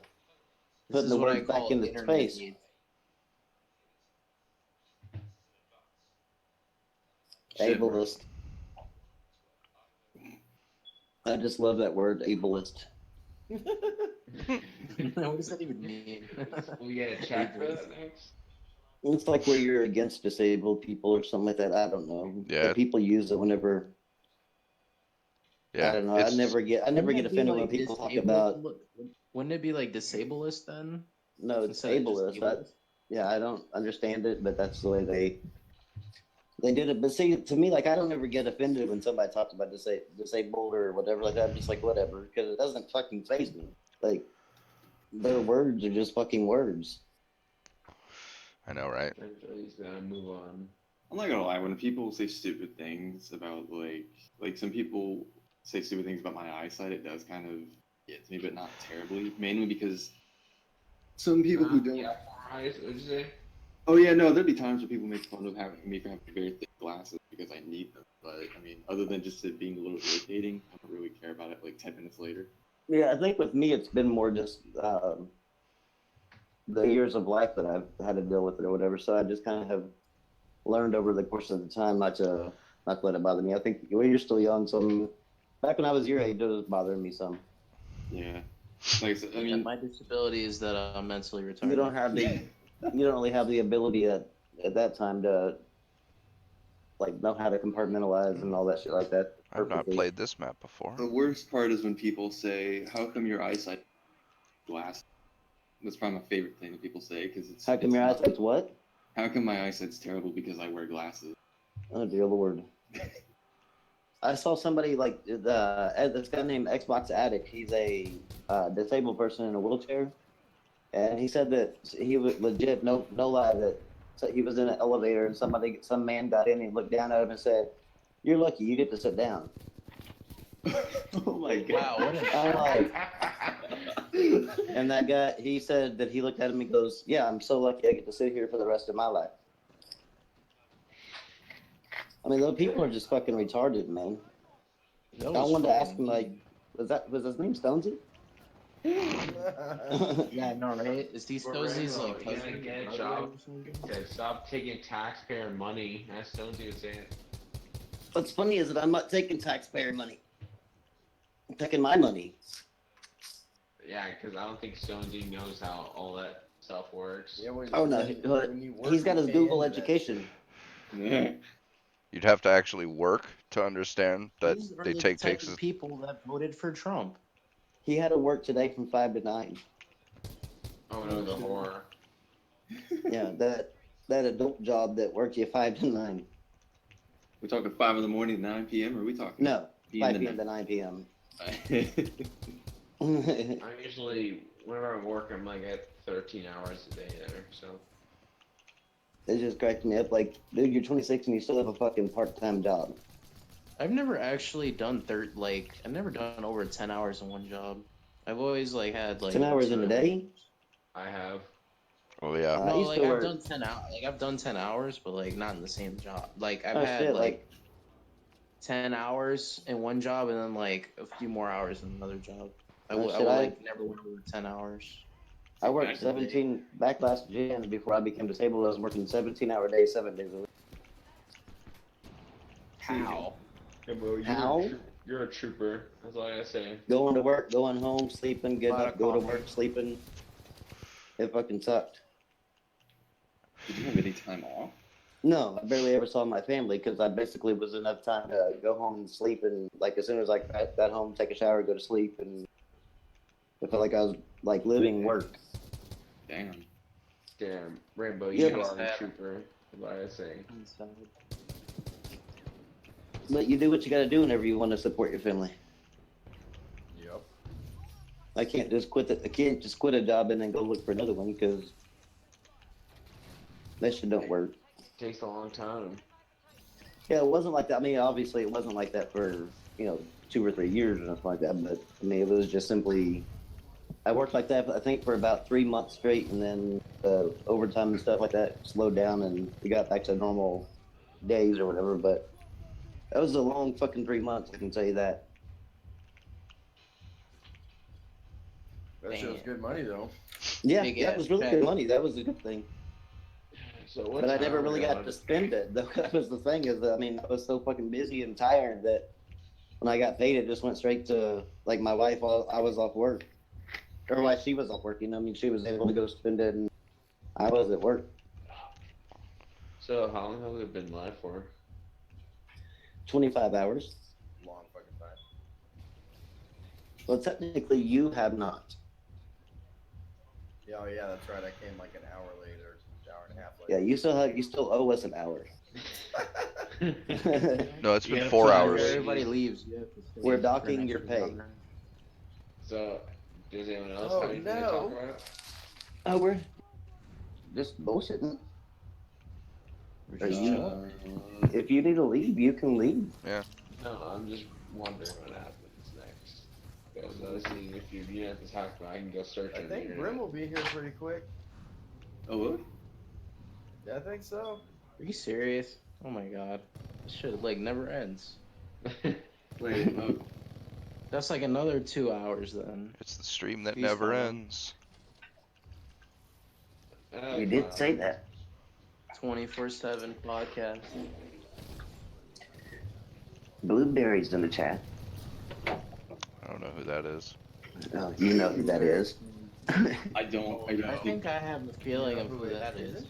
This putting is the what I words back call into internet space. youth. Shit, bro. Ableist. I just love that word, ableist. What does that even mean? We get a check for that next. It's like where you're against disabled people or something like that. I don't know. Yeah. But people use it whenever. Yeah, I don't know. I never get Wouldn't it be, offended when like, people talk disabled- about. Wouldn't it be like disableist then? No, it's Instead of just ableist. ableist? Yeah, I don't understand it, but that's the way they did it. But see, to me, like I don't ever get offended when somebody talks about disabled or whatever like that. I'm just like whatever, because it doesn't fucking faze me. Like their words are just fucking words. I know, right? He's gonna move on. I'm not gonna lie, when people say stupid things about like some people say stupid things about my eyesight, it does kind of get to me, but not terribly. Mainly because some people who don't. Yeah, 4 eyes. What'd you say? Oh yeah, no, there'd be times where people make fun of me for having very thick glasses because I need them. But I mean, other than just it being a little irritating, I don't really care about it. Like 10 minutes later. Yeah, I think with me, it's been more just the years of life that I've had to deal with it or whatever. So I just kind of have learned over the course of the time not to let it bother me. I think when you're still young, so back when I was your age, it was bothering me some. Yeah. Like I said, I Yeah, mean, my disability is that I'm mentally retarded. You don't have the you don't really have the ability at that time to like know how to compartmentalize and all that shit like that. I've not perfectly. played this map before. the worst part is when people say, "How come your eyesight glass?" That's probably my favorite thing that people say because it's. How come it's your not- eyesight's what? How come my eyesight's terrible because I wear glasses? Oh dear lord. I saw somebody like this guy named Xbox Addict. He's a disabled person in a wheelchair, and he said that he was legit, no lie, that he was in an elevator and some man got in and he looked down at him and said, "You're lucky, you get to sit down." Oh my god! Wow, what an I'm like, and that guy, he said that he looked at him and goes, "Yeah, I'm so lucky I get to sit here for the rest of my life." I mean, those people are just fucking retarded, man. That I was wanted to ask fucking him, like, was his name Stonesy? Yeah, no, right? Is these Stonesy's Rainbow, like you gotta cousin get a brother job. or something? Said, stop taking taxpayer money. That's Stonesy would say it. What's funny is that I'm not taking taxpayer money. I'm taking my money. Yeah, because I don't think Stonesy knows how all that stuff works. Yeah, Oh, no, he's got his Google education. Yeah. You'd have to actually work to understand that These are they the take type takes. of people that voted for Trump. He had to work today from 5 to 9. Oh no, the horror. Yeah, that adult job that works you 5 to 9. We're talking 5 in the morning to 9 p.m. Or are we talking? No, PM 5 p.m. to 9 p.m. I'm usually, whenever I work, I'm like at 13 hours a day there, so. It just cracked me up. Like, dude, you're 26 and you still have a fucking part-time job. I've never actually done I've never done over 10 hours in one job. I've always like had like 10 hours in a 2 day? I have. Oh yeah. I No, used like to I've work. done 10 hours. Like I've done 10 hours, but like not in the same job. Like I've Oh, had shit, like 10 hours in one job and then like a few more hours in another job. I Oh, would shit, like never went over 10 hours. I worked 17 back last Jan before I became disabled. I was working 17-hour days, 7 days a week. How? Yeah, bro, How? You're a trooper. That's all I gotta say. Going to work, going home, sleeping, getting Lot up, of go to coffee. work, sleeping. It fucking sucked. Did you have any time off? No, I barely ever saw my family because I basically was enough time to go home and sleep, and like as soon as I got home, take a shower, go to sleep, and I felt like I was like living work. Damn. Damn, Rainbow, Yeah, you but- are a trooper. That's what I gotta say. But you do what you got to do whenever you want to support your family. Yep. I can't just quit a job and then go look for another one because that shit don't work. Takes a long time. Yeah, it wasn't like that. I mean, obviously, it wasn't like that for 2 or 3 years or something like that. But I mean, it was just simply. I worked like that, I think, for about 3 months straight, and then overtime and stuff like that slowed down, and we got back to normal days or whatever. But that was a long fucking 3 months. I can tell you that. That shit was good money though. Yeah, Big that ass was really check. good money. That was a good thing. So what But I never time really are we got on? to spend it. That was the thing. Is that, I mean, I was so fucking busy and tired that when I got paid, it just went straight to like my wife while I was off work, or while she was off work. You know, I mean, she was able to go spend it, and I was at work. So how long have we been live for? 25 hours. Long fucking time. Well, technically, you have not. Yeah, oh yeah, that's right. I came like an hour later, hour and a half Yeah, later. you still owe us an hour. No, it's been Yeah, 4 so hours. Everybody leaves. You have to stay We're for docking an your extra pay. hour. So, does anyone else Oh, have anything to no. talk about? Oh, we're just bullshitting. We're Are just you- chilling. If you need to leave, you can leave. No, I'm just wondering what happens next. Because I was seeing if you need to talk about, I can go search I on the think internet. Grim will be here pretty quick. Oh, what? Yeah, I think so. Are you serious? Oh my god. This shit like never ends. Wait, That's like another 2 hours then. It's the stream that Feast never on it. ends. You did say that. 24/7 podcast. Blueberry's in the chat. I don't know who that is. Oh, you know who that is. I don't I think. think I have a feeling know of who who it that is? is.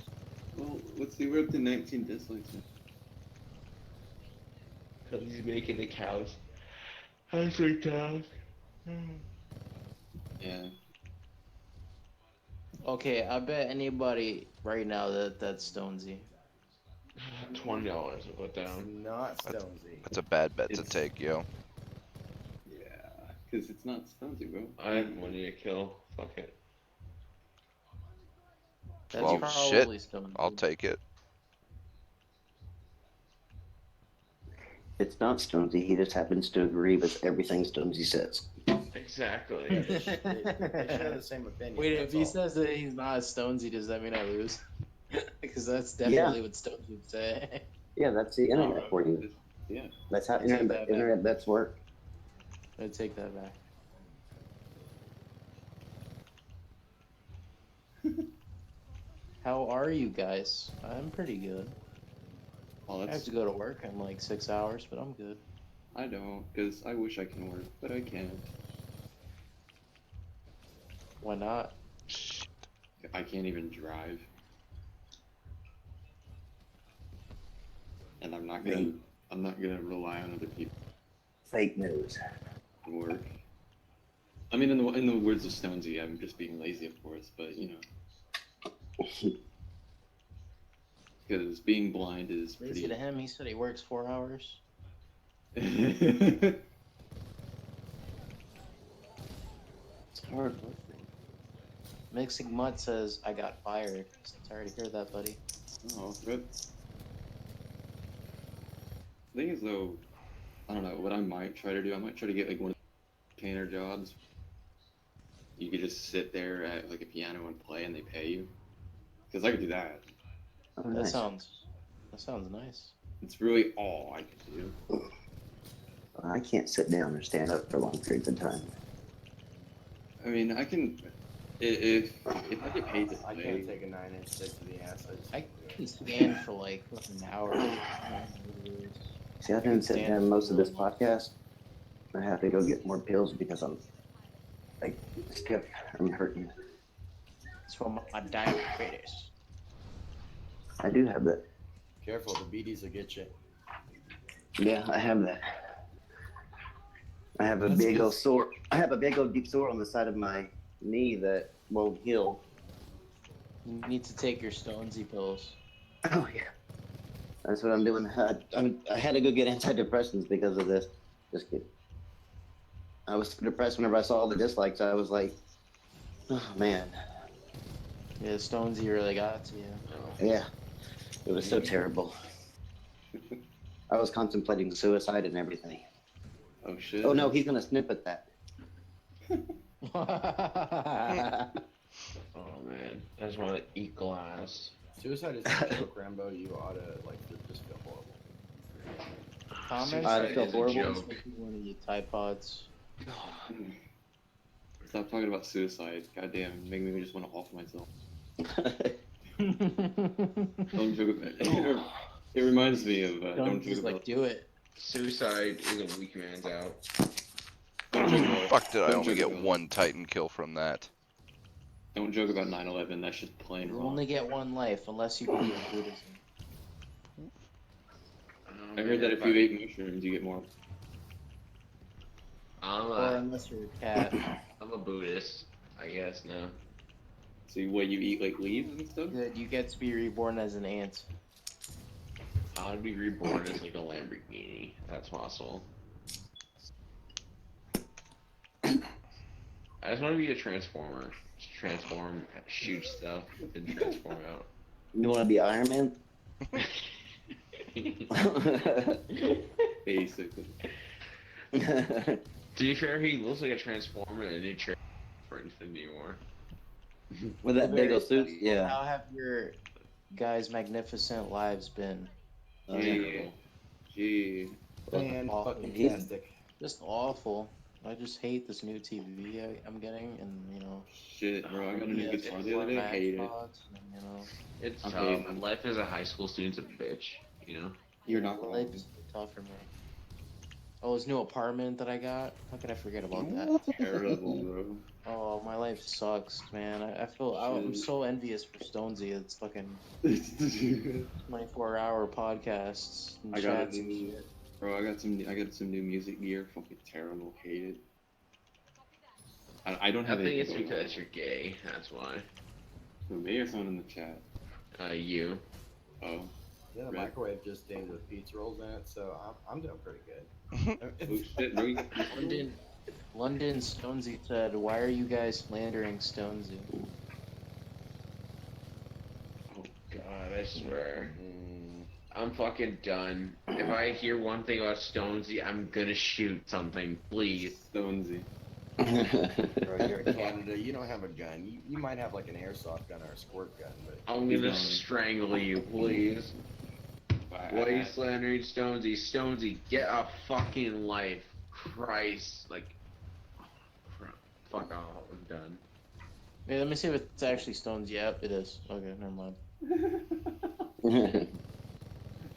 Well, let's see. We're up to 19 dislikes now. Because he's making the cows. I think cows. Yeah. Okay, I bet anybody right now that's Stonesy. $20 to put down. It's not Stonesy. That's a bad bet to It's- take, yo. Yeah. Because it's not Stonesy, bro. I have money to kill. Fuck it. That's Well, probably shit. Stonesy. I'll take it. It's not Stonesy. He just happens to agree with everything Stonesy says. Exactly. They share the same opinion. Wait, if that's he all. says that he's not Stonesy, does that mean I lose? Because that's definitely what Stonesy would say. Yeah, that's the internet for you. Yeah. That's how Take that back. internet bets work. I take that back. How are you guys? I'm pretty good. Well, I have that's. to go to work in like 6 hours, but I'm good. I don't, because I wish I can work, but I can't. Why not? I can't even drive. And I'm not gonna rely on other people Fake news. to work. I mean, in the words of Stonesy, I'm just being lazy, of course, but you know, because being blind is Lazy pretty. to him, he said he works 4 hours. It's hard. Mixing Mutt says, I got fired. Sorry to hear that, buddy. Oh, good. Thing is, though, I don't know what I might try to do. I might try to get like one of the painter jobs. You could just sit there at like a piano and play, and they pay you. Because I could do that. Oh, That nice. sounds nice. It's really all I could do. I can't sit down or stand up for long periods of time. I mean, I can if I get paid to I play. can't take a 9-inch stick to the ass. I can stand for like an hour. See, I've been sitting down most of this podcast. I have to go get more pills because I'm like stiff. I'm hurting. It's from my diabetes. I do have that. Careful, the beaties will get you. Yeah, I have that. I have a That's big good. old sore. I have a big old deep sore on the side of my knee that won't heal. You need to take your Stonesy pills. Oh yeah, that's what I'm doing. I had to go get antidepressants because of this. Just kidding. I was depressed whenever I saw all the dislikes. I was like, oh man, Yeah, Stonesy really got to you. yeah, it was so terrible. I was contemplating suicide and everything. Oh shit. Oh no, he's gonna snip at that. Oh man, I just want to eat glass. Suicide is a joke, Rambo. You ought to like just feel horrible. Comments I feel is a horrible. joke. want to eat Tide Pods. Stop talking about suicide. Goddamn, make me just want to off myself. Don't joke about it. It reminds me of don't Don't joke just about. like do it. Suicide is a weak man's out. Fuck, did I Don't only joke get about one Titan kill from that? Don't joke about 9/11. That's just plain You wrong. only get one life unless you believe in Buddhism. I heard that if you ate mushrooms, you get more. Or unless you're a cat. I'm a Buddhist, I guess now. So what, you eat like leaves and stuff? Good, you get to be reborn as an ant. I would be reborn as like a Lamborghini. That's possible. I just want to be a transformer. Just transform, shoot stuff, and transform out. You want to be Iron Man? Basically. To be fair, he looks like a transformer in a new trailer for Infinity War. With that big old suit, How yeah. have your guys' magnificent lives been? Gee. Gee. And Awful. fucking He's- fantastic. Just awful. I just hate this new TV I'm getting, and you know. Shit, bro. I got a new yeah, guitar the other day. Max Hate it. box, and, you know, It's Okay, tough. man. Life as a high school student's a bitch, you know? You're not life wrong. is tough for me. Oh, this new apartment that I got. How could I forget about that? Terrible, bro. Oh, my life sucks, man. I feel I'm so envious for Stonesy. It's fucking 24-hour podcasts and I got a chats and new, shit. bro. I got some new music gear. Fucking terrible. Hate it. I don't I have think anything it's going on. because you're gay, that's why. Who, me or someone in the chat? You. Oh. Yeah, the Right. microwave just dinged with pizza rolls in it, so I'm doing pretty good. Oh shit, bro. You got pizza rolls? London Stonesy said, "Why are you guys slandering Stonesy?" Oh god, I swear. I'm fucking done. If I hear one thing about Stonesy, I'm gonna shoot something, please. Stonesy. Bro, you're in Canada, you don't have a gun. You might have like an airsoft gun or a squirt gun, but I'm He's gonna gone. strangle you, please. Why are you slandering Stonesy? Stonesy, get a fucking life. Christ. Like, fuck off, I'm done. Wait, let me see if it's actually Stonesy. Yep, it is. Okay, never mind.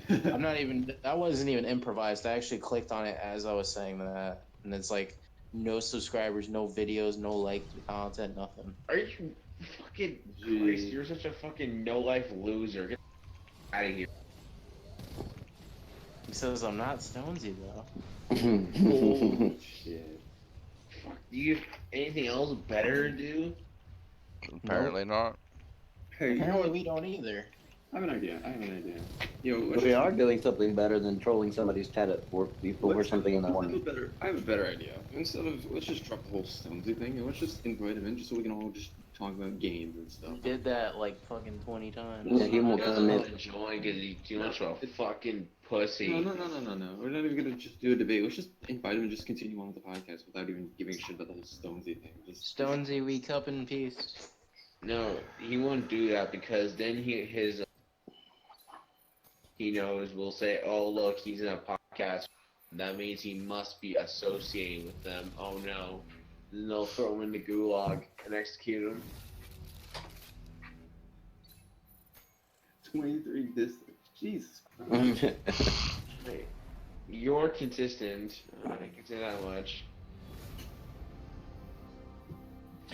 I'm not even. That wasn't even improvised. I actually clicked on it as I was saying that, and it's like no subscribers, no videos, no liked content, nothing. Are you fucking Gee. Christ? You're such a fucking no life loser. Get out of here. He says I'm not Stonesy though. Oh shit. Fuck, do you have anything else better to do? Apparently not. Hey, you know Apparently what? we don't either. I have an idea. Yo, We are doing something better than trolling somebody's chat at 4 people or something in the morning. I have a better idea. Instead of, let's just drop the whole Stonesy thing and let's just invite him in just so we can all just talk about games and stuff. We did that like fucking 20 times. Yeah, he won't He come doesn't in. want to join because he's too much of a fucking pussy. No. We're not even gonna just do a debate. Let's just invite him and just continue on with the podcast without even giving a shit about the whole Stonesy thing. Just Stonesy, we cup in peace. No, he won't do that because then he knows we'll say, oh look, he's in a podcast. That means he must be associating with them. Oh no. Then they'll throw him in the gulag and execute him. 23 dislikes. Jesus Christ. Hey, you're consistent. I can say that much.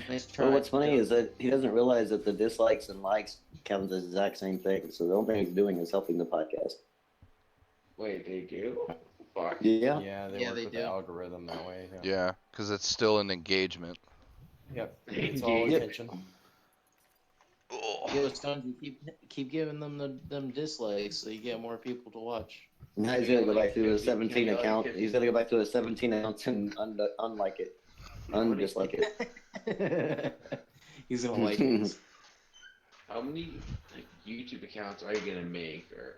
Nice try. Well, what's funny is that he doesn't realize that the dislikes and likes count the exact same thing. So the only thing he's doing is helping the podcast. Wait, they do? Fuck. Yeah. yeah, they Yeah, work they with do. the algorithm that way. Yeah, because it's still an engagement. Yep. It's all Yep. attention. Yo, Stonesy, keep giving them them dislikes so you get more people to watch. Now he's gonna go back to his 17 account. He's gonna go back to his 17 accounts and unlike it, undislike it. He's gonna like it. How many YouTube accounts are you gonna make? Or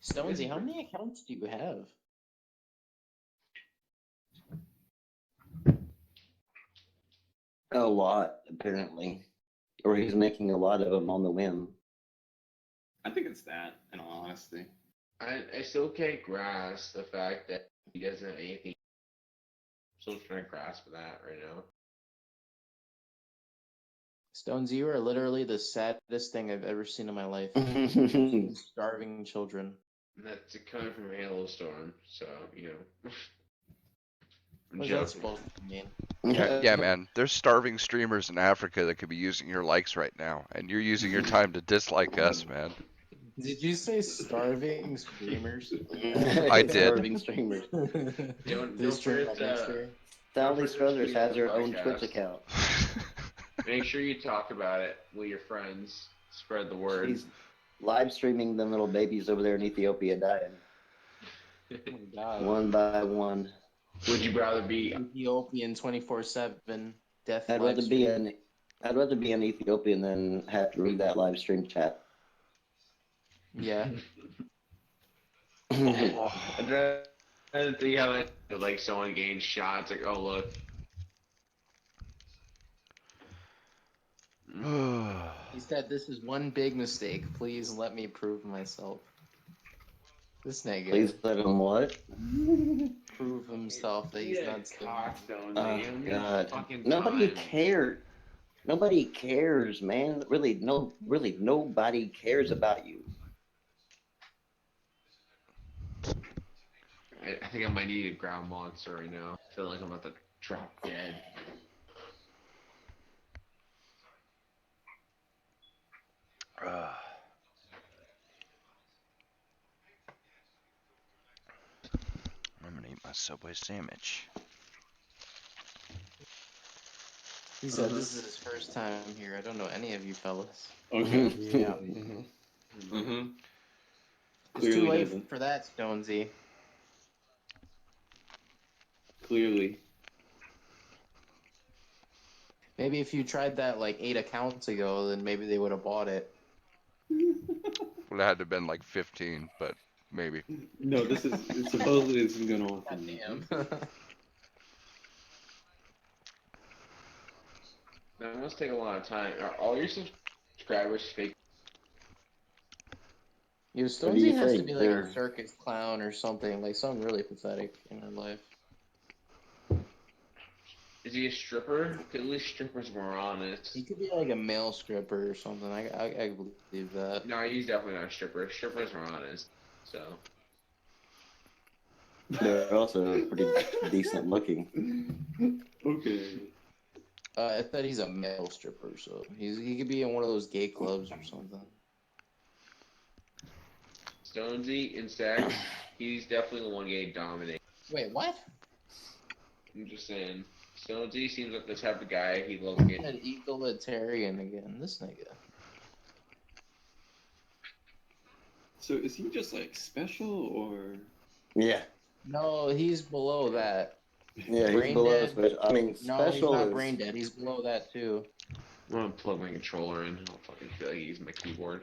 Stonesy, how many accounts do you have? A lot, apparently, or he's making a lot of them on the whim. I think it's that, in all honesty. I still can't grasp the fact that he doesn't have anything. I'm still trying to grasp that right now. Stonesy, you are literally the saddest thing I've ever seen in my life. Starving children. That's coming from Halo Storm, so you know. I'm What's that joking. supposed to mean? Yeah, man. There's starving streamers in Africa that could be using your likes right now, and you're using your time to dislike us, man. Did you say starving streamers? I did. Starving streamers. Don't They stream forget on Instagram. Sally forget to Struthers tweet has out her the own podcast. Twitch account. Make sure you talk about it with your friends. Spread the word. She's live streaming them little babies over there in Ethiopia dying, Oh my god. one by one. Would you rather be? Ethiopian 24/7 death. I'd live rather be stream. I'd rather be an Ethiopian than have to read that live stream chat. Yeah. I'd rather see how it like someone gains shots. Like, oh look, He said, "This is one big mistake. Please let me prove myself." This nigga Please let him what? prove himself that he's not so. cockstone. Oh man. God! Fucking Nobody time. cares. Nobody cares, man. Really, nobody cares about you. I think I might need a ground monster right now. I feel like I'm about to drop dead. I'm gonna eat my Subway sandwich. He said, "This is his first time here. I don't know any of you fellas." Okay. Yeah. Mm-hmm. It's Clearly too late doesn't. for that, Stonesy. Clearly. Maybe if you tried that like 8 accounts ago, then maybe they would have bought it. Would have had to have been like 15, but maybe. No, this is supposedly this is going on for me. Damn. That must take a lot of time. Are all your subscribers fake? Yo, What do you Stonesy has to think? be like They're- a circus clown or something, like something really pathetic in her life. Is he a stripper? 'Cause at least strippers more honest. He could be like a male stripper or something. I believe that. No, he's definitely not a stripper. Strippers are honest. So. They're also pretty decent looking. Okay. I thought he's a male stripper, so he could be in one of those gay clubs or something. Stonesy in sex, he's definitely the one getting dominated. Wait, what? I'm just saying. Stonesy seems like the type of guy he loves getting. An egalitarian again, this nigga. So is he just like special or? Yeah, No, he's below that. yeah, he's Brain below dead. special. I mean, No, he's special not is brain dead. He's below that too. I'm gonna plug my controller in. I don't fucking feel like using my keyboard.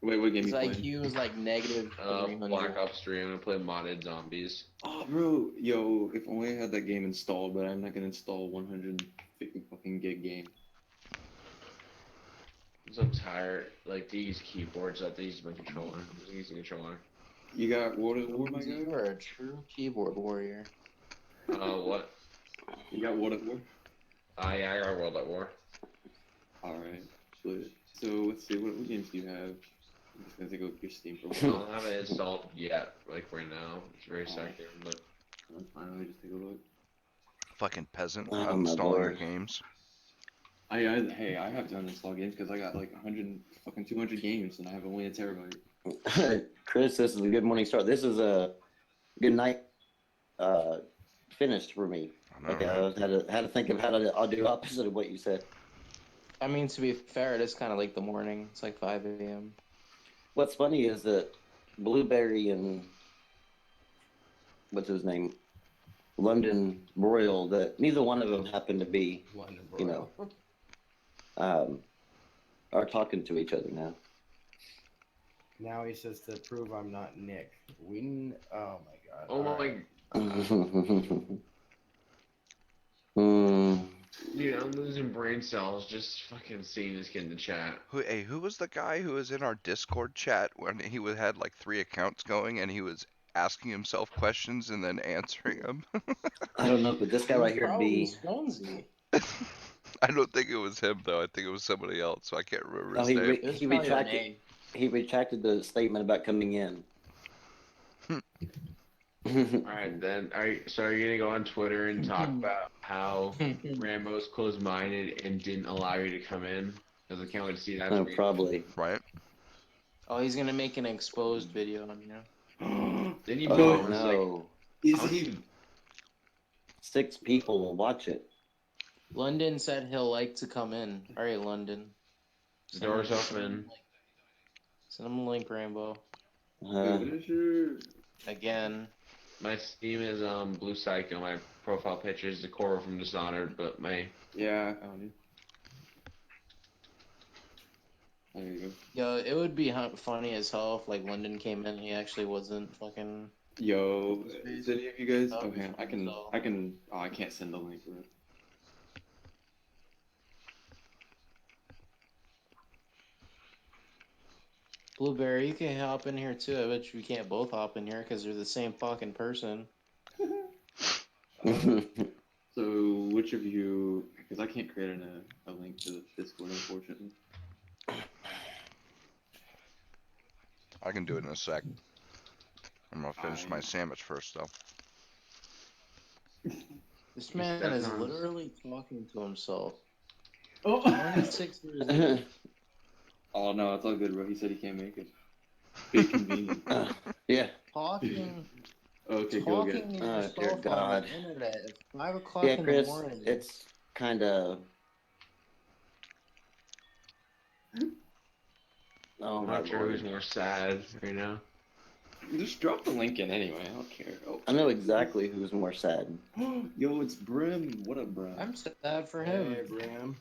Wait, what game His you playing? IQ is like negative Black 300. Ops 3. I'm gonna play modded zombies. Oh, bro, yo, if only I had that game installed, but I'm not gonna install 150 fucking gig game. I'm so tired. Like, to use keyboards, I have to use my controller. I'm just using a controller. You got World at War, my You guy? are a true keyboard warrior. What? You got World at War? Yeah, I got World at War. Alright, split. So let's see, what games do you have? I'm just gonna take a look at your Steam I profile. don't have it installed yet, like right now. It's very second, but That's fine, let me just take a look. Fucking peasant. Oh, Not my installing your lord. games. Hey, I have to uninstall games because I got like 200 games and I have only a terabyte. Chris, this is a good morning start. This is a good night finish for me. I know, Okay, right? I had to think of how to. I'll do opposite of what you said. I mean, to be fair, it is kind of like the morning. It's like 5 a.m. What's funny is that Blueberry and what's his name, London Royal, that neither one of them happen to be, London you know, are talking to each other now. Now he says to prove I'm not Nick. Oh my god. oh All my, right. dude, I'm losing brain cells just fucking seeing this kid in the chat. Who was the guy who was in our Discord chat when he had like 3 accounts going and he was asking himself questions and then answering them? I don't know, but this guy right here Probably be. Stonesy. I don't think it was him though. I think it was somebody else. So I can't remember Oh, his name. It was he probably retracted. Renee. He retracted the statement about coming in. Alright then. So are you gonna go on Twitter and talk about how Rambo's closed-minded and didn't allow you to come in? Because I can't wait to see that. Oh, tweet. probably. Right? Oh, he's gonna make an exposed video on you. Then you Oh like, no. Is how he? many- 6 people will watch it. London said he'll like to come in. All right, London. The door's open. Send him a link, Rambo. Uh, What is your? Again. My Steam is Blue Psycho. My profile picture is Decoro from Dishonored, but my Yeah, I found you. There you go. Yo, it would be funny as hell if like London came in and he actually wasn't fucking. Yo, is any of you guys? That Oh would be man, I fun can, as hell. I can. Oh, I can't send the link. Bro. Blueberry, you can hop in here too. I bet you we can't both hop in here because they're the same fucking person. So, which of you? Because I can't create a link to the Discord, unfortunately. I can do it in a sec. I'm gonna finish my sandwich first, though. This man that is sounds- literally talking to himself. Oh. 26 years old. Oh no, it's all good, bro. He said he can't make it. Big convenient. yeah. Talking, Okay, go talking again. to Oh, yourself dear on God. the internet at 5 o'clock Yeah, in Chris, the morning. it's kind of. Oh I'm my not sure who's lord. more sad right now. Just drop the link in anyway. I don't care. Oh. I know exactly who's more sad. Yo, it's Brim. What up, Brim? I'm sad for him. Hey, Bram.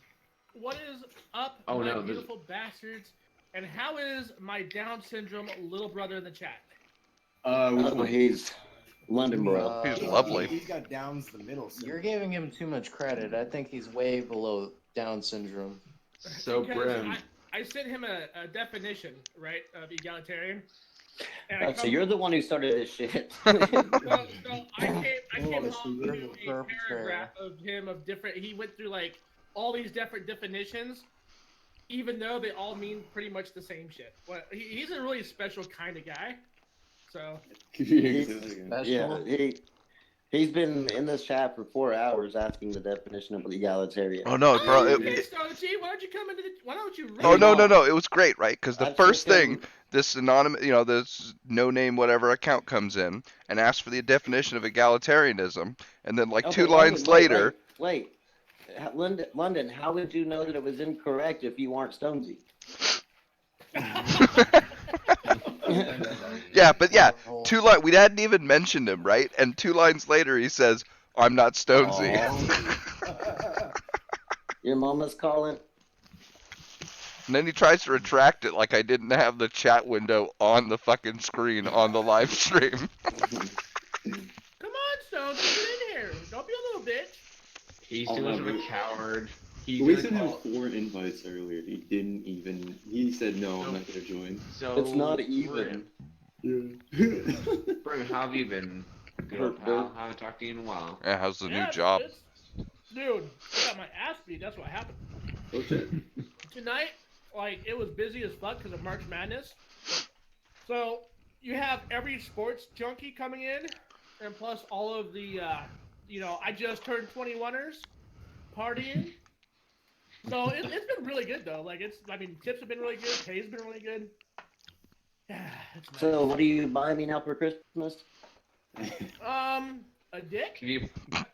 What is up, Oh, my no, this- beautiful bastards? And how is my Down syndrome little brother in the chat? Which Oh, one? he's London, bro. He's lovely. He's got Downs the middle. You're giving him too much credit. I think he's way below Down syndrome. So Because Brim, I sent him a definition, right, of egalitarian. And I Oh, so come- you're the one who started this shit. So I came Oh, so home you're to the a perpetrator. paragraph of him of different. He went through like all these different definitions, even though they all mean pretty much the same shit. But he's a really special kind of guy. So Yeah, he's been in this chat for 4 hours asking the definition of egalitarian. Oh no, bro. okay, Stonechi, why don't you come into the? Why don't you? Oh read no, it? no, no! It was great, right? Because the I've first seen thing him- this anonymous, this no name whatever account comes in and asks for the definition of egalitarianism, and then like Okay, 2 lines later, Wait. London, how would you know that it was incorrect if you aren't Stonesy? yeah, but yeah, 2 lines. We hadn't even mentioned him, right? And 2 lines later, he says, "I'm not Stonesy." Your mama's calling. And then he tries to retract it like I didn't have the chat window on the fucking screen on the live stream. Come on, Stones, get in here. Don't be a little bitch. he's Oh, too much of no, a coward. He's We gonna sent him call- 4 invites earlier. He didn't even. He said no, I'm not gonna join. So It's not even. Brim, how have you been? Good old pal. Haven't talked to you in a while. Yeah, how's the Yeah, new job? Dude, I got my ass beat. That's what happened. Oh shit. Tonight, like, it was busy as fuck because of March Madness. So, you have every sports junkie coming in, and plus all of the, I just turned 21ers partying. So, it's been really good, though. Like, tips have been really good, pay's been really good. Yeah, it's nice. So, what are you buying me now for Christmas? A dick? Can you Oh,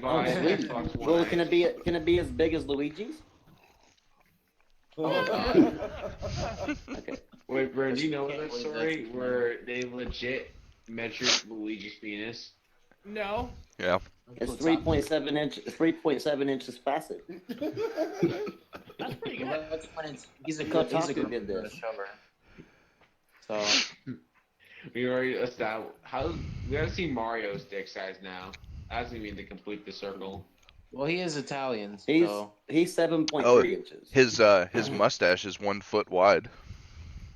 buy an sweet. Xbox One? Well, can it be as big as Luigi's? Okay. Wait, Brim, do you know Can't that believe story that's- where they legit measured Luigi's penis? No. Yeah. It's 3.7 inches facet. That's pretty Well, good. that's when he's a Kotaku good did this. shower. So We already established. We gotta see Mario's dick size now. That's gonna be to complete the circle. well, he is Italian, He's so 7.3 Oh, inches. His mustache is 1 foot wide.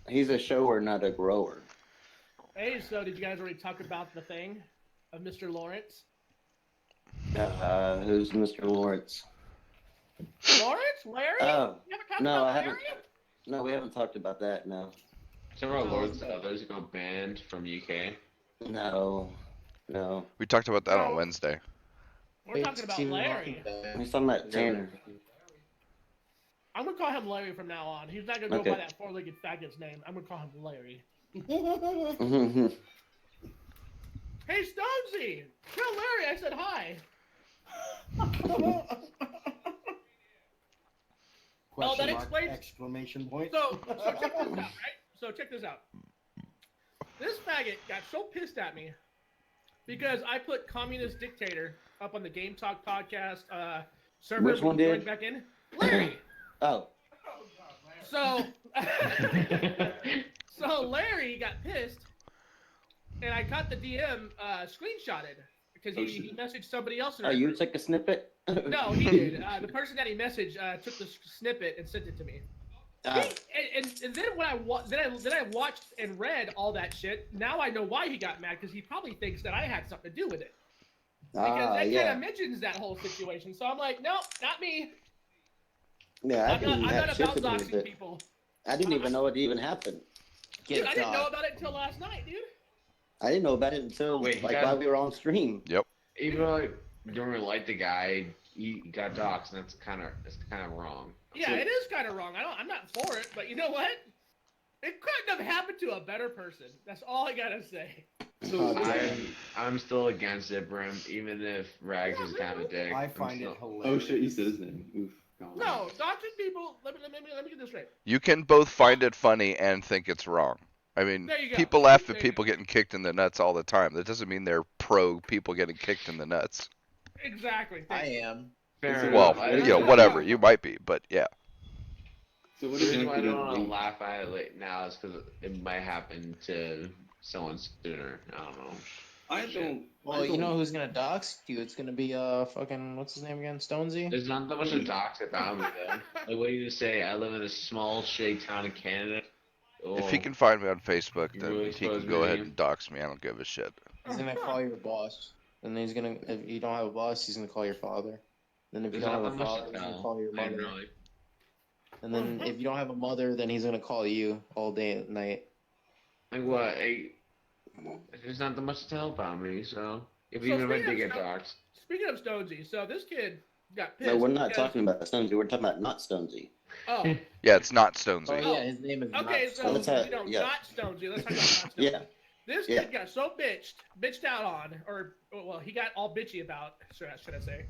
He's a shower, not a grower. Hey, so did you guys already talk about the thing of Mr. Lawrence? Who's Mr. Lawrence? Lawrence? Larry? Oh, You haven't talked no, about I haven't. Larry? No, we haven't talked about that. No. Some of our lords and others got banned from UK. No. No. We talked about that on No. Wednesday. We're talking about Larry. He's talking about Tanner. I'm gonna call him Larry from now on. He's not gonna go Okay. by that four-legged faggot's name. I'm gonna call him Larry. Hey, Stonesy! Tell Larry I said hi. Question that mark, explains- exclamation point. So check this out, right? So check this out. This faggot got so pissed at me because I put Communist Dictator up on the Game Talk podcast server. Which one when you did? joined back in. Larry! Oh. So, so Larry got pissed, and I got the DM screenshotted because he messaged somebody else. In Oh, our you group. took a snippet? No, he did. The person that he messaged took the snippet and sent it to me. Ah. And then when I watched and read all that shit, now I know why he got mad because he probably thinks that I had something to do with it. Because that yeah. kind of mentions that whole situation. So I'm like, nope, not me. Yeah, I I'm didn't not have shit about to do with doxing it. people. I didn't even know it even happened. Dude, I didn't know about it until last night, dude. I didn't know about it until Wait, like you got- while we were on stream. Even though like you don't really like the guy, he got doxxed, and that's kind of wrong. Yeah, it is kind of wrong. I'm not for it, but you know what? It couldn't have happened to a better person. That's all I gotta say. So I'm still against it, Brim, even if Rags is kind of a dick. I I'm find it still- hilarious. oh shit, you said his name. Oof. God. No, doxing people. Let me get this straight. You can both find it funny and think it's wrong. I mean, There you go. people laugh There at you people getting kicked in the nuts all the time. That doesn't mean they're pro people getting kicked in the nuts. Exactly. I Thank you. am. Fair Well, enough. I you just- know, whatever. You might be, but yeah. So what The reason why I exactly don't want to did laugh at it like now is because it might happen to someone sooner. I don't know. I don't. Well, you know who's gonna dox you? It's gonna be fucking what's his name again? Stonesy. There's not that much to dox about me though. Like, what do you say? I live in a small shitty town in Canada. If he Oh, can find me on Facebook, You then really he suppose can go ahead me? and dox me. I don't give a shit. He's gonna call your boss, and then he's gonna. If you don't have a boss, he's gonna call your father. Then if you there's don't not have that a much father, to he's gonna tell. call your I mother. really. And then if you don't have a mother, then he's gonna call you all day and night. Like what? There's not that much to tell about me, so if So even if I speaking did of get doxxed. Speaking of Stonesy, so this kid got pissed. No, we're not because- talking about Stonesy. We're talking about not Stonesy. Oh, Yeah, it's not Oh Stonesy. yeah, his name is. okay. not So Let's have- you know, yeah. not Stonesy. Let's talk about not Stonesy. Yeah. This Yeah. kid got so bitched out on, or well, he got all bitchy about, should I say,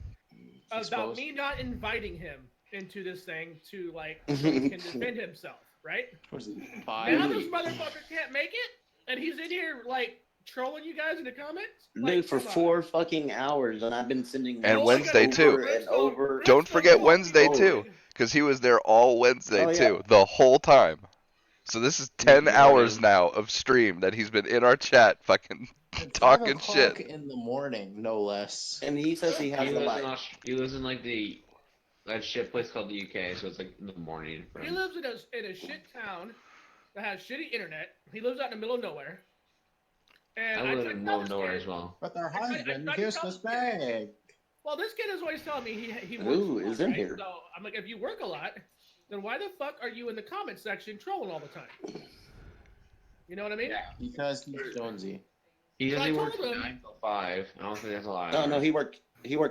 about Exposed. me not inviting him into this thing to like so he can defend himself, right? What is it, Now 5? this motherfucker can't make it, and he's in here like trolling you guys in the comments. Like, Dude, for come on. 4 fucking hours, and I've been sending And Oh, Wednesday, I gotta- too. over and over. Don't forget Wednesday, Oh, too, because he was there all Wednesday, Oh, yeah. too, the whole time. So this is 10 Good hours morning. now of stream that he's been in our chat fucking It's talking 5 shit. o'clock in the morning, no less. And he says he has He the lives, light. he lives in like that shit place called the UK, so it's like in the morning. For He him. lives in a shit town that has shitty internet. He lives out in the middle of nowhere. And I live tried in to the tell middle of this nowhere kid- as well. But their I tried husband to kissed tell us this kid- back. Well, this kid is always telling me he works Ooh, a lot, is in right? here. So I'm like, if you work a lot, then why the fuck are you in the comment section trolling all the time? You know what I mean? Yeah. Because he's Jonesy. He So I usually works told him- 9 till 5. I don't think that's a lot. No, no, he worked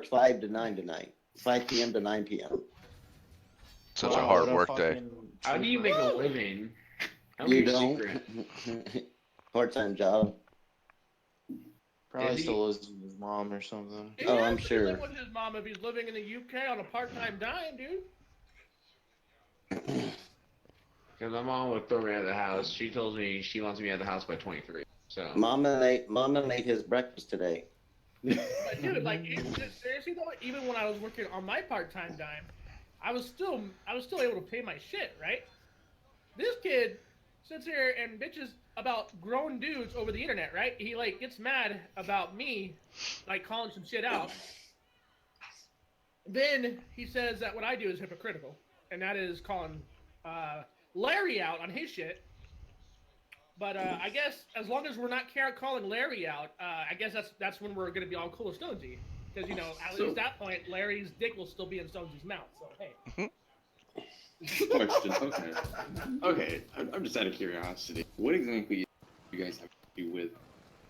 5 to 9 tonight. 5 p.m. to 9 p.m. Such a Wow, hard what work day. fucking How do you make a living? That would You be a don't. secret. Part-time job. Probably Is he- still lives with his mom or something. He Oh, has I'm to sure. live with his mom if he's living in the UK on a part-time dime, dude. Because my mom would throw me out of the house. She told me she wants me out of the house by 23. So Mama made his breakfast today. But dude, like seriously though, even when I was working on my part-time dime, I was still able to pay my shit, right? This kid sits here and bitches about grown dudes over the internet, right? He like gets mad about me, like calling some shit out. Then he says that what I do is hypocritical, and that is calling Larry out on his shit. But I guess as long as we're not calling Larry out, I guess that's when we're gonna be all cool with Stonesy, because you know at least that point Larry's dick will still be in Stonesy's mouth. So hey. Question. Okay. Okay. I'm just out of curiosity. What exactly do you guys have to do with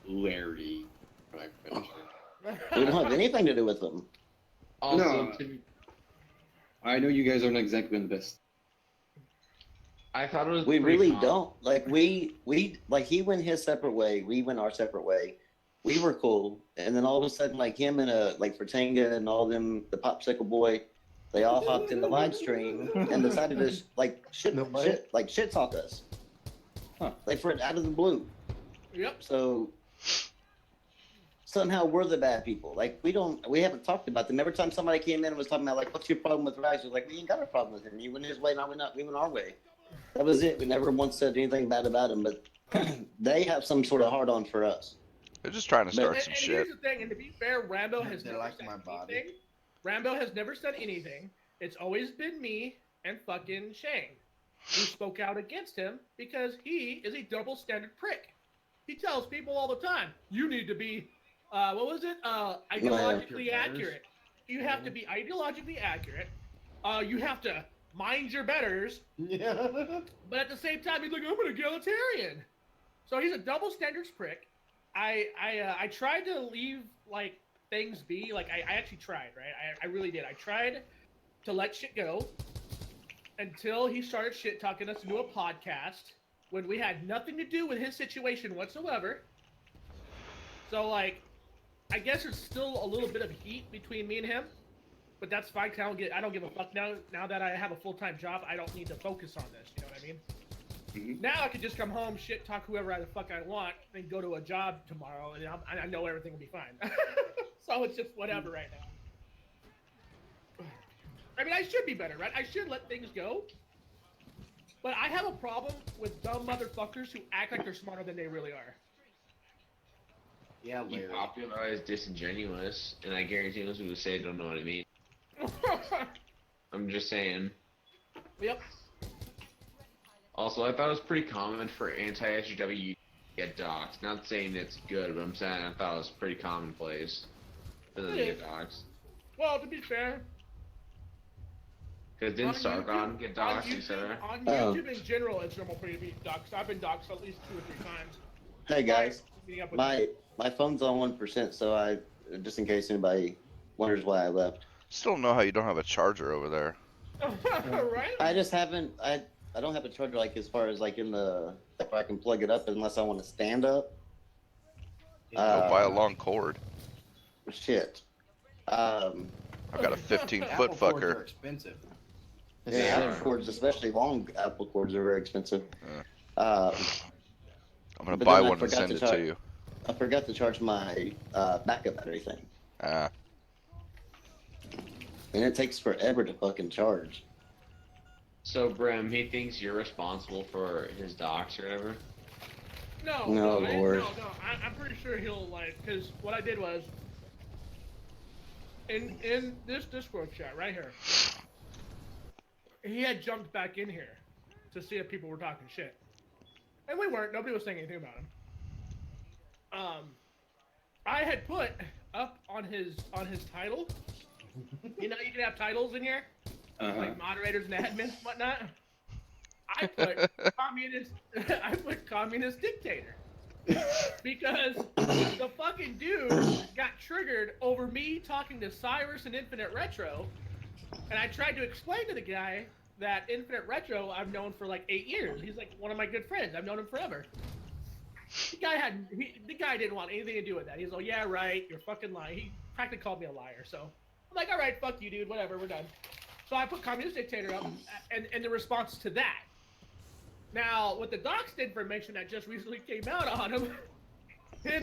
Larry. We don't have anything to do with them. Also, No. I know you guys aren't exactly the best. I thought it was. We pretty really calm. don't. Like we like he went his separate way, we went our separate way. We were cool, and then all of a sudden, like him and like Fertanga and all them, the Popsicle Boy, they all hopped in the live stream and decided to shit talk us. Huh. Like for out of the blue. Yep. So somehow we're the bad people. Like we haven't talked about them. Every time somebody came in and was talking about like, what's your problem with Rise? We're like, we ain't got a problem with him. He went his way, and we went our way. That was it. We never once said anything bad about him, but they have some sort of hard on for us. They're just trying to start And some here's shit. the thing, and to be fair, Rambo has They never like said my body. anything. Rambo has never said anything. It's always been me and fucking Shane who spoke out against him because he is a double standard prick. He tells people all the time, you need to be, ideologically accurate. You have to be ideologically accurate. You have to mind your betters. Yeah. But at the same time, he's like, I'm an egalitarian. So he's a double standards prick. I tried to leave like things be. Like I actually tried, right? I really did. I tried to let shit go until he started shit talking us into a podcast when we had nothing to do with his situation whatsoever. So like, I guess there's still a little bit of heat between me and him, but that's fine. 'Cause I don't give a fuck now. Now that I have a full-time job, I don't need to focus on this. You know what I mean? Mhm. Now I could just come home, shit talk whoever the fuck I want, and go to a job tomorrow, and I know everything will be fine. So it's just whatever right now. I mean, I should be better, right? I should let things go. But I have a problem with dumb motherfuckers who act like they're smarter than they really are. Yeah, You Larry. popularize disingenuous, and I guarantee most people who say it don't know what I mean. I'm just saying. Yep. Also, I thought it was pretty common for anti-SJW to get doxxed. Not saying it's good, but I'm saying I thought it was pretty commonplace for them to get doxxed. Well, to be fair, Because didn't on Sargon YouTube- get on doxxed, etc.? on Oh. YouTube in general, it's normal for you to be doxxed. I've been doxxed at least 2 or 3 times. Hey guys, Meeting up with my phone's on 1%, so I just in case anybody wonders why I left. Still don't know how you don't have a charger over there. right? I just haven't. I don't have a charger like as far as like in the like where I can plug it up unless I want to stand up. Go buy a long cord. Shit. I've got a 15-foot Apple cords are fucker. expensive. Yeah, Apple cords, especially long Apple cords, are very expensive. I'm gonna But buy then I one and forgot send to it charge- to you. I forgot to charge my backup battery thing, Ah, and it takes forever to fucking charge. So, Brim, he thinks you're responsible for his docs or whatever? No, No, Lord. I'm pretty sure he'll like, because what I did was, in this Discord chat right here, he had jumped back in here to see if people were talking shit, and we weren't. Nobody was saying anything about him. I had put up on his title. You know, you can have titles in here, like moderators and admins and whatnot. I put communist. I put communist dictator because the fucking dude got triggered over me talking to Cyrus and Infinite Retro, and I tried to explain to the guy that Infinite Retro I've known for like 8 years. He's like one of my good friends. I've known him forever. The guy didn't want anything to do with that. He's like, yeah, right, you're fucking lying. He practically called me a liar. So I'm like, all right, fuck you, dude. Whatever, we're done. So I put communist dictator up, and the response to that. Now, with the doxed information that just recently came out on him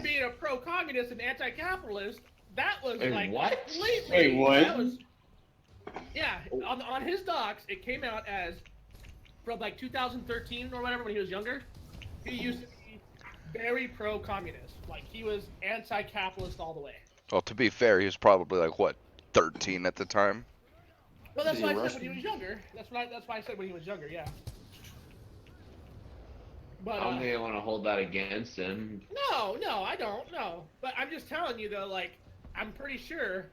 being a pro-communist and anti-capitalist, that was Wait, like what? completely. Wait, what? That was, yeah, on his docs, it came out as from like 2013 or whatever when he was younger. He used to be very pro-communist, like he was anti-capitalist all the way. well, to be fair, he was probably like what, 13 at the time. Well, that's Is why he I said Russian? when he was younger. That's why I said when he was younger. Yeah. But I don't think I want to hold that against him. no, I don't. No, but I'm just telling you though. Like, I'm pretty sure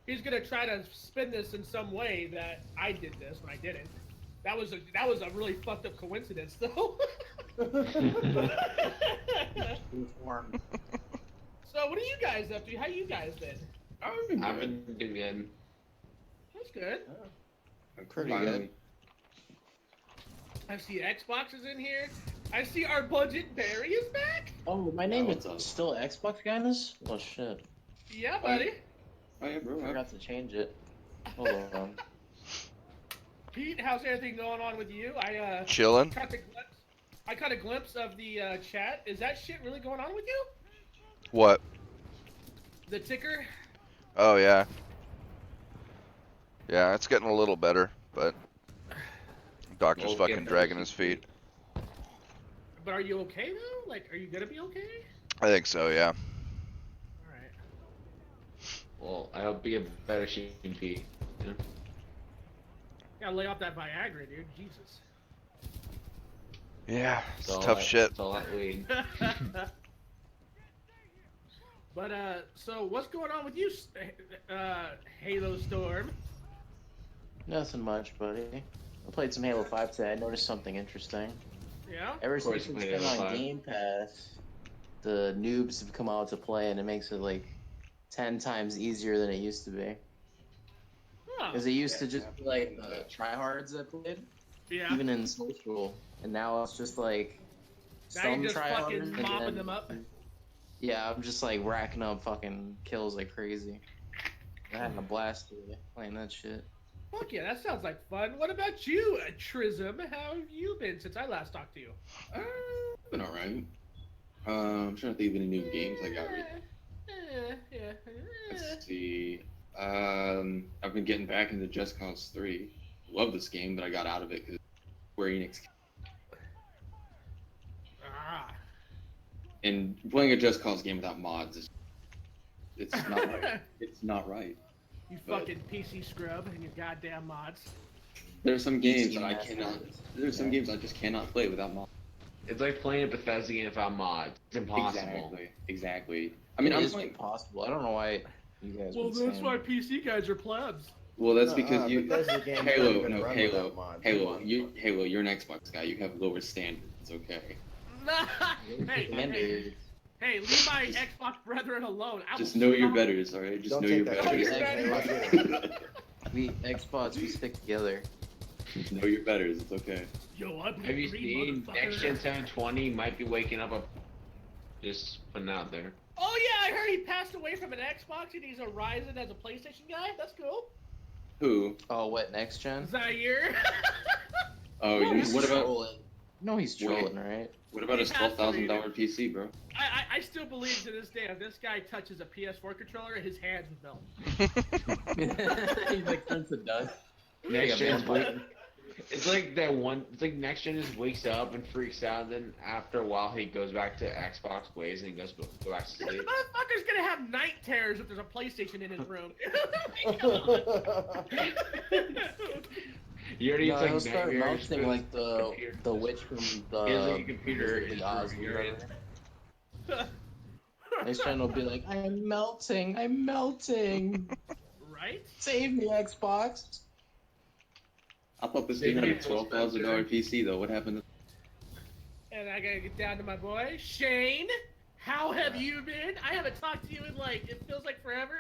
he's gonna try to spin this in some way that I did this when I didn't. That was a really fucked up coincidence, though. So what are you guys up to? How you guys been? I've been doing good. That's good. I'm Pretty finally- good. I see Xboxes in here. I see our budget Barry is back. Oh, my name what's is up? still Xbox Guyness? Oh shit. Yeah, buddy. Oh yeah, bro. I forgot to change it. Hold on. Pete, how's everything going on with you? I Chilling. caught a glimpse of the chat. Is that shit really going on with you? What? The ticker? Oh yeah. Yeah, it's getting a little better, but doctor's We'll fucking get dragging better his feet. But are you okay though? Like, are you gonna be okay? I think so, yeah. All right. Well, I hope you get better shape, Pete. You know? Gotta lay off that Viagra, dude. Jesus. Yeah, it's all tough that- shit. It's all that weed. But so what's going on with you, Halo Storm? Nothing much, buddy. I played some Halo 5 today. I noticed something interesting. Yeah. Ever Of course since you it's played been Halo on 5. Game Pass, the noobs have come out to play, and it makes it like 10 times easier than it used to be. Oh. Because it used to just be like the tryhards that played, Yeah. even in social, and now it's just like Now some you're just tryhards. fucking and mopping then- them up. Yeah, I'm just like racking up fucking kills like crazy. I had a blast today playing that shit. Fuck yeah, that sounds like fun. What about you, Trism? How have you been since I last talked to you? Been alright. I'm trying to think of any new games I got. Yeah. Let's see. I've been getting back into Just Cause 3. Love this game, but I got out of it because Square Enix. Ah. And playing a Just Cause game without mods is it's not right. It's not right. You But- fucking PC scrub and your goddamn mods. There's some games Easy that I math cannot. mods. There's some games I just cannot play without mods. It's like playing a Bethesda game without mods. It's impossible. Exactly. I mean, It I'm is playing. possible. I don't know why you guys. Well, would that's say- why PC guys are plebs. Well, that's because you. Bethesda games don't Halo, even no, run Halo, without mods. Halo. You're an Xbox guy. You have lower standards. It's okay. Hey, leave my Xbox brethren alone. I Just will know your stop- betters, all right? Just Don't know take your that betters. shit. We Xbox, we stick together. Know your betters. It's okay. Yo, I Have you seen Next Gen 720 might be waking up a. Just putting it out there. Oh yeah, I heard he passed away from an Xbox and he's a Ryzen as a PlayStation guy. That's cool. Who? Oh, what next gen? Zaire. Oh, No, you, he's what about trolling. No, he's trolling, right? what about his He has to read $12,000 PC, bro? I still believe to this day, if this guy touches a PS4 controller, his hands would melt. He's like Prince of Dust. Next Yeah, Gen's man. It's like that one. It's like Next Gen just wakes up and freaks out. Then after a while, he goes back to Xbox ways and he goes go back to This sleep. motherfucker's gonna have night terrors if there's a PlayStation in his room. You already No, he'll like start nightmares melting with like the computer. witch from the. He has like a computer. Wizard of in Oz his movie. room. Next gen will be like, I'm melting, I'm melting. Right? Save me, Xbox. I thought this game had a $12,000 PC though. What happened? And I gotta get down to my boy Shane. How have you been? I haven't talked to you in like it feels like forever.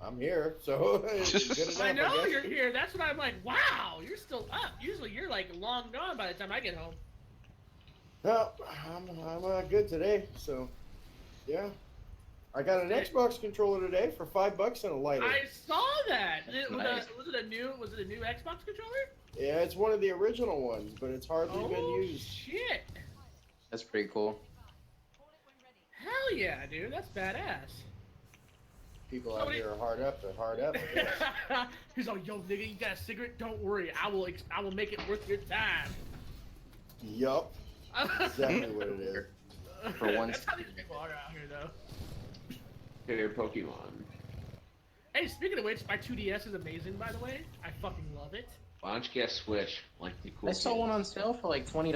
I'm here, so it's good enough, I know guess. you're here. That's what I'm like. Wow, you're still up. Usually you're like long gone by the time I get home. No, I'm good today. So, yeah, I got an Xbox controller today for $5 and a lighter. I saw that. Nice. Was it a new Xbox controller? Yeah, it's one of the original ones, but it's hardly been Oh used. shit! That's pretty cool. Hell yeah, dude. That's badass. People out Somebody- here are hard up. They're hard up. I guess. He's like, yo, nigga, you got a cigarette? Don't worry, I will make it worth your time. Yup, exactly what it is. For one That's how these people are out here, though. Favorite Pokemon. Hey, speaking of which, my 2DS is amazing, by the way. I fucking love it. Why don't you get a Switch? Like the cool. I saw one on sale for like $20.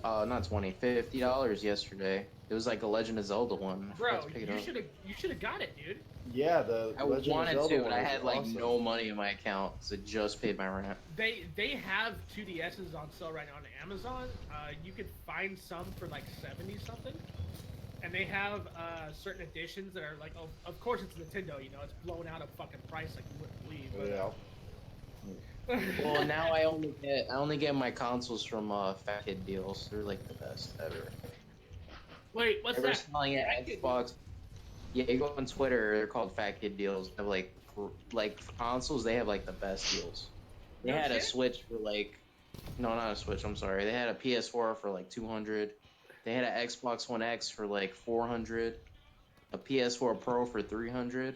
Not $20, $50 yesterday. It was like a Legend of Zelda one. I Bro, forgot to pick it you up. should have got it, dude. Yeah, the I Legend of wanted Zelda to, but one I is had like awesome. no money in my account, so I just paid my rent. They have 2DSs on sale right now on Amazon. You could find some for like 70 something. and they have certain editions that are like, oh, of course it's Nintendo, you know, it's blown out of fucking price like you wouldn't believe. But, Well, now I only get my consoles from Fat Kid deals. They're like the best ever. Wait, what's Ever that? selling at Fat Kid Xbox. Yeah, you go on Twitter. They're called Fat Kid deals. They have like consoles. They have like the best deals. They No had a shit? Switch for like, no, not a Switch. I'm sorry. They had a PS4 for like 200. They had an Xbox One X for like 400. A PS4 Pro for 300.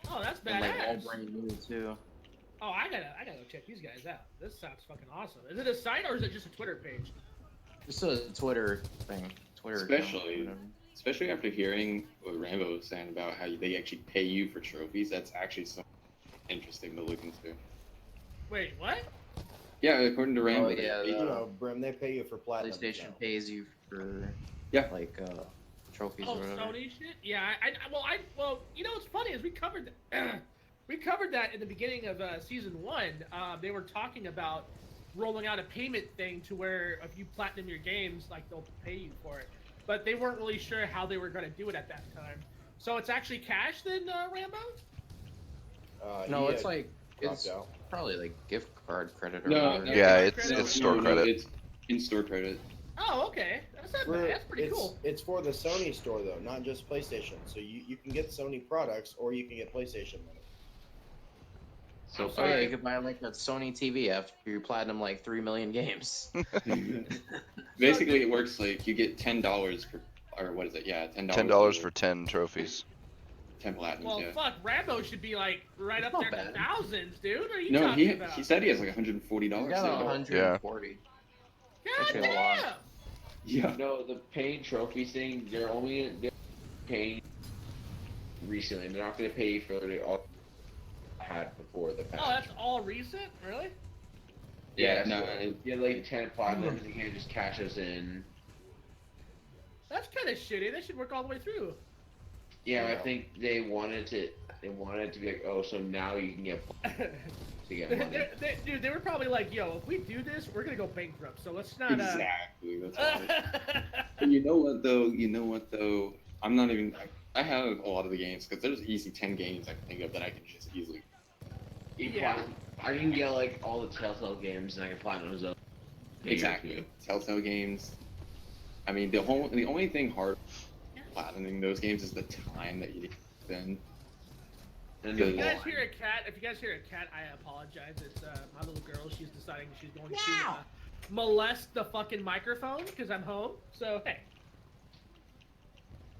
Oh, that's badass. And like all brand new too. Oh, I gotta go check these guys out. This sounds fucking awesome. Is it a site or is it just a Twitter page? Just a Twitter thing. Twitter. account, Especially, whatever. especially after hearing what Rambo was saying about how they actually pay you for trophies. That's actually something interesting to look into. Wait, what? Yeah, according to Rambo. Oh, yeah, You know, Brim, they pay you for platinum. PlayStation so. pays you for Yeah. like trophies Oh, or whatever. Sony shit. Yeah, well, you know what's funny is we covered that. We covered that in the beginning of season 1. They were talking about rolling out a payment thing to where if you platinum your games, like they'll pay you for it. But they weren't really sure how they were going to do it at that time. So it's actually cash then, Rambo? No, he it's had like dropped it's out. probably like gift card credit or No, whatever. Yeah, No, it's no, store No, credit. it's in-store credit. Oh, okay. That's not bad. That's pretty cool. It's for the Sony store though, not just PlayStation. So you can get Sony products or you can get PlayStation money. I'm Oh yeah, sorry. you could buy like a Sony TV after you platinum like 3 million games. Basically, it works like you get $10 for, or what is it? Yeah, $10. $10 for 10 trophies. 10 platinums. Well, Yeah. fuck, Rambo should be like right up Not there in the bad. thousands, dude. What are you No, talking he about? he said he has like $140. You got so- 140. God actually a lot. damn! Yeah. No, the paid trophies thing, they're paying recently. They're not going to pay for the all had before the patch. Oh, that's all recent? Really? yeah, no, so it- you have like 10 platinums, you can't just cash us in. That's kind of shitty. They should work all the way through. Yeah, I Yeah. think they wanted it to be like, oh, so now you can get to get money. Dude, they were probably like, yo, if we do this, we're gonna go bankrupt. So let's not. Exactly. That's right. And you know what though? I'm not even. I have a lot of the games because there's easy 10 games I can think of that I can just easily. Yeah. I can get like all the Telltale games and I can platinum those up. Exactly. Telltale games. I mean, the only thing hard platinuming those games is the time that you spend. And If the you guys line. hear a cat, I apologize. It's my little girl. She's deciding she's going to molest the fucking microphone because I'm home. So hey,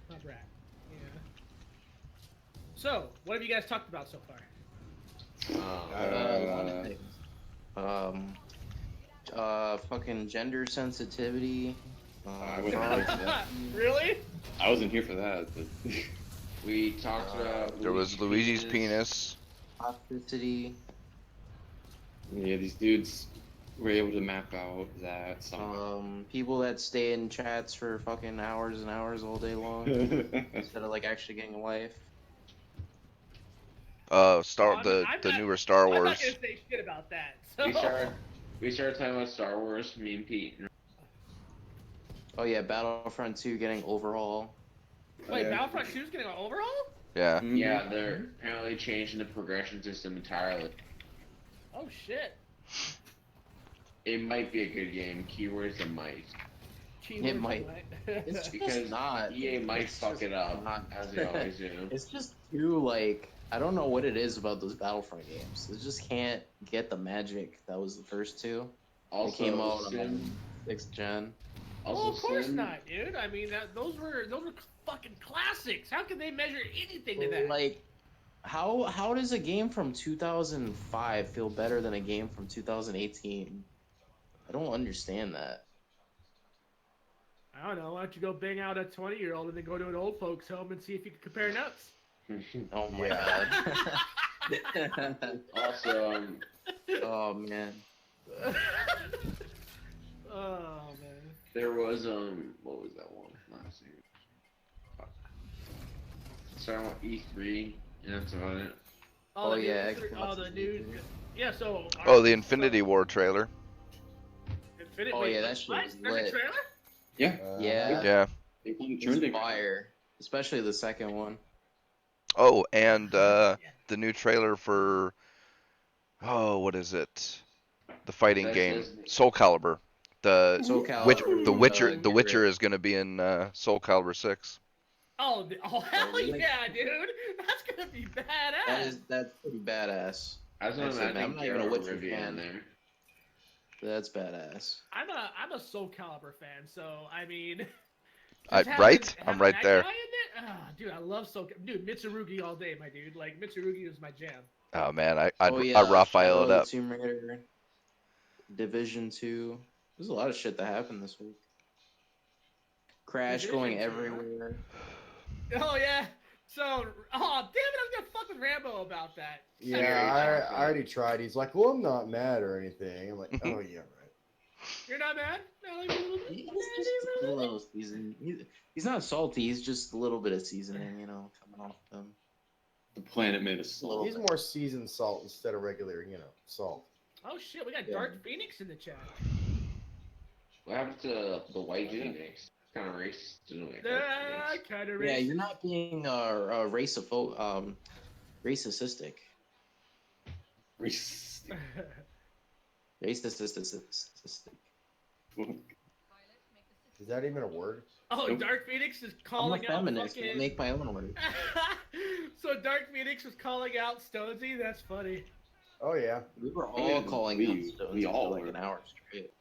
my brat. Yeah. So, what have you guys talked about so far? Fucking gender sensitivity. I wasn't here for that. Really? I wasn't here for that. But We talked about There was Luigi's penis. Toxicity. yeah, these dudes were able to map out that song. People that stay in chats for fucking hours and hours all day long instead of like actually getting a life. I'm The not- newer Star I'm not Wars. gonna say shit about that. So. We started talking about Star Wars, me and Pete. Oh yeah, Battlefront 2 getting overhaul. Wait, Yeah. Battlefront 2 is getting an overhaul? Yeah. Yeah, they're apparently changing the progression system entirely. Oh shit. It might be a good game. Keywords it might. Keywords might. It's just Because not. EA might It's fuck just it up, not. as they always do. It's just too like I don't know what it is about those Battlefront games. They just can't get the magic that was the first two. Also, they came out Sim- on 6th gen. also Well, of course Sim- not, dude. I mean, those were fucking classics. How can they measure anything to that? Like, how does a game from 2005 feel better than a game from 2018? I don't understand that. I don't know. Why don't you go bang out a 20-year-old and then go to an old folks' home and see if you can compare notes? Oh my god. Also, Oh man. Oh man. there was what was that one last year? Starting with E3, and that's about it. Oh, the yeah, new- Xbox the is new. E3. Yeah. So. Oh, the Infinity War trailer. Infinity. Oh, wait, yeah, that what? shit was There's a lit. trailer? Yeah. Yeah. Yeah. They call him It's trending. fire, especially the second one. Oh, and the new trailer for what is it? The fighting That game, Disney. Soul Calibur. The Soul Witch, Calibur, the Witcher, the get Witcher it. is going to be in Soul Calibur 6. Oh, hell really? yeah, dude! That's gonna be badass. That's pretty badass. I was gonna Actually, imagine I'm not even a Geralt Witcher Rivia fan. in there. That's badass. I'm a Soul Calibur fan, so I mean, I- just right? I'm having right that there. guy in there? Ah, dude, I love dude, Mitsurugi all day, my dude. Like Mitsurugi is my jam. Oh man, I Oh I yeah, Raphael Shadow it of the up. Tomb Raider, Division 2. There's a lot of shit that happened this week. Crash Division going 2, huh? everywhere. Oh yeah. So, oh damn it, I was gonna fuck with Rambo about that. Yeah, I already tried. He's like, well, I'm not mad or anything. I'm like, oh yeah, right. You're not mad? No, like, a little bit? He's just a little season. He's not salty. He's just a little bit of seasoning, coming off them. The planet made us salt. He's more seasoned salt instead of regular, salt. Oh shit, we got Yeah. Dark Phoenix in the chat. What happened to the white Phoenix? Kind of racist. Didn't like Dark Phoenix. Kind of Yeah, you're not being racistic. Racist. Is that even a word? Oh, Nope. Dark Phoenix is I'm a calling out feminist. I fucking. make my own word. So Dark Phoenix was calling out Stonesy. That's funny. Oh yeah. We were all Yeah, calling we- out Stones we for all like were. an hour straight.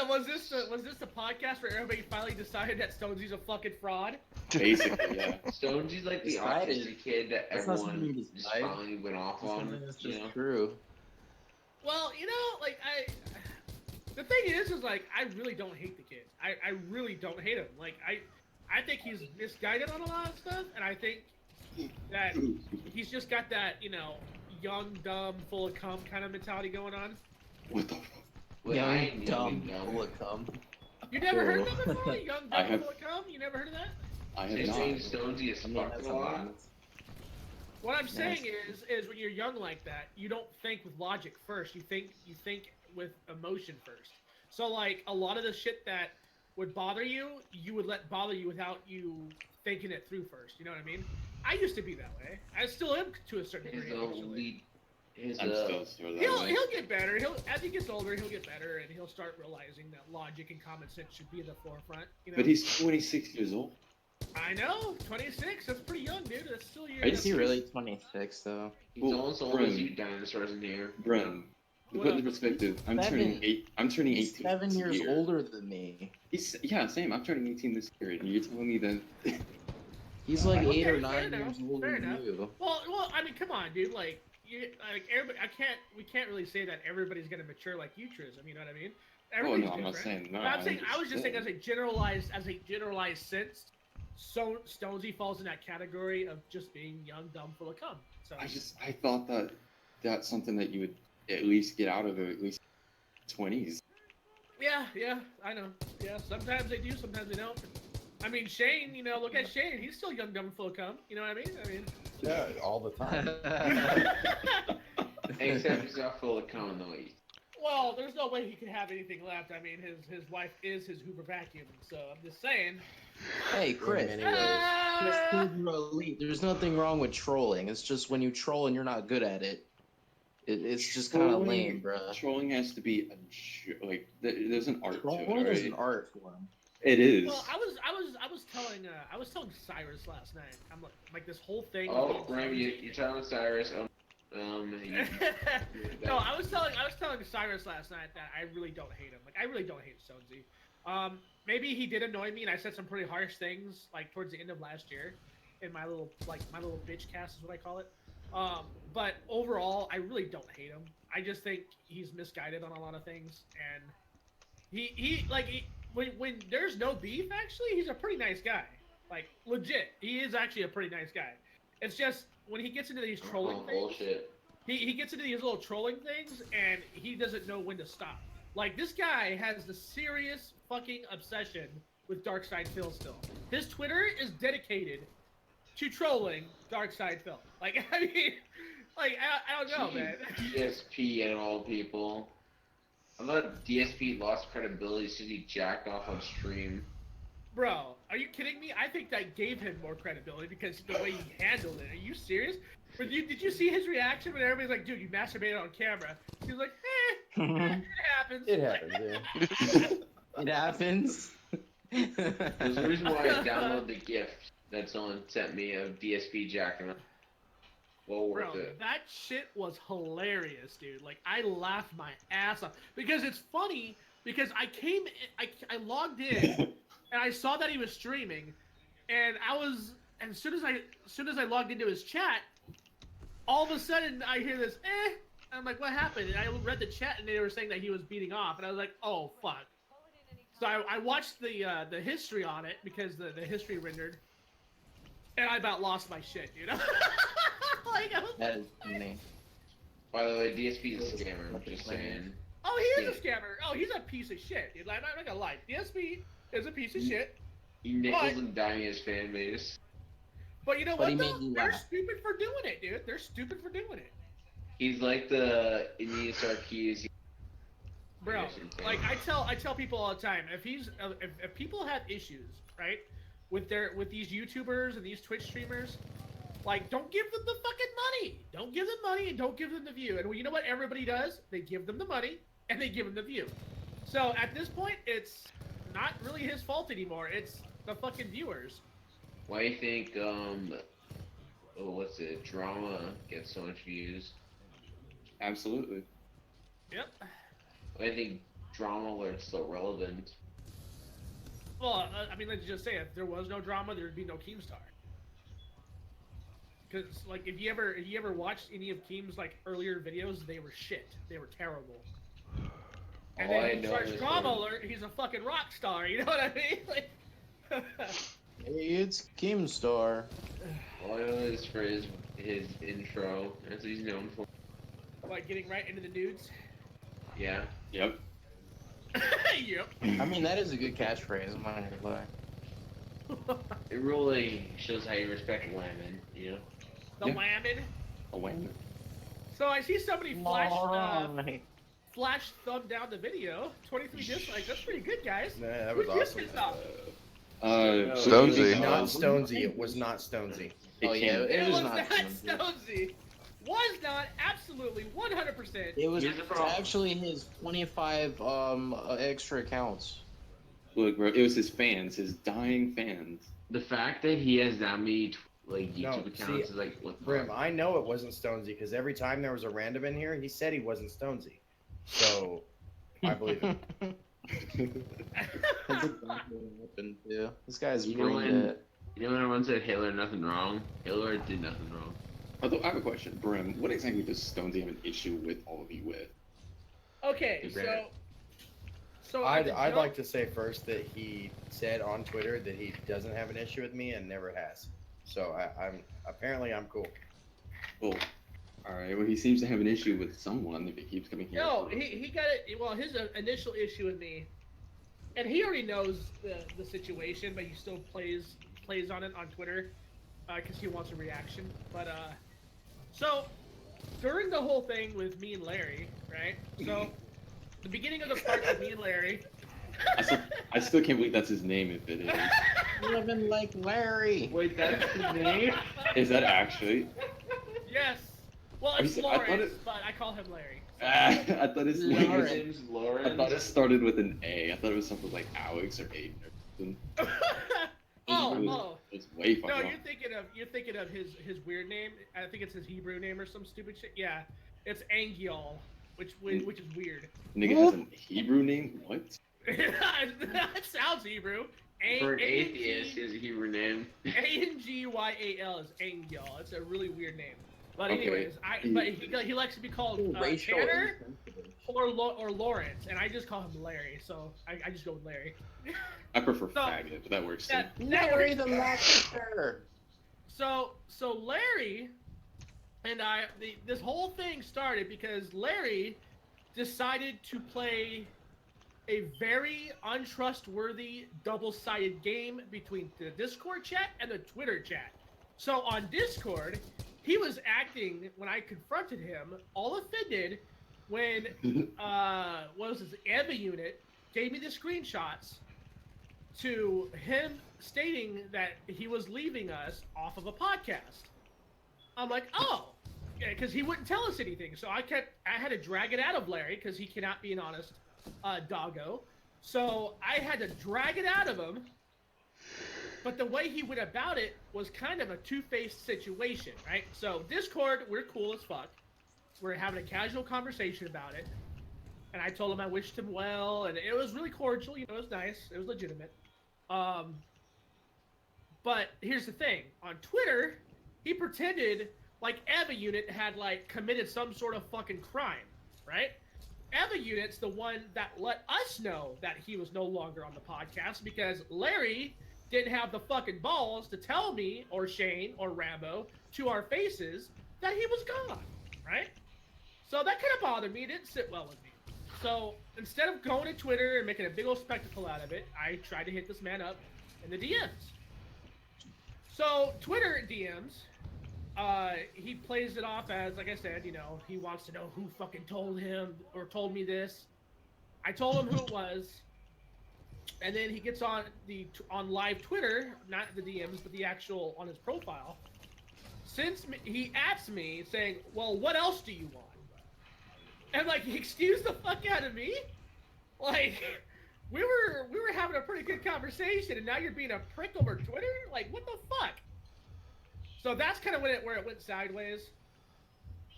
Was this the podcast where everybody finally decided that Stonesy's a fucking fraud? Basically, yeah. Stonesy's like the Decided. autistic kid that That's not something everyone you just decide. finally went off That's on. something that's You just know? true. Well, like the thing is like I really don't hate the kid. I really don't hate him. Like I think he's misguided on a lot of stuff, and I think that he's just got that young, dumb, full of cum kind of mentality going on. What the fuck? Wait, I ain't dumb, dumb. full of cum. You never heard of True. that before? Young, I dumb, have- full of cum? You never heard of that? I have They not. saying Stonesy is I mean, fucked that's a lot. What I'm Yes. saying is when you're young like that, you don't think with logic first. You think with emotion first. So like a lot of the shit that would bother you, you would let bother you without you thinking it through first. You know what I mean? I used to be that way. I still am to a certain His degree. actually. I'm still sort of that He'll way. he'll get better. As he gets older, he'll get better, and he'll start realizing that logic and common sense should be in the forefront. You know? But he's 26 years old. I know, 26. That's pretty young, dude. That's still your. I Is he really 26 though? He's Well, almost old Bren. as you dinosaurs in here. Bren, to What put up? in perspective, I'm Seven. turning 8. I'm turning 18. He's 7 this years year. older than me. Yeah, same. I'm turning 18 this year, and you're telling me that He's like Okay, 8 or fair 9 years enough, older fair than enough. you. Well, I mean, come on, dude. Like, everybody. We can't really say that everybody's gonna mature like you, Trism. You know what I mean? Oh Everybody's no, I'm not different. saying no. But I'm saying, I was just saying saying as a generalized sense, so Stonesy falls in that category of just being young, dumb, full of cum. So I thought that that's something that you would at least get out of at least 20s. yeah, I know. Yeah, sometimes they do, sometimes they don't. I mean, Shane. Look at Shane. He's still young, dumb, full of cum. You know what I mean? Yeah, all the time. Except he's not full of cum though. Well, there's no way he could have anything left. I mean, his wife is his Hoover vacuum. So I'm just saying. Hey, Chris. In many ways. Chris, you're elite. There's nothing wrong with trolling. It's just when you troll and you're not good at it, it's just kind of lame, bruh. Trolling has to be there's an art to Trolling it, is right? an art form. It is. Well, I was telling Cyrus last night. I'm like this whole thing. Oh, Remy, you're telling Cyrus. No, I was telling Cyrus last night that I really don't hate him. Like I really don't hate Stonesy. Maybe he did annoy me, and I said some pretty harsh things like towards the end of last year, in my little bitch cast is what I call it. But overall, I really don't hate him. I just think he's misguided on a lot of things, and when there's no beef, actually, he's a pretty nice guy. Like legit, he is actually a pretty nice guy. It's just when he gets into these trolling things, bullshit. he gets into these little trolling things, and he doesn't know when to stop. Like this guy has the serious fucking obsession with Darkside Phil still. His Twitter is dedicated to trolling Darkside Phil. Like I mean, like I don't know, man. DSP and all people. I thought DSP lost credibility since he jacked off on stream. Bro, are you kidding me? I think that gave him more credibility because the way he handled it. Are you serious? But did you see his reaction when everybody's like, "Dude, you masturbated on camera"? He was like, it happens. It happens, yeah. It happens. There's a reason why I downloaded the gift that someone sent me of DSP jacking up. Well worth Bro, it. that shit was hilarious, dude. Like, I laughed my ass off because it's funny because I logged in and I saw that he was streaming, and as soon as I logged into his chat, all of a sudden I hear this and I'm like, what happened? And I read the chat and they were saying that he was beating off, and I was like, oh fuck. So I watched the history on it because the history rendered, and I about lost my shit, dude. Like, I was That is funny. By the way, DSP is a scammer. I'm just saying. Oh, he is a scammer. Oh, he's a piece of shit, dude. Like, I'm not gonna lie. DSP is a piece of shit. He nickels and diming his fan base. But you know But he what, though? made you They're laugh. stupid for doing it, dude. They're stupid for doing it. He's like the Iniesta Sarkeesian. Bro, like, I tell people all the time, if people have issues, right, with these YouTubers and these Twitch streamers, like, don't give them the fucking money. Don't give them money and don't give them the view. And you know what everybody does? They give them the money and they give them the view. So at this point, it's not really his fault anymore. It's the fucking viewers. Why do you think what's it? Drama gets so much views. Absolutely. Yep. Why do you think drama alert's so relevant? Well, I mean, let's just say if there was no drama, there'd be no Keemstar. Because, like, if you ever watched any of Keem's, like, earlier videos, they were shit. They were terrible. And All then I he know starts is drama that- alert, he's a fucking rock star, you know what I mean? Like, Hey, it's Keemstar. All I know is for his intro. That's what he's known for. like getting right into the nudes. Yeah. Yep. Yep. I mean, that is a good catchphrase. I'm not gonna lie. It really shows how you respect women, you know? The Yeah. whammon. A win. So I see somebody flash Alright. thumb down the video. 23 dislikes. That's pretty good, guys. Nah, that Who was gives awesome. this up? Stonesy. Not Stonesy. It was not Stonesy. Oh yeah, It it was was not not. Stonesy. Was not absolutely 100%. It was Here's the problem. actually his 25 extra accounts. Look, bro, it was his fans, his dying fans. The fact that he has that many like No, YouTube accounts see, is like what the Brim, fuck? I know it wasn't Stonesy because every time there was a random in here, he said he wasn't Stonesy. So I believe him. That's exactly what happened too. This guy's You know brain when- dead. You know when everyone said Hitler nothing wrong? Hitler did nothing wrong. Although I have a question, Brim, what exactly does Stonesy have an issue with all of you with? Okay, Hey, so Brandon. I'd jump- like to say first that he said on Twitter that he doesn't have an issue with me and never has. So I'm cool. Well, alright, well he seems to have an issue with someone if he keeps coming here. No, he got it. Well, his initial issue with me, and he already knows the situation, but he still plays on it on Twitter because he wants a reaction. But so during the whole thing with me and Larry, right? So the beginning of the part with me and Larry. I still can't believe that's his name if it is. Living like Larry. Wait, that's his name? Is that actually? Yes. Well, Are you it's se- I thought Lawrence, it- but I call him Larry. I thought his name Lawrence. was, His name's I Lauren. thought it started with an A. I thought it was something like Alex or Aiden or something. Oh. It's way fucking No, wrong. you're thinking of his weird name. I think it's his Hebrew name or some stupid shit. Yeah, it's Angiol, which is weird. Nigga has a Hebrew name? What? That sounds Hebrew. For an atheist, his Hebrew name. Angyal is Angiol. It's a really weird name. But Okay. anyways, he likes to be called Racial Tanner insensitive. or Lawrence, and I just call him Larry. So I just go with Larry. I prefer So- faggot, but that works too. That Larry the Lobster. So Larry and this whole thing started because Larry decided to play a very untrustworthy double-sided game between the Discord chat and the Twitter chat. So on Discord, he was acting when I confronted him all offended when what was this Eva unit gave me the screenshots to him stating that he was leaving us off of a podcast. I'm like, oh, yeah, because he wouldn't tell us anything. So I had to drag it out of Larry because he cannot be an honest doggo. So I had to drag it out of him. But the way he went about it was kind of a two-faced situation, right? So Discord, we're cool as fuck. We're having a casual conversation about it. And I told him I wished him well, and it was really cordial. You know, it was nice. It was legitimate. But here's the thing. On Twitter, he pretended like Eva Unit had, like, committed some sort of fucking crime, right? Eva Unit's the one that let us know that he was no longer on the podcast because Larry didn't have the fucking balls to tell me or Shane or Rambo to our faces that he was gone, right? So that kind of bothered me. It didn't sit well with me. So instead of going to Twitter and making a big old spectacle out of it, I tried to hit this man up in the DMs. So Twitter DMs, he plays it off as, like I said, you know, he wants to know who fucking told him or told me this. I told him who it was. And then he gets on live Twitter, not the DMs, but the actual on his profile. He asks me saying, "Well, what else do you want?" And like, excuse the fuck out of me. Like, we were having a pretty good conversation, and now you're being a prick over Twitter. Like, what the fuck? So that's kind of where it went sideways.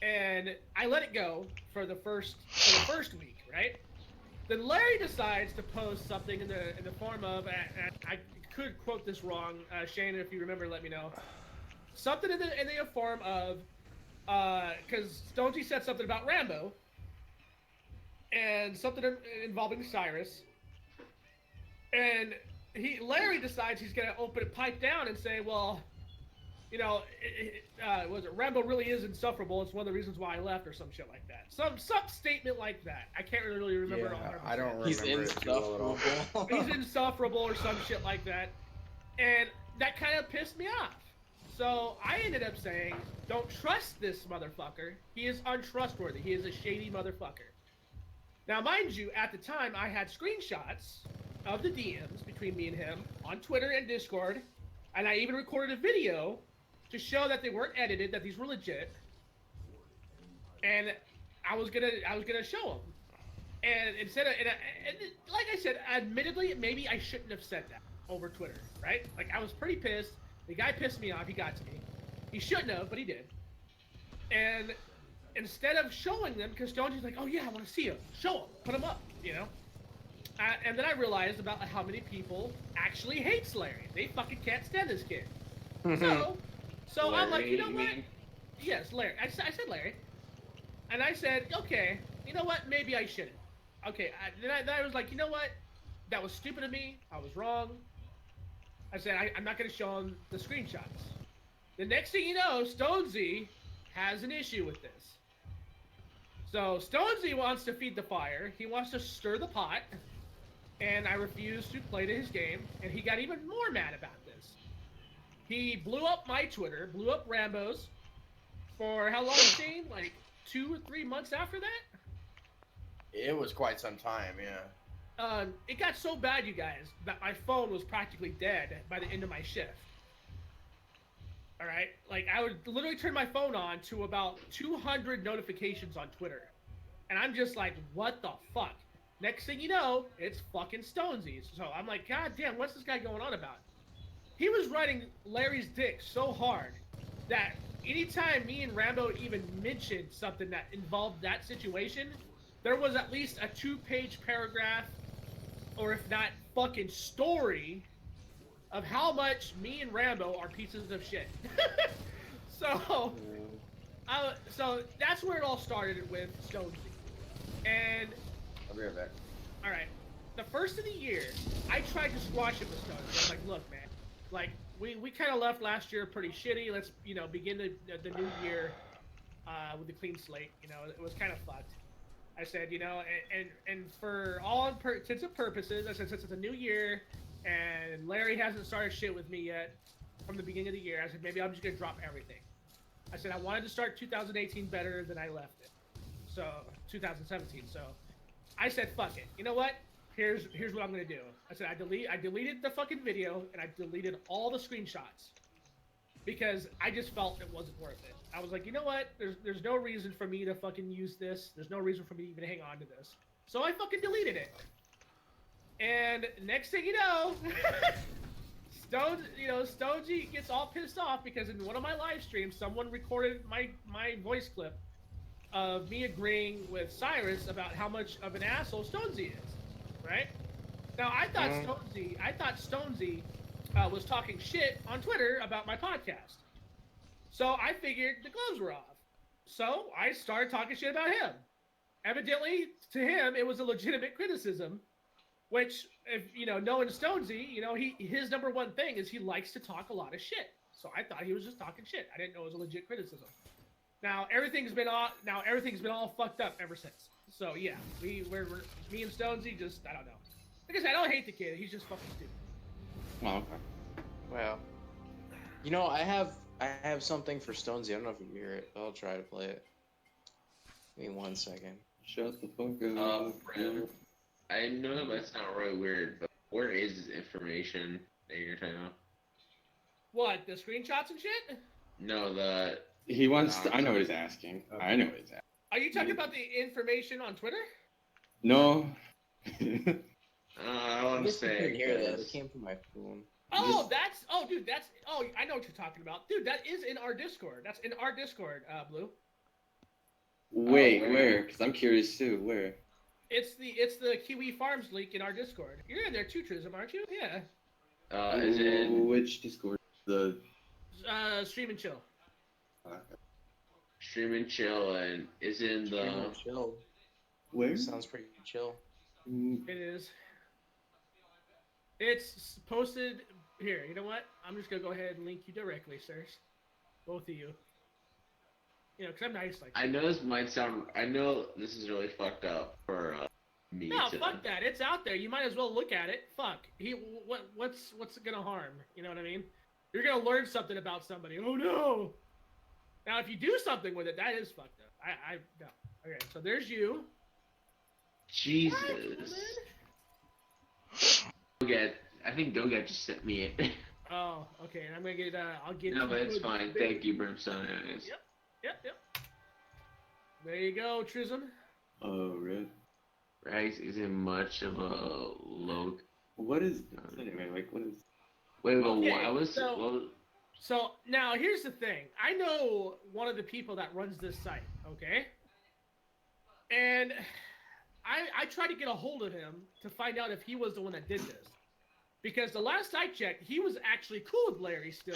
And I let it go for the first week, right? Then Larry decides to post something in the form of, and I could quote this wrong, Shane, if you remember, let me know. Something in the form of, because Stonesy said something about Rambo, and something involving Cyrus, and Larry decides he's gonna pipe down and say, well, you know, Rambo really is insufferable. It's one of the reasons why I left, or some shit like that. Some statement like that. I can't really remember. Yeah, 100%. I don't remember. He's insufferable. He's insufferable or some shit like that, and that kind of pissed me off. So I ended up saying, "Don't trust this motherfucker. He is untrustworthy. He is a shady motherfucker." Now, mind you, at the time I had screenshots of the DMs between me and him on Twitter and Discord, and I even recorded a video to show that they weren't edited, that these were legit. And I was gonna show them. And instead of, and like I said, admittedly, maybe I shouldn't have said that over Twitter, right? Like, I was pretty pissed. The guy pissed me off. He got to me. He shouldn't have, but he did. And instead of showing them, because Stonesy's like, "Oh yeah, I want to see him. Show him. Put him up," you know? And then I realized about how many people actually hates Larry. They fucking can't stand this kid. So I'm like, you know what? Yes, Larry. I said Larry. And I said, okay, you know what? Maybe I shouldn't. Okay, then I was like, you know what? That was stupid of me. I was wrong. I said, I'm not going to show him the screenshots. The next thing you know, Stonesy has an issue with this. So Stonesy wants to feed the fire. He wants to stir the pot. And I refused to play to his game. And he got even more mad about this. He blew up my Twitter, blew up Rambo's. For how long, Shane? Like 2 or 3 months after that? It was quite some time, yeah. It got so bad, you guys, that my phone was practically dead by the end of my shift. All right? Like, I would literally turn my phone on to about 200 notifications on Twitter. And I'm just like, what the fuck? Next thing you know, it's fucking Stonesy's. So I'm like, God damn, what's this guy going on about? He was riding Larry's dick so hard that anytime me and Rambo even mentioned something that involved that situation, there was at least a 2-page paragraph, or if not fucking story, of how much me and Rambo are pieces of shit. So that's where it all started with Stonesy. And I'll be right back. all right, the first of the year, I tried to squash it with Stonesy. I was like, look, man, like we kind of left last year pretty shitty. Let's begin the new year with a clean slate. It was kind of fucked. I said, and for all intents and purposes, I said, since it's a new year and Larry hasn't started shit with me yet from the beginning of the year, I said, maybe I'm just gonna drop everything. I said I wanted to start 2018 better than I left it. So 2017. So I said, fuck it. You know what? here's what I'm gonna do. I said I deleted the fucking video and I deleted all the screenshots because I just felt it wasn't worth it. I was like, you know what? There's no reason for me to fucking use this. There's no reason for me to even hang on to this. So I fucking deleted it. And next thing you know, Stonezy gets all pissed off because in one of my live streams, someone recorded my voice clip of me agreeing with Cyrus about how much of an asshole Stonezy is, right? Now I thought Stonezy was talking shit on Twitter about my podcast, so I figured the gloves were off. So I started talking shit about him. Evidently, to him, it was a legitimate criticism. Which, if knowing Stonezy, his number one thing is he likes to talk a lot of shit. So I thought he was just talking shit. I didn't know it was a legit criticism. Now everything's been all fucked up ever since. So yeah, we're me and Stonezy just I don't know. Like I said, I don't hate the kid. He's just fucking stupid. Well, Well, I have something for Stonezy. I don't know if you hear it, but I'll try to play it. Give me 1 second. shut the fuck up. Brandon, I know that might sound really weird, but where is this information that you're talking about? What, the screenshots and shit? No, He wants. I know what he's asking. I know what he's asking. Are you talking about the information on Twitter? No. I want to I say couldn't hear that. It came from my phone. Oh, I know what you're talking about. Dude, that is in our Discord. That's in our Discord, Blue. Wait, where? Because I'm curious too. Where? It's the Kiwi Farms link in our Discord. You're in there too, Trism, aren't you? Yeah. is it Which Discord? The. Stream and Chill. Stream and Chill, and is in Stream the and Chill. Where? Sounds pretty chill. It is. It's posted here. You know what? I'm just gonna go ahead and link you directly, sirs. Both of you. Because I'm nice like that. I know this might sound. I know this is really fucked up for me. No, to, fuck that. It's out there. You might as well look at it. Fuck. What's it gonna harm? You know what I mean? You're gonna learn something about somebody. Oh no. Now, if you do something with it, that is fucked up. I no. Okay, so there's you. Jesus. What? I think Dogat just sent me it. Oh, okay. I'm gonna get. I'll get. No, but you it's a fine. big- Thank you, Brimstone. Anyways. Yep. There you go, Trism. Oh, really? Rags isn't much of a low. What is? Anyway, like, what is? Wait, but Okay, why was so- well, So now here's the thing. I know one of the people that runs this site, okay? And I tried to get a hold of him to find out if he was the one that did this. Because the last I checked, he was actually cool with Larry still.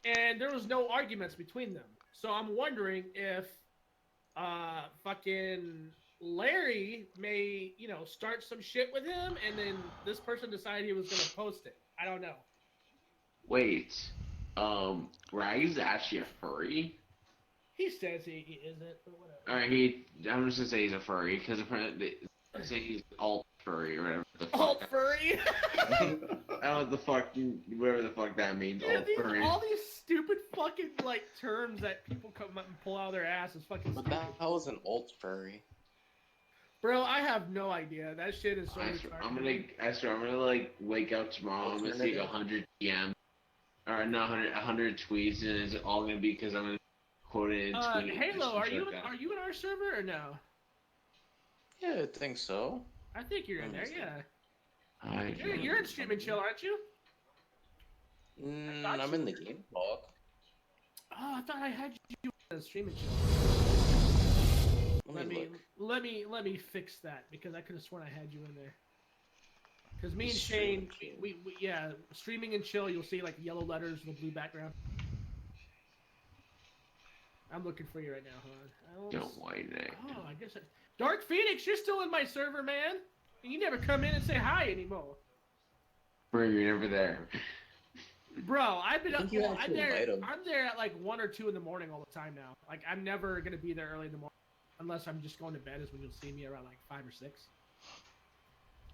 And there was no arguments between them. So I'm wondering if fucking Larry may, start some shit with him and then this person decided he was going to post it. I don't know. wait. Rags is actually a furry. He says he isn't, but whatever. Alright, I'm just gonna say he's a furry because apparently they say he's alt furry or whatever the fuck. Alt furry. I don't know what the fuck, whatever the fuck that means. Dude, Alt furry. all these stupid fucking terms that people come up and pull out of their ass is fucking What stupid. the hell is an alt furry? Bro, I have no idea. That shit is so retarded. I swear, I'm gonna wake up tomorrow. I'm gonna see 100 DM, or not 100 tweets, and it's all gonna be because I'm gonna quote it and tweet it. Halo, and shit are like that. you in our server or no? Yeah, I think so. I think you're in there. Yeah. I You're in Stream and Chill, aren't you? I'm in the game talk. Oh, I thought I had you in Stream and Chill. Let me fix that because I could have sworn I had you in there. Because me and Shane, we streaming and chill. You'll see like yellow letters with a blue background. I'm looking for you right now. Hold on. Don't white it. Oh, I guess Dark Phoenix, you're still in my server, man. You never come in and say hi anymore. Bro, you're never there. Bro, I've been I up. think you have I'm to there. invite 'em. I'm there at like 1 or 2 in the morning all the time now. Like I'm never gonna be there early in the morning unless I'm just going to bed. Is when you'll see me around like 5 or 6.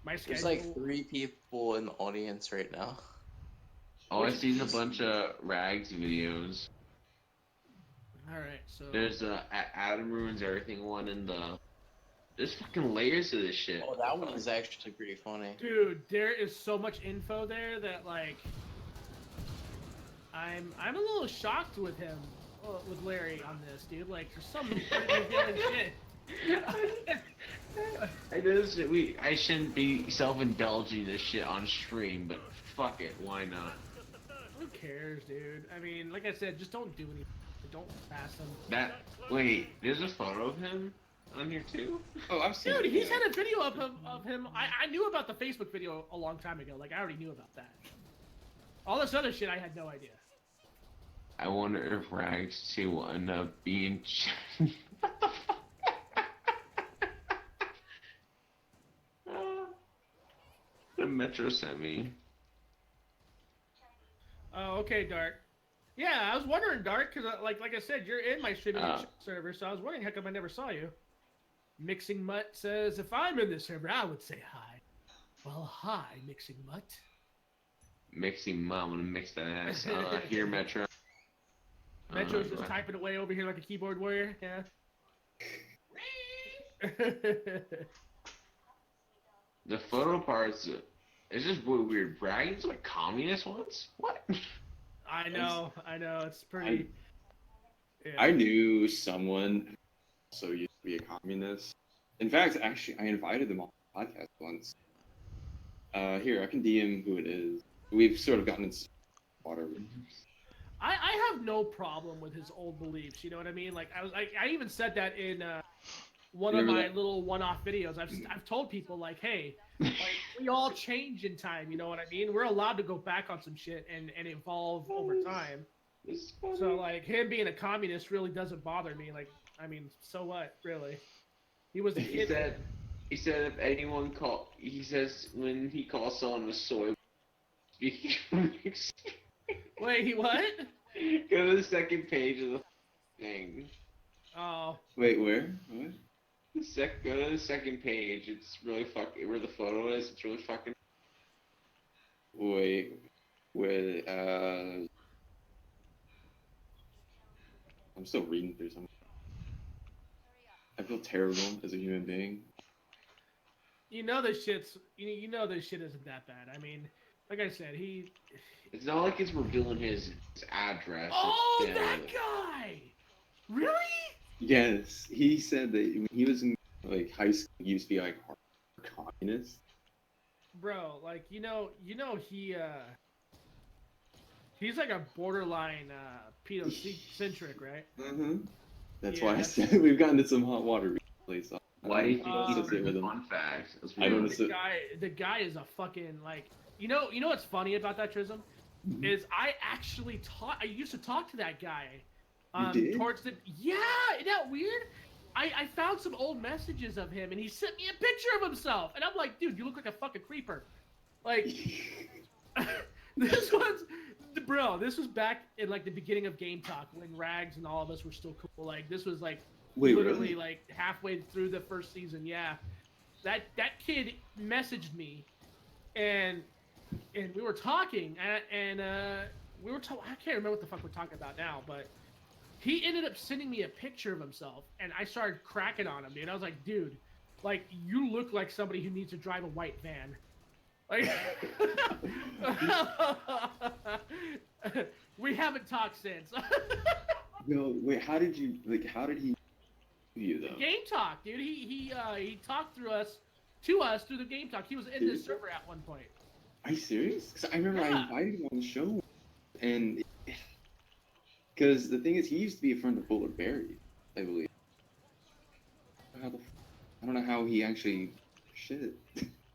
My schedule. There's like 3 people in the audience right now. All I've seen is a bunch of Rags videos. All right, so There's Adam Ruins Everything one in the There's fucking layers to this shit. Oh, that one is actually pretty funny. Dude, there is so much info there that like I'm a little shocked with him, with Larry on this, dude. Like there's some revealing shit. I know this shit, I shouldn't be self-indulging this shit on stream, but fuck it, why not? Who cares, dude? I mean, like I said, just don't do anything. Don't pass him. Wait, there's a photo of him on here too? Oh, I've seen Dude, it. he's had a video of him. I knew about the Facebook video a long time ago. Like, I already knew about that. All this other shit, I had no idea. I wonder if Rags 2 will end up being... What the fuck? The Metro sent me. Oh, okay, Dark. Yeah, I was wondering, Dark, because like I said, you're in my streaming server, so I was wondering how come I never saw you. Mixing Mutt says, if I'm in this server, I would say hi. Well, hi, Mixing Mutt. Mixing Mutt, I'm gonna mix that ass. Here, Metro. Metro's just typing away over here like a keyboard warrior. Yeah. The photo parts, it's just weird. Bragging's like communist ones? What? I know. It's pretty. I knew someone also used to be a communist. In fact, actually, I invited them on the podcast once. Here, I can DM who it is. We've sort of gotten into water. I have no problem with his old beliefs. You know what I mean? Like I even said that in one of my little one-off videos. I've told people like, hey, like we all change in time. You know what I mean? We're allowed to go back on some shit and evolve over time. So like him being a communist really doesn't bother me. Like I mean, so what? Really? He was a kid. He said if anyone he says when he calls someone a soy. Wait, he what? Go to the second page of the thing. Oh. Wait, where? What? Go to the second page. It's really fucking where the photo is. It's really fucking. Wait, I'm still reading through something. I feel terrible as a human being. You know this shit's. You know this shit isn't that bad. I mean, like I said, he. It's not like it's revealing his address. Oh, that guy! Really? Yes, he said that when he was in like high school, he used to be like hardcore communist. Bro, like you know he's like a borderline pedocentric, right? Mm-hmm. That's why I said we've gotten to some hot water recently. So why do you think he's a fun fact? I don't know. The guy is a fucking like you know what's funny about that, Trism? Mm-hmm. Is I actually I used to talk to that guy. Towards the isn't that weird? I found some old messages of him and he sent me a picture of himself and I'm like, dude, you look like a fucking creeper. Like this was back in like the beginning of Game Talk when Rags and all of us were still cool. Like this was like literally like halfway through the first season. Yeah. That kid messaged me and we were talking and we were talking. I can't remember what the fuck we're talking about now, but he ended up sending me a picture of himself, and I started cracking on him, dude. I was like, dude, like, you look like somebody who needs to drive a white van. Like, we haven't talked since. No, wait, how did he do you, though? Game Talk, dude. He talked to us through the Game Talk. He was in this server at one point. Are you serious? Because I remember I invited him on the show, and... Because the thing is, he used to be a friend of Bullet Berry, I believe. I don't know how he actually... Shit.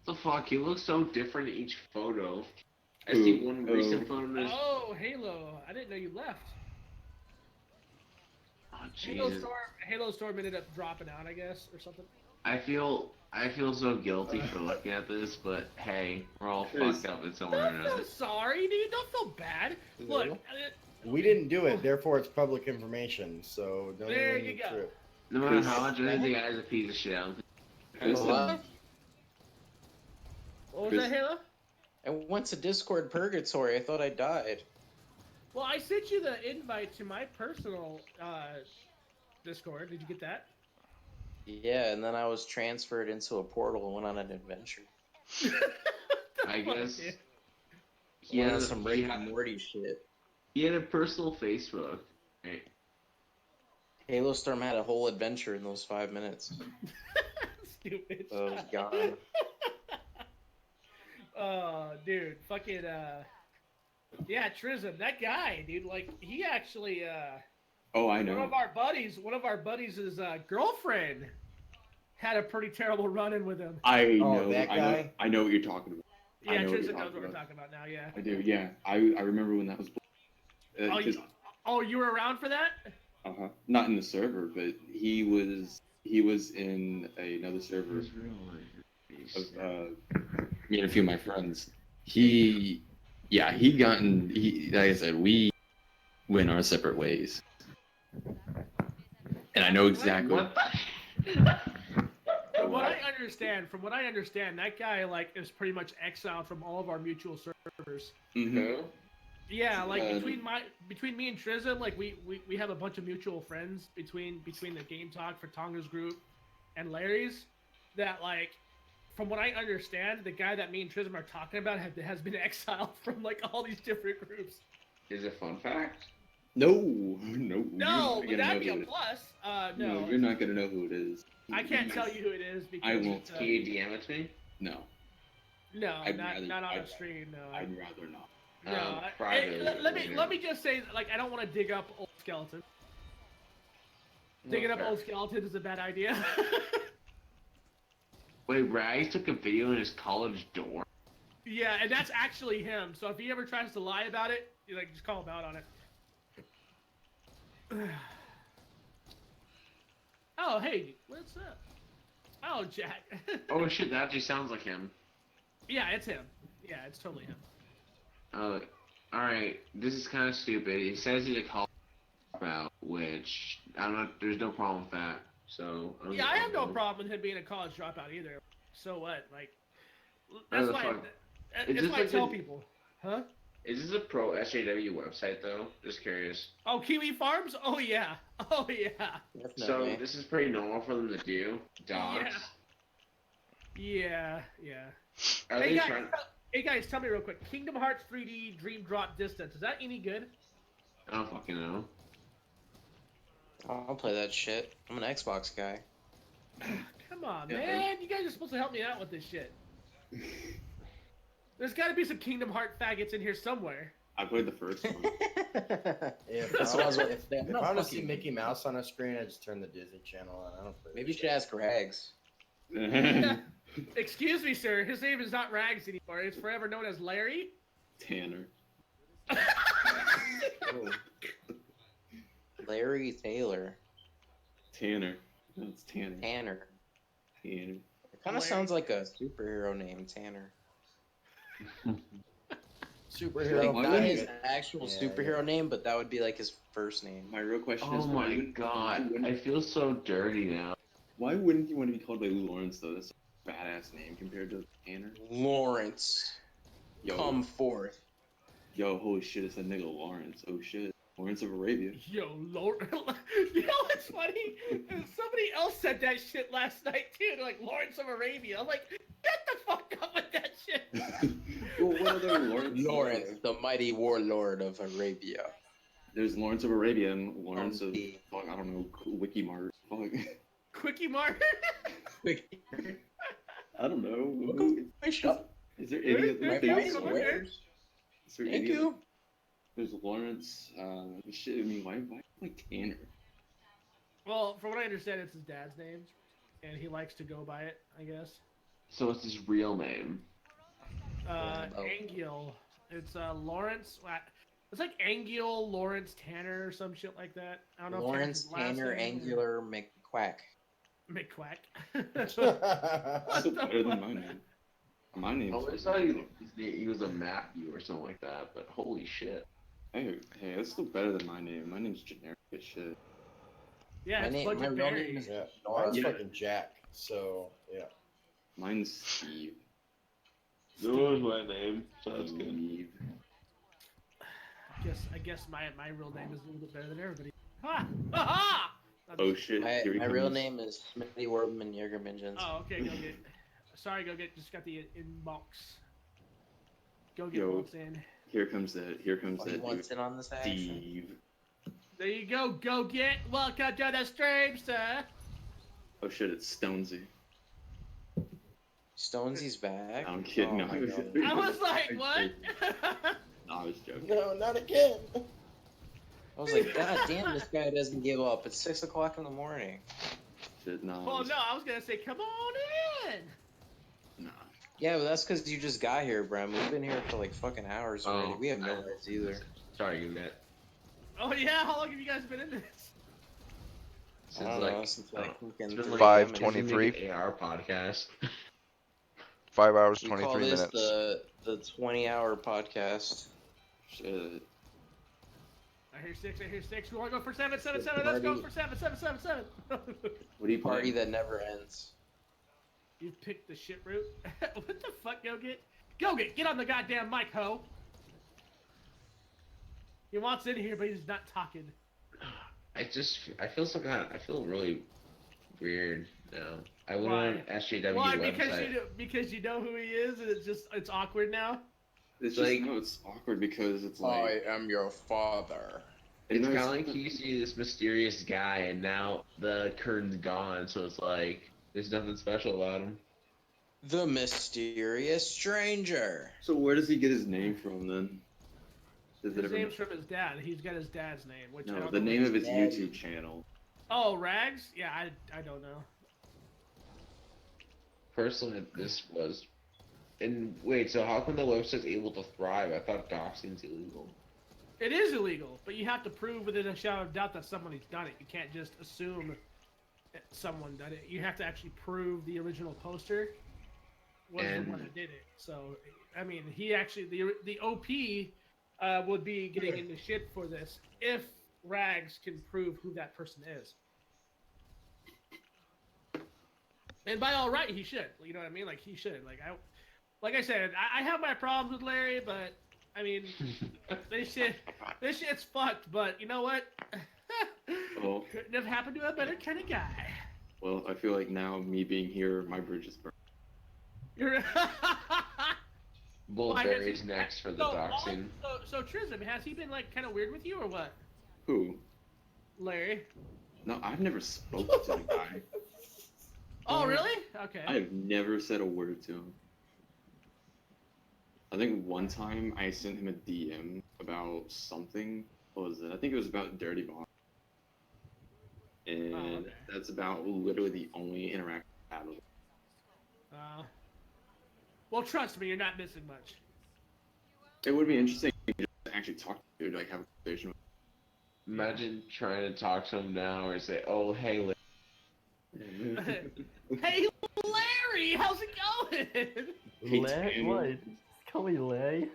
The fuck? He looks so different in each photo. I see one recent photo. Oh, Halo! I didn't know you left. Oh, Jesus. Halo Storm ended up dropping out, I guess, or something. I feel so guilty for looking at this, but hey, we're all fucked up in some way or another. Don't feel sorry, dude. Don't feel bad. Look. We didn't do it, therefore it's public information. So don't there even you go. No matter how much I think the guy's a piece of shit. What was that, Halo? I went to Discord Purgatory. I thought I died. Well, I sent you the invite to my personal Discord. Did you get that? Yeah, and then I was transferred into a portal and went on an adventure. I guess Dude. he Went on had, some he, Rick had, and Morty shit. he had a personal Facebook. Right? Halo Storm had a whole adventure in those 5 minutes. Stupid. Oh god. Oh, dude, fucking yeah, Trism, that guy, dude, like he actually Oh, I one know. of our buddies' girlfriend had a pretty terrible run-in with him. I Oh, know. that guy? I know what you're talking about. I Yeah, know what Trism you're knows talking what we're about. talking about now. Yeah. I do. Yeah. I remember when that was. Oh, 'Cause- you were around for that? Uh-huh. Not in the server, but he was in another server of me and a few of my friends. He like I said, we went our separate ways. And I know exactly What the? From what I understand, that guy like is pretty much exiled from all of our mutual servers. Mhm. Yeah, like Uh, between me and Trism, like we have a bunch of mutual friends between the Game Talk for Tonga's group and Larry's. That like, from what I understand, the guy that me and Trism are talking about has been exiled from like all these different groups. Is it fun fact? No, No, but that'd be a plus. No, you're not gonna know who it is. I can't tell you who it is because I won't. it's, Can you DM it to me? No, no, I'd not rather- not on a I'd- stream. No, I'd rather not. no. Private. Let me just say, like, I don't want to dig up old skeletons. Digging up old skeletons is a bad idea. Wait, Rags took a video in his college dorm. Yeah, and that's actually him. So if he ever tries to lie about it, you like just call him out on it. Oh, hey, what's up? Oh, Jack. Oh shit, that actually sounds like him. Yeah, it's him. Yeah, it's totally him. Alright, this is kind of stupid. He says he's a college dropout, which I'm not. There's no problem with that. So Yeah, I have no problem with him being a college dropout either. So what? Like, that's the why. fuck? That's Is this why I like tell a- people. Huh? Is this a pro SJW website though? Just curious. Oh, Kiwi Farms? Oh yeah. Oh yeah. So Definitely. this is pretty normal for them to do. Dogs. Yeah. Yeah. Are Hey they guys, trying? hey guys, tell me real quick. Kingdom Hearts 3D Dream Drop Distance. Is that any good? I don't fucking know. I'll play that shit. I'm an Xbox guy. Come on, Yeah, man. You guys are supposed to help me out with this shit. There's got to be some Kingdom Heart faggots in here somewhere. I played the first one. If That's I what I was was- like. if I want to see Mickey Mouse on a screen, I just turn the Disney Channel on. I don't play. Maybe you this should ask Rags. Excuse me, sir. His name is not Rags anymore. It's forever known as Larry. Tanner. Larry Taylor. Tanner. No, it's Tanner. Tanner. Tanner. It kind of Larry. sounds like a superhero name, Tanner. Superhero. Like, why not wouldn't his you- actual Yeah, superhero name, but that would be like his first name. My real question is, Oh my god, I feel so dirty now. why wouldn't you want to be called by Lou Lawrence though? That's a badass name compared to Tanner. Lawrence, Yo, come forth. yo, holy shit, it's that nigga Lawrence. Oh shit, Lawrence of Arabia. Yo, Lord. You know what's funny? Somebody else said that shit last night too. They're like Lawrence of Arabia. I'm like, get the fuck up with that shit. Well, what other Lawrence? Lawrence, the mighty warlord of Arabia. There's Lawrence of Arabia and Lawrence of the- fuck, I don't know, Wikimart. Fuck. Quickie Mart. I don't know. Who- Is there any other My things? friend, Where? Is there Thank any other- you. There's Lawrence. Shit. I mean, why like Tanner? Well, from what I understand, it's his dad's name, and he likes to go by it. I guess. So it's his real name. Oh. Angiel. It's Lawrence. It's like Angiel Lawrence Tanner or some shit like that. I don't know. Lawrence if that's his last Tanner name or- Angular McQuack. McQuack. Still better than my name. My name's. Oh, I thought he was a Matthew or something like that, but holy shit. Hey, that's still better than my name. My name's generic as shit. Yeah, My it's name- Budget my real Berry. name is- Yeah, Nora. mine's Yeah. fucking Jack. So yeah. Mine's Steve. That was my name, so that's good. Steve. I guess my real name is a little bit better than everybody. Ha! Ha ha! Oh shit! My, Here he my real comes. name is Smitty Warbman Jägermingens. Oh, okay, go get. Sorry, go get. Just got the inbox. Go get Yo. what's in. Here comes that. Here comes He that. wants in on this action. Steve. There you go. Go get. Welcome to the stream, sir. Oh shit! It's Stonesy. Stonesy's back. I'm kidding. Oh no, my God. I was like, what? No, I was joking. No, not again. I was like, God damn, this guy doesn't give up. It's 6 o'clock in the morning. Shit, no. Well, no, I was gonna say, come on in. Nah. Yeah, but that's because you just got here, Brem. We've been here for like fucking hours already. Oh, We have no I- rights either. Sorry, you get. Oh yeah, how long have you guys been in this? I Since don't like, know, since like fucking it's been 3 like 5:23. It's an AR podcast. 5 hours, We call 23 this minutes. the 20-hour podcast. Shit. I hear six. We want to go for 7, 7, 7. Let's go for 7, 7, 7, 7. What are you Party playing? that never ends. You picked the shit route. What the fuck, Go get? Get on the goddamn mic, ho. He wants in here, but he's not talking. I feel really weird now. I went Why? on SJW Why? website. Because you know who he is, and it's awkward now. It's Like- just no, it's awkward because it's like am your father. It's You know, kind of like you see this mysterious guy, and now the curtain's gone, so it's like there's nothing special about him. The mysterious stranger. So where does he get his name from then? Does it His ever? name's from his dad. He's got his dad's name, which I No, don't the know name what of his dad- YouTube channel. Oh, Rags? Yeah, I don't know. Personally, this was. And wait, so how come the website's able to thrive? I thought doxing's illegal. It is illegal, but you have to prove within a shadow of doubt that somebody's done it. You can't just assume that someone done it. You have to actually prove the original poster was the one that did it. So, I mean, he actually the OP would be getting into shit for this if Rags can prove who that person is. And by all right, he should. You know what I mean? Like he should. Like I said, I have my problems with Larry, but I mean, this shit's fucked. But you know what? Oh, Couldn't have happened to a better kind of guy. well, I feel like now me being here, my bridge is burned. You're. Bullberry's next for the doxing. So Trism, has he been like kind of weird with you or what, Who? Larry? No, I've never spoken to the guy. Oh really? Okay. I have never said a word to him. I think one time I sent him a DM about something. What was it? I think it was about Dirty Bomb. And okay. that's about literally the only interaction I had with him. Well, trust me, you're not missing much. It would be interesting to just actually talk to him, like have a conversation with Imagine trying to talk to him now or say, "Oh, hey, him. Hey, Larry, how's it going? Hey, Larry? Tanner. What? Call me Larry?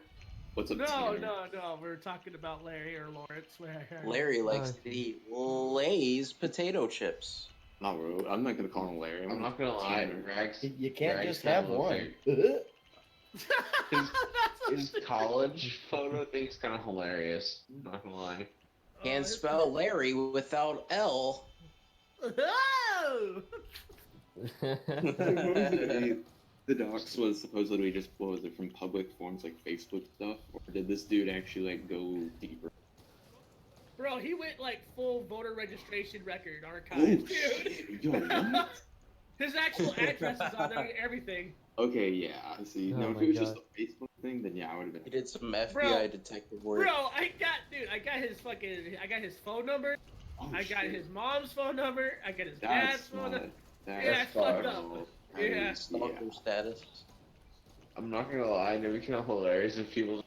What's up, No, Tanner? no. We're talking about Larry or Lawrence. Larry likes to eat Lay's potato chips. No, bro. I'm not gonna call him Larry. I'm not gonna lie, Tanner. Rags. You can't Rags just have kinda one. His college photo thing's kind of hilarious. I'm not gonna lie. Can't spell Larry without L. Oh! Supposedly, the docs was supposedly just, what was it, from public forums like Facebook stuff? Or did this dude actually like go deeper? Bro, he went like full voter registration record Oh archive, dude. shit! Yo, what? His actual address is on there, everything. Okay, yeah. I see. Oh No, if my it was God. just a Facebook thing, then yeah, I would have He been. did some FBI Bro. detective work. Bro, I got his phone number. Oh, I got shit. his mom's phone number. I got his That's dad's phone not. number. That's Yeah, it's fucked up. oh, Yeah. Stalker status. I'm not gonna lie, it'd be kind of hilarious if people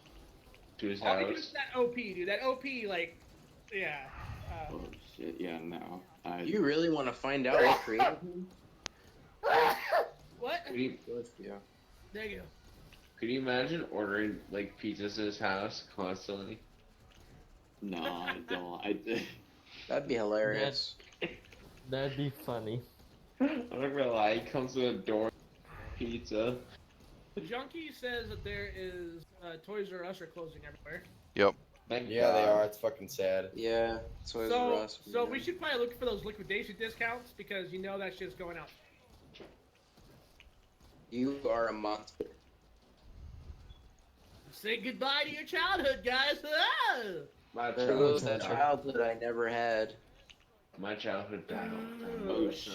to his All because house. that OP, dude. That OP, like, yeah. Oh shit! Yeah, no. Do you really want to find out what created him? What? Could you, Yeah. There you go. could you imagine ordering like pizzas to his house constantly? No, I don't. That'd be hilarious. That'd be funny. I'm not gonna lie, he comes with a door pizza. Junkie says that there is Toys R Us are closing everywhere. Yep. Thank Yeah, they God. are. It's fucking sad. Yeah, Toys R So, Us. so we should probably look for those liquidation discounts because you know that shit's going out. You are a monster. Say goodbye to your childhood, guys. Ah! My There goes childhood that died. childhood I never had. My childhood died. Oh, sh-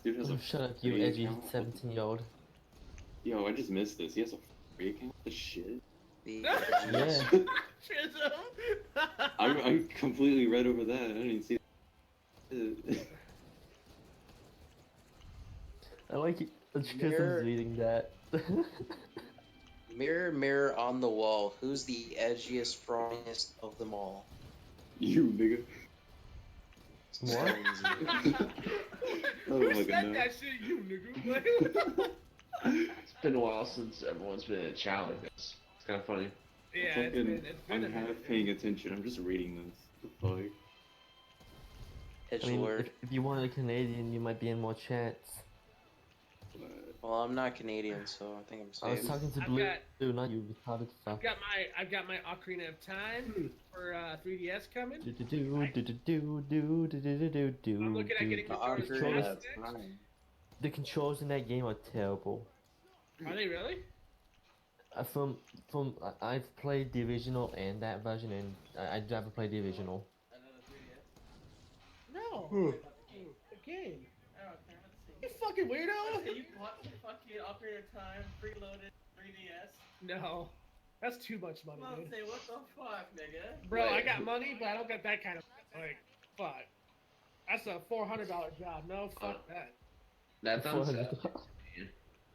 Dude has Oh, a shut up, you free edgy account? 17-year-old. Yo, I just missed this. He has a free account? The shit? The Yeah. Trism. I completely read over that. I didn't even see it. I like it. Because Mirror- I'm reading that. Mirror, mirror on the wall, who's the edgiest, froniest of them all? You, nigga. What? Oh Who my said god, no. that shit, you nigga? It's been a while since everyone's been in a challenge. It's kind of funny. Yeah, it's been I'm a half minute. paying attention. I'm just reading this. The fuck? Edge I mean, lord. if you weren't a Canadian, you might be in more chance. Well, I'm not Canadian, so I think I'm I was safe. talking to I've Blue, got- not you retarded fuck. I've got my Ocarina of Time for 3DS coming. I'm looking at getting The Majora's Ocarina Mask of next. Time. The controls in that game are terrible. Are they really? I've played the original and that version, and I never played the original. No. The game. You fucking weirdo. You bought the fucking Ocarina of Time preloaded 3DS? No. That's too much money, Mom, dude. say what the fuck, nigga? Bro, I Wait, got money, but I don't got that kind of like. Fuck. That's a $400 job. No, fuck that. That sounds sad. 400.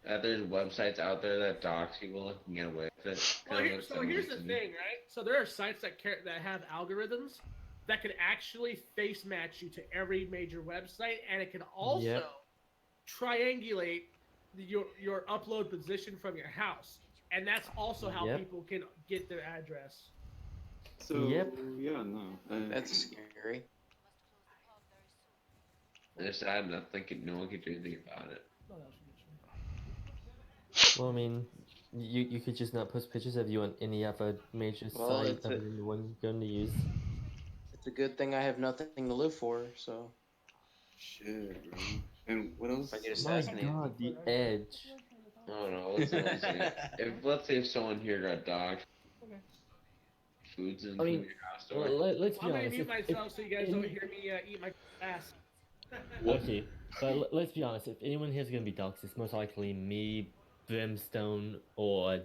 That there's websites out there that dox people and can get away with it. Well, Kinda like so here's the some- thing, right? So there are sites that have algorithms that can actually face match you to every major website, and it can also Yep. triangulate your upload position from your house, and that's also how Yep. people can get their address. So, Yep. yeah, no. That's scary. It's sad nothing can, no one can do anything about it. Oh, that was Well, I mean, you could just not post pictures of you on any other major Well, site it's other a- than the one you're going to use. It's a good thing I have nothing to live for, so. Shit, bro. And what else? If I get My assassinated. god, the edge. Oh no, let's say if someone here got doxxed, Okay. food's in I mean, your house Well, door. let's be I'm gonna honest. mute myself so you guys don't hear me eat my ass. Okay, but let's be honest. If anyone here is gonna be doxxed, it's most likely me, Brimstone, or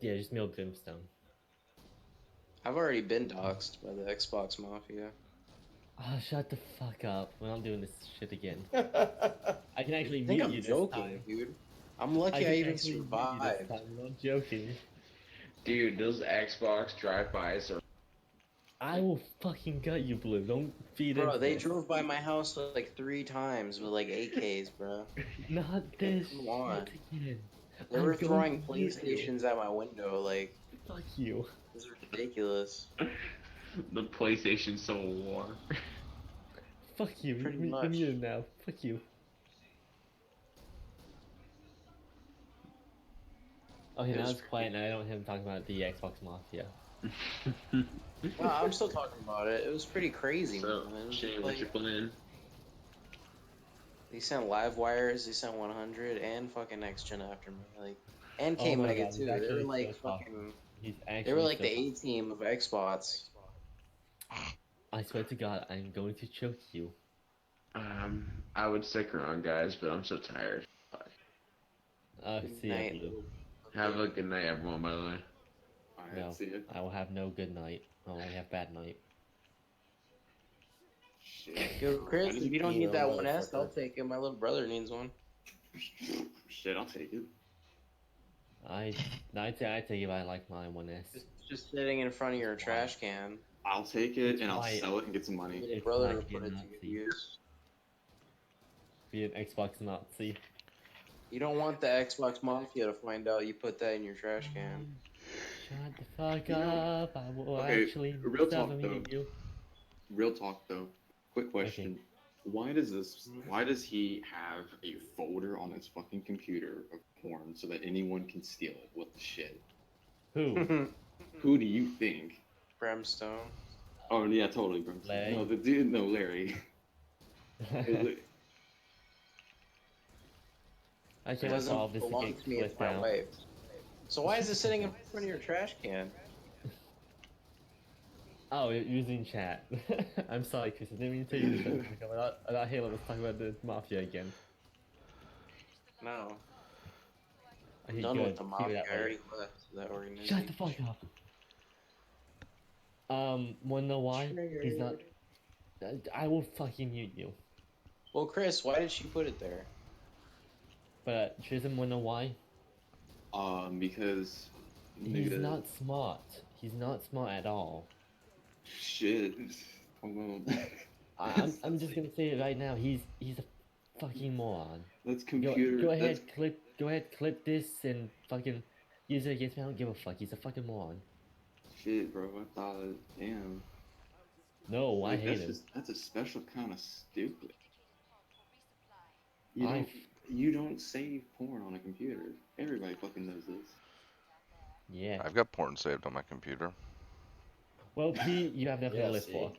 yeah, just me or Brimstone. I've already been doxxed by the Xbox Mafia. Ah, shut the fuck up. We're not doing this shit again. yeah, I can actually I think mute I'm you this joking, time. dude. I'm lucky I can even actually mute you survived. this time. I'm not joking. Dude, those Xbox drive-bys are. I will fucking gut you, Blue. Don't feed Bro, into they this. drove by my house like 3 times with like AKs, bro. Not this Come on. shit again. They I'm were going throwing to mute you. PlayStations at my window, like, Fuck you. this is ridiculous. The PlayStation Civil War. Fuck you. Pretty You're much. muted now. Fuck you. Okay, It now was it's quiet and I don't hear him talking about the Xbox Mafia. No, I'm still talking about it. It was pretty crazy, So, man. It was Shane, like- what's your plan? They sent live wires, they sent 100, and fucking next gen after me, like, and Oh K my Mega God, he's too. They were actually like so tough. fucking. He's They actually were like so the tough. A team of Xbox. I swear to God, I'm going to choke you. I would stick around, guys, but I'm so tired. See ya, Night. Blue. Have a good night, everyone, by the way. Alright, No, see ya. I will have no good night. I'll only have bad night. Shit. Yo, Chris, Why does if he you don't pee need on that motherfucker? 1S, I'll take it. My little brother needs one. Shit, I'll take it. I'd say I take it if I like my 1S. It's just sitting in front of your trash can. I'll take it and I'll Why- sell it and get some Your money. little It's brother will like put a it to Nazi. good use. Be an Xbox Nazi. You don't want the Xbox Mafia to find out you put that in your trash can. Shut the fuck You know- up. I will Okay, actually real stop talk, meeting though. you. Real talk though. Quick question. Why does he have a folder on his fucking computer of porn so that anyone can steal it? What the shit? Who? Who do you think? Brimstone. Oh yeah, totally, Brimstone. Larry. No, the dude, no, Larry. Actually, It let's doesn't solve this to belong get to me, it's Cliff my down. wife. So why is it sitting in front of your trash can? Oh, you're using chat. I'm sorry, Chris. I didn't mean to use it. I thought Halo was talking about the Mafia again. No. I'm Okay, done good. with the Keep mafia. it that I way. already left that organization. Shut the fuck up. Wanna know why? He's not. I will fucking mute you. Well, Chris, why did she put it there? But Trism, wanna know why? Because He's nigga, not smart. He's not smart at all. shit. Hold on. I'm just gonna say it right now. He's a fucking moron. That's computer. Go ahead, clip this and fucking use it against me. I don't give a fuck. He's a fucking moron. Shit, bro. I thought, damn. No, I Like, hate him. That's a special kind of stupid. I You don't save porn on a computer. Everybody fucking knows this. Yeah. I've got porn saved on my computer. Well, P, you have nothing Yeah, to live see? for.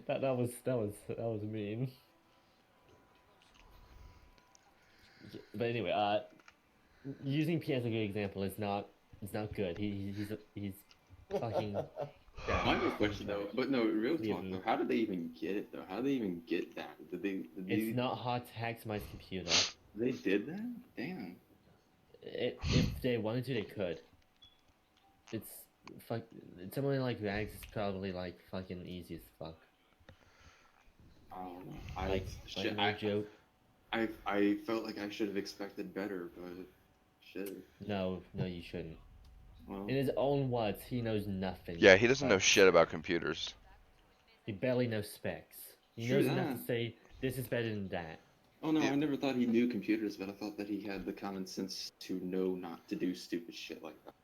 that was mean. But anyway, using P as a good example is not good. He's fucking. My other question though, but no, real Leave talk him. though, how did they even get it though? How did they even get that? It's not hard to hack my computer. They did that? Damn. If they wanted to, they could. It's fuck. Someone like Rags is probably like fucking easy as fuck. I don't know. No joke. I felt like I should have expected better, but shit. No, you shouldn't. Well, In his own words, he knows nothing. Yeah, he doesn't know about shit about computers. He barely knows specs. He True knows enough that. to say this is better than that. oh no, Yeah. I never thought he knew computers, but I thought that he had the common sense to know not to do stupid shit like that.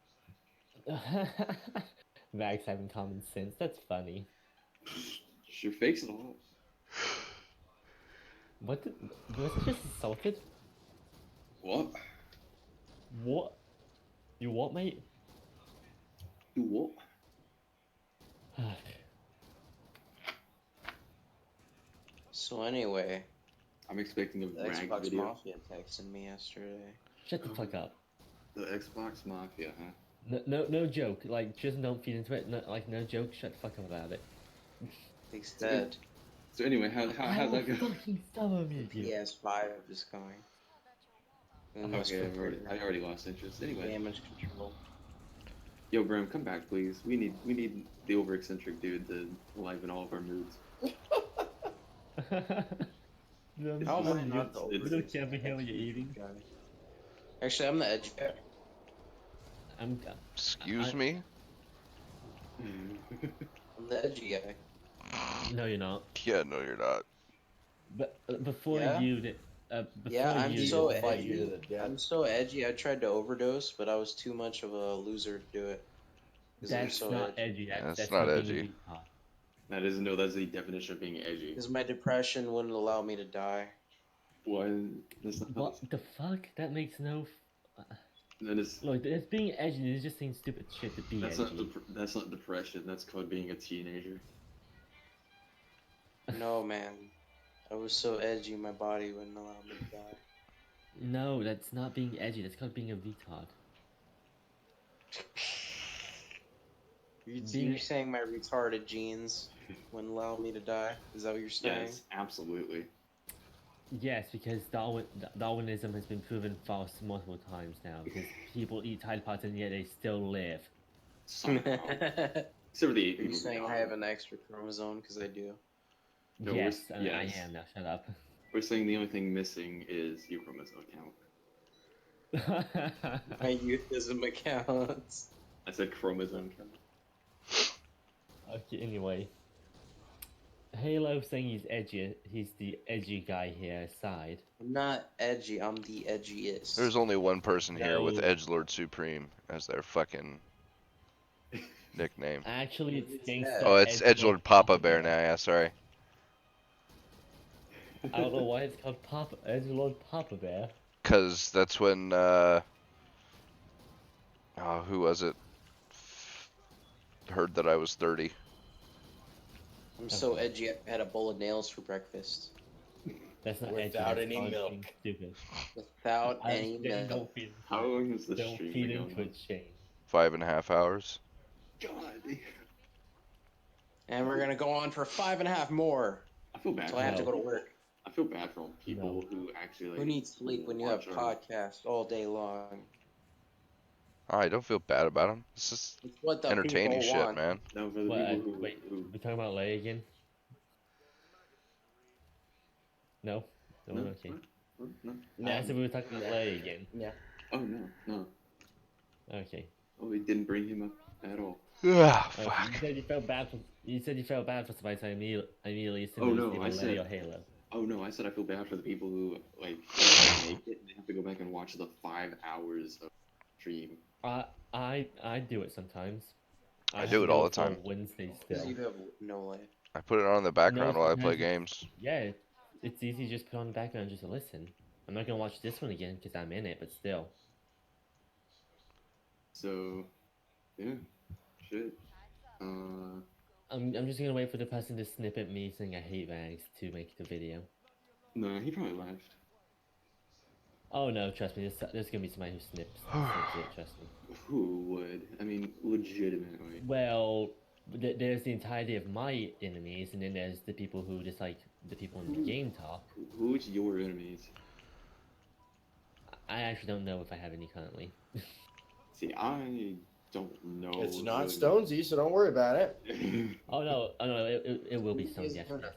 Max having common sense. That's funny. Sure fakes it all. What did, was it just assaulted? What? What? You what, mate? You what? So anyway, I'm expecting a the rag Xbox video. Mafia texted me yesterday. Shut the fuck up. The Xbox Mafia, huh? No joke. Like, just don't feed into it. No joke. Shut the fuck up about it. They said So anyway, how'd that go? fucking summon me, you. PS5 is coming. And that's Okay, for I already lost interest. Anyway, damage control. yo, Bram, come back, please. We need the over eccentric dude to liven all of our moods. How am I not the It's- Little Kevin Hill you're eating. guy? Actually, I'm the edge guy. I'm. Excuse me? I'm the edgy guy. No, you're not. Yeah, no, you're not. But before Yeah? you did. Before Yeah, I'm you so did- fight you edgy. to the death. I'm so edgy. I tried to overdose, but I was too much of a loser to do it. 'Cause I'm That's so not edgy. edgy. That's not being edgy. a retard. That's the definition of being edgy. Because my depression wouldn't allow me to die. What? That's not. What the fuck? That makes no. That is. Look, it's being edgy. It's just saying stupid shit to be That's edgy. that's not depression. That's called being a teenager. No, man. I was so edgy, my body wouldn't allow me to die. No, that's not being edgy. That's called being a retard. You're saying my retarded genes wouldn't allow me to die? Is that what you're saying? Yes, absolutely. Yes, because Darwinism has been proven false multiple times now. Because people eat Tide Pods and yet they still live. Somehow. Except for the eight Are you people saying who I die. have an extra chromosome? Because I do. No, yes, I yes. am now. Shut up. We're saying the only thing missing is your chromosome count. My euthism accounts. I said chromosome count. Okay, anyway. Halo saying he's edgy. He's the edgy guy here aside. I'm not edgy. I'm the edgiest. There's only one person here with No. Edgelord Supreme as their fucking nickname. Actually, it's Gangsta. Oh, it's Edgelord Papa Bear now, yeah, sorry. I don't know why it's called Edgelord Papa Bear. Because that's when Who was it? Heard that I was 30. I'm so edgy. I had a bowl of nails for breakfast. That's not Without edgy, that's any honestly milk. Stupid. Without any Don't milk. feed, How long is this don't stream feed going into on? its shame. 5.5 hours. God, And we're gonna go on for 5.5 more. I feel bad. So I have to No. go to work. I feel bad for all people who actually like. Who needs sleep when you have watch our- podcasts all day long? I don't feel bad about them. It's just It's what the entertaining people shit, want. man. No, for the What, people who, wait, who we talking about Leia again? No? No, no, okay. no. I said we were talking about Leia again. Yeah. Oh no. Okay. Oh, we didn't bring him up at all. Ah, You fuck. said you felt bad for. You said you felt bad for somebody, so I immediately assumed Oh, it was no, either I Leia said- or Halo. Oh no, I said I feel bad for the people who like make it and they have to go back and watch the 5 hours of stream. I do it sometimes. I have do to it do all the for time. Wednesday Because still. you have no life. I put it on in the background No, while I play sometimes games. Yeah, it's easy to just put on the background just to listen. I'm not gonna watch this one again because I'm in it, but still. So, yeah, shit. I'm just gonna wait for the person to snip at me saying I hate Vags to make the video. No, he probably left. Oh no, trust me, there's gonna be somebody who snips it, trust me. Who would? I mean, legitimately. Well, there's the entirety of my enemies, and then there's the people who just like the people in the game talk. Who's your enemies? I actually don't know if I have any currently. See, I don't know. It's not really. Stonesy, so don't worry about it. Oh no, it will be Who Stone is after gonna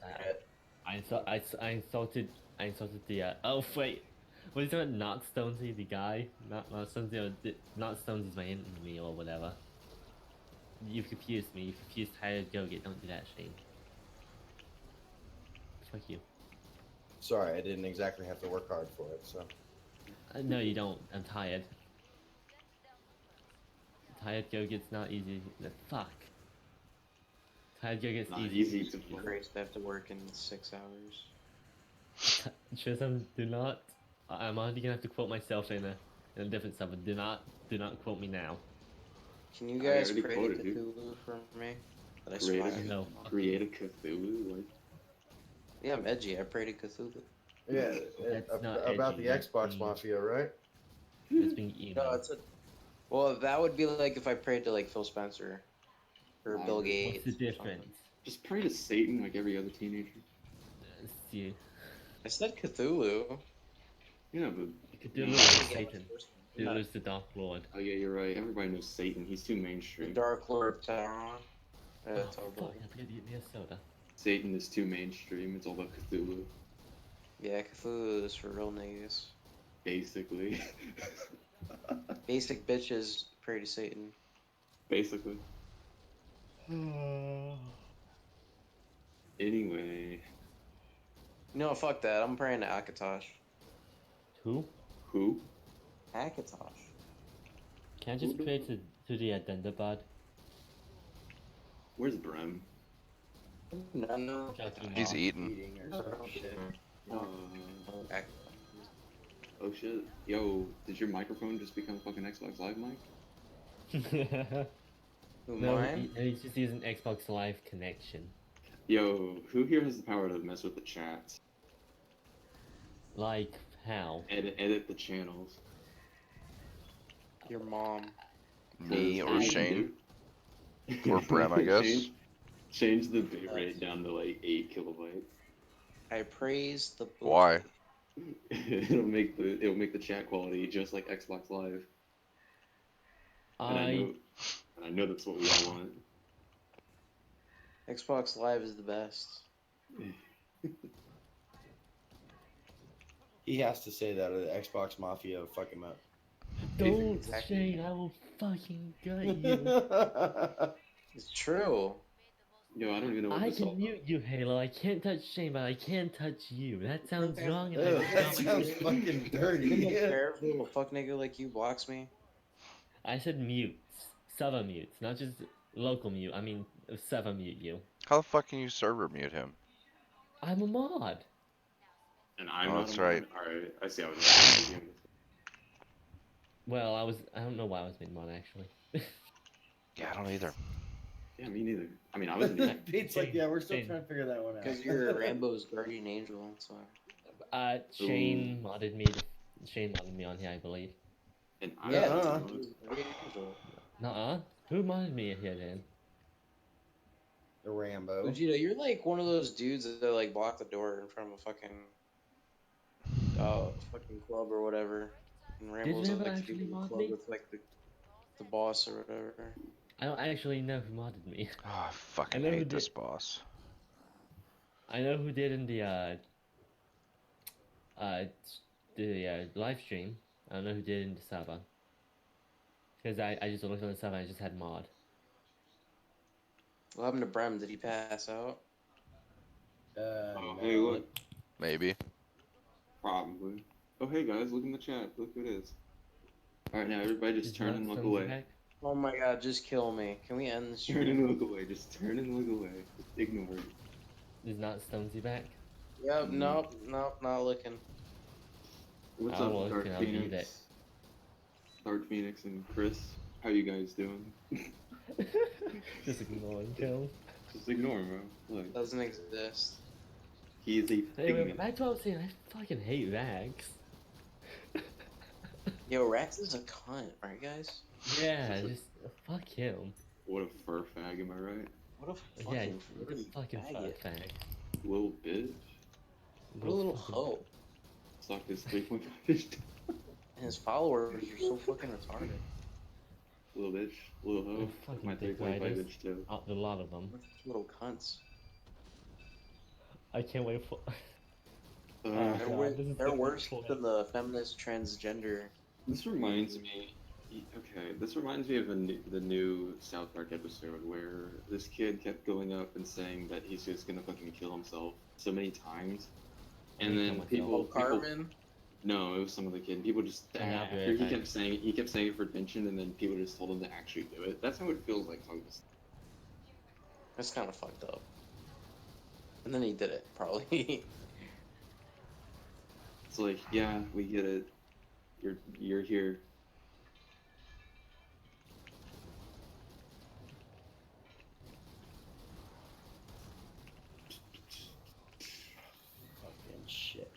this. I insulted the oh wait, what is it? Not Stonesy, the guy, not Stonesy, not Stonesy's my enemy or whatever. You've confused me. You've confused Tired Go-Get. Don't do that, Shane. Fuck you. Sorry, I didn't exactly have to work hard for it, so. No, you don't. I'm tired. Tired Go-Get's not easy. Fuck. Tired Go-Get's Not easy. easy to play. Grace, I have to work in 6 hours. Trism, do not. I'm already gonna have to quote myself in a different stuff, but do not quote me now. Can you I guys already pray to quoted you. Cthulhu for me? That I Create survived? No. Create a Cthulhu? Like, Yeah, I'm edgy. I pray to Cthulhu. Yeah, That's not about edgy, the that's Xbox being- Mafia, right? It's being emo. No, it's a. Well, that would be like if I prayed to like Phil Spencer or Why? Bill What's Gates. What's the or something. difference? just pray to Satan like every other teenager. You I said Cthulhu. Yeah, but Cthulhu is Satan. Cthulhu is the Dark Lord. oh yeah, you're right. Everybody knows Satan. He's too The mainstream. Dark Lord of Sauron. Oh, Totally. fuck, I forgot to get me a soda. Satan is too mainstream. It's all about Cthulhu, Yeah, Cthulhu is for real niggas. basically. Basic bitches pray to Satan. Basically. Anyway, No, fuck that. I'm praying to Akatosh. Who? who? Akatosh. Can I just pray to the Dendabad? Where's Brem? No. He's eating. Or some shit. Ak- Oh shit. Yo, did your microphone just become a fucking Xbox Live mic? Who, No, mine? he's just using Xbox Live connection. Yo, who here has the power to mess with the chats? Like, how? Edit the channels. Your mom. Me or Change- Shane. Or Brem, I guess. Change the bitrate down to like 8 kilobytes. I praise the. Why? it'll make the chat quality just like Xbox Live. And I know that's what we all want. Xbox Live is the best. He has to say that, or the Xbox Mafia will fuck him up. Don't, Exactly. Shane, I will fucking gut you. It's true. Yo, I don't even know what I this all can mute you, Halo. I can't touch Shane, but I can touch you. That sounds wrong. And I Ew, will that not sounds like it. fucking dirty. You don't care if a little fuck nigga like you blocks me. I said mutes. Server mutes, not just local mute. I mean, server mute you. How the fuck can you server mute him? I'm a mod. And I'm Oh, not that's a mod? right. Alright, I see how it is. Well, I don't know why I was mid mod actually. Yeah, I don't either. Yeah, me neither. I mean, I wasn't. Pete's like, yeah, we're still trying to figure that one out. Because you're Rambo's guardian angel, so. Shane modded me. Shane modded me on here, I believe. And Yeah, Uh-uh. guardian angel. Nuh-uh. Who modded me here then? The Rambo. Vegeta, you're like one of those dudes that like block the door in front of a fucking club or whatever. And Rambo's Rambo like actually the mod club me? with like the boss or whatever. I don't actually know who modded me. Oh, I fucking I know who hate this did- boss. I know who did in the live stream. I don't know who did in the server. Because I just looked on the server and I just had mod. What happened to Brem? Did he pass out? Oh, hey, look. Maybe. Probably. Oh, hey guys, look in the chat. Look who it is. Alright, now everybody just turn and look away. Oh my god, just kill me. Can we end this Turn stream? and look away. Just turn and look away. Just ignore it. Is not Stonesy back? Yep, nope, not looking. What's I up, will Dark look, I'll be there. Phoenix? Dark Phoenix and Chris. How you guys doing? Just ignoring kills. Just ignore him, bro. Look, Doesn't exist. he is a Anyway, pigment. back to what I was saying, I fucking hate Rags. Yo, Rax is a cunt, right guys? Yeah, just fuck him. What a fur fag, am I right? What a Yeah, fucking, what a fucking faggot. fag. Little bitch. What a little fucking- hoe. Suck his 3.5 inch. And his followers are so fucking retarded. Little bitch. Little hoe. Fucking My dick 3.5 riders. inch too. A lot of them. Little cunts. I can't wait for. Uh, Oh, They're, God, wor- this is they're getting worse close. than the feminist transgender. This reminds me. Okay, this reminds me of the new South Park episode where this kid kept going up and saying that he's just gonna fucking kill himself so many times, and Kill then myself. people. Carmen? No, it was some other kid. People just Oh, yeah, after he okay. kept saying it for attention, and then people just told him to actually do it. That's how it feels like talking to. That's kind of fucked up. And then he did it, probably. It's like, yeah, we get it. You're here. Fucking shit.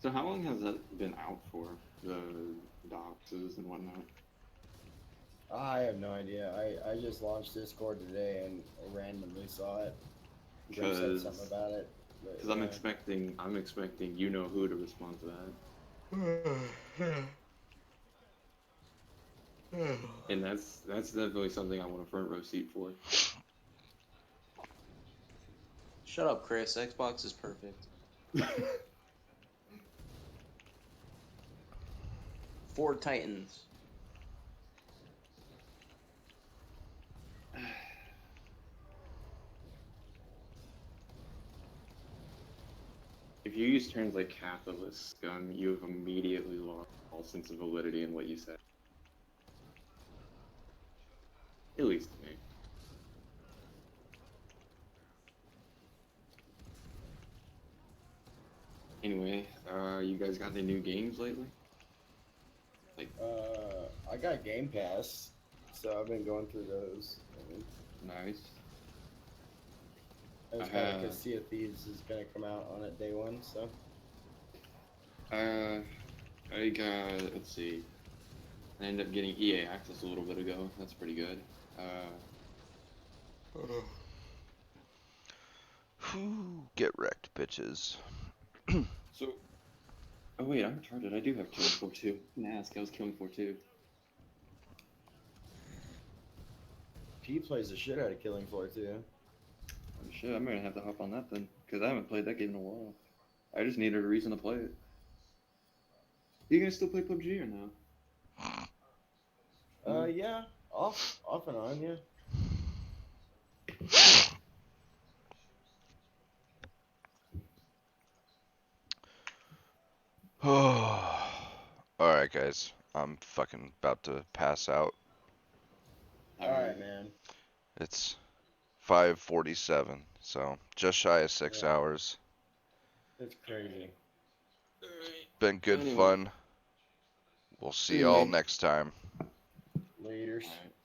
So how long has that been out for? The doxes and whatnot. I have no idea. I just launched Discord today and randomly saw it. Jim said Because something about it. but, Because I'm yeah. expecting you know who to respond to that. And that's definitely something I want a front row seat for. Shut up, Chris. Xbox is perfect. 4 Titans. If you use terms like capitalist scum, you have immediately lost all sense of validity in what you said. At least to me. Anyway, you guys got any new games lately? I got Game Pass, so I've been going through those. Nice. I was glad because Sea of Thieves is gonna come out on it day one, so. I got, let's see. I ended up getting EA Access a little bit ago. That's pretty good. Get wrecked, bitches. So, oh wait, I'm retarded. I do have Killing Floor 2. I'm gonna ask, I was Killing Floor 2. He plays the shit out of Killing Floor 2. Oh, shit, I'm gonna have to hop on that then, because I haven't played that game in a while. I just needed a reason to play it. You guys still play PUBG or no? Yeah, off and on, yeah. Alright, guys. I'm fucking about to pass out. Alright, man. It's 5:47. So just shy of 6 Yeah. hours. It's crazy. Been good Anyway. fun. We'll see y'all Anyway. next time. Laters. Alright.